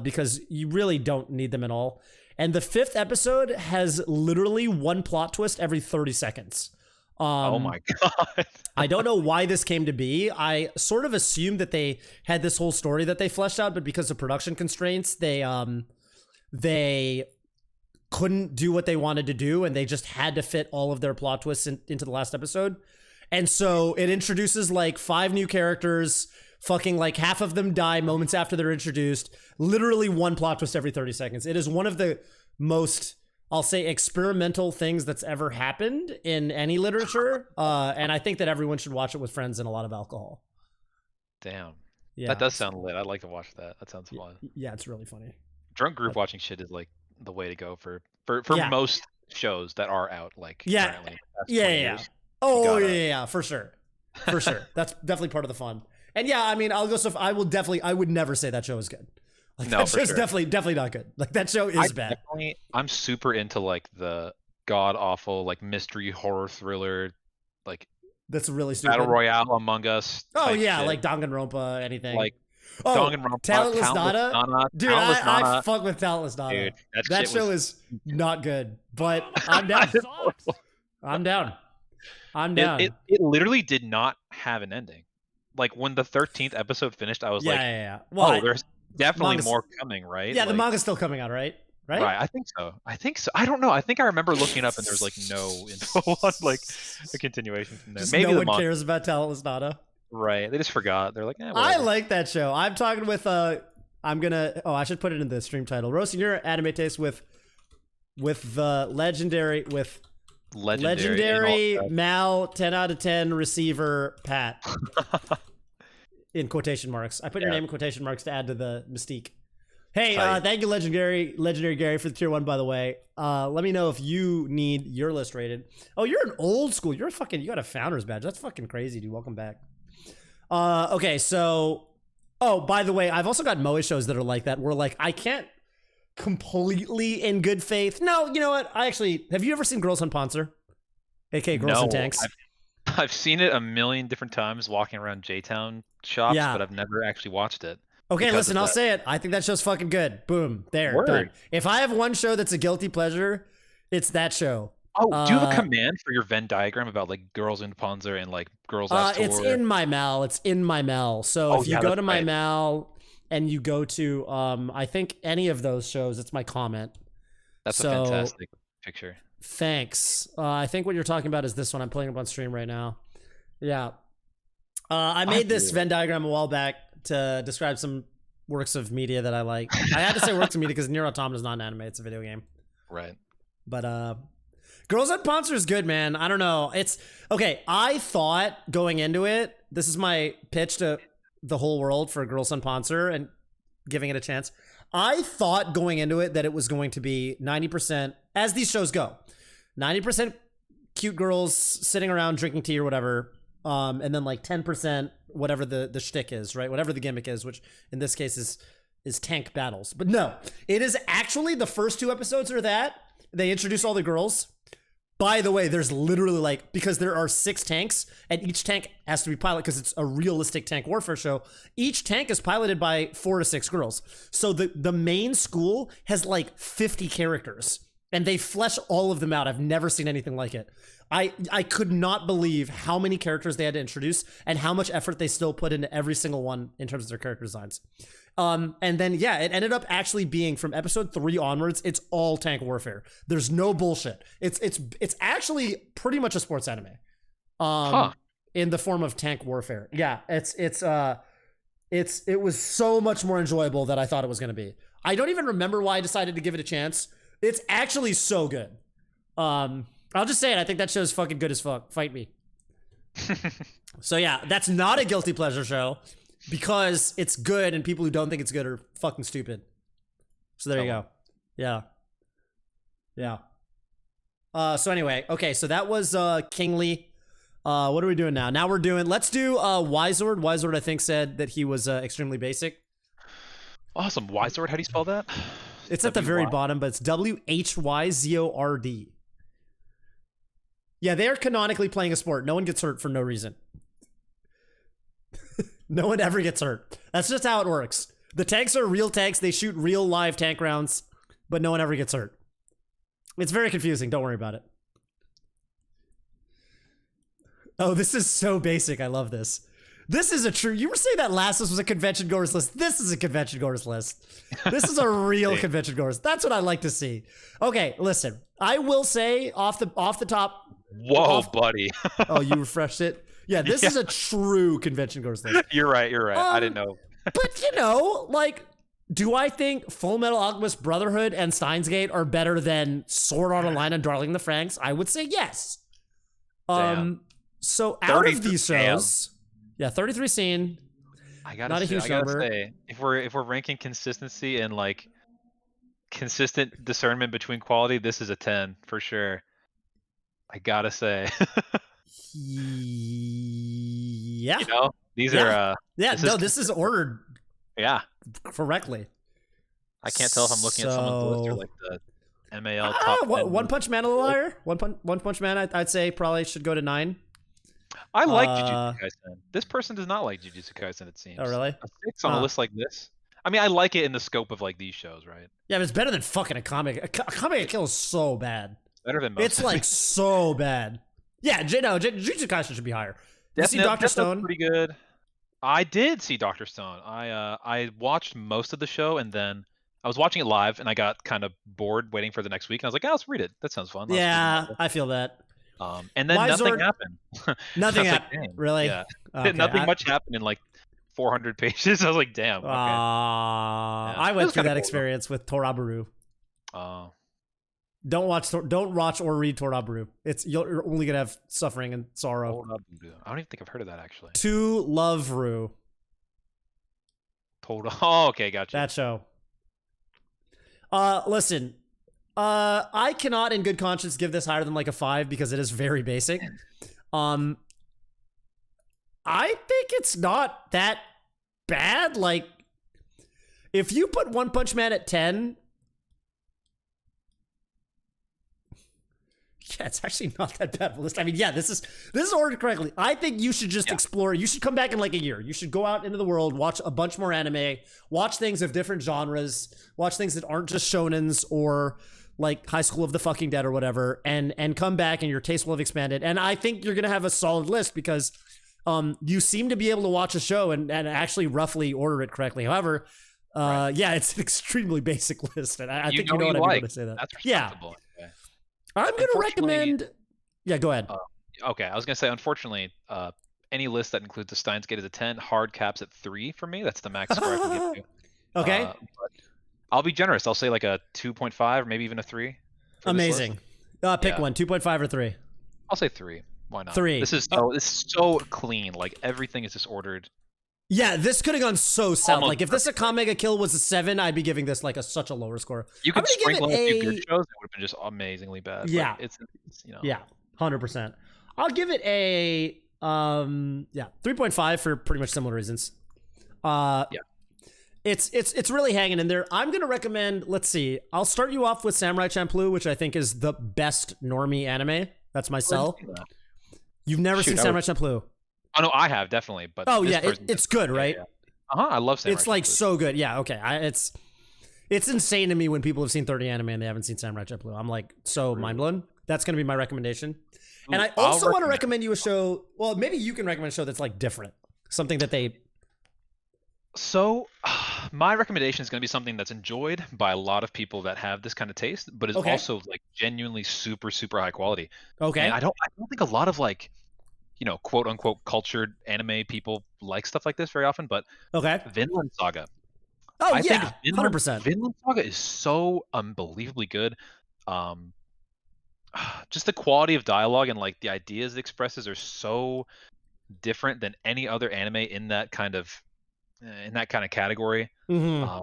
because you really don't need them at all. And the 5th episode has literally one plot twist every 30 seconds. Oh my god. I don't know why this came to be. I sort of assumed that they had this whole story that they fleshed out, but because of production constraints, they couldn't do what they wanted to do, and they just had to fit all of their plot twists into the last episode. And so it introduces like 5 new characters. Fucking like half of them die moments after they're introduced. Literally one plot twist every 30 seconds. It is one of the most, I'll say, experimental things that's ever happened in any literature. And I think that everyone should watch it with friends and a lot of alcohol. Damn. Yeah. That does sound lit. I'd like to watch that. That sounds fun. Yeah, it's really funny. Drunk group watching shit is like the way to go for most shows that are out. Like currently, yeah. Oh yeah, for sure. For sure. That's definitely part of the fun. And yeah, I mean, I'll go so I would never say that show is good. Like, no, that show's sure. definitely not good. Like, that show is bad. I'm super into like the god awful like mystery horror thriller, like that's really stupid. Battle Royale Among Us. Oh yeah, shit. like Danganronpa, anything. Like Danganronpa, Talentless Nana. Dude, I fuck with Talentless Nana. Dude, that show is not good, but I'm down. I'm down. It literally did not have an ending. Like when the 13th episode finished, I was yeah. Well, there's definitely more coming, right? Yeah, like, the manga's still coming out, right? Right. I think so. I don't know. I think I remember looking up and there's like no info on like a continuation from there. Just maybe no one cares about Talentless Nana. Right. They just forgot. They're like, I like that show. I'm talking with I should put it in the stream title. Roasting your anime taste with the legendary Mal 10 out of 10 receiver Pat. In quotation marks. I put your name in quotation marks to add to the mystique. Hey, thank you, Legendary Gary, for the tier 1, by the way. Let me know if you need your list rated. Oh, you're an old school. You got a founder's badge. That's fucking crazy, dude. Welcome back. Okay, so, by the way, I've also got Moe shows that are like that, where like I can't completely in good faith. No, you know what? Have you ever seen Girls on Panzer? AKA Girls in Tanks? I've seen it a million different times walking around J-Town shops, but I've never actually watched it. Okay, listen, I'll say it. I think that show's fucking good. Boom. There. Done. If I have one show that's a guilty pleasure, it's that show. Oh, do you have a command for your Venn diagram about like Girls in Panzer and like Girls Last Tour? It's in my Mal. So if you go to my Mal and you go to I think any of those shows, it's my comment. That's a fantastic picture. Thanks. I think what you're talking about is this one. I'm pulling up on stream right now. Yeah. I made this Venn diagram a while back to describe some works of media that I like. I had to say works of media because Nier Automata is not an anime; it's a video game. Right. But Girls on Panzer is good, man. I don't know. It's okay. I thought going into it, this is my pitch to the whole world for Girls on Panzer and giving it a chance. I thought going into it that it was going to be 90%, as these shows go, 90% cute girls sitting around drinking tea or whatever, and then like 10% whatever the shtick is, right? Whatever the gimmick is, which in this case is tank battles. But no, it is actually the first 2 episodes are that. They introduce all the girls. By the way, there's literally like, because there are 6 tanks and each tank has to be piloted because it's a realistic tank warfare show. Each tank is piloted by 4 to 6 girls. So the main school has like 50 characters and they flesh all of them out. I've never seen anything like it. I could not believe how many characters they had to introduce and how much effort they still put into every single one in terms of their character designs. And then, yeah, it ended up actually being from episode 3 onwards, it's all tank warfare. There's no bullshit. It's actually pretty much a sports anime. In the form of tank warfare. Yeah, it was so much more enjoyable than I thought it was going to be. I don't even remember why I decided to give it a chance. It's actually so good. I'll just say it. I think that show's fucking good as fuck. Fight me. So yeah, that's not a guilty pleasure show because it's good and people who don't think it's good are fucking stupid. So there you go. Yeah. Yeah. So anyway, okay, so that was Kingly. What are we doing now? Now let's do Wyzord. Wyzord, I think, said that he was extremely basic. Awesome. Wyzord, how do you spell that? It's at the very bottom, but it's WHYZORD. Yeah, they are canonically playing a sport. No one gets hurt for no reason. No one ever gets hurt. That's just how it works. The tanks are real tanks. They shoot real live tank rounds, but no one ever gets hurt. It's very confusing. Don't worry about it. Oh, this is so basic. I love this. This is a true... You were saying that last list was a convention goers list. This is a convention goers list. This is a real convention goers. That's what I like to see. Okay, listen. I will say off the top... Whoa, buddy. Oh, you refreshed it? Yeah, this is a true convention goers list. You're right. I didn't know. But, you know, like... Do I think Full Metal Alchemist Brotherhood and Steins Gate are better than Sword Art Online and Darling in the Franxx? I would say yes. So out of these shows, yeah, 33 scene. I gotta say, if we're ranking consistency and like consistent discernment between quality, this is a 10 for sure. I gotta say. Yeah. You know, these are this is ordered. Yeah. Correctly. I can't tell if I'm looking at someone's list or like the MAL top. One Punch Man a little higher. One Punch Man, I'd say probably should go to 9. I like Jujutsu Kaisen. This person does not like Jujutsu Kaisen, it seems. Oh, really? A 6 on a list like this. I mean, I like it in the scope of like these shows, right? Yeah, but it's better than fucking a comic. Comic Kill is so bad. Better than most. It's like so bad. Yeah, Jujutsu Kaisen should be higher. Did you see Dr. Stone? Pretty good. I did see Dr. Stone. I watched most of the show and then I was watching it live and I got kind of bored waiting for the next week and I was like, let's read it. That sounds fun. Yeah, I feel that. And then nothing happened. Nothing happened. Really? Yeah. Okay, nothing much happened in like 400 pages. I was like, damn. Okay. I went through that experience with Toraburu. Don't watch or read Toraburu. You're only gonna have suffering and sorrow. I don't even think I've heard of that actually. To Love Ru. Oh, okay, gotcha. That show. Listen. I cannot in good conscience give this higher than like a 5 because it is very basic. I think it's not that bad. Like, if you put One Punch Man at 10, yeah, it's actually not that bad of a list. I mean, yeah, this is ordered correctly. I think you should just explore. You should come back in like a year. You should go out into the world, watch a bunch more anime, watch things of different genres, watch things that aren't just shonens or like High School of the Fucking Dead or whatever, and come back and your taste will have expanded. And I think you're gonna have a solid list because you seem to be able to watch a show and actually roughly order it correctly. However, yeah, it's an extremely basic list, and I think you know what I mean when I say that. That's respectable. Yeah. I'm going to recommend... Yeah, go ahead. Okay, I was going to say, unfortunately, any list that includes the Steins Gate is a 10. Hard caps at 3 for me. That's the max score I can give you. Okay. I'll be generous. I'll say like a 2.5 or maybe even a 3. Amazing. Pick one, 2.5 or 3. I'll say 3. Why not? 3. This is so clean. Like, everything is just ordered. Yeah, this could have gone so south. Like, if this Akame ga Kill was a 7, I'd be giving this like such a lower score. You could sprinkle in a few good shows, it would have been just amazingly bad. Yeah, it's you know. Yeah, 100%. I'll give it a 3.5 for pretty much similar reasons. It's really hanging in there. I'm gonna recommend. Let's see. I'll start you off with Samurai Champloo, which I think is the best normie anime. That's my sell. You've never seen Samurai Champloo. Oh no, I have definitely, but it's good, right? Yeah. I love Samurai. It's like so good. Yeah, okay. It's insane to me when people have seen 30 anime and they haven't seen Samurai Champloo. I'm like so mind blown. That's gonna be my recommendation. And I also want to recommend you a show. Well, maybe you can recommend a show that's like different, something that they. So, my recommendation is going to be something that's enjoyed by a lot of people that have this kind of taste, but is also like genuinely super high quality. Okay. And I don't think a lot of like, you know, quote unquote cultured anime people like stuff like this very often, but Vinland Saga. Oh, I think 100%. Vinland Saga is so unbelievably good. just the quality of dialogue and like the ideas it expresses are so different than any other anime in that kind of category. Mm-hmm.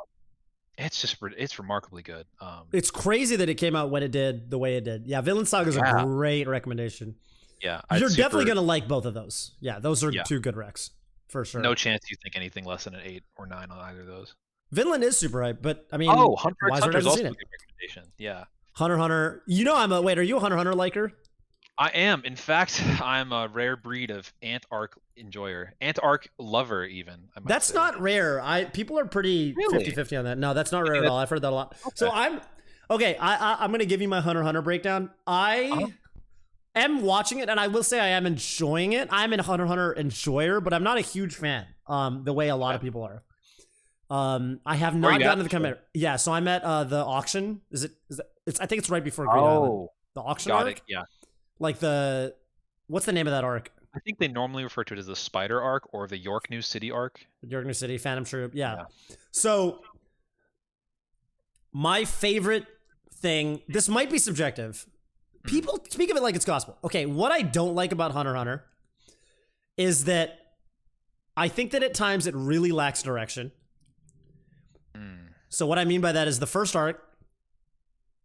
It's remarkably good. It's crazy that it came out when it did, the way it did. Yeah, Vinland Saga is a great recommendation. Yeah, you're definitely gonna like both of those. Yeah, those are two good recs for sure. No chance you think anything less than an 8 or 9 on either of those. Vinland is super hype, but I mean, Hunter x Hunter is also a good recommendation. Yeah, Hunter x Hunter. You know, wait. Are you a Hunter x Hunter liker? I am. In fact, I'm a rare breed of Ant-Arc enjoyer, Ant-Arc lover even. That's not rare. People are pretty 50-50 on that. No, that's not rare at all. I've heard that a lot. Okay. So I'm gonna give you my Hunter x Hunter breakdown. I am watching it, and I will say I am enjoying it. I'm a Hunter x Hunter enjoyer, but I'm not a huge fan. The way a lot of people are. I have not gotten to the comment. Yeah, so I'm at the auction. I think it's right before Green Island. The auction arc? It. Yeah. Like what's the name of that arc? I think they normally refer to it as the Spider arc or the York New City arc. York New City, Phantom Troop. Yeah. So my favorite thing, this might be subjective. People speak of it like it's gospel. Okay, what I don't like about Hunter x Hunter is that I think that at times it really lacks direction. So what I mean by that is the first arc,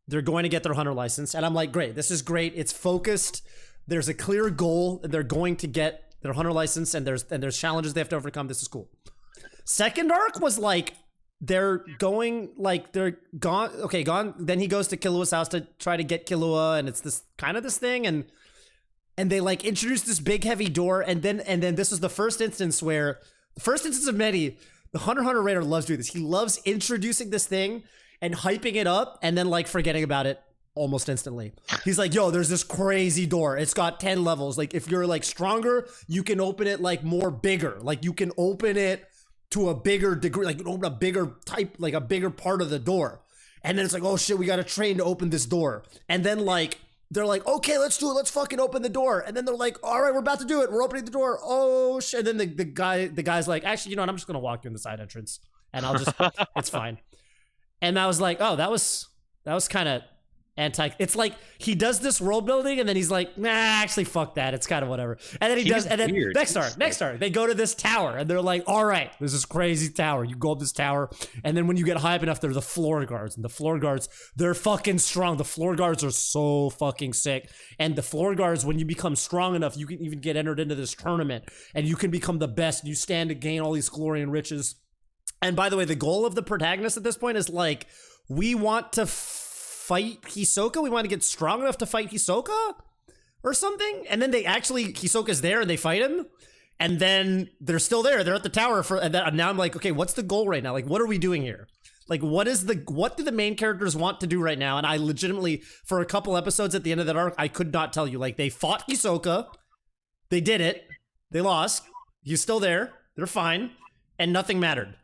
they're going to get their Hunter license. And I'm like, great, this is great. It's focused. There's a clear goal. They're going to get their Hunter license, and there's challenges they have to overcome. This is cool. Second arc was like, they're gone. Okay, gone. Then he goes to Killua's house to try to get Killua, and it's this thing. And they like introduce this big heavy door. And then this is the first instance of many. The Hunter x Hunter Raider loves doing this. He loves introducing this thing and hyping it up and then like forgetting about it almost instantly. He's like, yo, there's this crazy door. It's got 10 levels. Like if you're like stronger, you can open it like more bigger. Like you can open it to a bigger degree. Like you can open a bigger type, like a bigger part of the door. And then it's like, oh shit, we got to train to open this door. And then like, they're like, okay, let's do it. Let's fucking open the door. And then they're like, all right, we're about to do it. We're opening the door. Oh shit. And then the guy's like, actually, you know what? I'm just going to walk you in the side entrance and I'll just, it's fine. And I was like, oh, that was kind of it's like he does this world building and then he's like, nah, actually fuck that. It's kind of whatever. And then he does, and then weird. next arc, they go to this tower and they're like, all right, there's this crazy tower. You go up this tower. And then when you get high up enough, there's the floor guards, and the floor guards, they're fucking strong. The floor guards are so fucking sick. And the floor guards, when you become strong enough, you can even get entered into this tournament and you can become the best. You stand to gain all these glory and riches. And by the way, the goal of the protagonist at this point is like, we want to fight Hisoka. We want to get strong enough to fight Hisoka or something. And then Hisoka's there and they fight him. And then they're still there. They're at the tower and now I'm like, okay, what's the goal right now? Like, what are we doing here? Like, what do the main characters want to do right now? And I legitimately, for a couple episodes at the end of that arc, I could not tell you. Like, they fought Hisoka. They did it. They lost. He's still there. They're fine. And nothing mattered.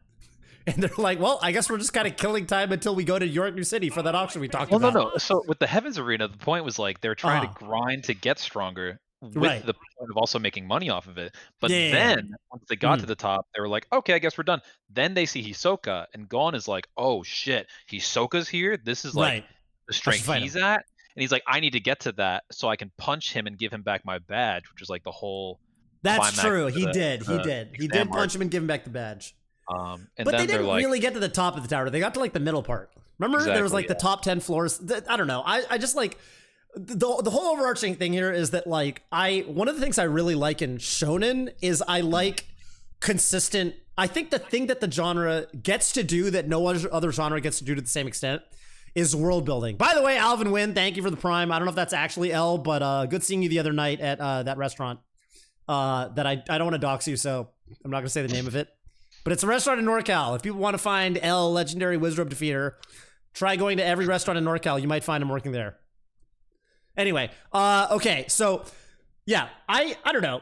And they're like, well, I guess we're just kind of killing time until we go to York New City for that auction we talked about. No. So with the Heavens Arena, the point was like they're trying to grind to get stronger with the point of also making money off of it. But then once they got to the top, they were like, okay, I guess we're done. Then they see Hisoka, and Gon is like, oh shit, Hisoka's here. This is like the strength he's at. And he's like, I need to get to that so I can punch him and give him back my badge, which is like the whole. That's true. He did punch him and give him back the badge. But they didn't really get to the top of the tower. They got to like the middle part. Remember, there was like the top 10 floors. I don't know. I just like the whole overarching thing here is that like one of the things I really like in shonen is I like consistent. I think the thing that the genre gets to do that no other genre gets to do to the same extent is world building. By the way, Alvin Wynn, thank you for the Prime. I don't know if that's actually L, but good seeing you the other night at that restaurant. That I don't want to dox you, so I'm not gonna say the name of it. But it's a restaurant in NorCal. If people want to find L, legendary Wizrobe defeater, try going to every restaurant in NorCal. You might find him working there. Anyway, okay, so yeah, I don't know.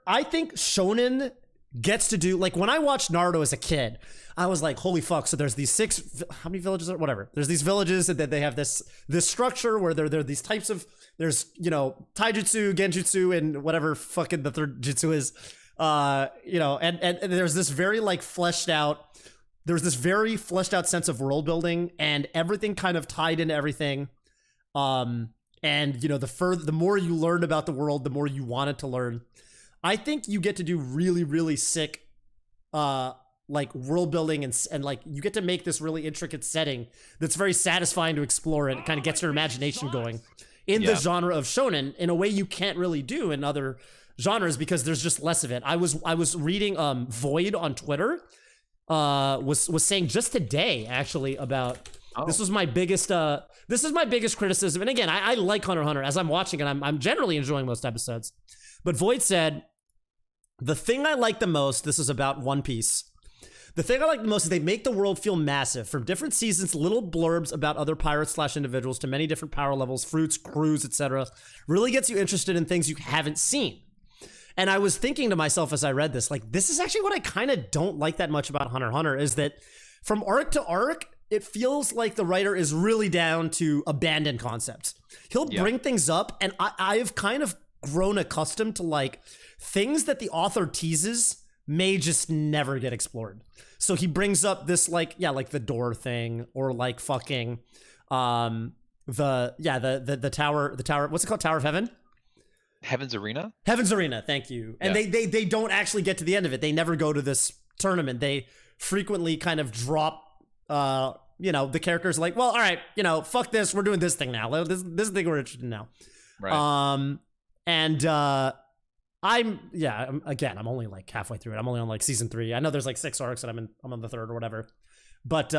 I think shonen gets to do, like when I watched Naruto as a kid, I was like, holy fuck. So there's these how many villages are, whatever. There's these villages and then they have this structure where there are these types of, there's, you know, taijutsu, genjutsu, and whatever fucking the third jutsu is. You know, and there's this very like fleshed out sense of world building and everything kind of tied into everything. And, you know, the more you learn about the world, the more you want it to learn. I think you get to do really, really sick, like world building and like you get to make this really intricate setting that's very satisfying to explore and it kind of gets your imagination going in the genre of shonen in a way you can't really do in other genres because there's just less of it. I was reading Void on Twitter was saying just today actually about this is my biggest criticism. And again, I like Hunter x Hunter as I'm watching it. I'm generally enjoying most episodes. But Void said the thing I like the most, this is about One Piece. The thing I like the most is they make the world feel massive. From different seasons, little blurbs about other pirates / individuals to many different power levels, fruits, crews, etc. really gets you interested in things you haven't seen. And I was thinking to myself as I read this, like, this is actually what I kind of don't like that much about Hunter x Hunter is that from arc to arc, it feels like the writer is really down to abandon concepts. He'll bring things up, and I've kind of grown accustomed to like things that the author teases may just never get explored. So he brings up this like the door thing or like fucking the tower, what's it called? Tower of Heaven? Heaven's Arena? Heaven's Arena, thank you. And they don't actually get to the end of it. They never go to this tournament. They frequently kind of drop you know, the characters like, well, all right, you know, fuck this, we're doing this thing now. This is the thing we're interested in now. Right. I'm only like halfway through it. I'm only on like season 3. I know there's like 6 arcs and I'm on the 3rd or whatever. But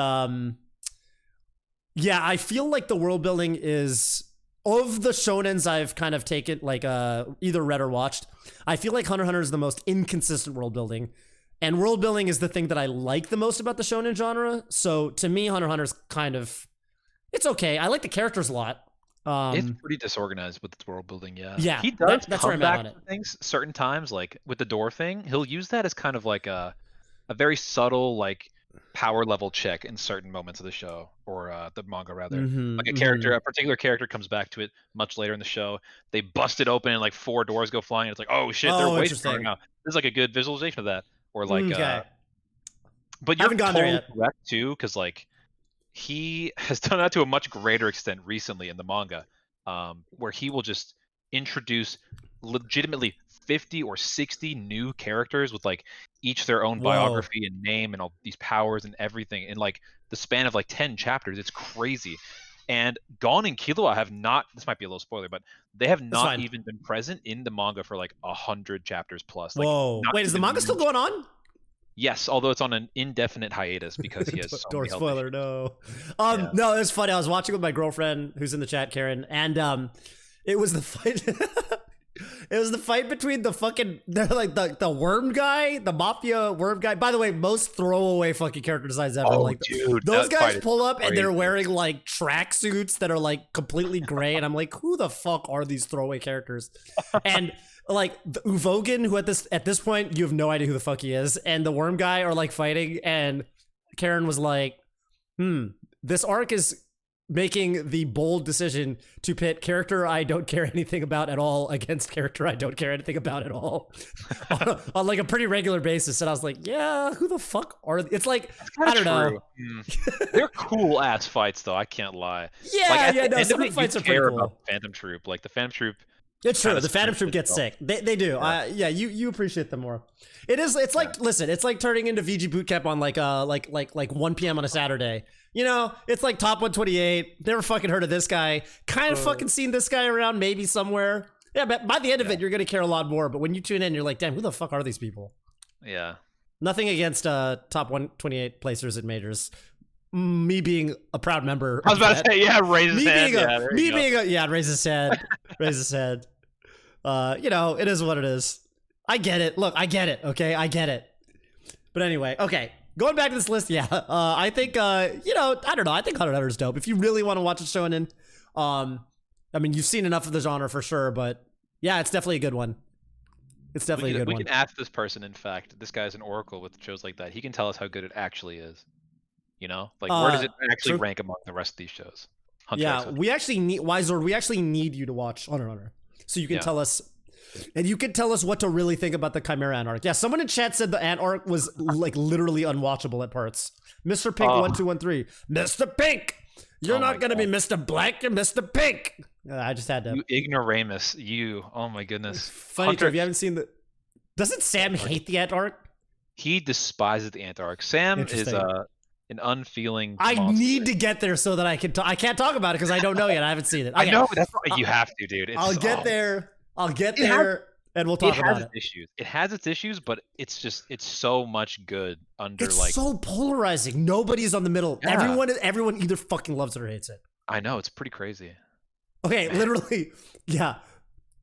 yeah, I feel like the world building is of the shonens I've kind of taken like either read or watched. I feel like Hunter x Hunter is the most inconsistent world building. And world building is the thing that I like the most about the shonen genre. So to me, Hunter x Hunter is kind of, it's okay. I like the characters a lot. It's pretty disorganized with its world building, Yeah, he does that's come where I'm back at on to things certain times, like with the door thing. He'll use that as kind of like a very subtle like power level check in certain moments of the show or the manga rather. Like a particular character comes back to it much later in the show. They bust it open and like 4 doors go flying. It's like, oh shit, they're way stronger now. This is like a good visualization of that. Or like, but you're totally correct too, because like he has done that to a much greater extent recently in the manga, where he will just introduce legitimately 50 or 60 new characters with like each their own biography and name and all these powers and everything in like the span of like 10 chapters. It's crazy. And Gon and Killua have not, this might be a little spoiler, but they have not even been present in the manga for like 100 chapters plus. Like, wait, is the manga still going on? Yes, although it's on an indefinite hiatus because he has so door many spoiler, no. No, it's funny. I was watching with my girlfriend who's in the chat, Karen, and it was the fight. It was the fight between the fucking, they're like the worm guy, the mafia worm guy. By the way, most throwaway fucking character designs ever. Oh, like dude, those guys pull up and they're wearing like track suits that are like completely gray, and I'm like, who the fuck are these throwaway characters? And like the Uvogin, who at this point you have no idea who the fuck he is, and the worm guy are like fighting, and Karen was like, this arc is making the bold decision to pit character I don't care anything about at all against character I don't care anything about at all on like a pretty regular basis. And I was like, yeah, who the fuck are they? It's like, I don't know. They're cool ass fights though, I can't lie. Yeah, no, some of the fights are pretty cool. About Phantom Troop, like the Phantom Troop. It's true. The Phantom Troop gets sick. They do. Yeah, you appreciate them more. It's like, listen, it's like turning into VG Boot Camp on like 1 p.m. on a Saturday. You know, it's like Top 128. Never fucking heard of this guy. Kind of fucking seen this guy around maybe somewhere. Yeah, but by the end of it, you're gonna care a lot more. But when you tune in, you're like, damn, who the fuck are these people? Yeah. Nothing against Top 128 placers at majors. Me being a proud member. I was about to say, yeah, raise his hand. Raise his hand. Raise his hand. You know, it is what it is. I get it. Look, I get it. Okay, I get it. But anyway, okay. Going back to this list, I think, you know, I don't know. I think Hunter x Hunter is dope. If you really want to watch a shonen, I mean, you've seen enough of the genre for sure, but yeah, it's definitely a good one. It's definitely a good one. We can ask this person, in fact, this guy's an oracle with shows like that. He can tell us how good it actually is. You know? Like, where does it actually rank among the rest of these shows? We actually need, Wizord, we actually need you to watch Hunter x Hunter. So you can tell us, and you can tell us what to really think about the Chimera Ant arc. Yeah, someone in chat said the Ant arc was like literally unwatchable at parts. Mr. Pink 1213. Mr. Pink! You're not gonna be Mr. Black, you're Mr. Pink! I just had to. You ignoramus, you. Oh my goodness. Funny, if you haven't seen the. Doesn't Sam hate the Ant arc? He despises the Ant arc. Sam is an unfeeling. I monster. need to get there so that I can. I can't talk about it because I don't know yet. I haven't seen it. Okay. I know that's why you have to, dude. I'll get there. I'll get there, and we'll talk about it. It has its issues, but it's so much good under it's so polarizing. Nobody's on the middle. Yeah. Everyone either fucking loves it or hates it. I know, it's pretty crazy. Okay, literally, yeah.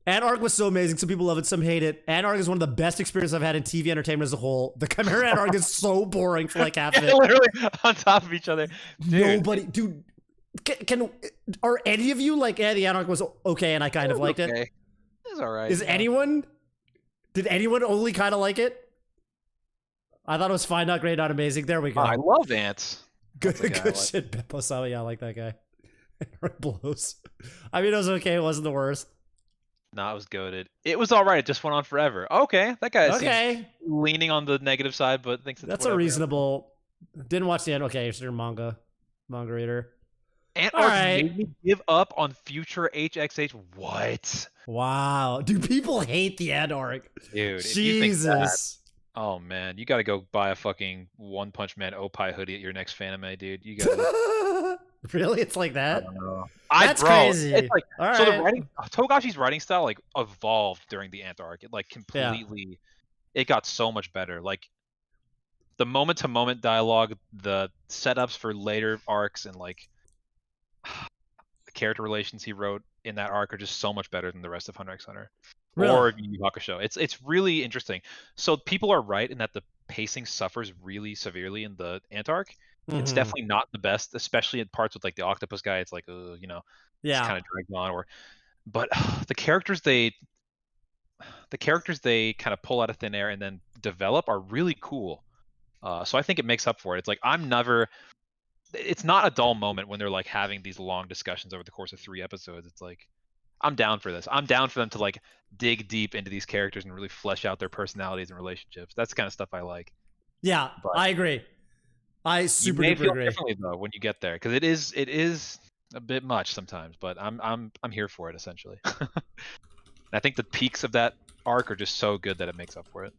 Ant arc was so amazing. Some people love it, some hate it. Ant arc is one of the best experiences I've had in TV entertainment as a whole. The Chimera Ant arc is so boring for like half of it. Literally on top of each other. Dude, are any of you like, the Ant arc was okay and I kind of liked it? It's all right. Did anyone only kind of like it? I thought it was fine, not great, not amazing. There we go. I love ants. Good shit, Beppo Sama. Yeah, I like that guy. It blows. I mean, it was okay. It wasn't the worst. No, it was goated. It was all right. It just went on forever. Okay, that guy seems leaning on the negative side, but thinks it's that's a reasonable. Didn't watch the end. Okay, so you're manga reader. Ant arc made me give up on future HXH. What? Wow, do people hate the Ant arc? Dude, Jesus. If you think that, oh man, you gotta go buy a fucking One Punch Man Opie hoodie at your next fanime, dude. You gotta. Really? It's like that? I don't know. That's crazy. It's like, all so right. the writing, Togashi's writing style like evolved during the Ant arc. It like completely, it got so much better. Like the moment to moment dialogue, the setups for later arcs, and like the character relations he wrote in that arc are just so much better than the rest of Hunter x Hunter or Yu Yu Hakusho. It's really interesting. So people are right in that the pacing suffers really severely in the Ant arc. It's definitely not the best, especially in parts with like the octopus guy. It's like, it's kind of dragged on. But the characters they kind of pull out of thin air and then develop are really cool. So I think it makes up for it. It's like it's not a dull moment when they're like having these long discussions over the course of 3 episodes. It's like, I'm down for this. I'm down for them to like dig deep into these characters and really flesh out their personalities and relationships. That's the kind of stuff I like. Yeah, but I agree. I super you may feel agree. Differently though when you get there, because it is a bit much sometimes, but I'm here for it essentially. I think the peaks of that arc are just so good that it makes up for it.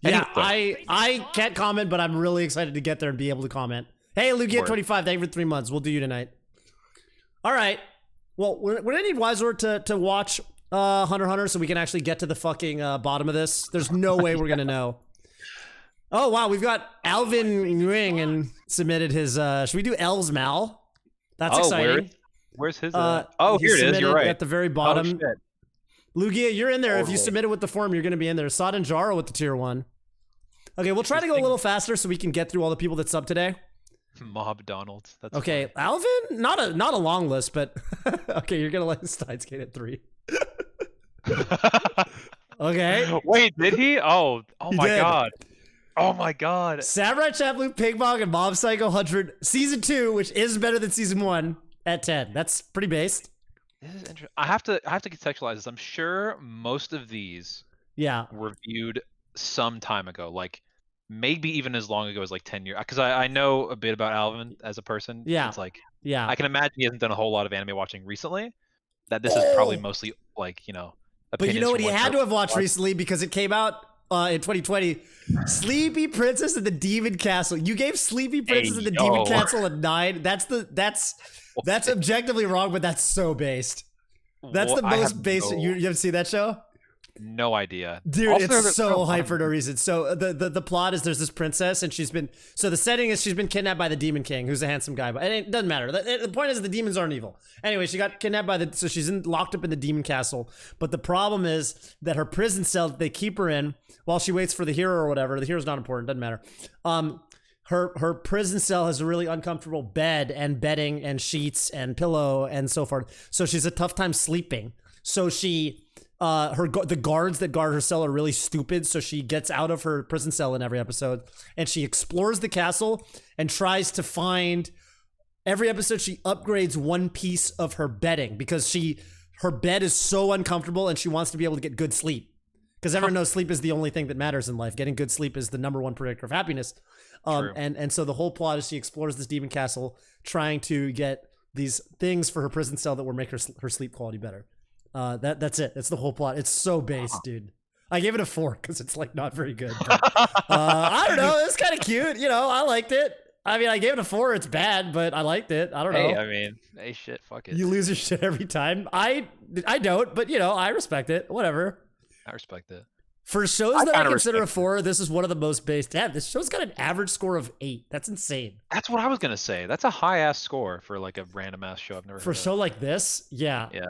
Yeah, I can't comment, but I'm really excited to get there and be able to comment. Hey, Lugia25, thank you for 3 months. We'll do you tonight. All right. Well, we're gonna need Wisor to watch Hunter x Hunter so we can actually get to the fucking bottom of this. There's no way we're gonna know. Oh wow, we've got Alvin Nguyen and submitted his. Should we do El's Mal? That's exciting. Where's his? Oh, here it is. You're right. At the very bottom. Oh, Lugia, you're in there. If you submit it with the form, you're going to be in there. Sod and Jaro with the tier 1. Okay, we'll try to go a little faster so we can get through all the people that sub today. Mob Donald. That's okay. Funny. Alvin, not a long list, but okay, you're gonna let Steins Gate at 3. Okay. Wait, did he? Oh my god. Oh my god. Samurai Champloo, Pigmog, and Mob Psycho 100 season 2, which is better than season 1 at 10. That's pretty based. This is interesting. I have to contextualize this. I'm sure most of these were viewed some time ago, like maybe even as long ago as like 10 years. Because I know a bit about Alvin as a person. Yeah. It's like I can imagine he hasn't done a whole lot of anime watching recently. That this is probably mostly like, But you know what he had to have watched recently because it came out in 2020, Sleepy Princess and the Demon Castle. You gave Sleepy Princess and the Demon Castle a 9. That's objectively wrong, but that's so based. That's the most basic. You haven't seen that show? No idea. Dude, also, it's so hype for no reason. So the plot is there's this princess and the setting is she's been kidnapped by the Demon King, who's a handsome guy, but it doesn't matter. The point is the demons aren't evil. Anyway, she got kidnapped so she's locked up in the Demon Castle. But the problem is that her prison cell that they keep her in while she waits for the hero or whatever. The hero's not important, doesn't matter. Her prison cell has a really uncomfortable bed and bedding and sheets and pillow and so forth. So she's a tough time sleeping. So the guards that guard her cell are really stupid. So she gets out of her prison cell in every episode and she explores the castle and tries to find. Every episode she upgrades one piece of her bedding because her bed is so uncomfortable and she wants to be able to get good sleep. Because everyone knows sleep is the only thing that matters in life. Getting good sleep is the #1 predictor of happiness. And so the whole plot is she explores this demon castle trying to get these things for her prison cell that will make her sleep quality better. That's it. That's the whole plot. It's so base, dude. I gave it a 4 because it's like not very good. But, I don't know. It's kind of cute. You know, I liked it. I mean, I gave it a 4. It's bad, but I liked it. I don't know. Hey, I mean, hey, shit, fuck it. You lose your shit every time. I don't, but you know, I respect it. Whatever. I respect it. For shows that I consider a 4, this is one of the most based. Damn, this show's got an average score of 8. That's insane. That's what I was gonna say. That's a high ass score for like a random ass show I've never heard For a show like this, yeah. Yeah.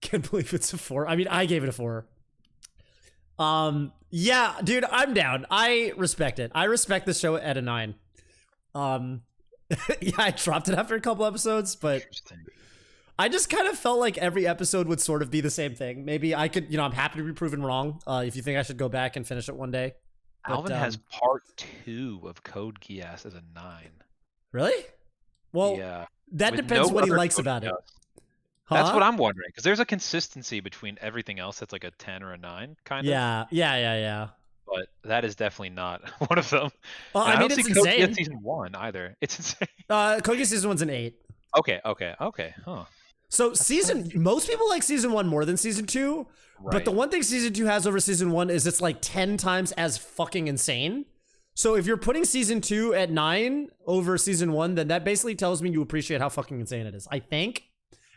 Can't believe it's a 4. I mean, I gave it a 4. Yeah, dude, I'm down. I respect it. I respect the show at a 9. Yeah, I dropped it after a couple episodes, but I just kind of felt like every episode would sort of be the same thing. Maybe I could, you know, I'm happy to be proven wrong. If you think I should go back and finish it one day. But, Alvin has part 2 of Code Geass as a 9. Really? Well, yeah. That With depends no what he other likes Code about it. Geass. That's what I'm wondering, because there's a consistency between everything else that's like a 10 or a 9, kind of. Yeah. But that is definitely not one of them. I mean, don't it's see Code insane. Geass season 1 either. It's insane. Code Geass season 1's an 8. Okay. Huh. So most people like season 1 more than season 2. Right. But the one thing season 2 has over season 1 is it's like 10 times as fucking insane. So if you're putting season 2 at 9 over season 1, then that basically tells me you appreciate how fucking insane it is. I think.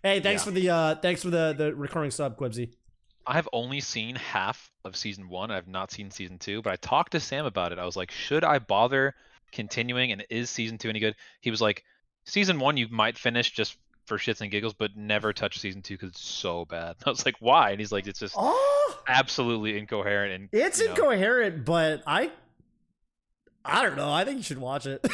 Hey, thanks for the recurring sub, Quibsy. I have only seen half of season 1. I've not seen season 2, but I talked to Sam about it. I was like, should I bother continuing? And is season 2 any good? He was like, season 1 you might finish just for shits and giggles, but never touch season 2 because it's so bad. I was like, why? And he's like, it's just absolutely incoherent. And it's incoherent, but I don't know. I think you should watch it.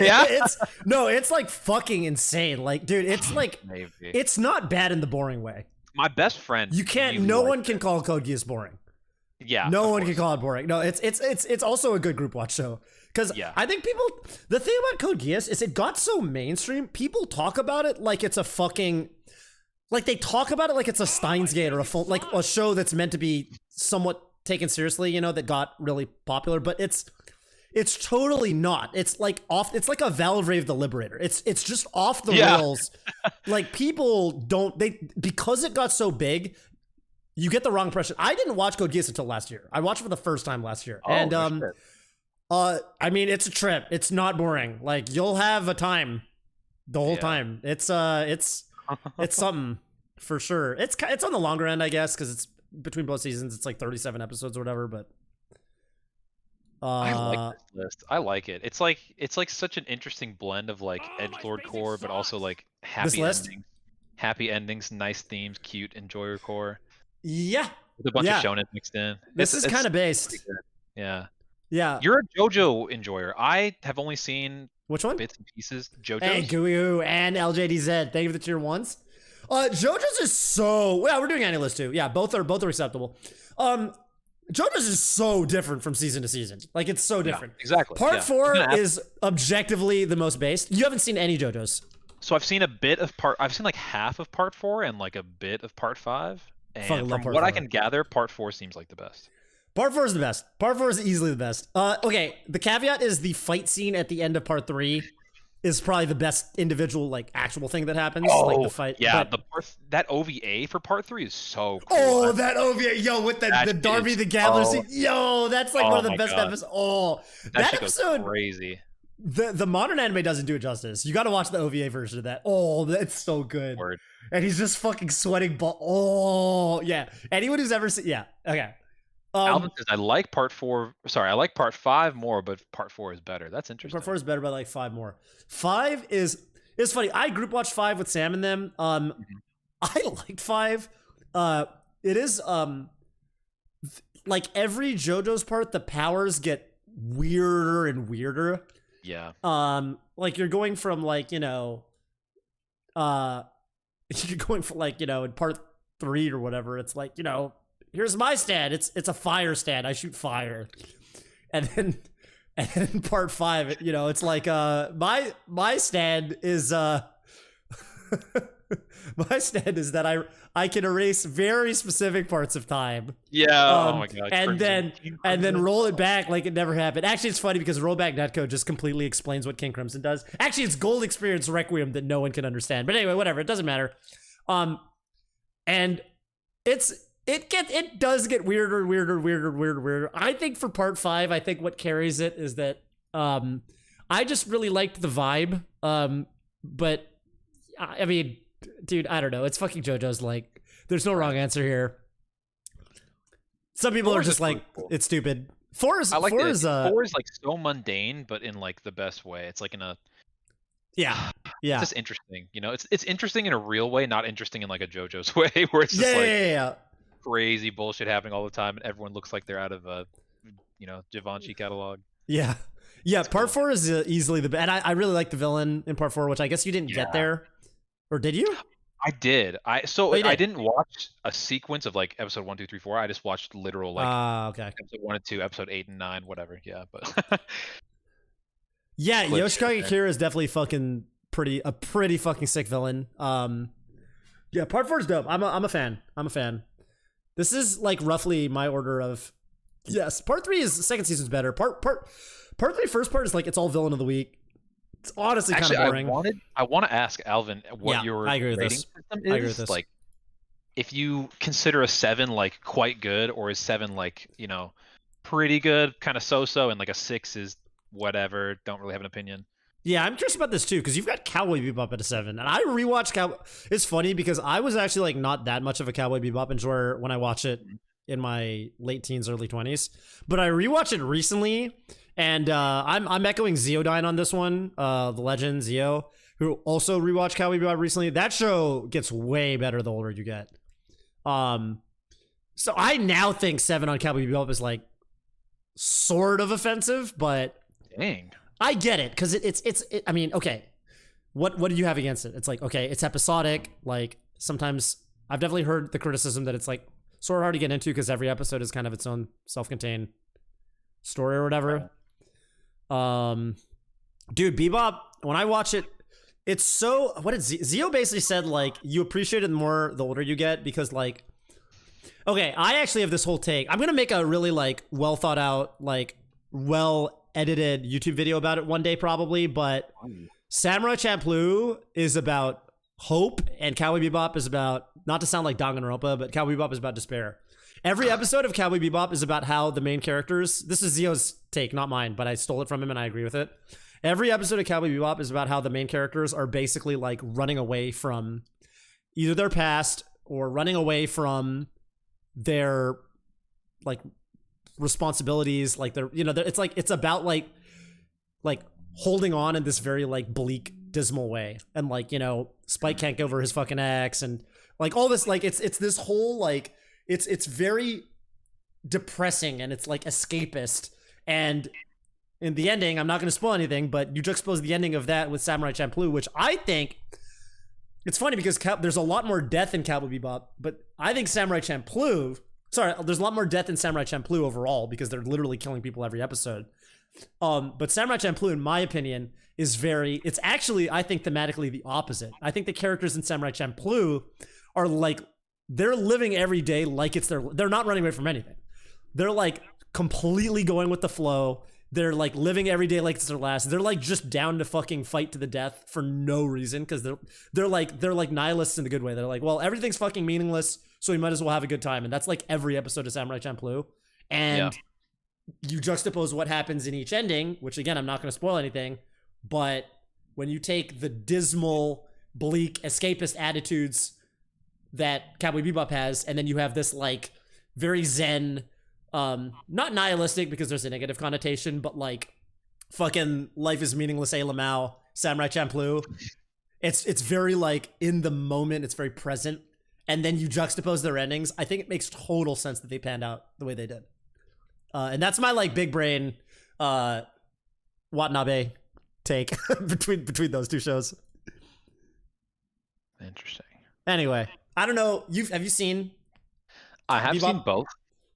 Yeah? It's like fucking insane. Like, dude, it's like Maybe. It's not bad in the boring way. My best friend. You can't. Really No one can call Code Geass boring. Yeah. No one can call it boring. No, it's also a good group watch show. Because I think the thing about Code Geass is it got so mainstream. People talk about it like it's a fucking, like they talk about it like it's a Steins Gate or like a show that's meant to be somewhat taken seriously. You know, that got really popular, but it's totally not. It's like it's like a Valvrave the Liberator. It's just off the rails. Like people because it got so big, you get the wrong impression. I didn't watch Code Geass until last year. I watched it for the first time last year. And I mean, it's a trip. It's not boring. Like you'll have a time the whole time. It's something for sure. It's on the longer end, I guess, because it's between both seasons. It's like 37 episodes or whatever, but I like this list. I like it. It's like such an interesting blend of like edgelord core, but also like happy endings, nice themes, cute enjoyer core. Yeah, with a bunch of shonen mixed in. This is kind of based. Yeah. You're a JoJo enjoyer. I have only seen which one? Bits and pieces. JoJo's. Hey, Goo and LJDZ. Thank you for the tier 1s. JoJo's is so we're doing any list too. Yeah, both are acceptable. JoJo's is so different from season to season. Like it's so different. Exactly. Part 4 is objectively the most based. You haven't seen any JoJo's. So I've seen a bit of I've seen like half of part 4 and like a bit of part 5. And from what I can gather, part 4 seems like the best. Part 4 is the best. Part 4 is easily the best. Okay, the caveat is the fight scene at the end of part 3 is probably the best individual, like, actual thing that happens. Like the fight. Yeah, that OVA for part 3 is so cool. Oh, that OVA, yo, with the Darby the Gambler scene. Yo, that's like one of the best episodes. Oh, that episode crazy. The modern anime doesn't do it justice. You got to watch the OVA version of that. Oh, that's so good. Word. And he's just fucking sweating. Oh, yeah. Anyone who's ever seen, yeah. Okay. Alvin says, I like part 4. Sorry, I like part 5 more, but part 4 is better. That's interesting. Part 4 is better by like 5 more. 5 is funny. I group watched 5 with Sam and them. I liked 5. It is like every JoJo's part, the powers get weirder and weirder. Yeah. Like you're going from like, you know, you're going from like, you know, in part 3 or whatever, it's like, you know, here's my stand. It's a fire stand. I shoot fire. And then in part 5, you know, it's like my stand is My stand is that I can erase very specific parts of time. Yeah. Oh my god. And then roll it back like it never happened. Actually, it's funny because rollback netcode just completely explains what King Crimson does. Actually, it's Gold Experience Requiem that no one can understand. But anyway, whatever. It doesn't matter. And it does get weirder. I think for part 5, I think what carries it is that I just really liked the vibe. But I mean, dude, I don't know. It's fucking JoJo's. Like, there's no wrong answer here. Some people are just like, it's stupid. 4 is like 4 is like so mundane, but in like the best way. It's like in a yeah. It's just interesting, you know. It's interesting in a real way, not interesting in like a JoJo's way, where it's just crazy bullshit happening all the time, and everyone looks like they're out of a, you know, Givenchy catalog. Yeah. That's part cool. 4 is easily the best. And I really like the villain in part 4, which I guess you didn't get there, or did you? I did. I didn't watch a sequence of like episode 1, 2, 3, 4. I just watched literal like okay. episode 1 and 2, episode 8 and 9, whatever. Yeah, but yeah, Yoshikage Kira is definitely a pretty fucking sick villain. Yeah, part 4 is dope. I'm a fan. This is like roughly my order of yes. Part 3 is second season's better. Part 3 first part is like it's all villain of the week. It's honestly kind of boring. I want to ask Alvin what your I agree with rating this. system is. I agree with this. Like, if you consider a 7 like quite good, or is 7 like, you know, pretty good, kind of so-so, and like a 6 is whatever, don't really have an opinion. Yeah, I'm curious about this too, because you've got Cowboy Bebop at a 7, and I rewatched Cowboy. It's funny because I was actually like not that much of a Cowboy Bebop enjoyer when I watched it in my late teens, early 20s, but I rewatched it recently, and I'm echoing Zeodine on this one, the legend Zeo, who also rewatched Cowboy Bebop recently. That show gets way better the older you get. So I now think 7 on Cowboy Bebop is like sort of offensive, but dang. I get it, because it's I mean, okay, what do you have against it? It's like, okay, it's episodic. Like, sometimes I've definitely heard the criticism that it's like sort of hard to get into because every episode is kind of its own self-contained story or whatever. Dude, Bebop, when I watch it, it's so, what did Zio basically said, like, you appreciate it more the older you get, because like, okay, I actually have this whole take. I'm gonna make a really like well thought out, like well edited YouTube video about it one day probably, but Samurai Champloo is about hope, and Cowboy Bebop is about, not to sound like Danganronpa, but Cowboy Bebop is about despair. Every episode of Cowboy Bebop is about how the main characters, this is Zio's take, not mine, but I stole it from him and I agree with it. Every episode of Cowboy Bebop is about how the main characters are basically like running away from either their past or running away from their like responsibilities, like they're, you know, it's like, it's about like holding on in this very like bleak, dismal way, and like, you know, Spike can't get over his fucking ex, and like all this, like it's this whole like it's very depressing, and it's like escapist. And in the ending, I'm not going to spoil anything, but you juxtapose the ending of that with Samurai Champloo, which I think, it's funny because there's a lot more death in Cowboy Bebop, but I think Samurai Champloo, there's a lot more death in Samurai Champloo overall because they're literally killing people every episode. But Samurai Champloo, in my opinion, is it's actually, I think, thematically the opposite. I think the characters in Samurai Champloo are like, they're living every day like it's they're not running away from anything. They're like completely going with the flow. They're like living every day like it's their last. They're like just down to fucking fight to the death for no reason, because they're like nihilists in the good way. They're like, well, everything's fucking meaningless, so we might as well have a good time. And that's like every episode of Samurai Champloo. And you juxtapose what happens in each ending, which again, I'm not going to spoil anything, but when you take the dismal, bleak, escapist attitudes that Cowboy Bebop has, and then you have this like very zen, not nihilistic because there's a negative connotation, but like fucking life is meaningless, Lamau, Samurai Champloo. It's very like in the moment, it's very present. And then you juxtapose their endings. I think it makes total sense that they panned out the way they did. And that's my like big brain Watanabe take between those two shows. Interesting. Anyway, I don't know. Have you seen? I have Bebop? seen both.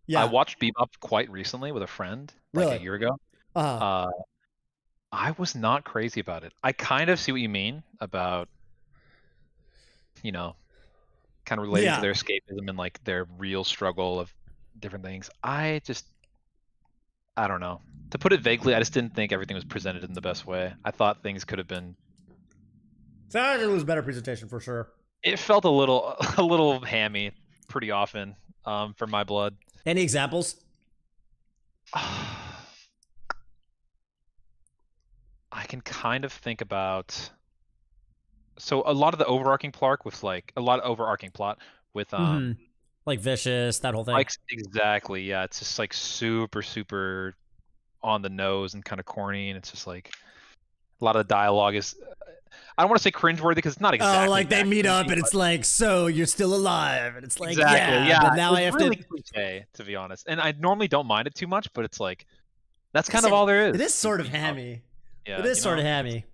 Yeah, I watched Bebop quite recently with a friend, like a year ago. I was not crazy about it. I kind of see what you mean about you know, kind of relating to their escapism and like their real struggle of different things. I don't know. To put it vaguely, I just didn't think everything was presented in the best way. I thought things could have been. It was better presentation for sure. It felt a little hammy pretty often for my blood. Any examples? I can kind of think about. So a lot of the overarching plot with like like Vicious, that whole thing. Like exactly, yeah. It's just like super on the nose and kind of corny, and it's just like a lot of dialogue is. I don't want to say cringeworthy because it's not exactly. Oh, like they meet up and it's like, so you're still alive, and it's like, exactly, yeah. But now I have really to. Cliche, to be honest, and I normally don't mind it too much, but it's like that's kind of all there is. It is sort of hammy. Yeah, it is sort of hammy,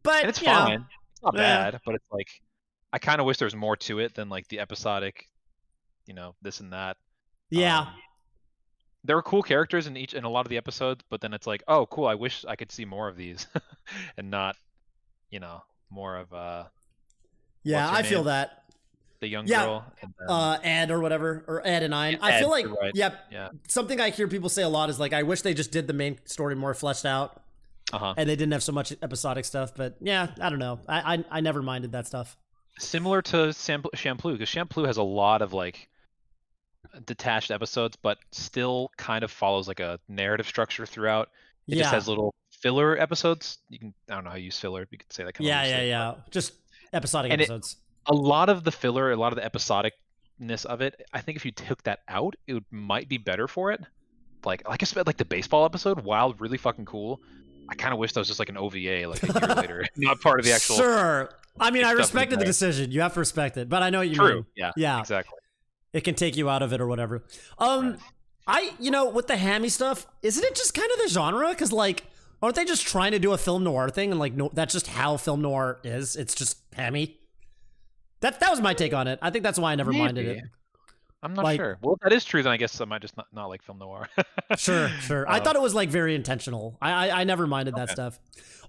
but and it's fine. It's not bad, but it's like I kind of wish there was more to it than like the episodic, this and that. Yeah. There were cool characters in a lot of the episodes, but then it's like, oh, cool. I wish I could see more of these, and not, more of Yeah, I feel that. The young girl. And then, Ed or whatever, or Ed and I. I feel like, right. yeah. Something I hear people say a lot is like, I wish they just did the main story more fleshed out, and they didn't have so much episodic stuff. But yeah, I don't know. I never minded that stuff. Similar to Shampoo, because Shampoo has a lot of like detached episodes, but still kind of follows like a narrative structure throughout. It just has little filler episodes. I don't know how you use filler. You could say that kind of. Yeah. Just episodic episodes. A lot of the filler, a lot of the episodicness of it, I think if you took that out, it might be better for it. Like I said, like the baseball episode, while really fucking cool, I kind of wish that was just like an OVA, like a year later, not part of the actual. Sure. I mean, I respected the decision. You have to respect it, but I know what you mean. Yeah. Exactly. It can take you out of it or whatever. Right. With the hammy stuff, isn't it just kind of the genre? Because like, aren't they just trying to do a film noir thing? And like, no, that's just how film noir is. It's just hammy. That was my take on it. I think that's why I never minded it. I'm not sure. Well, if that is true, then I guess I might just not like film noir. Sure. I thought it was like very intentional. I never minded that stuff.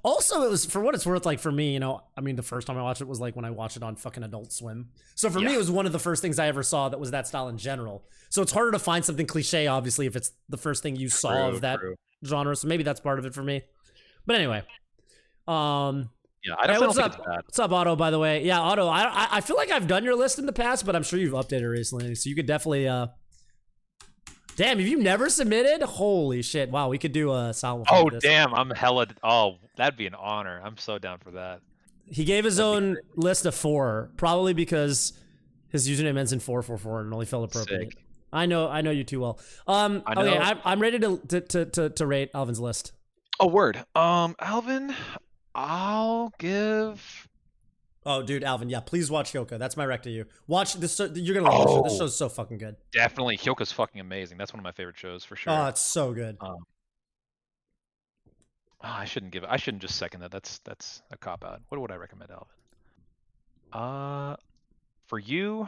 Also, it was, for what it's worth, like for me, I mean, the first time I watched it was like when I watched it on fucking Adult Swim. So for me, it was one of the first things I ever saw that was that style in general. So it's harder to find something cliche, obviously, if it's the first thing you saw of that genre. So maybe that's part of it for me. But anyway, yeah, I definitely don't think it's bad. What's up, Otto? By the way, yeah, Otto. I feel like I've done your list in the past, but I'm sure you've updated recently, so you could definitely. Damn, have you never submitted? Holy shit! Wow, we could do a Silent Wolf. Oh damn, I'm hella. Oh, that'd be an honor. I'm so down for that. He gave his own list of 4, probably because his username ends in 444 and only felt appropriate. Sick. I know you too well. Okay, I'm ready to rate Alvin's list. Oh word. Alvin, I'll give. Oh, dude, Alvin, yeah, please watch Hyoka. That's my rec to you. Watch this. You're gonna love this show. This show's so fucking good. Definitely, Hyoka's fucking amazing. That's one of my favorite shows for sure. Oh, it's so good. I shouldn't just second that. That's a cop out. What would I recommend, Alvin? For you,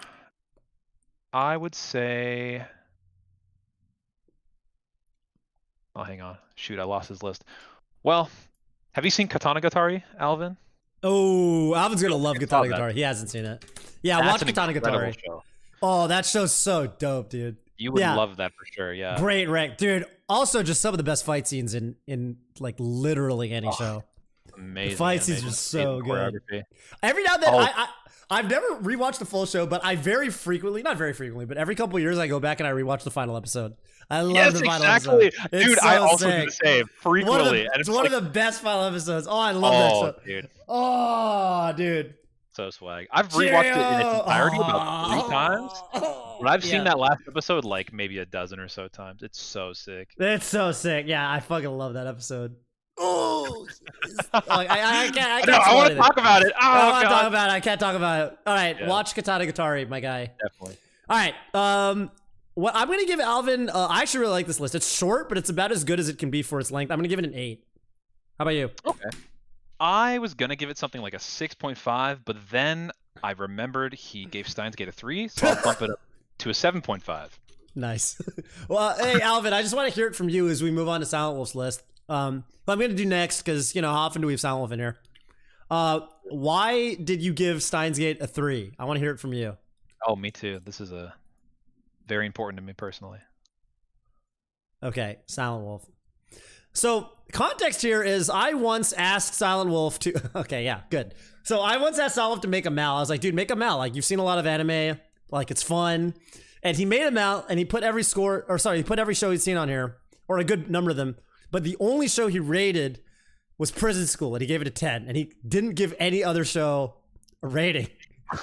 I would say. Oh, hang on. Shoot, I lost his list. Well, have you seen Katanagatari, Alvin? Oh, Alvin's gonna love Katanagatari. He hasn't seen it. Yeah, watch Katanagatari. Oh, that show's so dope, dude. You would love that for sure. Yeah. Great rec, dude. Also, just some of the best fight scenes in like literally any show. Amazing. The fight scenes are so good. Every now and then, I've never rewatched the full show, but I very frequently, not very frequently, but every couple of years I go back and I rewatch the final episode. I love the final episode. Dude, I also do the same frequently. It's one of the best final episodes. Oh, I love that show. Dude. Oh, dude. So swag. I've rewatched it in its entirety about 3 times. But I've seen that last episode like maybe a dozen or so times. It's so sick. It's so sick. Yeah, I fucking love that episode. Oh, I can't. I want to talk about it. I want to talk about it. I can't talk about it. All right, watch Katanagatari, my guy. Definitely. All right. What I'm gonna give Alvin. I actually really like this list. It's short, but it's about as good as it can be for its length. I'm gonna give it an 8. How about you? Okay. I was gonna give it something like a 6.5, but then I remembered he gave Steins Gate a 3, so I'll bump it up to a 7.5. Nice. Well, hey Alvin, I just want to hear it from you as we move on to Silent Wolf's list. What I'm gonna do next, because how often do we have Silent Wolf in here? Why did you give Steins Gate a 3? I want to hear it from you. Oh, me too. This is a very important to me personally. Okay, Silent Wolf. So context here is I once asked Silent Wolf to. Okay, yeah, good. So I once asked Silent Wolf to make a Mal. I was like, dude, make a Mal. Like, you've seen a lot of anime. Like, it's fun. And he made a Mal, and he put every he put every show he'd seen on here, or a good number of them. But the only show he rated was Prison School, and he gave it a 10. And he didn't give any other show a rating.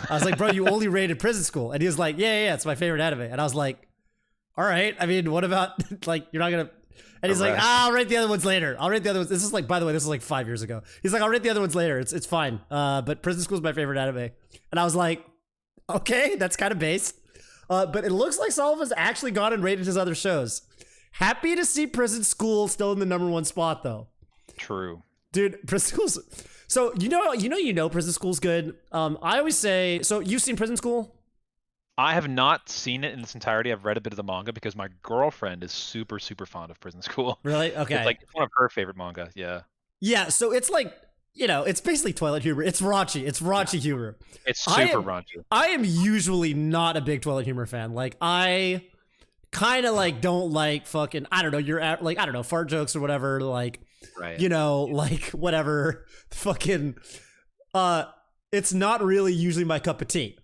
I was like, bro, you only rated Prison School. And he was like, yeah, it's my favorite anime. And I was like, all right. I mean, what about, like, you're not going to... And he's like, I'll rate the other ones later. I'll rate the other ones. This is like, by the way, this is like 5 years ago. He's like, I'll rate the other ones later. It's fine. But Prison School is my favorite anime. And I was like, okay, that's kind of based. But it looks like Sullivan's actually gone and rated his other shows. Happy to see Prison School still in the #1 spot, though. True. Dude, Prison School's... So, you know Prison School's good. I always say... So, you've seen Prison School? I have not seen it in its entirety. I've read a bit of the manga because my girlfriend is super, super fond of Prison School. Really? Okay. It's like one of her favorite manga. Yeah. Yeah, so it's like, it's basically toilet humor. It's raunchy. It's raunchy humor. It's super raunchy. I am usually not a big toilet humor fan. Like, I kind of like don't like fucking, I don't know, you're at like, I don't know, fart jokes or whatever. Like, right. Like whatever. Fucking, it's not really usually my cup of tea.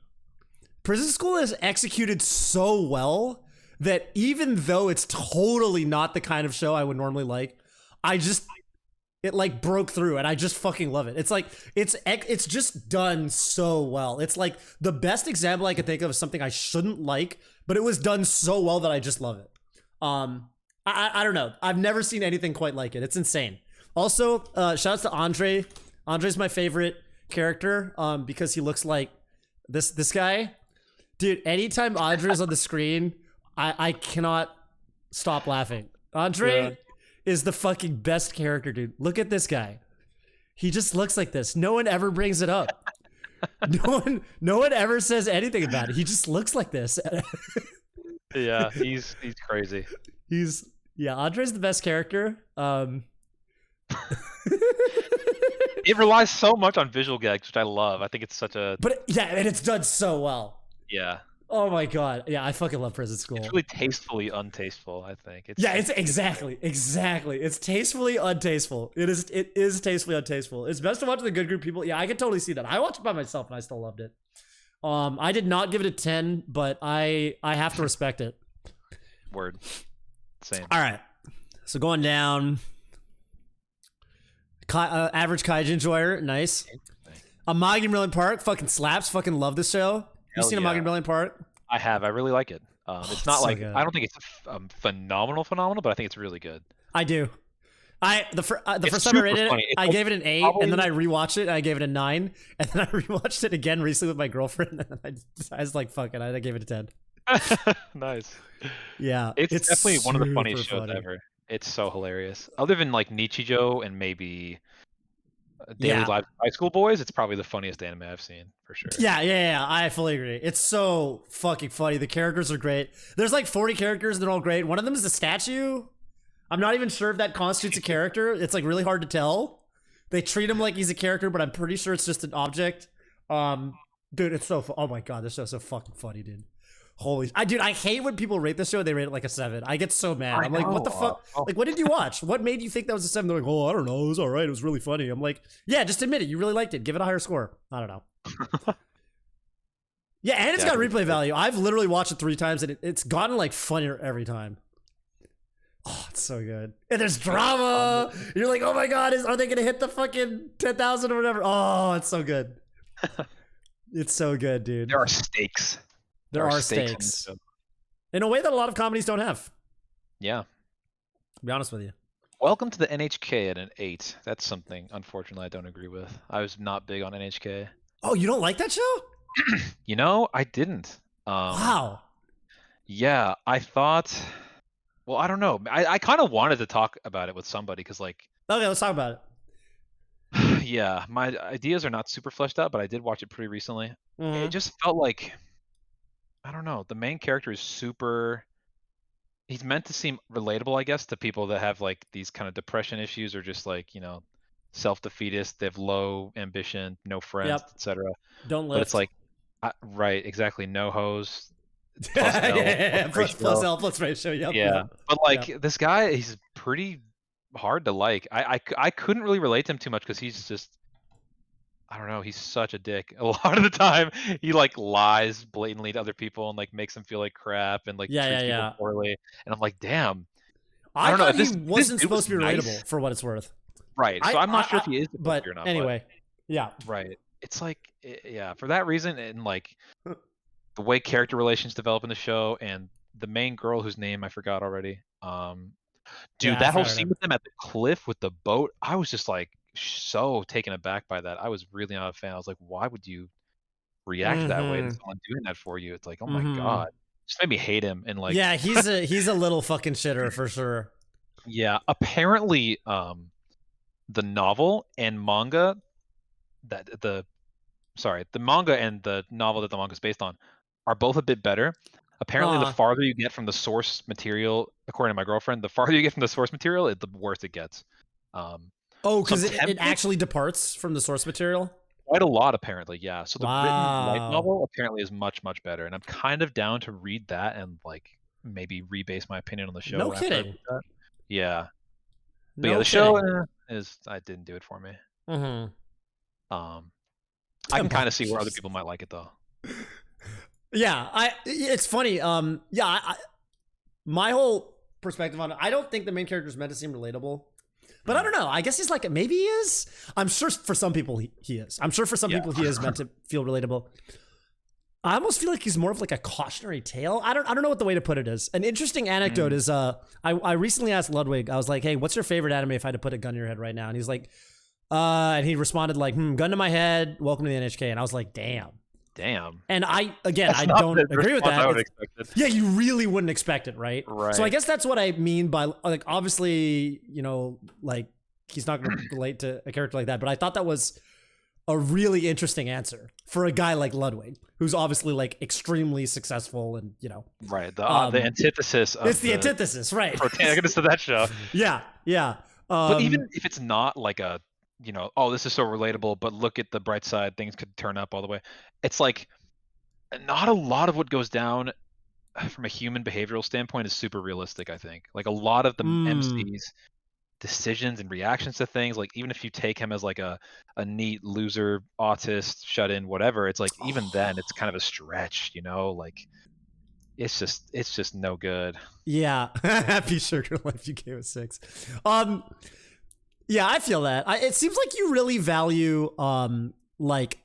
Prison School is executed so well that even though it's totally not the kind of show I would normally like, it like broke through and I just fucking love it. It's like, it's just done so well. It's like the best example I could think of something I shouldn't like, but it was done so well that I just love it. I don't know. I've never seen anything quite like it. It's insane. Also, shout outs to Andre. Andre's my favorite character because he looks like this guy. Dude, anytime Andre's on the screen, I cannot stop laughing. Andre is the fucking best character, dude. Look at this guy. He just looks like this. No one ever brings it up. No one ever says anything about it. He just looks like this. Yeah, he's crazy. Andre's the best character. It relies so much on visual gags, which I love. I think it's such a... and it's done so well. Yeah. Oh my god. Yeah, I fucking love Prison School. It's really tastefully untasteful, I think. It's exactly. It's tastefully untasteful. It is tastefully untasteful. It's best to watch with a good group of people. Yeah, I can totally see that. I watched it by myself and I still loved it. I did not give it a 10, but I have to respect it. Word. Same. All right. So going down. Average Kaiju enjoyer, nice. Amagi in Brilliant Park, fucking slaps. Fucking love this show. You seen Amagi in Brilliant Park? I have. I really like it. It's not like good. I don't think it's phenomenal, but I think it's really good. I do. The first time I rated it, I gave it an 8, and then I rewatched it, and I gave it a 9, and then I rewatched it again recently with my girlfriend, and then I was like, fuck it, I gave it a 10. Nice. Yeah, it's definitely one of the funniest shows ever. It's so hilarious. Other than like Nichijou and maybe Daily Lives of High School Boys, it's probably the funniest anime I've seen for sure. Yeah. I fully agree. It's so fucking funny. The characters are great. There's like 40 characters, and they're all great. One of them is a statue. I'm not even sure if that constitutes a character. It's like really hard to tell. They treat him like he's a character, but I'm pretty sure it's just an object. Dude, it's so oh my god, this show's so fucking funny, dude. Dude, I hate when people rate this show and they rate it like a 7. I get so mad. I'm like, what the fuck? Like, what did you watch? What made you think that was a 7? They're like, oh, I don't know. It was all right. It was really funny. I'm like, yeah, just admit it. You really liked it. Give it a higher score. I don't know. Yeah, and it's got replay value. I've literally watched it 3 times, and it's gotten like funnier every time. Oh, it's so good. And there's drama. You're like, oh my god, are they gonna hit the fucking 10,000 or whatever? Oh, it's so good. It's so good, dude. There are stakes. There are stakes. In a way that a lot of comedies don't have. Yeah. To be honest with you. Welcome to the NHK at an 8. That's something, unfortunately, I don't agree with. I was not big on NHK. Oh, you don't like that show? You know, I didn't. Wow. Yeah, I thought... Well, I don't know. I kind of wanted to talk about it with somebody because, like... Okay, let's talk about it. Yeah, my ideas are not super fleshed out, but I did watch it pretty recently. Mm-hmm. It just felt like... I don't know. The main character is super... He's meant to seem relatable, I guess, to people that have, like, these kind of depression issues or just, like, self-defeatist. They have low ambition, no friends, etc. Don't lift. But it's like, right, exactly, no hoes. Plus L plus ratio. Yep. Yeah, yep. but like this guy, he's pretty hard to like. I couldn't really relate to him too much because he's just, I don't know, he's such a dick. A lot of the time, he like lies blatantly to other people and like makes them feel like crap and like treats people poorly. And I'm like, damn. I don't know. He wasn't supposed to be relatable for what it's worth. Right. So I'm not sure if he is, but or not, anyway, yeah. Right. It's like, yeah, for that reason, and like the way character relations develop in the show, and the main girl whose name I forgot already. Dude, that whole scene with them at the cliff with the boat, I was just like so taken aback by that. I was really not a fan. I was like, why would you react that way to someone doing that for you? It's like, oh my god, just made me hate him. And like, yeah, he's a little fucking shitter for sure. Yeah, apparently, the novel and manga the manga and the novel that the manga is based on are both a bit better. Apparently, the farther you get from the source material, according to my girlfriend, the farther you get from the source material, the worse it gets. Because it actually departs from the source material? Quite a lot, apparently, yeah. So the written light novel apparently is much, much better. And I'm kind of down to read that and like maybe rebase my opinion on the show. No kidding. Yeah. But yeah, the show I didn't do it for me. I can kind of see where other people might like it though. Yeah, it's funny. My whole perspective on it, I don't think the main character is meant to seem relatable. But I don't know. I guess he's like, maybe he is. I'm sure for some people he is. I'm sure for some people he is meant to feel relatable. I almost feel like he's more of like a cautionary tale. I don't know what the way to put it is. An interesting anecdote is I recently asked Ludwig, I was like, hey, what's your favorite anime if I had to put a gun to your head right now? And he's like, and he responded like, gun to my head, welcome to the NHK. And I was like, damn. And I don't agree with that. Yeah, you really wouldn't expect it, right? So I guess that's what I mean by like, obviously, you know, like he's not going to relate to a character like that. But I thought that was a really interesting answer for a guy like Ludwig, who's obviously like extremely successful and, you know. Right. The antithesis of it's the antithesis, right? Protagonist of that show. Yeah. But even if it's not like a, you know, oh, this is so relatable, but look at the bright side, things could turn up all the way. It's like not a lot of what goes down from a human behavioral standpoint is super realistic, I think. Like a lot of the MC's decisions and reactions to things, like even if you take him as like a neat loser, autist, shut in, whatever, it's like even then it's kind of a stretch, you know, like it's just no good. Yeah. Happy Sugar Life, you gave it 6. Yeah, I feel that. It seems like you really value like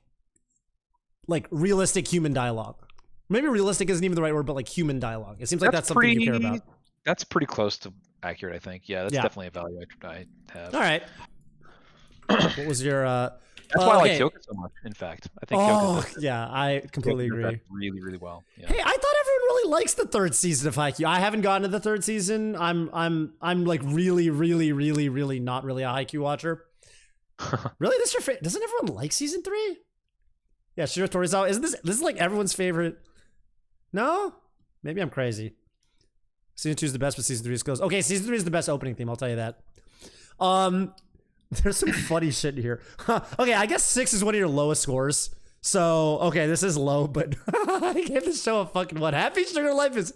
realistic human dialogue. Maybe realistic isn't even the right word, but like human dialogue. It seems like that's something you care about. That's pretty close to accurate, I think. Yeah, that's definitely a value I have. All right. What was your That's why I like Kyoka so much, in fact. I think Kyoka yeah, I completely agree. Really, really well. Yeah. Hey, I thought everyone really likes the 3rd season of Haikyuu. I haven't gotten to the 3rd season. I'm like really, really, really, really not really a Haikyuu watcher. Really? This is your favorite? Doesn't everyone like season 3? Yeah, Shiro Torizawa. Isn't this is like everyone's favorite? No? Maybe I'm crazy. Season 2 is the best, but season 3 is close. Okay, season 3 is the best opening theme, I'll tell you that. There's some funny shit in here. Okay, I guess 6 is one of your lowest scores. So, okay, this is low, but I gave this show a fucking 1. Happy Sugar Life is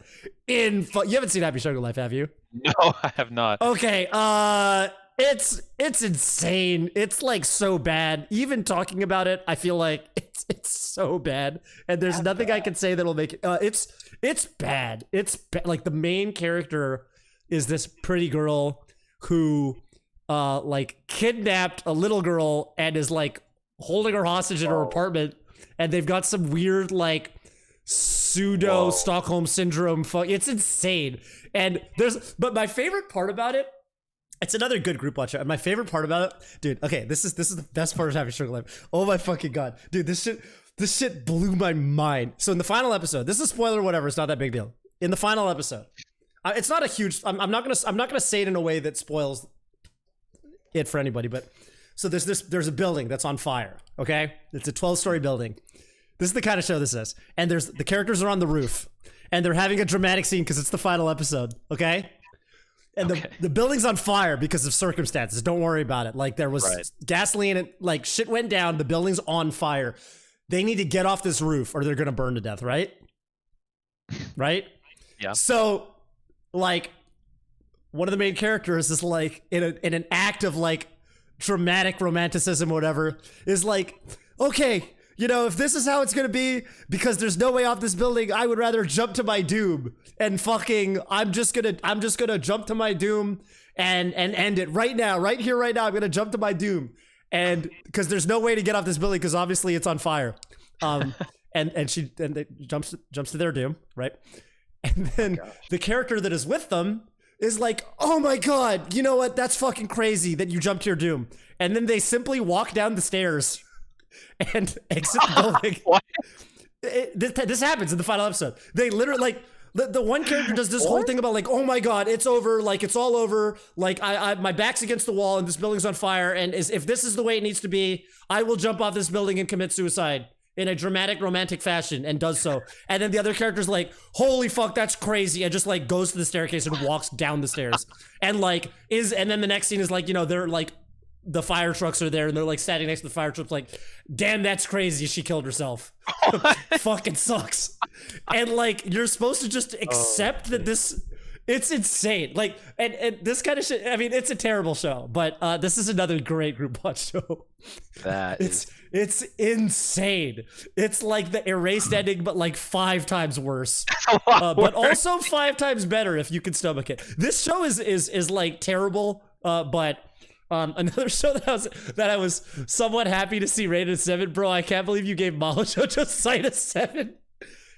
you haven't seen Happy Sugar Life, have you? No, I have not. Okay, it's insane. It's like so bad. Even talking about it, I feel like it's so bad. And there's nothing I can say that'll make it. It's bad. Like the main character is this pretty girl who like kidnapped a little girl and is like holding her hostage in her apartment, and they've got some weird like pseudo Stockholm syndrome. It's insane. And but my favorite part about it, it's another good group watch. And my favorite part about it, dude. Okay, this is the best part of Happy Sugar Life. Oh my fucking god, dude, this shit blew my mind. So in the final episode, this is a spoiler, whatever. It's not that big deal. In the final episode, it's not a huge. I'm not gonna say it in a way that spoils it for anybody. But so there's a building that's on fire. Okay, it's a 12-story building. This is the kind of show this is. And the characters are on the roof, and they're having a dramatic scene because it's the final episode. Okay. And Okay. the building's on fire because of circumstances. Don't worry about it. Like there was gasoline and like shit went down. The building's on fire. They need to get off this roof or they're going to burn to death. Right. Right. Yeah. So like one of the main characters is like in an act of like dramatic romanticism or whatever is like, okay, you know, if this is how it's gonna be, because there's no way off this building, I would rather jump to my doom and fucking I'm just gonna jump to my doom and end it right now, right here, right now. I'm gonna jump to my doom. And because there's no way to get off this building because obviously it's on fire. And it jumps to their doom, right? And then the character that is with them is like, oh my God, you know what? That's fucking crazy that you jumped to your doom. And then they simply walk down the stairs and exit the building. What? This happens in the final episode. They literally like the one character does this whole thing about like, oh my God, it's over. Like it's all over. Like I my back's against the wall and this building's on fire. And if this is the way it needs to be, I will jump off this building and commit suicide in a dramatic romantic fashion and does so. And then the other character's like, holy fuck, that's crazy. And just like goes to the staircase and walks down the stairs. And like and then the next scene is like, you know, they're like, the fire trucks are there and they're like standing next to the fire trucks like, damn, that's crazy. She killed herself. Fucking sucks. And like, you're supposed to just accept that it's insane. Like, and this kind of shit, I mean, it's a terrible show, but this is another great group watch show. It's insane. It's like the erased ending, but like 5 times worse. But also 5 times better if you can stomach it. This show is like terrible, but another show that I was somewhat happy to see rated 7, bro. I can't believe you gave Mahou Shoujo Sight a 7.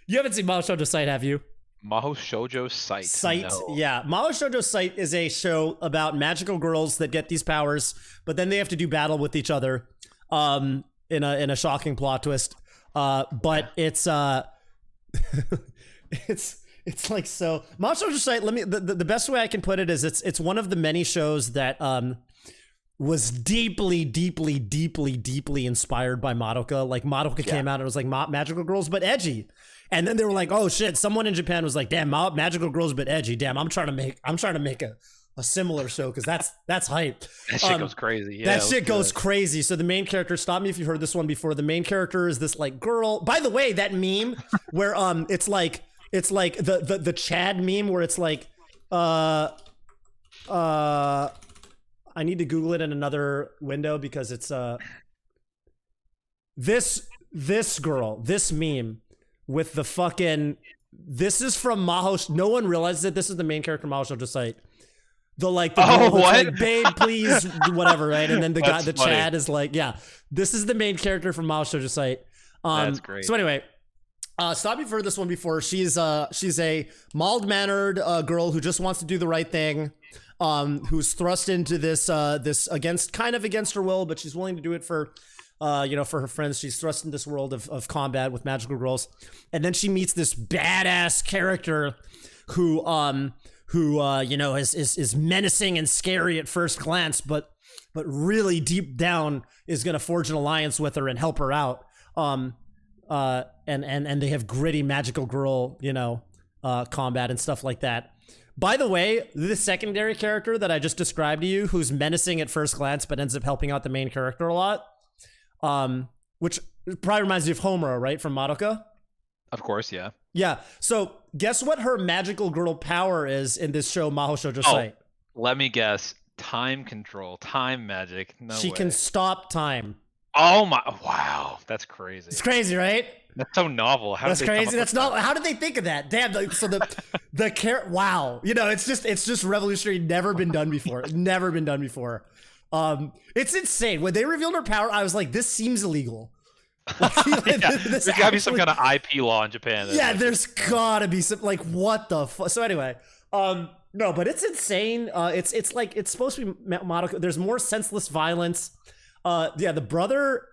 You haven't seen Mahou Shoujo Sight, have you? Mahou Shoujo Sight. No. Yeah. Mahou Shoujo Sight is a show about magical girls that get these powers, but then they have to do battle with each other, in a shocking plot twist. But it's it's like so. Mahou Shoujo Sight. The best way I can put it is it's one of the many shows that was deeply inspired by Madoka. Like Madoka came out and it was like magical girls but edgy, and then they were like, oh shit, someone in Japan was like, damn, magical girls but edgy. Damn, I'm trying to make a similar show because that's hype. That shit goes crazy. Yeah, that shit goes crazy. So the main character, stop me if you've heard this one before. The main character is this like girl. By the way, that meme where it's like the Chad meme where it's like I need to Google it in another window because it's this girl, this meme with the fucking, this is from Mahou. No one realizes that this is the main character from Mahou Shoujo Sight. The girl that's like, babe, please, whatever, right? And then the guy, the funny. Chad is like, yeah, this is the main character from Mahou Shoujo Sight. That's great. So anyway, stop me for this one before. She's a mild-mannered girl who just wants to do the right thing. Who's thrust into this against her will, but she's willing to do it for her friends. She's thrust into this world of combat with magical girls, and then she meets this badass character who is menacing and scary at first glance, but really deep down is gonna forge an alliance with her and help her out. And they have gritty magical girl, combat and stuff like that. By the way, the secondary character that I just described to you, who's menacing at first glance but ends up helping out the main character a lot, which probably reminds you of Homura, right, from Madoka? Of course, yeah. Yeah. So guess what her magical girl power is in this show, Mahou Shoujo Sight? Let me guess. Time control, time magic. No she way. Can stop time. Oh my! Wow, that's crazy. It's crazy, right? That's so novel. That's crazy. That's not. How did they think of that? Damn. So wow. It's just revolutionary. Never been done before. Never been done before. It's insane. When they revealed her power, I was like, this seems illegal. There's gotta be some kind of IP law in Japan. Yeah, there's gotta be some, like, what the fuck? So anyway, no, but it's insane. It's like, it's supposed to be Madoka. There's more senseless violence. The brother,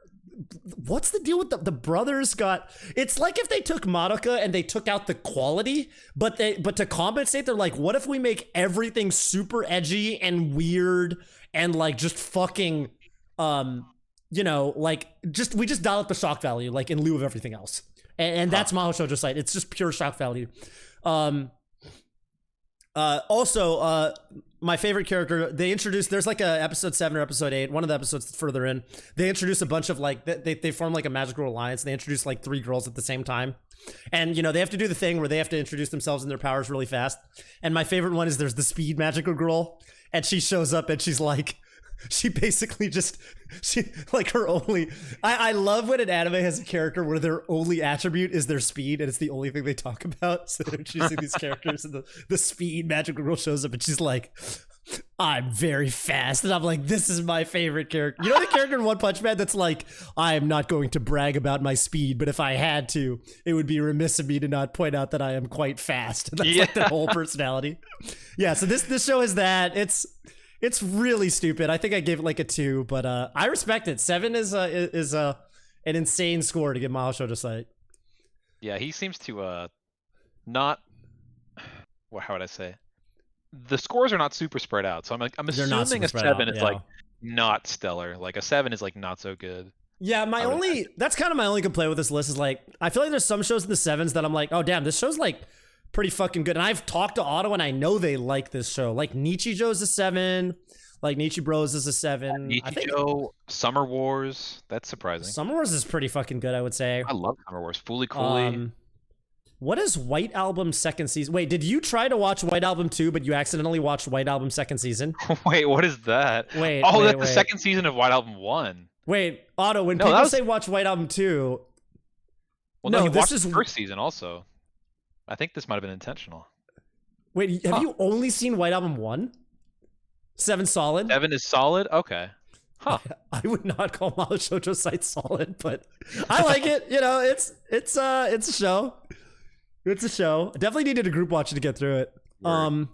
what's the deal with the brothers got, it's like if they took Madoka and they took out the quality, but to compensate, they're like, what if we make everything super edgy and weird and like just fucking, we just dial up the shock value, like in lieu of everything else. And that's Mahou Shoujo Sight. It's just pure shock value. Also, my favorite character, they introduced, there's like a episode 7 or episode 8, one of the episodes further in, they introduce a bunch of like, they form like a magical alliance. They introduce like 3 girls at the same time. And, you know, they have to do the thing where they have to introduce themselves and their powers really fast. And my favorite one is there's the speed magical girl. And she shows up and she's like, she basically just, she like her only, I love when an anime has a character where their only attribute is their speed and it's the only thing they talk about. So they're introducing these characters and the speed magical girl shows up and she's like, I'm very fast. And I'm like, this is my favorite character. You know the character in One Punch Man that's like, I am not going to brag about my speed, but if I had to, it would be remiss of me to not point out that I am quite fast. And that's like the whole personality. Yeah, so this show is that. It's really stupid. I think I gave it like a 2, but I respect it. 7 is an insane score to give Mahou Shoujo Site. Yeah, he seems to not. Well, how would I say? The scores are not super spread out, so I'm assuming a 7 is like not stellar. Like a 7 is like not so good. Yeah, that's kind of my only complaint with this list is like I feel like there's some shows in the 7s that I'm like, oh damn, this show's like pretty fucking good. And I've talked to Otto and I know they like this show. Like Nichijo's a 7, like Nichi Bros is a 7. Nichijo, Summer Wars, that's surprising. Summer Wars is pretty fucking good, I would say. I love Summer Wars. Fooly Cooly. What is White Album's second season? Wait, did you try to watch White Album 2, but you accidentally watched White Album second season? Wait, what is that? Wait, that's the second season of White Album 1. Wait, Otto, when people say watch White Album 2... Well, no, this is the first season also. I think this might have been intentional. Wait, have you only seen White Album 1? 7 solid? 7 is solid? Okay. Huh. I would not call Mahou Shoujo Site solid, but I like it. You know, it's a show. It's a show. Definitely needed a group watch to get through it. Word.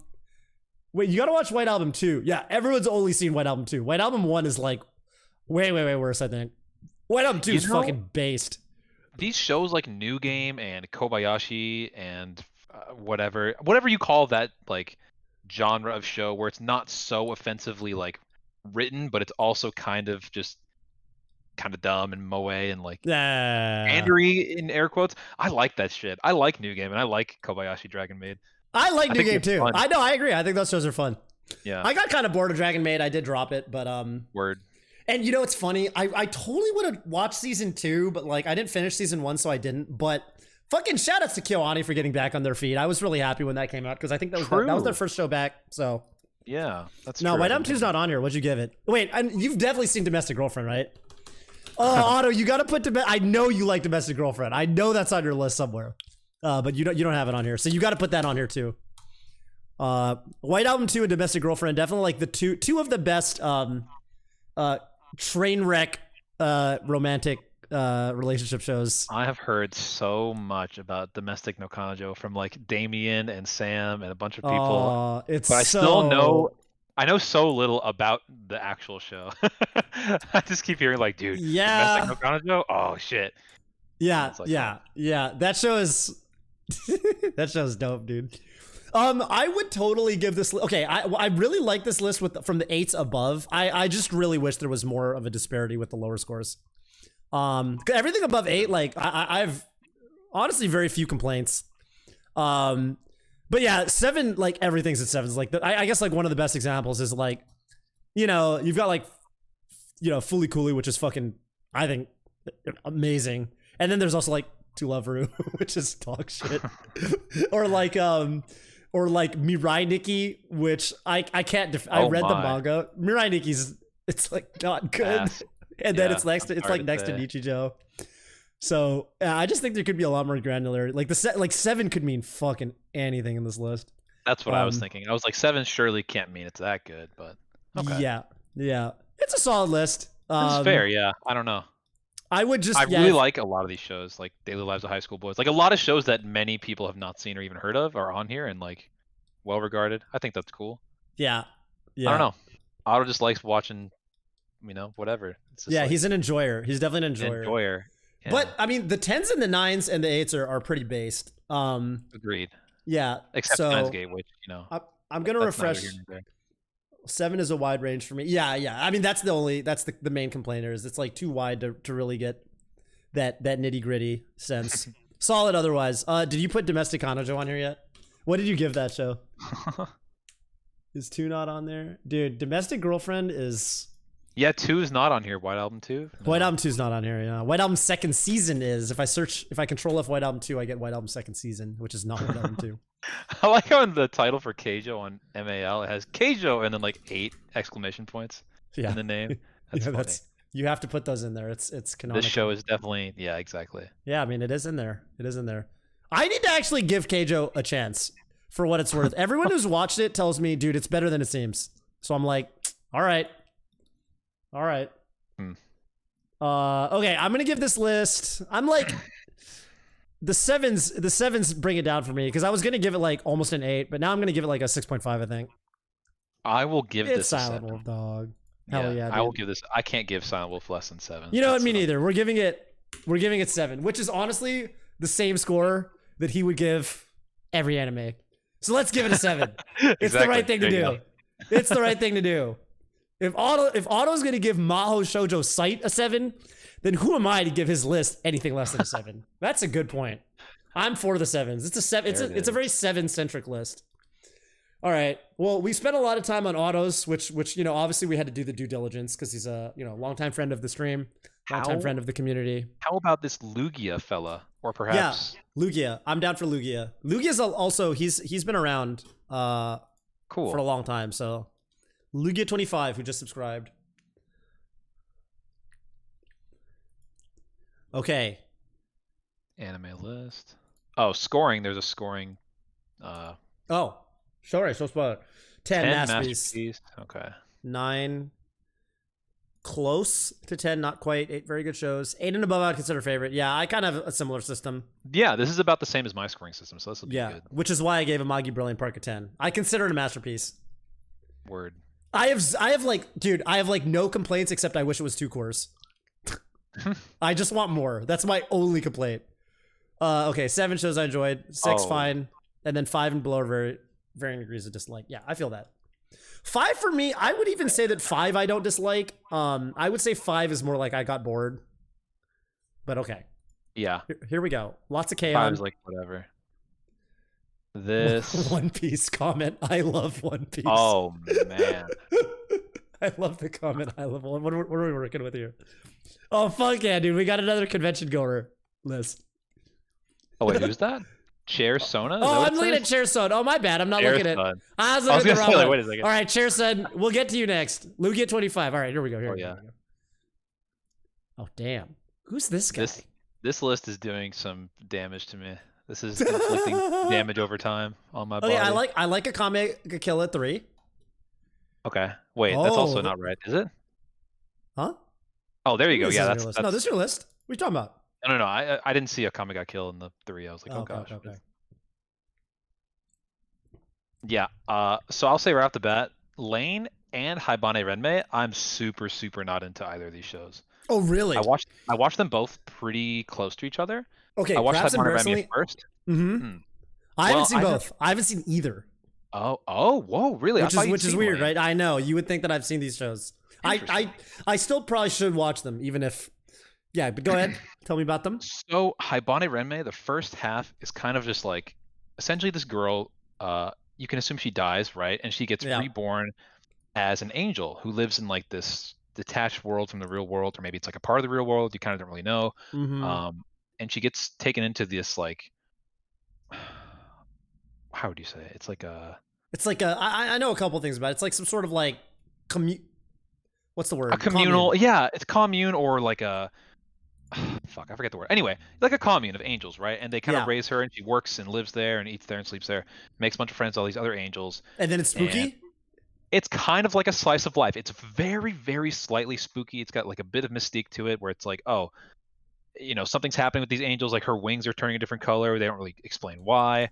Wait, you gotta watch White Album 2. Yeah, everyone's only seen White Album 2. White Album 1 is like way worse, I think. White Album 2 is fucking based. These shows like New Game and Kobayashi and whatever you call that like genre of show where it's not so offensively like written, but it's also kind of just kind of dumb and moe and like pandery in air quotes. I like that shit. I like New Game and I like Kobayashi Dragon Maid. I like New Game too. I know, I agree. I think those shows are fun. Yeah. I got kind of bored of Dragon Maid. I did drop it, but Word. And you know what's funny? I totally would have watched season 2, but like I didn't finish season 1, so I didn't. But fucking shout outs to KyoAni for getting back on their feet. I was really happy when that came out because I think that was their first show back. So yeah, that's no, true. White Album 2's not on here. What'd you give it? Wait, you've definitely seen Domestic Girlfriend, right? Oh, Otto, you got to put I know you like Domestic Girlfriend. I know that's on your list somewhere, but you don't have it on here, so you got to put that on here too. White Album 2 and Domestic Girlfriend definitely like the two of the best train wreck romantic relationship shows. I have heard so much about Domestic no Kanojo from like Damien and Sam and a bunch of people. I know so little about the actual show. I just keep hearing like, dude, Domestic no Kanojo? Oh shit. Yeah, That show is that show is dope, dude. I would totally give this. Okay, I really like this list from the 8s above. I just really wish there was more of a disparity with the lower scores. Everything above 8, like I've honestly very few complaints. But yeah, 7, like everything's at 7s. Like I guess like one of the best examples is like, you know, you've got like, you know, Fooly Cooly, which is fucking, I think, amazing. And then there's also like To Loveru, which is dog shit. Or like Mirai Nikki, which I can't. I read the manga. Mirai Nikki's it's like not good, and then it's next to Nichijou. So I just think there could be a lot more granularity. Like 7 could mean fucking anything in this list. That's what I was thinking. I was like 7 surely can't mean it's that good, but okay. Yeah, it's a solid list. That's fair. Yeah, I don't know. I really like a lot of these shows, like Daily Lives of High School Boys. Like a lot of shows that many people have not seen or even heard of are on here and like well regarded. I think that's cool. Yeah. I don't know. Otto just likes watching, you know, whatever. Like, he's an enjoyer. He's definitely an enjoyer. Yeah. But I mean, the 10s and the 9s and the 8s are pretty based. Agreed. Yeah. Except Nines Gate, which you know. I'm gonna refresh. 7 is a wide range for me. Yeah. I mean, that's the main complainer is it's like too wide to really get that nitty gritty sense. Solid otherwise. Did you put Domestic Kanojo on here yet? What did you give that show? Is 2 not on there? Dude, Domestic Girlfriend is... Yeah, 2 is not on here. White Album 2? No. White Album 2 is not on here, yeah. White Album second season is. If I control F White Album 2, I get White Album second season, which is not White Album 2. I like how in the title for Keijo on MAL, it has Keijo and then like 8 exclamation points in the name. That's funny. You have to put those in there. It's canonical. This show is definitely, yeah, exactly. Yeah, I mean, it is in there. It is in there. I need to actually give Keijo a chance for what it's worth. Everyone who's watched it tells me, dude, it's better than it seems. So I'm like, all right. Okay, I'm gonna give this list. I'm like, the sevens bring it down for me because I was gonna give it like almost an 8, but now I'm gonna give it like a 6.5. I think. I will give this a Silent 7. Wolf, dog. Hell yeah, dude. I will give this. I can't give Silent Wolf less than 7. You know what? Me neither. We're giving it 7, which is honestly the same score that he would give every anime. So let's give it a 7. It's the right thing to do. It's the right thing to do. If Otto's gonna give Maho Shoujo Sight a 7, then who am I to give his list anything less than a 7? That's a good point. I'm for the 7s. It's a 7. It's a very 7-centric list. All right. Well, we spent a lot of time on Otto's, which obviously we had to do the due diligence because he's a longtime friend of the stream, longtime friend of the community. How about this Lugia fella, or perhaps? Yeah, Lugia. I'm down for Lugia. Lugia's also he's been around cool for a long time. So Lugia 25 who just subscribed. Okay. Anime list. Oh, scoring. There's a scoring. Oh, sorry. So spot 10 masterpiece. Okay. 9. Close to 10, not quite. 8 very good shows. 8 and above I'd consider favorite. Yeah, I kind of have a similar system. Yeah, this is about the same as my scoring system, so this will be good. Which is why I gave Amagi Brilliant Park a 10. I consider it a masterpiece. Word. I have like no complaints except I wish it was 2 cores. I just want more. That's my only complaint. Okay, 7 shows I enjoyed. 6 fine, and then 5 and below are varying degrees of dislike. Yeah, I feel that. 5 for me, I would even say that 5 I don't dislike. I would say 5 is more like I got bored. But okay. Yeah. Here we go. Lots of chaos. 5 is like whatever. This One Piece comment. I love One Piece. Oh man. I love the comment. I love what are we working with here? Oh fuck yeah, dude. We got another convention goer list. Oh wait, who's that? Chair Sona? Oh, I'm looking at Chair Son. Oh, my bad. I'm not looking at. I was looking at the wrong one. Wait a second. All right, Chair Son. We'll get to you next. Lugia 25. All right, here we go. Here we go. Oh damn. Who's this guy? This list is doing some damage to me. This is inflicting damage over time on my body. I like a Kame Kill at 3. Okay. Wait, that's also not right, is it? Huh? Oh, there you go. Yeah, that's no. This is your list. What are you talking about? No. I didn't see a Kame got Kill in the 3. I was like, oh gosh. Okay. Yeah. So I'll say right off the bat, Lane and Haibane Renmei, I'm super not into either of these shows. Oh really? I watched them both pretty close to each other. Okay, I watched Haibane Renmei first. I haven't seen both. I haven't seen either. Oh, whoa, really? Which is weird, right? I know. You would think that I've seen these shows. I still probably should watch them, even if. Yeah, but go ahead. Tell me about them. So Haibane Renmei, the first half is kind of just like, essentially this girl, you can assume she dies, right? And she gets reborn as an angel who lives in like this detached world from the real world, or maybe it's like a part of the real world. You kind of don't really know. And she gets taken into this like, how would you say it? It's like a. I know a couple things about it. It's like some sort of like what's the word? A communal. Commune. Yeah, it's commune or like a. Fuck, I forget the word. Anyway, like a commune of angels, right? And they kind of raise her, and she works and lives there, and eats there and sleeps there, makes a bunch of friends, all these other angels. And then it's spooky. It's kind of like a slice of life. It's very slightly spooky. It's got like a bit of mystique to it, where it's like, oh, something's happening with these angels. Like her wings are turning a different color. They don't really explain why.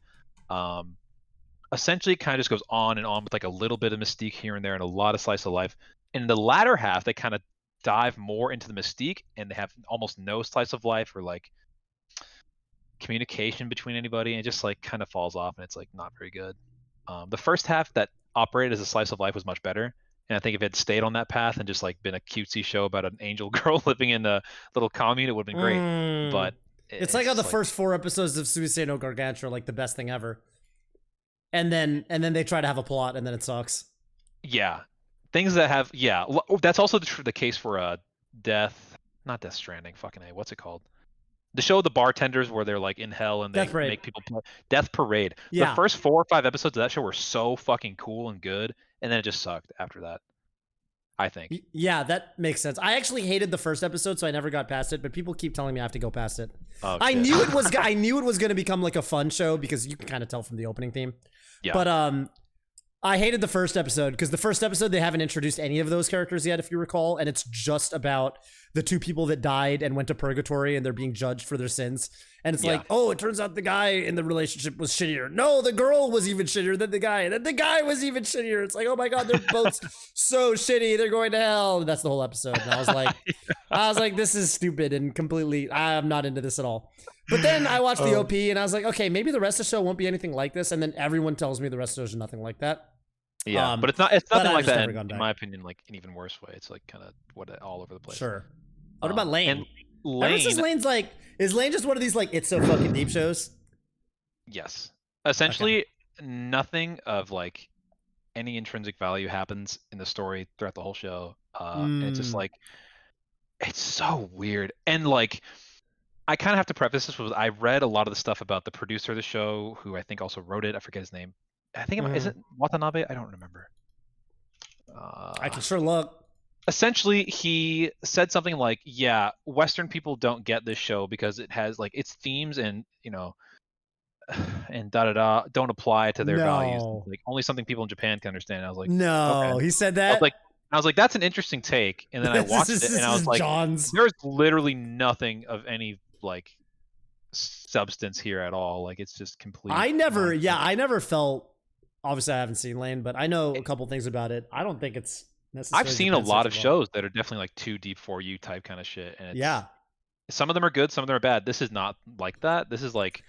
Essentially, it kind of just goes on and on with like a little bit of mystique here and there, and a lot of slice of life. In the latter half, they kind of dive more into the mystique, and they have almost no slice of life or like communication between anybody, and it just like kind of falls off, and it's like not very good. The first half that operated as a slice of life was much better, and I think if it had stayed on that path and just like been a cutesy show about an angel girl living in a little commune, it would have been great. But it's like how the first 4 episodes of Suisei no Gargantua are like the best thing ever, and then they try to have a plot, and then it sucks. Yeah, things that have that's also the case for not Death Stranding. Fucking A, what's it called? The show, the bartenders, where they're like in hell and they Death Parade. make people play. Death Parade. Yeah. The first 4 or 5 episodes of that show were so fucking cool and good, and then it just sucked after that. I think. Yeah, that makes sense. I actually hated the first episode, so I never got past it. But people keep telling me I have to go past it. Oh, I shit. knew it was. I knew it was going to become like a fun show because you can kind of tell from the opening theme. Yeah. But I hated the first episode because the first episode they haven't introduced any of those characters yet, if you recall, and it's just about the 2 people that died and went to purgatory and they're being judged for their sins. And it's like, oh, it turns out the guy in the relationship was shittier. No, the girl was even shittier than the guy. And then the guy was even shittier. It's like, oh my God, they're both so shitty. They're going to hell. And that's the whole episode. And I was like, this is stupid and completely, I'm not into this at all. But then I watched the OP and I was like, okay, maybe the rest of the show won't be anything like this. And then everyone tells me the rest of the show is nothing like that. Yeah, but it's nothing like that in back. my opinion, like an even worse way. It's like kind of all over the place. Sure. What about Lane? And Lane, Ever since Lane's like, is Lane just one of these like it's so fucking deep shows? Yes. Essentially, nothing of like any intrinsic value happens in the story throughout the whole show. And it's just like, it's so weird. And like, I kind of have to preface this with I read a lot of the stuff about the producer of the show, who I think also wrote it. I forget his name. I think is it Watanabe? I don't remember. I can sure look. Essentially, he said something like, yeah, Western people don't get this show because it has like its themes and, you know, and don't apply to their values. Like only something people in Japan can understand. And I was like, no, okay. He said that. I was like, that's an interesting take. And then I watched it and I was like, there's literally nothing of any like substance here at all. Like it's just complete. I never felt. Obviously, I haven't seen Lane, but I know a couple things about it. I don't think it's necessarily. I've seen a lot of shows that are definitely like too deep for you type kind of shit. And some of them are good, some of them are bad. This is not like that. This is like,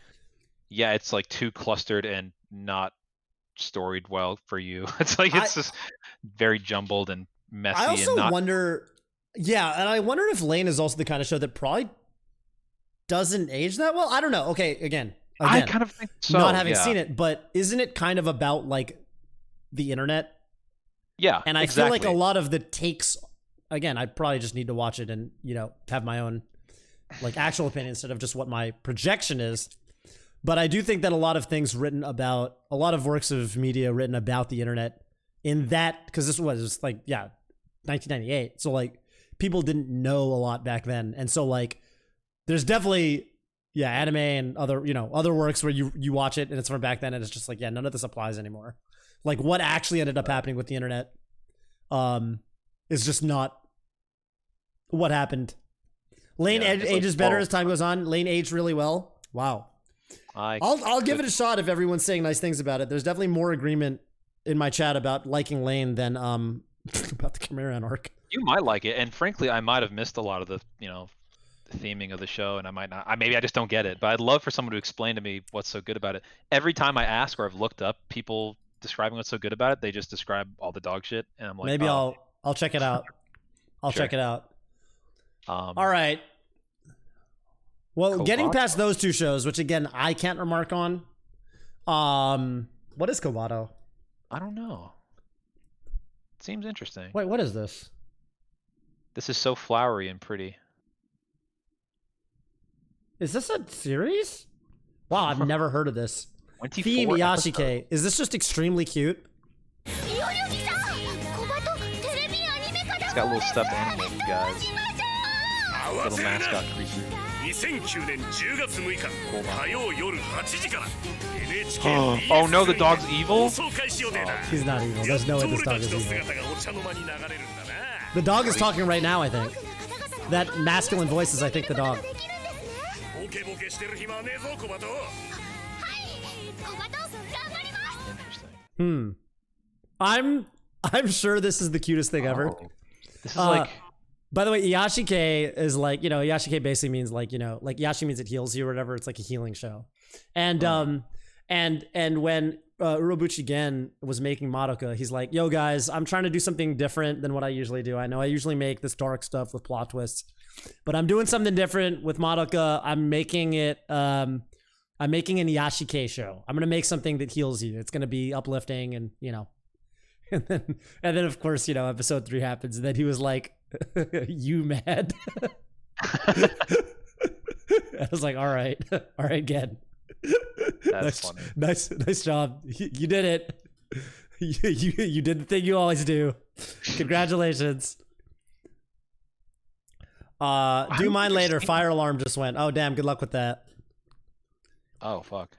yeah, it's like too clustered and not storied well for you. It's like it's just very jumbled and messy. I also wonder, and I wonder if Lane is also the kind of show that probably doesn't age that well. I don't know. Okay, again, I kind of think so. Not having seen it, but isn't it kind of about like the internet? Yeah, and I feel like a lot of the takes. Again, I probably just need to watch it and have my own like actual opinion instead of just what my projection is. But I do think that a lot of things written about a lot of works of media written about the internet in that because this was like 1998, so like people didn't know a lot back then, and so like there's definitely. Yeah, anime and other works where you watch it and it's from back then and it's just like, yeah, none of this applies anymore. Like what actually ended up happening with the internet is just not what happened. Lane ages better as time goes on. Lane aged really well. Wow. I'll give it a shot if everyone's saying nice things about it. There's definitely more agreement in my chat about liking Lane than about the Chimeran arc. You might like it, and frankly, I might have missed a lot of the theming of the show, and I might not. Maybe I just don't get it. But I'd love for someone to explain to me what's so good about it. Every time I ask or I've looked up people describing what's so good about it, they just describe all the dog shit, and I'm like, maybe I'll check it out. I'll check it out. All right. Well, getting past those two shows, which again I can't remark on. What is Kobato? I don't know. It seems interesting. Wait, what is this? This is so flowery and pretty. Is this a series? Wow, I've never heard of this. Theme Yashike. Is this just extremely cute? It's got little stuffed animals, you guys. Little mascot creature. Oh no, the dog's evil? He's not evil. There's no way this dog is evil. The dog is talking right now, I think. That masculine voice is, I think, the dog. I'm sure this is the cutest thing ever. This is like. By the way, Yashike is like, Yashike basically means like, like Yashi means it heals you or whatever. It's like a healing show. And when Urobuchi Gen was making Madoka, he's like, yo guys, I'm trying to do something different than what I usually do. I know I usually make this dark stuff with plot twists, but I'm doing something different with Madoka. I'm making an Yashike show. I'm going to make something that heals you. It's going to be uplifting and, then of course, episode 3 happens, and then he was like, "You mad?" I was like, all right, Gen. That's funny. Nice job. You did it. You did the thing you always do. Congratulations. Do mine later. Fire alarm just went. Oh damn! Good luck with that. Oh fuck.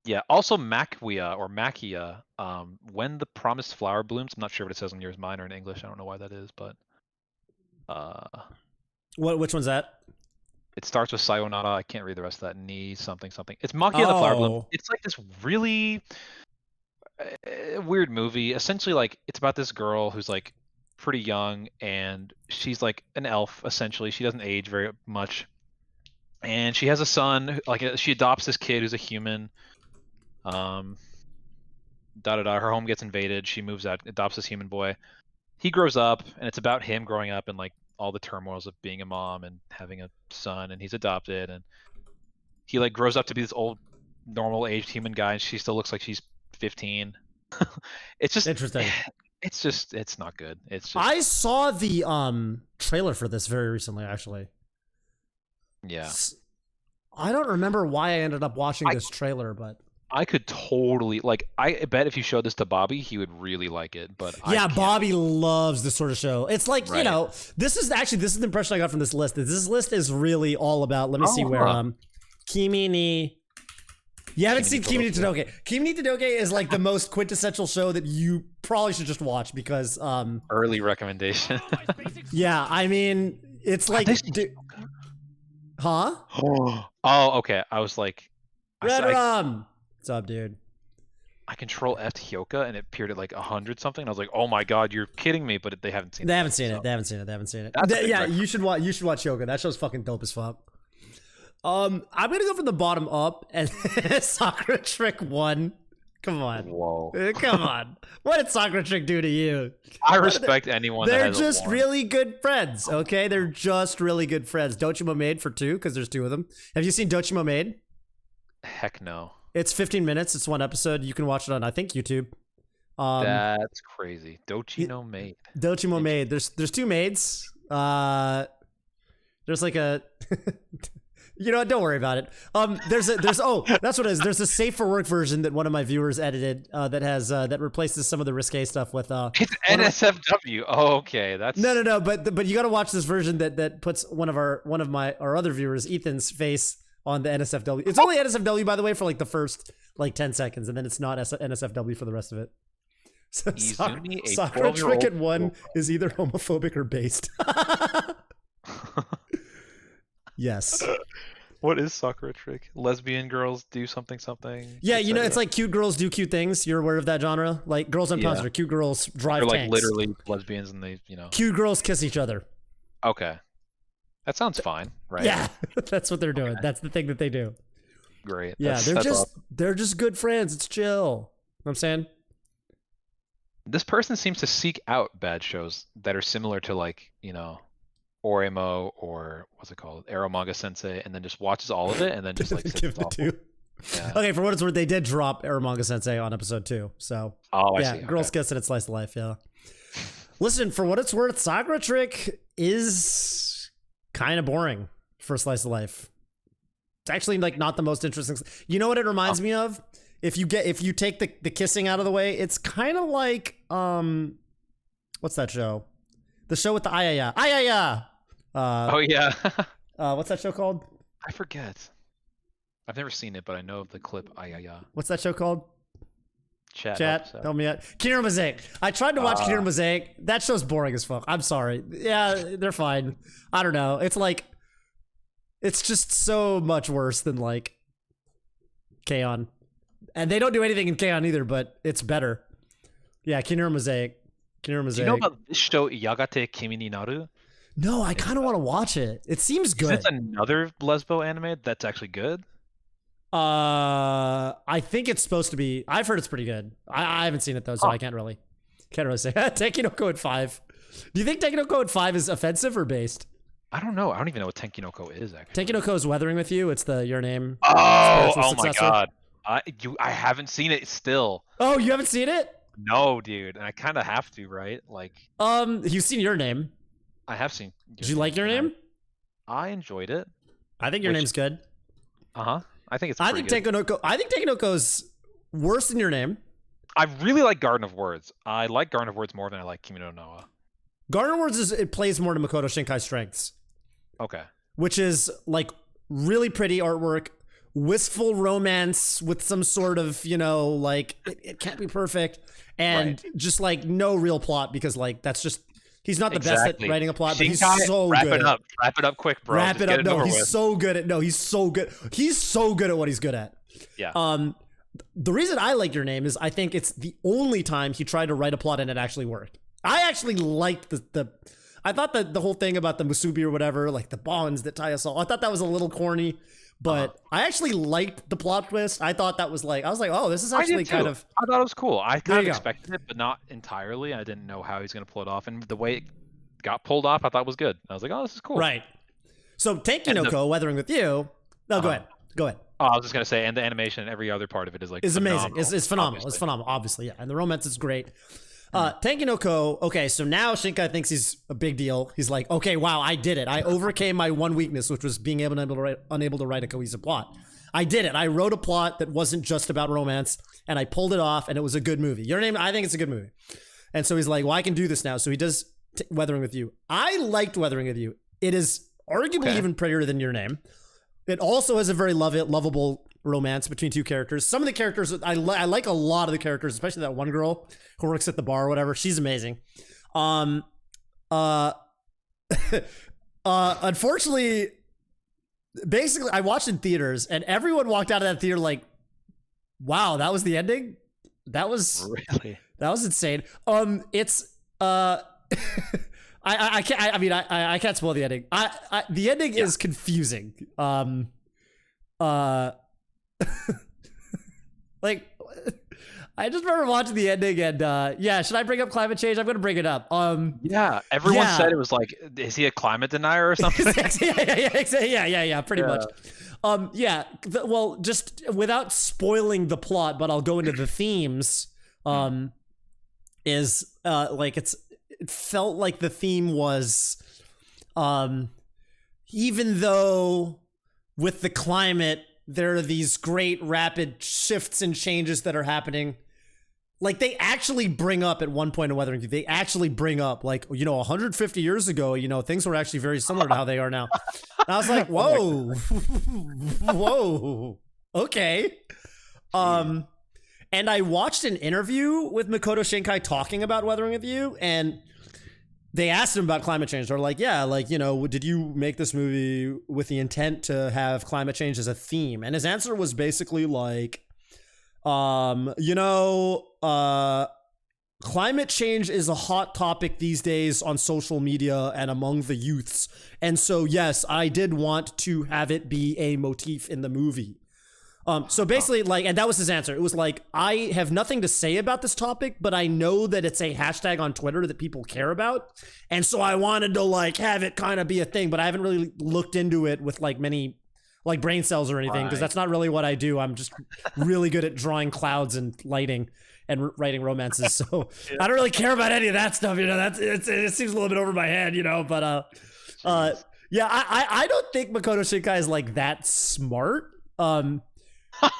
Yeah. Also, Makia, when the promised flower blooms. I'm not sure what it says on yours, mine, or in English. I don't know why that is, but. Which one's that? It starts with sayonara. I can't read the rest of that. Ni something something. It's Makia the flower bloom. It's like this really weird movie. Essentially, like it's about this girl who's like pretty young, and she's like an elf. Essentially, she doesn't age very much, and she has a son. Like she adopts this kid who's a human. Her home gets invaded. She moves out, adopts this human boy. He grows up, and it's about him growing up and like all the turmoils of being a mom and having a son, and he's adopted, and he like grows up to be this old, normal aged human guy, and she still looks like she's 15. It's just interesting. It's not good. It's just, I saw the trailer for this very recently, actually. Yeah. I don't remember why I ended up watching this trailer, but I could totally I bet if you showed this to Bobby, he would really like it. But yeah, Bobby loves this sort of show. It's like this is the impression I got from this list. This list is really all about. Let me see where Kimi ni. You haven't seen Kimi ni Todoke. Kimi ni Todoke is like the most quintessential show that you probably should just watch because early recommendation. Yeah, I mean it's like huh? Oh, okay. I was like, Red Rum. What's up, dude? I control F Hyoka and it appeared at like 100 something. I was like, oh my god, you're kidding me! But they haven't seen it. They haven't seen it. Yeah, you should watch Hyoka. That show's fucking dope as fuck. I'm gonna go from the bottom up and Sakura Trick 1. Come on. Whoa. Come on. What did Sakura Trick do to you? I respect anyone. They're just really good friends. Okay, they're just really good friends. Dochimo Maid for 2 because there's 2 of them. Have you seen Dochimo Maid? Heck no. It's 15 minutes. It's 1 episode. You can watch it on, I think, YouTube. That's crazy. Dochimo Maid. Dochimo Maid. There's 2 maids. There's like a... don't worry about it. Oh, that's what it is. There's a safe for work version that one of my viewers edited that has that replaces some of the risque stuff with It's NSFW. Oh, okay. That's no. But you got to watch this version that puts one of our other viewers, Ethan's face on the NSFW. It's only NSFW, by the way, for like the first like 10 seconds, and then it's not NSFW for the rest of it. So Sakura Trick 1 is either homophobic or based. Yes. What is Sakura Trick? Lesbian girls do something. Yeah, it's like cute girls do cute things. You're aware of that genre? Like Girls on Panzer, cute girls drive tanks. They're like literally lesbians, and they, Cute girls kiss each other. Okay. That sounds fine, right? Yeah, that's what they're doing. Okay. That's the thing that they do. Great. Yeah, they're just good friends. It's chill. You know what I'm saying? This person seems to seek out bad shows that are similar to like, Oremo or what's it called? Arrow Manga Sensei, and then just watches all of it and then just like give it 2. Yeah. Okay, for what it's worth, they did drop Arrow Manga Sensei on episode 2. So I see. Girls Kiss and It's Slice of Life, yeah. Listen, for what it's worth, Sakura Trick is kind of boring for Slice of Life. It's actually like not the most interesting. You know what it reminds me of? If you take the kissing out of the way, it's kind of like what's that show? The show with the Ayaya. Oh yeah. What's that show called? I forget. I've never seen it, but I know of the clip Ayaya. What's that show called? Chat. Help me out. Kinero Mosaic. I tried to watch Kinero Mosaic. That show's boring as fuck. I'm sorry. Yeah, they're fine. I don't know. It's like, it's just so much worse than like K-On! And they don't do anything in K-On! Either, but it's better. Yeah, Kinero Mosaic. Do you know about this show, Yagate Kimi ni Naru? No, I kind of want to watch it. It seems good. It's another lesbo anime that's actually good. I think it's supposed to be. I've heard it's pretty good. I haven't seen it though, so I can't really say. Tenkinoko at 5. Do you think Tenkinoko at 5 is offensive or based? I don't know. I don't even know what Tenkinoko is actually. Tenkinoko is Weathering with You. It's your name. Oh my god. I haven't seen it still. Oh, you haven't seen it? No, dude, and I kind of have to, right? Like, you've seen Your Name. I have seen. Did you like Your Name? I enjoyed it. I think Your Name's good. I think it's. I think Takenoko-go's worse than Your Name. I really like Garden of Words. I like Garden of Words more than I like Kimi no Noa. Garden of Words it plays more to Makoto Shinkai's strengths. Okay. Which is like really pretty artwork, wistful romance with some sort of, like it can't be perfect, and just like no real plot because like that's just he's not the best at writing a plot, but he's so wrap good. Wrap it up quick, bro. Wrap it up. No, he's so good at he's so good. He's so good at what he's good at. Yeah. The reason I like Your Name is I think it's the only time he tried to write a plot and it actually worked. I actually liked I thought that the whole thing about the musubi or whatever, like the bonds that tie us all, I thought that was a little corny, but I actually liked the plot twist. I thought that was like, I was like, oh, this is actually kind of. I thought it was cool. I kind of expected it, but not entirely. I didn't know how he's going to pull it off. And the way it got pulled off, I thought was good. I was like, oh, this is cool. Right. So Tenkinoko, Weathering with You. No, go ahead. Go ahead. Oh, I was just going to say, and the animation and every other part of it is like. It's amazing. It's phenomenal. Obviously. It's phenomenal, obviously. Yeah. And the romance is great. Tenkinoko, okay, so now Shinkai thinks he's a big deal. He's like, okay, wow, I did it. I overcame my one weakness, which was being unable to write a cohesive plot. I did it. I wrote a plot that wasn't just about romance, and I pulled it off, and it was a good movie. Your Name, I think it's a good movie. And so he's like, well, I can do this now. So he does Weathering with You. I liked Weathering with You. It is arguably even prettier than Your Name. It also has a very lovable romance between two characters. Some of the characters, I like a lot of the characters, especially that one girl who works at the bar or whatever. She's amazing. Unfortunately, basically, I watched in theaters and everyone walked out of that theater like, wow, that was the ending? That was insane. It's I can't spoil the ending. The ending is confusing. Like, I just remember watching the ending and should I bring up climate change? I'm gonna bring it up. Everyone said it was like, is he a climate denier or something? yeah, pretty much. Well, just without spoiling the plot, but I'll go into the themes. Is like it felt like the theme was, even though with the climate there are these great rapid shifts and changes that are happening. Like they actually bring up at one point in Weathering, they actually bring up like, 150 years ago, things were actually very similar to how they are now. And I was like, whoa, whoa, okay. And I watched an interview with Makoto Shinkai talking about Weathering with You, and they asked him about climate change. They're like, yeah, like, did you make this movie with the intent to have climate change as a theme? And his answer was basically like, climate change is a hot topic these days on social media and among the youths. And so, yes, I did want to have it be a motif in the movie. So basically, like, and that was his answer. It was like, I have nothing to say about this topic, but I know that it's a hashtag on Twitter that people care about. And so I wanted to like have it kind of be a thing, but I haven't really looked into it with like many like brain cells or anything, because that's not really what I do. I'm just really good at drawing clouds and lighting and writing romances. So I don't really care about any of that stuff. It seems a little bit over my head, but I don't think Makoto Shinkai is like that smart.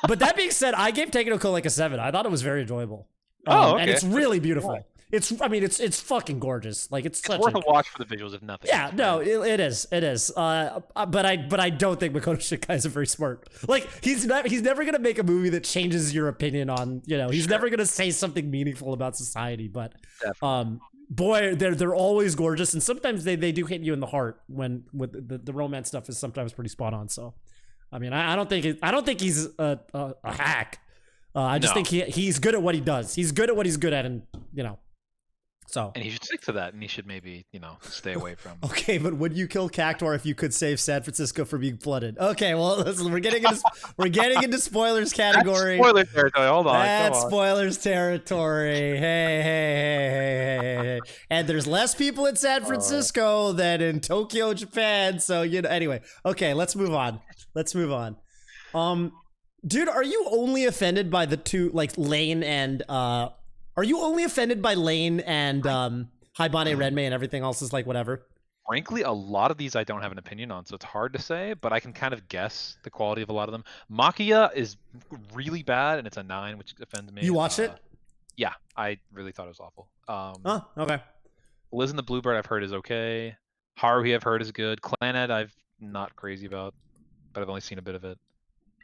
But that being said, I gave Takenoko like a 7. I thought it was very enjoyable. Okay. And it's really beautiful. It's fucking gorgeous. Like it's worth a watch for the visuals, if nothing. Yeah, no, it is. But I don't think Makoto Shinkai is very smart. Like he's never gonna make a movie that changes your opinion on. He's never gonna say something meaningful about society. But boy, they're always gorgeous, and sometimes they do hit you in the heart when with the romance stuff is sometimes pretty spot on. So. I mean, I don't think he's a hack. I just think he's good at what he does. He's good at what he's good at, and so. And he should stick to that, and he should maybe stay away from. Okay, but would you kill Cactuar if you could save San Francisco from being flooded? Okay, well, listen, we're getting into spoilers category. That's spoiler territory. Hold on. That's spoilers territory. Hey. And there's less people in San Francisco than in Tokyo, Japan. So anyway. Okay, let's move on. Dude, are you only offended by the two, like Lane and are you only offended by Lane and Haibane Renmei and everything else is like whatever? Frankly, a lot of these I don't have an opinion on, so it's hard to say, but I can kind of guess the quality of a lot of them. Makia is really bad, and it's a 9, which offends me. You watched it? Yeah, I really thought it was awful. Oh, okay. Liz and the Bluebird I've heard is okay. Haruhi I've heard is good. Clannad I'm not crazy about, but I've only seen a bit of it.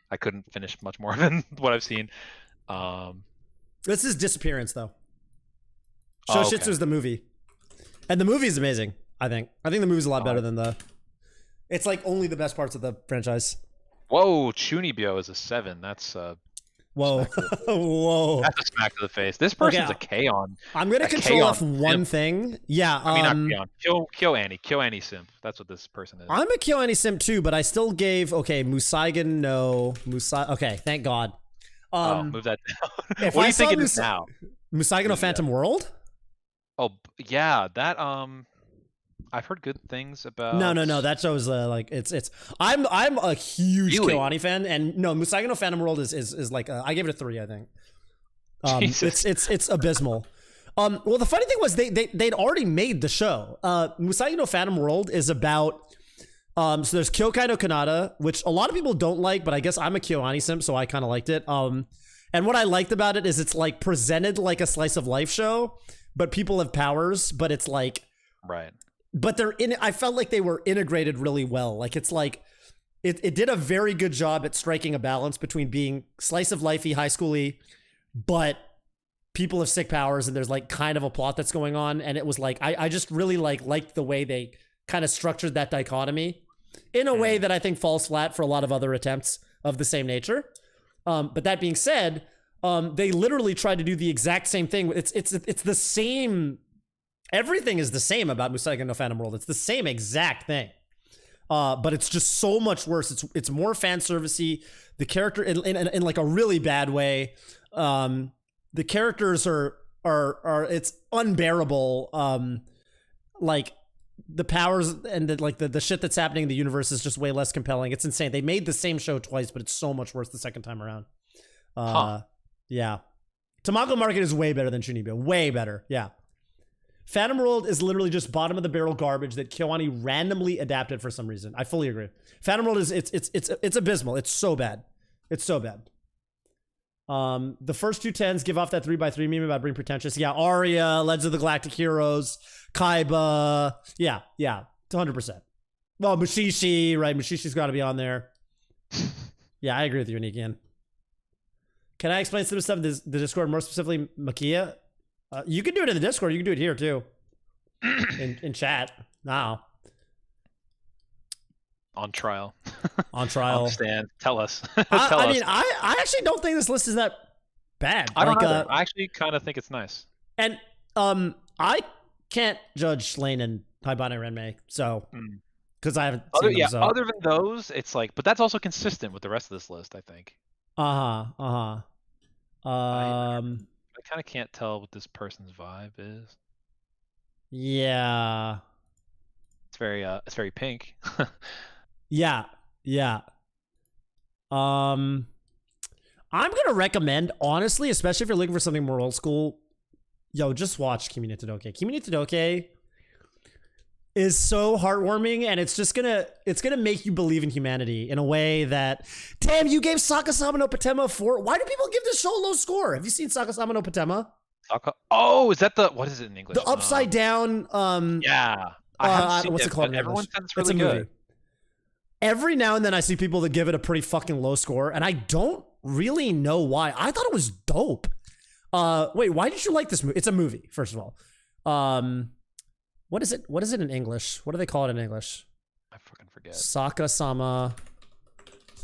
I couldn't finish much more than what I've seen. This is Disappearance, though. Shoshitsu is the movie. And the movie is amazing, I think. I think the movie's a lot better than the... It's like only the best parts of the franchise. Whoa, Chunibyo is a 7. That's Whoa. Whoa. That's a smack to the face. This person's a K-on. I'm going to control off one thing. Yeah. I mean, not K-on. KyoAni. KyoAni simp. That's what this person is. I'm a KyoAni simp too, but I still gave, Musaigen, no. Okay, thank God. Move that down. What do you think it is now? Musaigen no Phantom World? Oh, yeah. That, I've heard good things about. No. That show's like it's. I'm a huge KyoAni fan, and no, Musaigen no Phantom World is like I gave it a 3, I think. It's abysmal. Well, the funny thing was they'd already made the show. Musaigen no Phantom World is about. So there's Kyokai no Kanata, which a lot of people don't like, but I guess I'm a KyoAni simp, so I kind of liked it. And what I liked about it is it's like presented like a slice of life show, but people have powers, but it's like right. But I felt like they were integrated really well. Like it's like it did a very good job at striking a balance between being slice of lifey, high schooly, but people have sick powers and there's like kind of a plot that's going on. And it was like I just really liked the way they kind of structured that dichotomy in a way that I think falls flat for a lot of other attempts of the same nature. But that being said, they literally tried to do the exact same thing. It's the same. Everything is the same about Musaigen no Phantom World. It's the same exact thing, but it's just so much worse. It's more fan servicey. The character in like a really bad way. The characters are it's unbearable. Like the powers and the shit that's happening in the universe is just way less compelling. It's insane. They made the same show twice, but it's so much worse the second time around. Yeah, Tamago Market is way better than Chunibyo. Way better. Yeah. Phantom World is literally just bottom of the barrel garbage that KyoAni randomly adapted for some reason. I fully agree. Phantom World is it's abysmal. It's so bad. It's so bad. The first 2 tens give off that 3x3 meme about being pretentious. Yeah, Arya, Legends of the Galactic Heroes, Kaiba. Yeah, 100%. Well, Mushishi, right? Mushishi's got to be on there. Yeah, I agree with you, Anikian. Can I explain some stuff in the Discord, more specifically Makia? You can do it in the Discord. You can do it here too, in chat now. On trial. On trial. Understand. Tell us. I mean, I actually don't think this list is that bad. I don't either. I actually kind of think it's nice. And I can't judge Lane and Haibane Renmei, so because I haven't seen them. So. Other than those, it's like, but that's also consistent with the rest of this list, I think. I kind of can't tell what this person's vibe is. Yeah. It's very pink. Yeah. I'm gonna recommend, honestly, especially if you're looking for something more old school, just watch Kimi no Todoke. Kimi no Todoke is so heartwarming, and it's gonna make you believe in humanity in a way that, damn, you gave Sakasama no Patema a 4. Why do people give this show a low score? Have you seen Sakasama no Patema? Oh, is that what is it in English? The upside down. Yeah. I haven't seen what's it called? Everyone says it's really good. Movie. Every now and then I see people that give it a pretty fucking low score, and I don't really know why. I thought it was dope. Wait, why did you like this movie? It's a movie, first of all. What is it? What is it in English? What do they call it in English? I fucking forget. Sakasama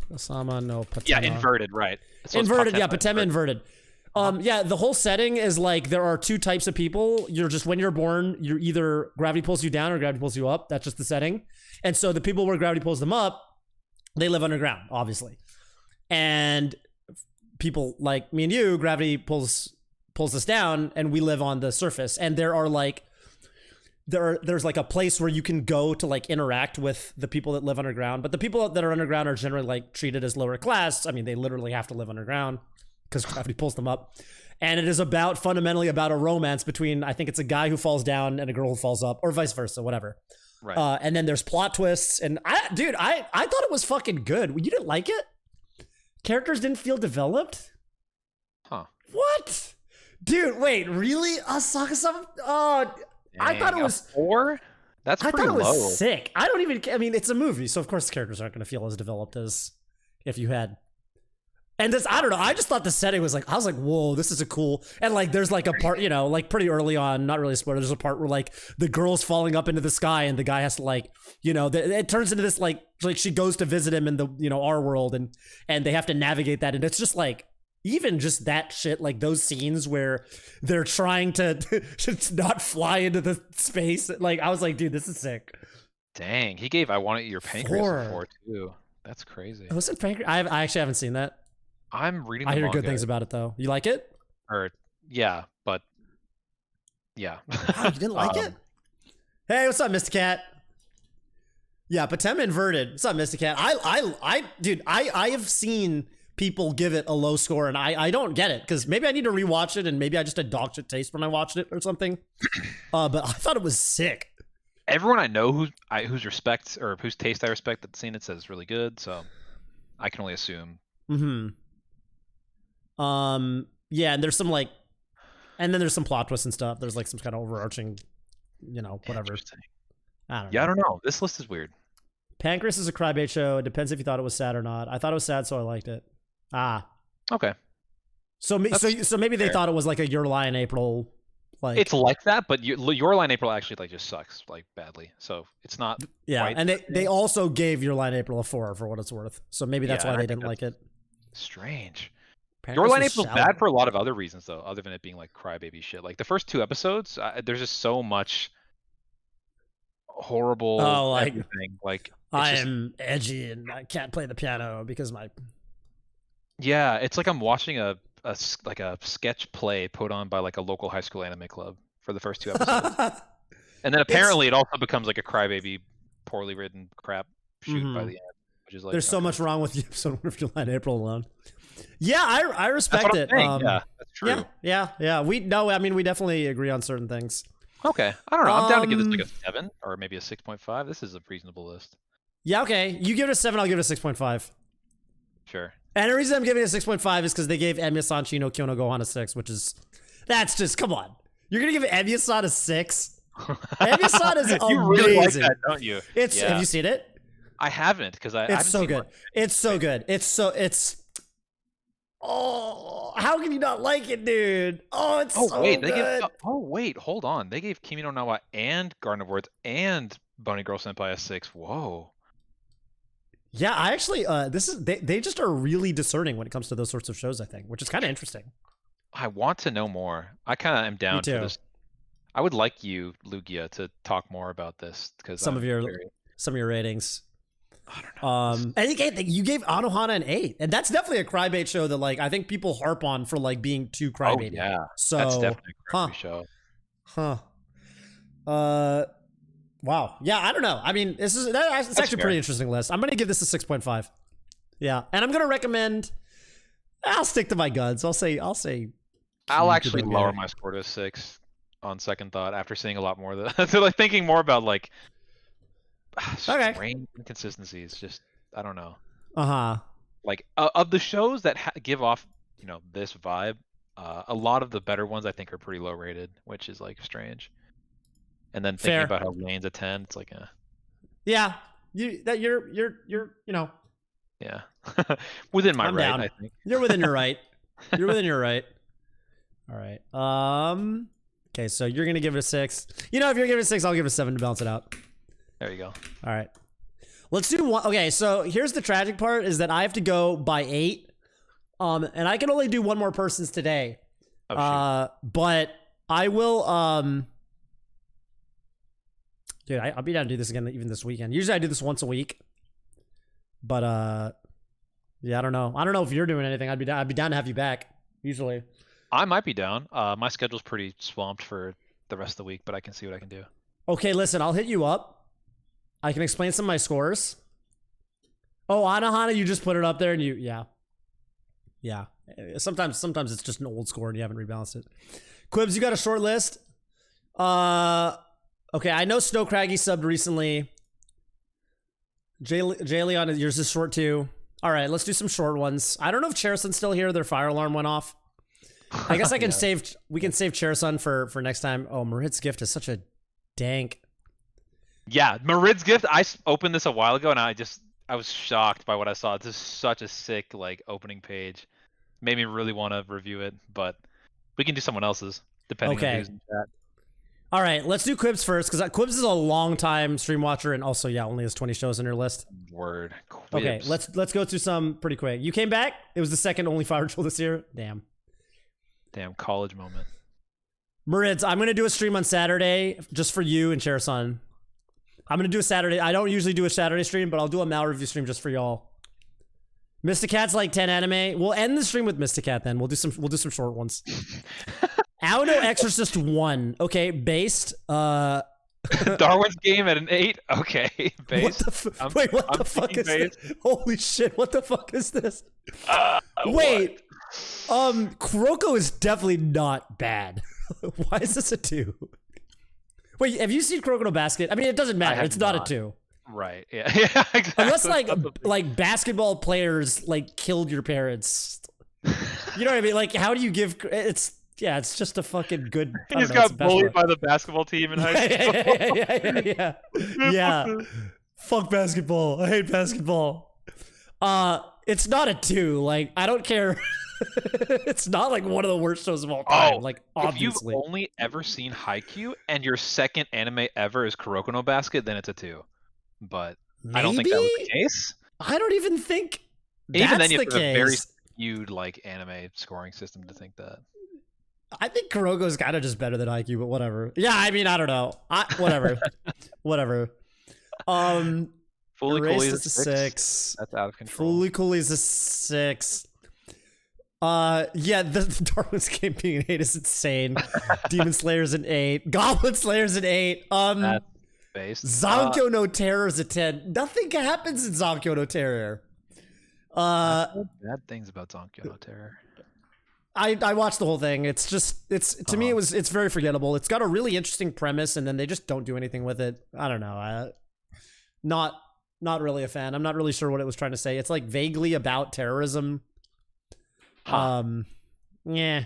no Patema. Yeah, inverted, right. So inverted, yeah, Patema inverted. Yeah, the whole setting is like there are 2 types of people. When you're born, you're either gravity pulls you down or gravity pulls you up. That's just the setting. And so the people where gravity pulls them up, they live underground, obviously. And people like me and you, gravity pulls us down and we live on the surface. And there are like there's like a place where you can go to like interact with the people that live underground, but the people that are underground are generally like treated as lower class. I mean, they literally have to live underground because gravity pulls them up. And it is fundamentally about a romance between, I think it's a guy who falls down and a girl who falls up, or vice versa, whatever. Right. And then there's plot twists, and I thought it was fucking good. You didn't like it? Characters didn't feel developed? Huh. What? Dude, wait, really? Asaka-sama? Oh, Dang, I thought it was 4. That's pretty low. I thought it was sick. I mean, it's a movie, so of course the characters aren't going to feel as developed as if you had. And this, I don't know. I just thought the setting was like, I was like, whoa, this is a cool. And like, there's like a part, you know, like pretty early on, not really a spoiler. There's a part where like the girl's falling up into the sky, and the guy has to like, you know, it turns into this like she goes to visit him in the, you know, our world, and they have to navigate that, and it's just like. Even just that shit, like those scenes where they're trying to not fly into the space. Like, I was like, dude, this is sick. Dang, he gave I Want to Eat Your Pancreas 4 too. That's crazy. Was it Pancreas? I actually haven't seen that. I'm reading the I hear manga. good things about it, though. You like it? Yeah, but yeah. Oh, you didn't like it? Hey, what's up, Mr. Cat? Yeah, Patem inverted. What's up, Mr. Cat? Dude, I have seen people give it a low score, and I don't get it, because maybe I need to rewatch it, and maybe I just had dog shit taste when I watched it or something. But I thought it was sick. Everyone I know whose respect or whose taste I respect that's seen it says it's really good, so I can only assume. Yeah, and there's some like, and then there's some plot twists and stuff. There's like some kind of overarching, you know, whatever. I don't know. I don't know. This list is weird. Pancreas is a crybaby show. It depends if you thought it was sad or not. I thought it was sad, so I liked it. Okay. So maybe they thought it was like a Your Lie in April. Like, it's like that, but Your Lie in April actually like just sucks like badly. So it's not. Yeah, quite and they also gave Your Lie in April a 4 for what it's worth. So maybe that's why they didn't like it. Strange. Pancreas Your Lie in was April's shallow. bad for a lot of other reasons though, other than it being like crybaby shit. Like the first 2 episodes, there's just so much horrible everything. Like I am edgy and I can't play the piano because my. Yeah, it's like I'm watching a sketch play put on by like a local high school anime club for the first 2 episodes. And then apparently it also becomes like a crybaby, poorly written crap shoot by the end, which is like there's so much wrong with the episode of Your Lie in April alone. Yeah, I respect it. Yeah, that's true. Yeah. We definitely agree on certain things. Okay, I don't know. I'm down to give this like a 7 or maybe a 6.5. This is a reasonable list. Yeah, okay. You give it a 7, I'll give it a 6.5. Sure. And the reason I'm giving it a 6.5 is because they gave Emiya-san Chino Kyono Gohan a 6, which is, that's just, come on. You're going to give Emiya-san a 6? Emiya-san is amazing. You really like that, don't you? Have you seen it? I haven't, because it's so good. It's so good. Oh, how can you not like it, dude? Oh, it's so good. Wait, hold on. They gave Kimi no Na wa and Garden of Words and Bunny Girl Senpai a 6. Whoa. Yeah, I actually, they just are really discerning when it comes to those sorts of shows, I think, which is kind of interesting. I want to know more. I kind of am down for this. I would like you, Lugia, to talk more about this, because some of your ratings. I don't know. I think you gave Anohana an 8, and that's definitely a crybaby show that like I think people harp on for like being too crybaby. Oh yeah, so that's definitely a crybaby show. Wow. Yeah, I don't know. I mean, it's actually a pretty interesting list. I'm going to give this a 6.5. Yeah. And I'm going to recommend, I'll stick to my guns. I'll actually lower my score to a 6 on second thought after seeing a lot more of that. So like thinking more about like strange inconsistencies. Just, I don't know. Like of the shows that give off, you know, this vibe, a lot of the better ones I think are pretty low rated, which is like strange. And then thinking about how Lane's a 10, it's like, yeah, you're you know, yeah, within my right. I think you're within your right. You're within your right. All right. Okay, so you're gonna give it a 6. You know, if you're giving it a 6, I'll give it a 7 to balance it out. There you go. All right. Let's do one. Okay, so here's the tragic part: is that I have to go by 8, and I can only do one more person's today. But I will. Dude, I'll be down to do this again even this weekend. Usually I do this once a week. But yeah, I don't know. I don't know if you're doing anything. I'd be down to have you back. Usually. I might be down. My schedule's pretty swamped for the rest of the week, but I can see what I can do. Okay, listen, I'll hit you up. I can explain some of my scores. Oh, Anahana, you just put it up there and yeah. Sometimes it's just an old score and you haven't rebalanced it. Quibs, you got a short list? Okay, I know Snow Craggy subbed recently. Jay Leon, yours is short too. All right, let's do some short ones. I don't know if Cherison's still here. Their fire alarm went off. I guess I can save. We can save Cherison for next time. Oh, Marit's gift is such a dank. Yeah, Marit's gift. I opened this a while ago and I was shocked by what I saw. This is such a sick like opening page. Made me really want to review it, but we can do someone else's depending on who's in chat. All right, let's do Quibs first because Quibs is a long time stream watcher and also only has 20 shows on your list. Word. Quibs. Okay, let's go through some pretty quick. You came back. It was the second only fire ritual this year. Damn, college moment. Marids, I'm gonna do a stream on Saturday just for you and Cherison. I'm gonna do a Saturday. I don't usually do a Saturday stream, but I'll do a Mal review stream just for y'all. Mystacat's like 10 anime. We'll end the stream with Mystacat then. We'll do some short ones. Auto Exorcist 1. Okay, based. Darwin's game at an 8. Okay, based. Wait, what the fuck is this? Holy shit! What the fuck is this? Wait. Kuroko is definitely not bad. Why is this a 2? Wait, have you seen Kuroko no Basket? I mean, it doesn't matter. It's not a 2. Right. Yeah. Yeah. Exactly. Unless like basketball players like killed your parents. You know what I mean? Like, how do you give? It's just a fucking good. He just got bullied by the basketball team in high school. Yeah. Fuck basketball. I hate basketball. It's not a 2. Like, I don't care. It's not like one of the worst shows of all time. Like, obviously. If you've only ever seen Haikyuu and your second anime ever is Kuroko no Basket, then it's a 2. But maybe? I don't think that was the case. I don't even think even then you the have case. A very skewed like anime scoring system to think that. I think Kuroko's kind of just better than Haikyuu, but whatever. Yeah, I mean, I don't know. Whatever. Whatever. Fooly Cooley's a 6. That's out of control. Fooly Cooley's a 6. Yeah, the Darwin's game being an 8 is insane. Demon Slayer's an 8. Goblin Slayer's an 8. That's based. Zankyo no Terror's a 10. Nothing happens in Zankyo no Terror. Bad things about Zankyo no Terror. I watched the whole thing. It's to me it's very forgettable. It's got a really interesting premise and then they just don't do anything with it. I don't know. Not really a fan. I'm not really sure what it was trying to say. It's like vaguely about terrorism. Yeah.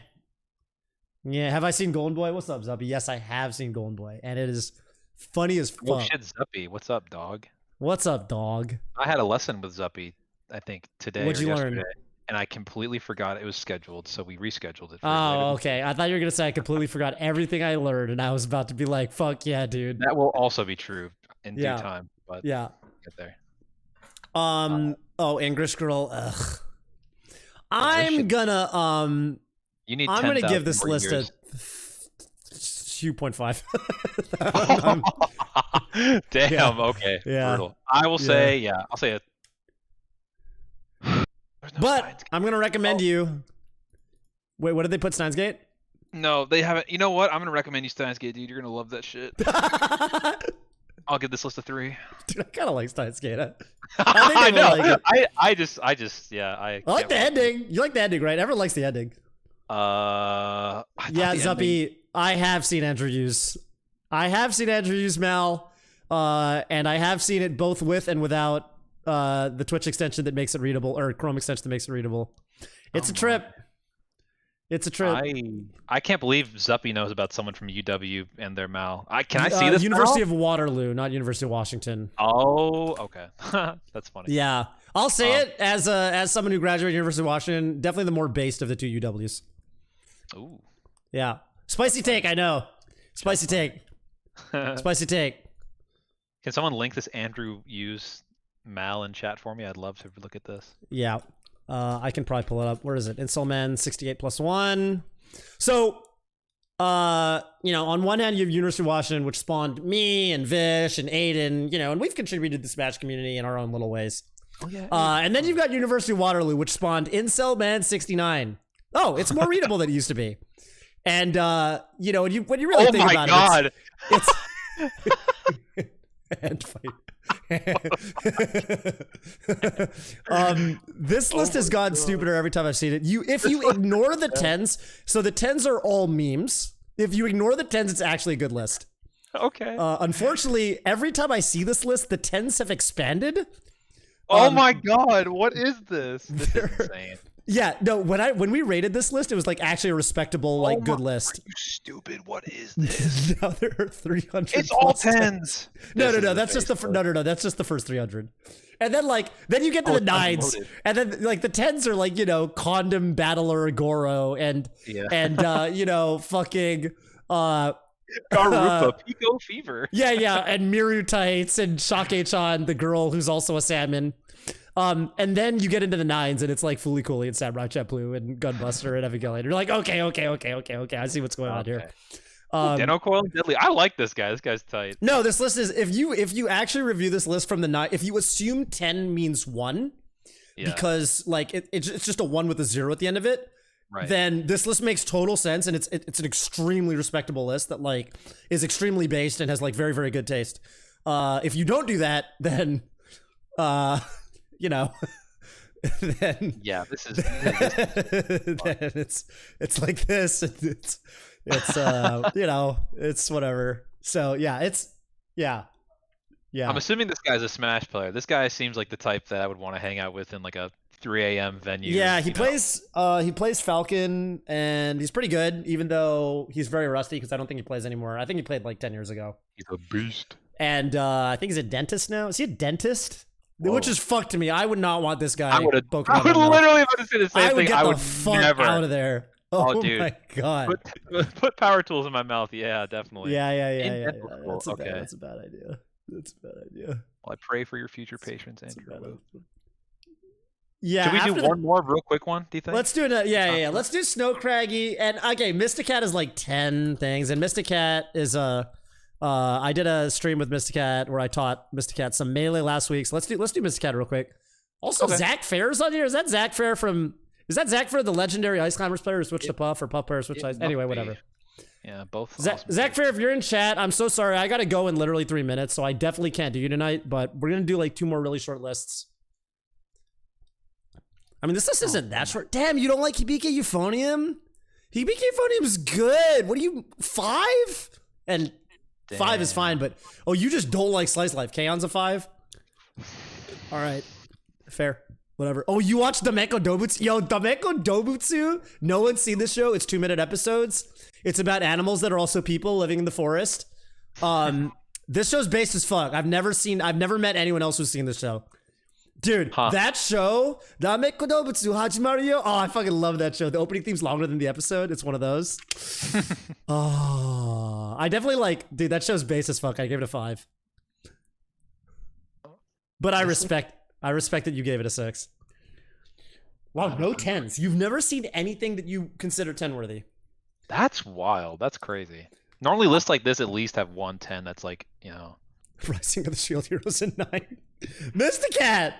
Have I seen Golden Boy? What's up, Zuppy? Yes, I have seen Golden Boy, and it is funny as fuck. Oh shit, Zuppy. What's up, dog? What's up, dog? I had a lesson with Zuppy, I think today. What'd you learn? And I completely forgot it was scheduled, so we rescheduled it. Oh, okay. I thought you were gonna say I completely forgot everything I learned, and I was about to be like, "Fuck yeah, dude." That will also be true in due time, but yeah, get there. English girl. Ugh. I'm gonna You need. I'm gonna give this list a 2.5. Damn. Yeah. Okay. Yeah. Brutal. I will say. Yeah. I'll say it. But I'm gonna recommend you. Wait, what did they put? Steins Gate? No, they haven't. You know what? I'm gonna recommend you Steins Gate, dude. You're gonna love that shit. I'll give this list a 3. Dude, I kind of like Steins Gate. I know. Like I just, yeah. I like the ending. You like the ending, right? Everyone likes the ending. Yeah, Zuppy. I have seen Andrew Hughes. Mal. And I have seen it both with and without the Twitch extension that makes it readable, or Chrome extension that makes it readable. It's a trip. It's a trip. I can't believe Zuppy knows about someone from UW and their Mal. Can I see this? University of Waterloo, not University of Washington. Oh, okay. That's funny. Yeah, I'll say it as someone who graduated University of Washington. Definitely the more based of the two UWs. Ooh. Yeah, spicy take. I know. Spicy take. Spicy take. Can someone link this Andrew Hughes Mal in chat for me? I'd love to look at this. Yeah. I can probably pull it up. Where is it? Insolman 68 plus 1. So, on one hand, you have University of Washington, which spawned me and Vish and Aiden, and we've contributed to the Smash community in our own little ways. Oh, yeah. And then you've got University of Waterloo, which spawned Incelman 69. Oh, it's more readable than it used to be. And, when you really think about it, And fight. This list has gotten stupider every time I've seen it. If you ignore the 10s, so the 10s are all memes. If you ignore the 10s, it's actually a good list. Okay. Unfortunately, every time I see this list, the 10s have expanded. Oh my god, what is this? This is insane. Yeah, no, when we rated this list, it was like actually a respectable, like good list. Are you stupid? What is this? Now there are 300. It's all 10s. No, that's just the that's just the first 300. And then then you get to the 9s, and then like the 10s are like, you know, Condom Battler Goro and you know, fucking Garupa Pico Fever. Yeah, and Miru Tights and Shake-chan, the girl who's also a salmon. And then you get into the 9s, and it's like Fooly Cooly and Samurai Champloo and Gunbuster and Evangelion. You're like, okay, I see what's going on here. Deno Coil Deadly. I like this guy. This guy's tight. No, this list is if you actually review this list from the 9, if you assume 10 means 1, because like it's just a 1 with a 0 at the end of it. Right. Then this list makes total sense, and it's an extremely respectable list that like is extremely based and has like very, very good taste. If you don't do that, then you know, then this is then it's like this, and it's you know, it's whatever. So yeah. I'm assuming this guy's a Smash player. This guy seems like the type that I would want to hang out with in like a 3 a.m. venue. Yeah, he plays Falcon, and he's pretty good, even though he's very rusty because I don't think he plays anymore. I think he played like 10 years ago. He's a beast. And I think he's a dentist now. Is he a dentist? Whoa. Which is fucked to me. I would not want this guy. I would literally want to say the same thing. I would fuck out of there. Oh dude. My god. Put power tools in my mouth. Yeah, definitely. Yeah. That's a bad idea. That's a bad idea. Well, I pray for your future patience, Andrew. Yeah. Should we do one more real quick one, do you think? Let's do it. Yeah. Let's do Snow Craggy. And okay, Mysticat is like 10 things. And Mysticat is I did a stream with Mysticat where I taught Mysticat some melee last week. So let's do Mysticat real quick. Also, Zach Fair's on here. Is that Zach Fair the legendary Ice Climbers player who switched to Puff, or Puff player switched to Ice? Anyway, whatever. Yeah, both. Zach Fair, if you're in chat, I'm so sorry. I got to go in literally 3 minutes, so I definitely can't do you tonight, but we're going to do like 2 more really short lists. I mean, this list isn't that short. Damn, you don't like Hibike Euphonium? Hibike Euphonium is good. What are you, 5? And damn. 5 is fine, but you just don't like Slice Life. Kaon's a 5? All right. Fair. Whatever. Oh, you watched Dameko Dobutsu? Yo, Dameko Dobutsu? No one's seen this show. It's 2-minute episodes. It's about animals that are also people living in the forest. This show's based as fuck. I've never met anyone else who's seen this show. Dude, that show, Dameko Dobutsu Hajimaru. Oh, I fucking love that show. The opening theme's longer than the episode. It's one of those. Oh, I definitely dude, that show's based as fuck. I gave it a 5. But I respect that you gave it a 6. Wow, no 10s. You've never seen anything that you consider 10 worthy. That's wild. That's crazy. Normally lists like this at least have 1 10 that's like, you know. Rising of the Shield Heroes in 9. Mysticat!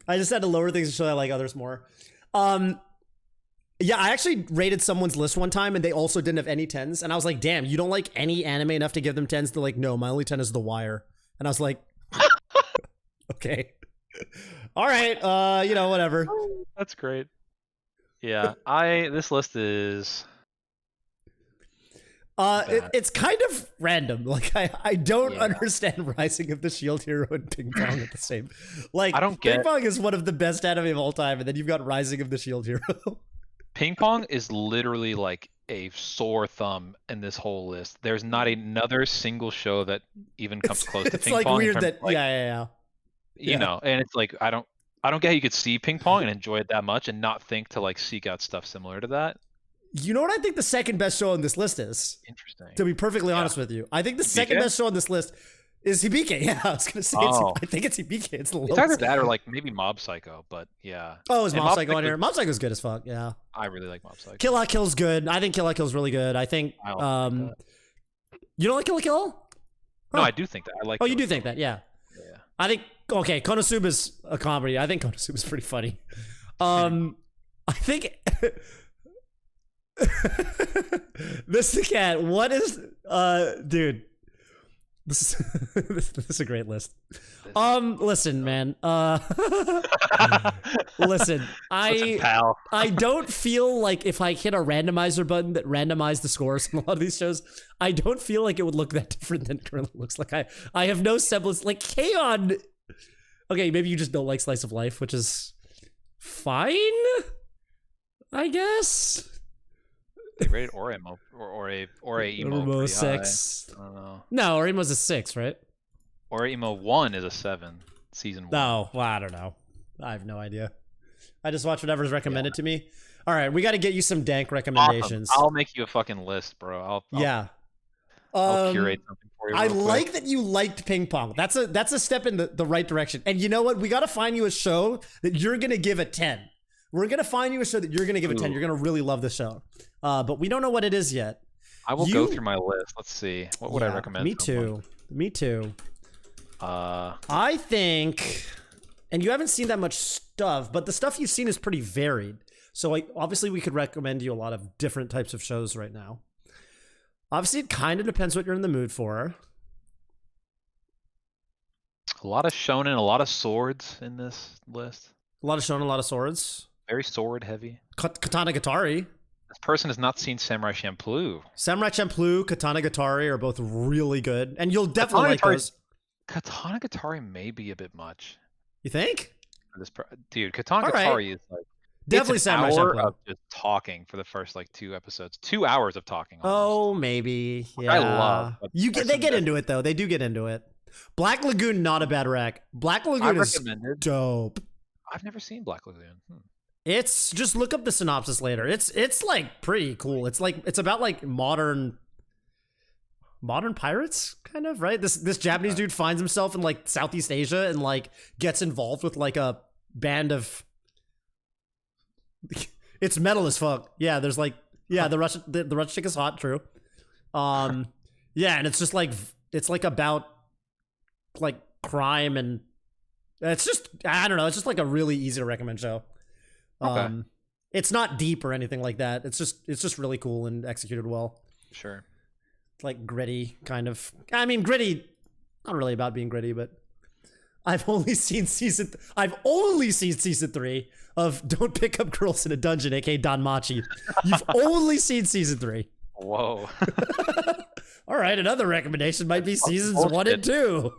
I just had to lower things to show I like others more. Yeah, I actually rated someone's list one time and they also didn't have any 10s. And I was like, damn, you don't like any anime enough to give them 10s? They're like, no, my only 10 is The Wire. And I was like, okay. All right, you know, whatever. That's great. Yeah, this list is it's kind of random. Like I don't understand Rising of the Shield Hero and Ping Pong at the same. Like, I don't get Ping Pong is one of the best anime of all time, and then you've got Rising of the Shield Hero. Ping Pong is literally like a sore thumb in this whole list. There's not another single show that even comes close to Ping Pong. It's like weird that you know, and it's like I don't get how you could see Ping Pong and enjoy it that much and not think to like seek out stuff similar to that. You know what I think the second best show on this list is? Interesting. To be perfectly honest with you, I think the second best show on this list is Hibike. Yeah, I was gonna say I think it's Hibike. It's the lowest. It's either that or like maybe Mob Psycho, but yeah. Oh, is Mob Psycho on here? Mob Psycho's good as fuck. Yeah. I really like Mob Psycho. Kill La Kill's good. I think Kill La Kill's really good. I think. You don't like Kill La Kill? Huh. No, I do think that. I like. Oh, you do think that? Yeah. Yeah. I think Konosuba's a comedy. I think Konosuba's pretty funny. I think Mysticat, what is dude? This is a great list. Listen, man. Listen, I don't feel like if I hit a randomizer button that randomized the scores in a lot of these shows, I don't feel like it would look that different than it currently looks like. I have no semblance. Like K-On! Okay, maybe you just don't like Slice of Life, which is fine, I guess. They rated Oremo or Emo 6. High. I don't know. No, Oremo's a 6, right? Emo 1 is a 7. Season 1. No, well, I don't know. I have no idea. I just watch whatever's recommended to me. All right, we got to get you some dank recommendations. Awesome. I'll make you a fucking list, bro. I'll curate something for you. I like that you liked ping pong. That's a step in the right direction. And you know what? We got to find you a show that you're gonna give a 10. We're gonna find you a show that you're gonna give a 10. You're gonna really love the show. But we don't know what it is yet. I will go through my list. Let's see. What would I recommend? Me too. Me too. I think, and you haven't seen that much stuff, but the stuff you've seen is pretty varied. So obviously we could recommend you a lot of different types of shows right now. Obviously, it kind of depends what you're in the mood for. A lot of shonen, a lot of swords in this list. A lot of shonen, a lot of swords. Very sword heavy. Katana Gatari. This person has not seen Samurai Champloo. Samurai Champloo, Katana Gatari are both really good, and you'll definitely like those. Katana Gatari may be a bit much. You think? Dude, Katana Gatari is like definitely Samurai Champloo. Champloo. Of just talking for the first like 2 episodes. 2 hours of talking. Oh, maybe. Yeah. I love. They get into it though. They do get into it. Black Lagoon, not a bad rec. Black Lagoon is dope. I've never seen Black Lagoon. It's just look up the synopsis later. It's like pretty cool. It's about like modern pirates, kind of, right? This Japanese dude finds himself in like Southeast Asia and like gets involved with like a band of. It's metal as fuck. Yeah, there's like the Russian chick is hot, true. Yeah, and it's just like it's like about like crime and it's just I don't know. It's just like a really easy to recommend show. Okay. It's not deep or anything like that. It's just really cool and executed well. Sure. It's like gritty, kind of. I mean, gritty. Not really about being gritty, but I've only seen season 3 of Don't Pick Up Girls in a Dungeon, aka Danmachi. You've only seen season 3. Whoa. All right, another recommendation might be seasons 1 and 2.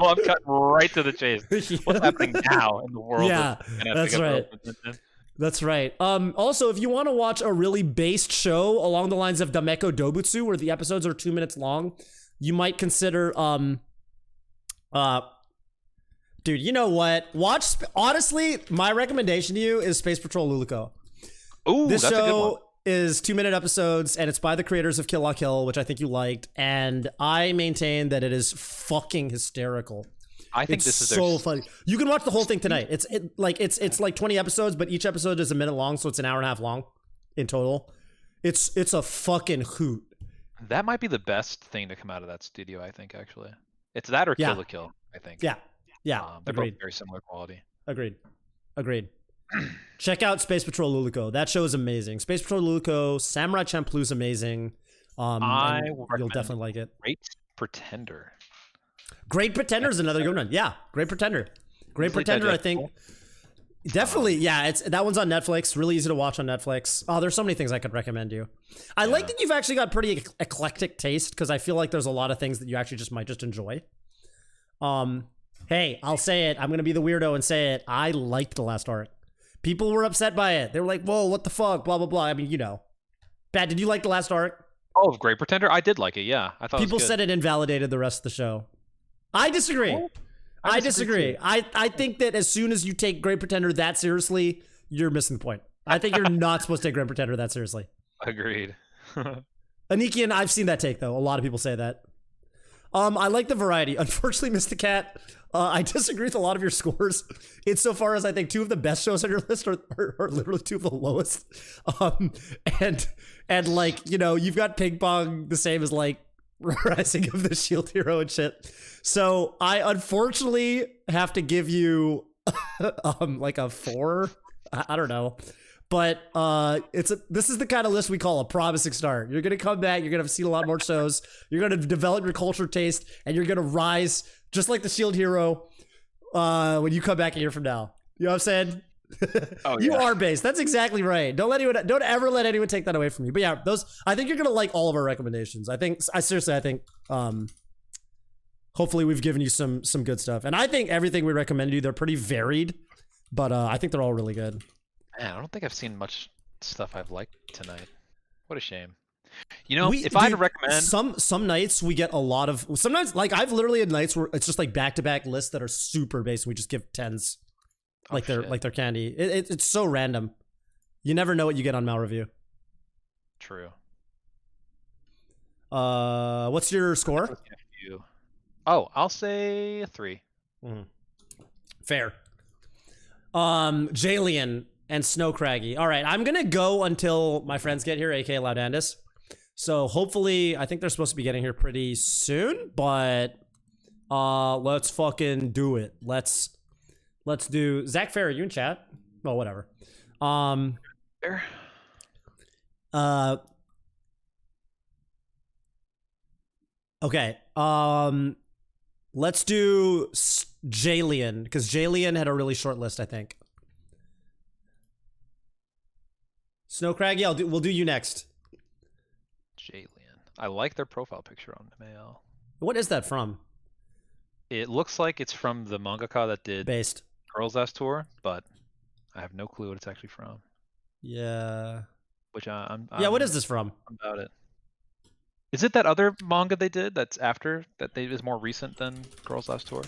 Well, I'm cutting right to the chase. What's happening now in the world? Yeah, that's right. That's right. Also, if you want to watch a really based show along the lines of Dameko Dobutsu, where the episodes are 2 minutes long, you might consider dude, you know what? Honestly, my recommendation to you is Space Patrol Luluko. Ooh, this that's a good one. show is 2-minute episodes, and it's by the creators of Kill La Kill, which I think you liked, and I maintain that it is fucking hysterical. I think this is so funny. You can watch the whole thing tonight. It's like 20 episodes, but each episode is a minute long, so it's an hour and a half long in total. It's a fucking hoot. That might be the best thing to come out of that studio, I think, actually. It's that or Kill La Kill, I think. Yeah. They're Agreed. both very similar quality. Agreed. Check out Space Patrol Luluko. That show is amazing. Space Patrol Luluko, Samurai Champloo is amazing. You'll definitely like it. Great Pretender. Great Pretender is another good one. Yeah, Great Pretender. Great Pretender, I think. Definitely, yeah. That one's on Netflix. Really easy to watch on Netflix. Oh, there's so many things I could recommend you. I like that you've actually got pretty eclectic taste because I feel like there's a lot of things that you actually might just enjoy. Hey, I'll say it. I'm gonna be the weirdo and say it. I liked the last arc. People were upset by it. They were like, "Whoa, what the fuck?" Blah blah blah. I mean, you know. Pat, did you like the last arc? Oh, Great Pretender. I did like it. Yeah, I thought. People said it invalidated the rest of the show. I disagree. Oh, I disagree. I think that as soon as you take Great Pretender that seriously, you're missing the point. I think you're not supposed to take Great Pretender that seriously. Agreed. Anikian, I've seen that take though. A lot of people say that. I like the variety. Unfortunately, Mr. Cat, I disagree with a lot of your scores. Insofar as I think 2 of the best shows on your list are literally 2 of the lowest. And like, you know, you've got Ping Pong the same as like Rising of the Shield Hero and shit. So I unfortunately have to give you like a 4. I don't know. But this is the kind of list we call a promising start. You're gonna come back. You're gonna see a lot more shows. You're gonna develop your culture taste, and you're gonna rise just like the Shield hero when you come back a year from now. You know what I'm saying? Oh, You yeah. are based. That's exactly right. Don't ever let anyone take that away from you. But yeah, I think you're gonna like all of our recommendations. I think hopefully we've given you some good stuff. And I think everything we recommend you, they're pretty varied, but I think they're all really good. Man, I don't think I've seen much stuff I've liked tonight. What a shame. You know, if I had to recommend some nights we get a lot of sometimes like I've literally had nights where it's just like back-to-back lists that are super base and we just give 10s. Like they're candy. It's so random. You never know what you get on Mal Review. True. What's your score? Oh, I'll say 3. Fair. Jalian and Snow Craggy. All right, I'm gonna go until my friends get here, aka Loudandus. So hopefully, I think they're supposed to be getting here pretty soon. But let's fucking do it. Let's do Zach Fair. Are you in chat? Well, whatever. Fair. Okay. Let's do Jalian because Jalian had a really short list, I think. Snow Craggy, we'll do you next. Jalian. I like their profile picture on Mail. What is that from? It looks like it's from the mangaka that did Based. Girls Last Tour, but I have no clue what it's actually from. Yeah. Which I'm yeah, what is this from? About it. Is it that other manga they did that's after that is more recent than Girls Last Tour?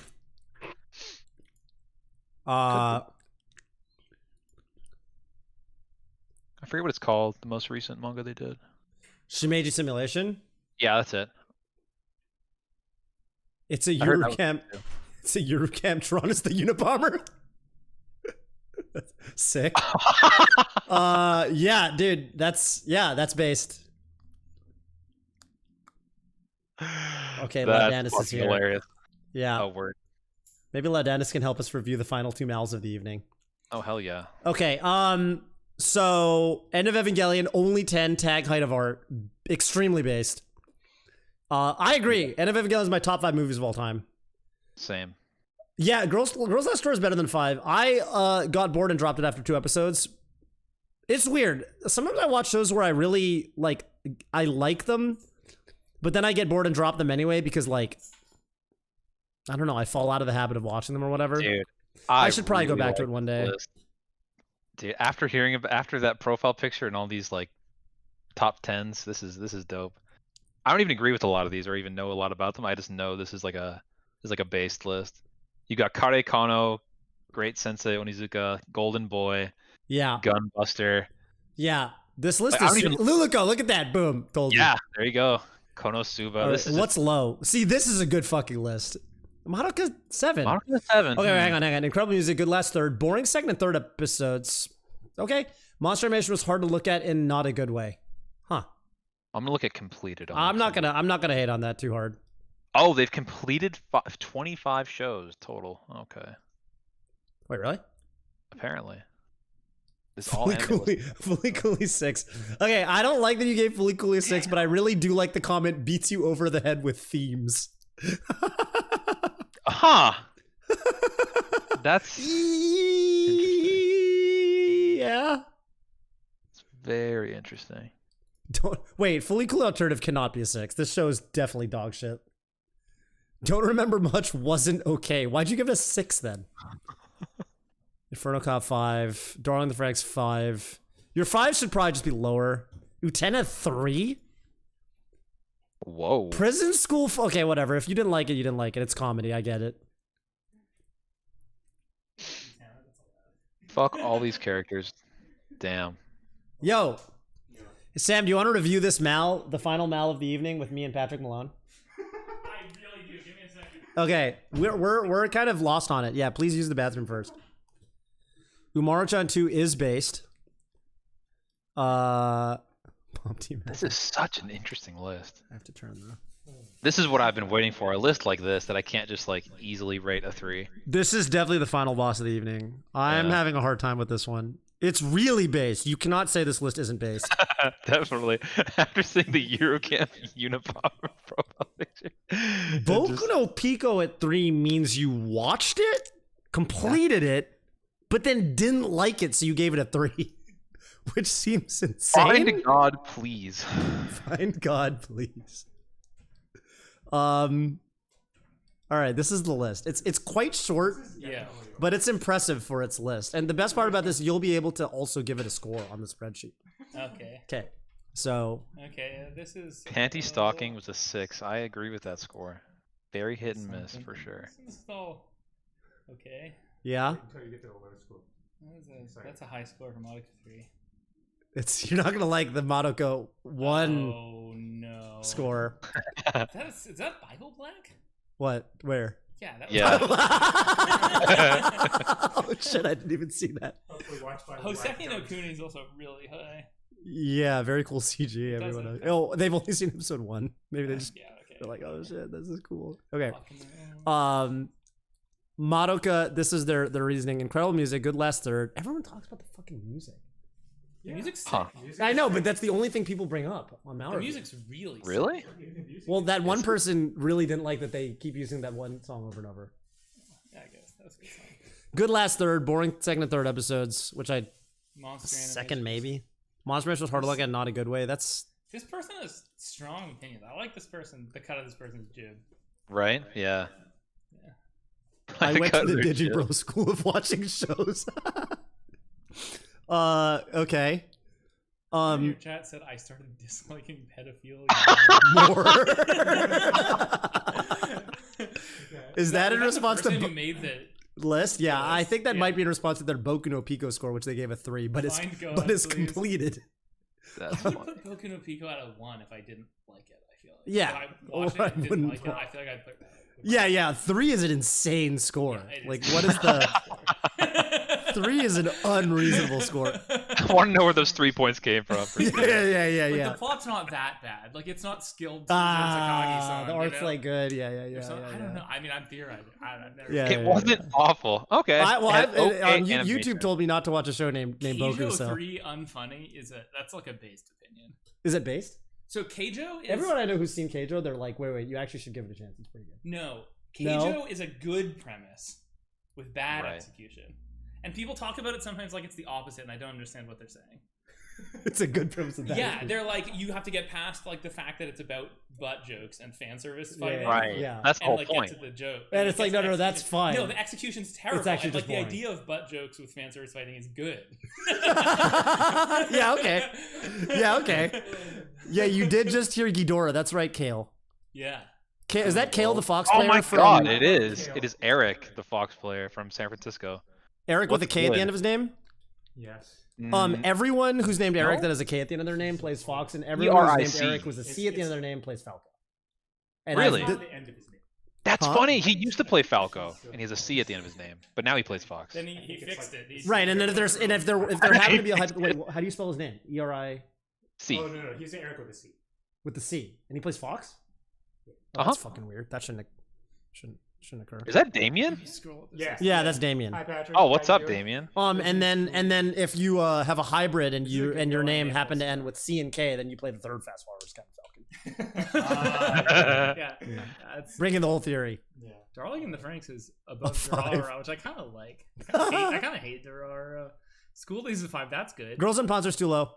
I forget what it's called. The most recent manga they did. Shimeji Simulation? Yeah, that's it. It's a Eurocamp. It's a Eurocamp Tronus the Unabomber. Sick. Yeah, dude, that's based. Okay, Laudanus is here. Hilarious. Yeah. Oh, word. Maybe Laudanus can help us review the final 2 Mals of the evening. Oh, hell yeah. Okay, so End of Evangelion, only 10, tag height of art, extremely based. I agree. End of Evangelion is my top 5 movies of all time. Same. Yeah, Girls Last Tour is better than 5. I got bored and dropped it after 2 episodes. It's weird. Sometimes I watch shows where I really I like them, but then I get bored and drop them anyway because I don't know, I fall out of the habit of watching them or whatever. Dude, I should probably go back to it one day. Dude, after that profile picture and all these top 10s, this is dope. I don't even agree with a lot of these or even know a lot about them. I just know this is like a based list. You got Kare Kano, Great Sensei Onizuka, Golden Boy, yeah, Gunbuster. Yeah, this list is Luluko. Look at that, boom, told you. Yeah, there you go. Konosuba. Right, this is what's low. See, this is a good fucking list. Madoka 7. Madoka 7. Okay, hang on. Incredible music, good last third. Boring second and third episodes. Okay. Monster Animation was hard to look at in not a good way. Huh. I'm gonna look at completed. I'm not gonna hate on that too hard. Oh, they've completed 25 shows total. Okay. Wait, really? Apparently. Fully Cooley 6. Okay, I don't like that you gave Fully Cooley 6, but I really do like the comment beats you over the head with themes. Huh. That's yeah. It's very interesting. Wait, Fully Cooley Alternative cannot be a 6. This show is definitely dog shit. Don't remember much wasn't okay. Why'd you give it a 6 then? Inferno Cop 5. Darling the Franks 5. Your 5 should probably just be lower. Utena 3? Whoa. Prison School. Okay, whatever. If you didn't like it, you didn't like it. It's comedy. I get it. Fuck all these characters. Damn. Yo. Sam, do you want to review this Mal, the final Mal of the evening with me and Patrick Malone? I really do. Give me a second. Okay, we're kind of lost on it. Yeah, please use the bathroom first. Umaru-chan 2 is based. This is such an interesting list. I have to turn though. This is what I've been waiting for. A list like this that I can't just easily rate a 3. This is definitely the final boss of the evening. I'm having a hard time with this one. It's really based. You cannot say this list isn't based. Definitely. After seeing the Eurocamp Unipop profile picture. Boku no Pico at 3 means you watched it, completed it, but then didn't like it, so you gave it a 3. Which seems insane. Find God, please. Find God, please. All right, this is the list. It's quite short, Yeah. but it's impressive for its list. And the best part about this, you'll be able to also give it a score on the spreadsheet. Okay. Okay, so Okay. This is. Panty Stocking was a 6. I agree with that score. Very hit and miss for sure. This is all. Okay. yeah, Until you get to the low school. That's a high score for Madoka 3. you're not gonna like the Madoka 1 Oh no. score. Is that Bible Black? What? Where? Yeah. That was Yeah. Oh shit! I didn't even see that. Hopefully watch by Hoseki no Kuni is also really high. Yeah, very cool CG. Everyone. Doesn't- Oh, they've only seen episode 1. Maybe they just Yeah. Okay. they're like, oh shit, this is cool. Okay. Fucking- Madoka, this is their reasoning. Incredible music, good last third. Everyone talks about the fucking music. The music's sick. Huh. I know, but that's the only thing people bring up on Maui. The music's really. Really? Sick. Well, that one person really didn't like that they keep using that one song over and over. Yeah, I guess that's a good song. Good last third, boring second and third episodes, which I Monster second animation. maybe. Monster Mash was hard to look at, not a good way. That's This person has strong opinions. I like this person. The cut of this person's jib. Right? Yeah. I went to the Cutter shit. Digibro school of watching shows. Okay. Your chat said I started disliking pedophilia. More. Is that in Was response the to person who made the list? Yeah, I think that Yeah. might be in response to their Boku no Pico score, which they gave a 3, but it's Find God, but it's please. completed. That's I would funny. put Boku no Pico at a 1 if I didn't like it. I feel like. Yeah. If I Or watched it I and didn't wouldn't like it, put- I feel like I'd put that. Yeah, 3 is an insane score. Yeah, it is. Like, what is the 3 is an unreasonable score. I want to know where those 3 points came from. for Yeah, sure. yeah. Like, the plot's not that bad. Like, it's not skilled. Takagi song, The you art's know? like good. Yeah. Or something. I don't know. I mean, I'm theorizing. I've never. Yeah. It wasn't awful. Okay. YouTube told me not to watch a show named Boku. Keijo So 3 unfunny that's like a based opinion. is it based? So Keijo is Everyone I know who's seen Keijo, they're like, wait, you actually should give it a chance. It's pretty good. no. No? Keijo is a good premise with bad Right. execution, and people talk about it sometimes like it's the opposite, and I don't understand what they're saying. It's a good premise of that. Yeah, they're like you have to get past like the fact that it's about butt jokes and fan service fighting. Right. Yeah. That's the And whole like point. get to the joke. And it's like, gets no, to that's execution. fine. No, the execution's terrible. actually And, like just the boring. idea of butt jokes with fan service fighting is good. Yeah, okay. Yeah, okay. Yeah, you did just hear Ghidorah. That's right, Kale. Yeah. Is that Kale the Fox Oh player my from god, it is. It is Eric, the Fox player from San Francisco. Eric with a What's K at the good? end of his name? Yes. Everyone who's named Eric No? that has a K at the end of their name plays Fox, and everyone who's named E-R-I-C. Eric with a C at the end of their name plays Falco. And Really? I've- Not the end of his name. That's Huh? funny. He used to play Falco, and he has a C at the end of his name, but now he plays Fox. Then he fixed it. He's- Right, and then if there happened to be a wait, how do you spell his name? E-R-I C. Oh no, he's an Eric with a C. with the C, and he plays Fox. Oh, Uh-huh. That's fucking weird. That shouldn't occur. Is that Damien? Scroll up this Yeah. Yeah, that's Damien. Hi Patrick. Oh, what's How up, you doing? Damien? And then if you have a hybrid and This is a good your one, name yeah, happened to that's- end with C and K, then you play the third fast forward kind of Falcon. yeah. That's Bringing the whole theory. Yeah. Darling in the Franks is above A 5. Durara, which I kind of like. I kind of hate Durara. School Days is a 5. That's good. Girls on Ponds are too low.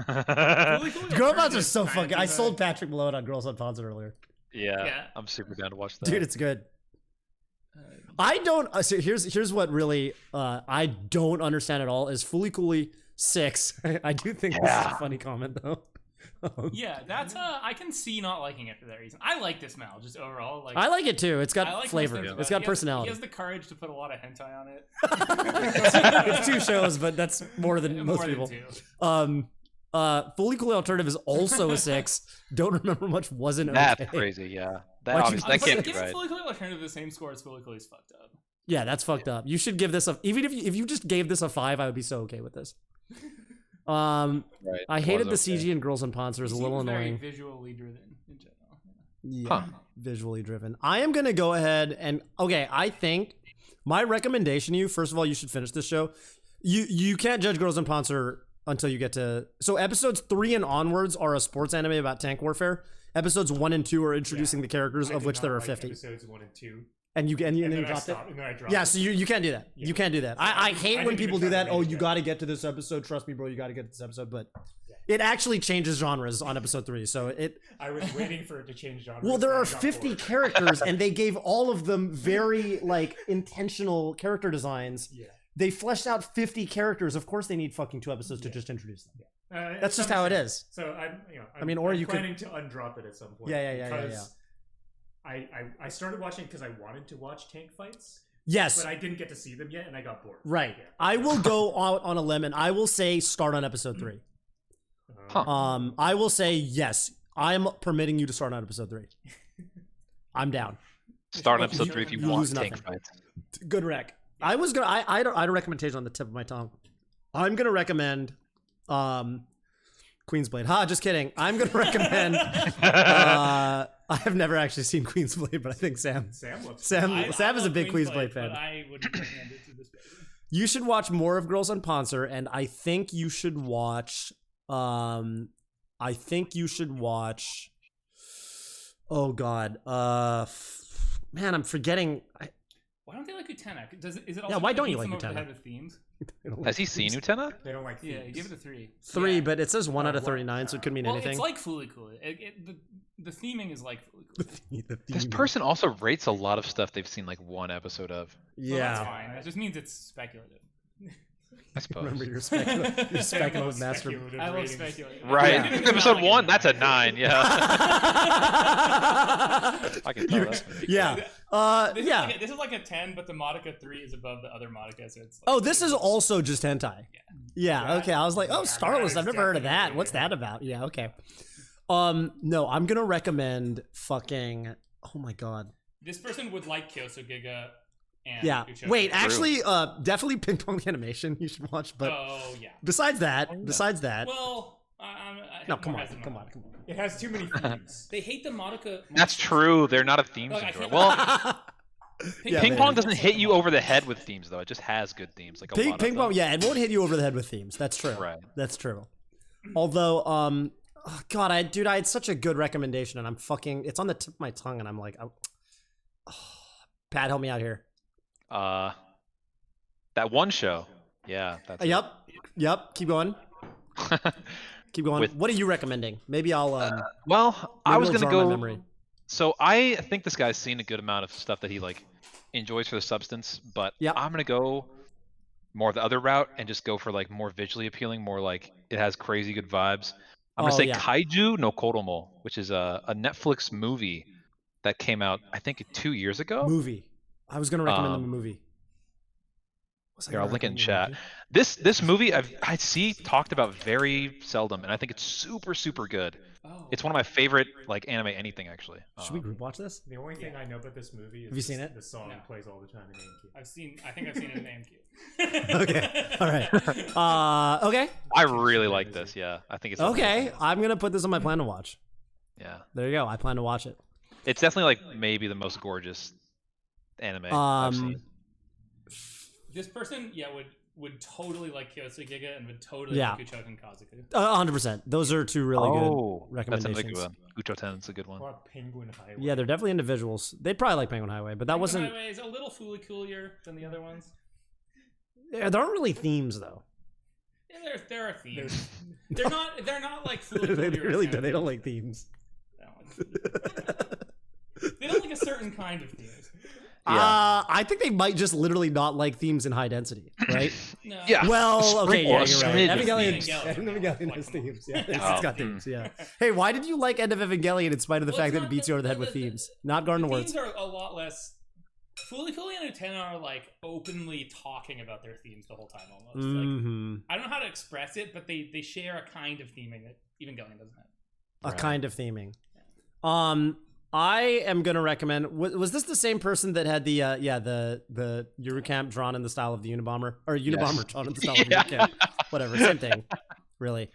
Girl Ponds are so fucking. I sold Patrick Malone on Girls on Ponds earlier. Yeah, Yeah. I'm super down to watch that. Dude, it's good. I don't. So here's what really I don't understand at all is Fully Cooley 6. I do think this is a Yeah. funny comment though. Yeah, that's I can see not liking it for that reason. I like this Mal just overall. Like I like it too. It's got I like flavor. most things It's about got it. personality. He has the courage to put a lot of hentai on it. It's 2 shows, but that's more than More most than people. 2. Fully Cooley Alternative is also a 6. Don't remember much. Wasn't okay. That's crazy. Yeah, that Why'd you- obviously that But can't be giving right. Fully Cooley Alternative the same score as Fully Cooley's fucked up. Yeah, that's fucked up. You should give this a even if you just gave this a 5, I would be so okay with this. Right. I hated the Was okay. CG in Girls on Ponds. It was a little Seems very annoying. visually driven in general. Yeah, Huh. visually driven. I am gonna go ahead and okay. I think my recommendation to you, first of all, you should finish this show. You can't judge Girls and Panzer until you get to. So episodes 3 and onwards are a sports anime about tank warfare. Episodes 1 and 2 are introducing the characters, of which there are 50. Episodes 1 and 2. And you And then I dropped it. stopped, and then I dropped Yeah, it. so you can't do that. Yeah. You can't do that. I hate I when didn't people even do try that. to Oh, make you it. got to get to this episode. Trust me, bro. You got to get to this episode. But it actually changes genres on episode 3. So it. I was waiting for it to change genre. Well, there are 50 characters, and they gave all of them very like intentional character designs. Yeah. They fleshed out 50 characters. Of course, they need fucking 2 episodes to just introduce them. That's just how it is. So I'm or I'm you could- planning to undrop it at some point. Yeah. because I started watching because I wanted to watch tank fights, Yes. but I didn't get to see them yet, and I got bored. Right. Yeah. I will go out on a limb, and I will say start on episode 3. Huh. I will say yes. I'm permitting you to start on episode 3. I'm down. Start on episode 3 if you You want lose tank nothing. fights. Good rec. I was gonna. I had a recommendation on the tip of my tongue. I'm gonna recommend, Queen's Blade. Ha! Just kidding. I'm gonna recommend. I have never actually seen Queen's Blade, but I think Sam Loves Sam is a love big Queen's Blade fan. But I wouldn't recommend it to this person. You should watch more of Girls on Panzer, and I think you should watch. I think you should watch. Oh God. Man, I'm forgetting. Why don't they like Utena? Is it also why because don't it you beats like them over the Utena? head with themes? Has he seen Utena? They don't like Yeah, themes. give it a 3. 3, Yeah. but it says 1 out of what? 39, so it could mean Well, anything. it's like Fooly Cool. The theming is like Fooly Cool. This person also rates a lot of stuff they've seen like 1 episode of. Well, that's yeah. fine. That just means it's speculative. I suppose. Remember your speculative, your speculative master. Speculative I love ratings. speculative. Right. Yeah. Episode 1, that's a 9. Yeah. I can tell that. Yeah. Yeah. This is like a 10, but the Madoka 3 is above the other Madoka, so it's. Like, Oh, this is also just hentai. Yeah. Okay. I was like, oh, Yeah, Starless. that I've is never heard of that. definitely- What's that about? Yeah. Okay. No, I'm gonna recommend fucking. Oh my god. This person would like Kyoso Giga and Yeah. Ucho. Wait. Actually, definitely Ping Pong Animation. You should watch. But Oh yeah. besides that, Well, no, come on. It has too many themes. They hate the Madoka. That's true. They're not a themes Look, I enjoyer. can't- Well, Yeah, Ping they- Pong doesn't hit you over the head with themes, though. It just has good themes. Like a lot Ping of Pong. them. Yeah, it won't hit you over the head with themes. That's true. Right. That's true. Although, oh God, I had such a good recommendation, and I'm fucking. It's on the tip of my tongue, and I'm like, Pat, help me out here. That one show. Yeah. That's it. Yep. Keep going. Keep going. With- What are you recommending? Maybe I'll. Well, I maybe was it'll gonna jar my go. memory. So I think this guy's seen a good amount of stuff that he like enjoys for the substance, but Yep. I'm gonna go more the other route and just go for like more visually appealing, more like it has crazy good vibes. I'm gonna Oh, say yeah. Kaiju no Koromo, which is a Netflix movie that came out I think 2 years ago. Movie. I was gonna recommend them a Um, movie. Was I Here, I'll gonna link it in recommend a chat. movie? This movie I see talked about very seldom, and I think it's super good. Oh. It's one of my favorite like anime anything actually. Should we group watch this? The only thing I know about this movie is Have you seen it? the song No. plays all the time in GameCube. I think I've seen it in AMQ. Okay. All right. Okay. I really like this. Yeah, I think it's Okay. I'm gonna put this on my plan to watch. Yeah, There you go. I plan to watch it. it's definitely like maybe the most gorgeous anime I've seen. This person, would totally like Kyosu Giga and would totally Yeah. like Uchoken Kazuku. 100%. Those are two really good That's another good recommendations. one. Uchoten's a good one. Or Penguin Highway. Yeah, they're definitely individuals. They'd probably like Penguin Highway, but that wasn't. Highway is a little fooly coolier than the other ones. Yeah, there aren't really themes though. Yeah, there are themes. They're not like fooly they coolier. really do. They don't like themes. They don't like a certain kind of themes. Yeah. I think they might just literally not like themes in high density, right? No. Yeah. Well, okay, yeah, you're right. Smidge of Evangelion, themes. Evangelion has themes. Yeah, it's Oh, got themes. Yeah. Hey, why did you like End of Evangelion in spite of the Well, fact it's that it not beats you over the head with the- themes? Not Garden The Words. themes are a lot less. Fooly and Utena are like openly talking about their themes the whole time almost. Like, Mm-hmm. I don't know how to express it, but they share a kind of theming that Evangelion doesn't have. A kind of theming. I am gonna recommend. Was this the same person that had the the Eurocamp drawn in the style of the Unabomber, or Unabomber Yes. drawn in the style of Eurocamp? Whatever, same thing, really.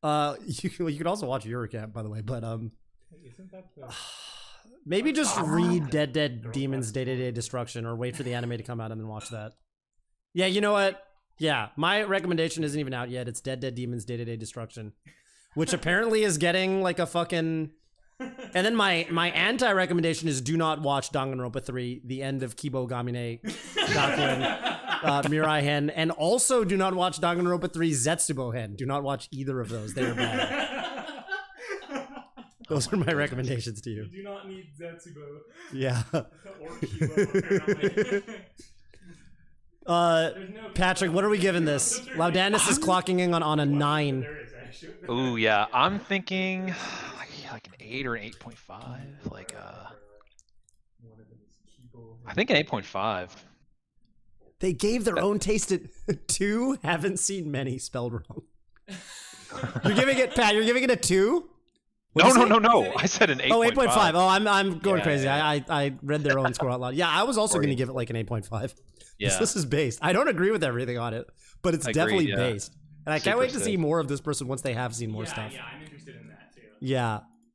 You could also watch Eurocamp, by the way, but Isn't that the... maybe just read Dead Demons Day-to-Day Destruction, or wait for the anime to come out and then watch that. Yeah, you know what? Yeah, my recommendation isn't even out yet. It's Dead Dead Demons Day-to-Day Destruction, which apparently is getting like a fucking... And then my anti-recommendation is do not watch Danganronpa 3, the end of Kibo Gamine Gakuen, Mirai Hen, and also do not watch Danganronpa 3 Zetsubo Hen. Do not watch either of those. They are bad. Those are my recommendations to you. You do not need Zetsubo. Yeah. Or Kibo, apparently. Patrick, what are we giving this? Laudanus is clocking in on a 9. There is, actually. Ooh, yeah. I'm thinking like an 8 or an 8.5. Like, One of them is Kibo. I think an 8.5. They gave their own taste at 2. Haven't seen many spelled wrong. You're giving it, Pat, you're giving it a 2? No. I said an 8.5. Oh, 8.5. Oh, I'm going crazy. Yeah. I read their own score out loud. Yeah, I was also going to give it like an 8.5. Yeah. This is based. I don't agree with everything on it, but it's definitely yeah. based. And I can't Super wait to sick. see more of this person once they have seen more stuff. Yeah, I'm interested in that too.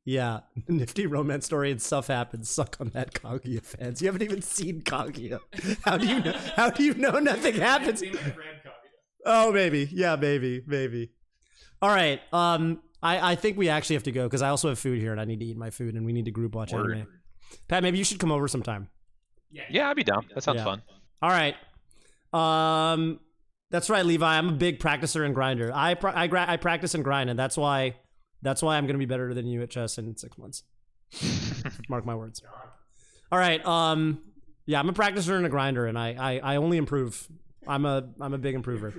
Yeah. Nifty romance story and stuff happens. Suck on that Kaguya fans. You haven't even seen Kaguya. How do you know nothing happens? Seen my friend Kaguya. Oh, maybe. Yeah, maybe. All right. I think we actually have to go because I also have food here and I need to eat my food and we need to group watch anime. Pat, maybe you should come over sometime. Yeah, I'd be down. That sounds fun. All right. That's right, Levi. I'm a big practicer and grinder. I practice and grind, and that's why I'm gonna be better than you at chess in 6 months. Mark my words. All right. Yeah, I'm a practicer and a grinder, and I only improve. I'm a big improver.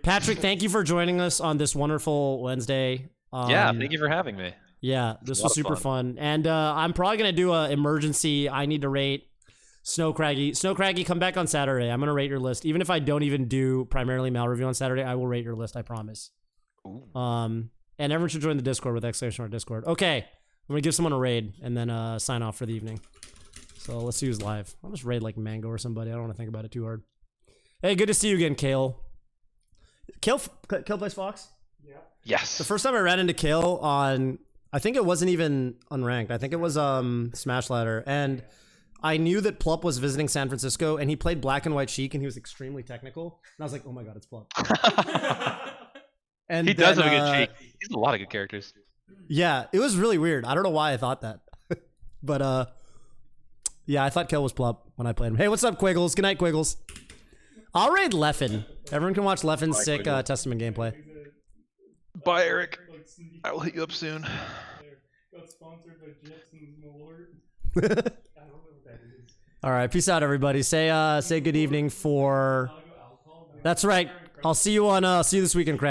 Patrick, thank you for joining us on this wonderful Wednesday. Yeah, thank you for having me. Yeah, this was super fun. And I'm probably gonna do a emergency. I need to rate Snow Craggy. Snow Craggy, come back on Saturday. I'm gonna rate your list. Even if I don't even do primarily Mal review on Saturday, I will rate your list. I promise. Ooh. And everyone should join the Discord with ! Discord. Okay, I'm gonna give someone a raid and then sign off for the evening. So let's see who's live. I'll just raid like Mango or somebody. I don't want to think about it too hard. Hey, good to see you again, Kale. Kale plays Fox? Yeah. Yes. The first time I ran into Kale on, I think it wasn't even unranked. I think it was Smash Ladder. And I knew that Plup was visiting San Francisco and he played Black and White Sheik and he was extremely technical. And I was like, oh my god, it's Plup. And he does have a good Sheik. He's a lot of good characters. Yeah, it was really weird. I don't know why I thought that. But yeah, I thought Kale was Plup when I played him. Hey, what's up, Quiggles? Good night, Quiggles. I'll raid Leffen. Everyone can watch Leffen's sick Testament gameplay. Bye, Eric. I will hit you up soon. Got sponsored by Jetson's Malort. I don't know what that is. All right, peace out, everybody. Say good evening for. That's right. I'll see you this weekend, Craig.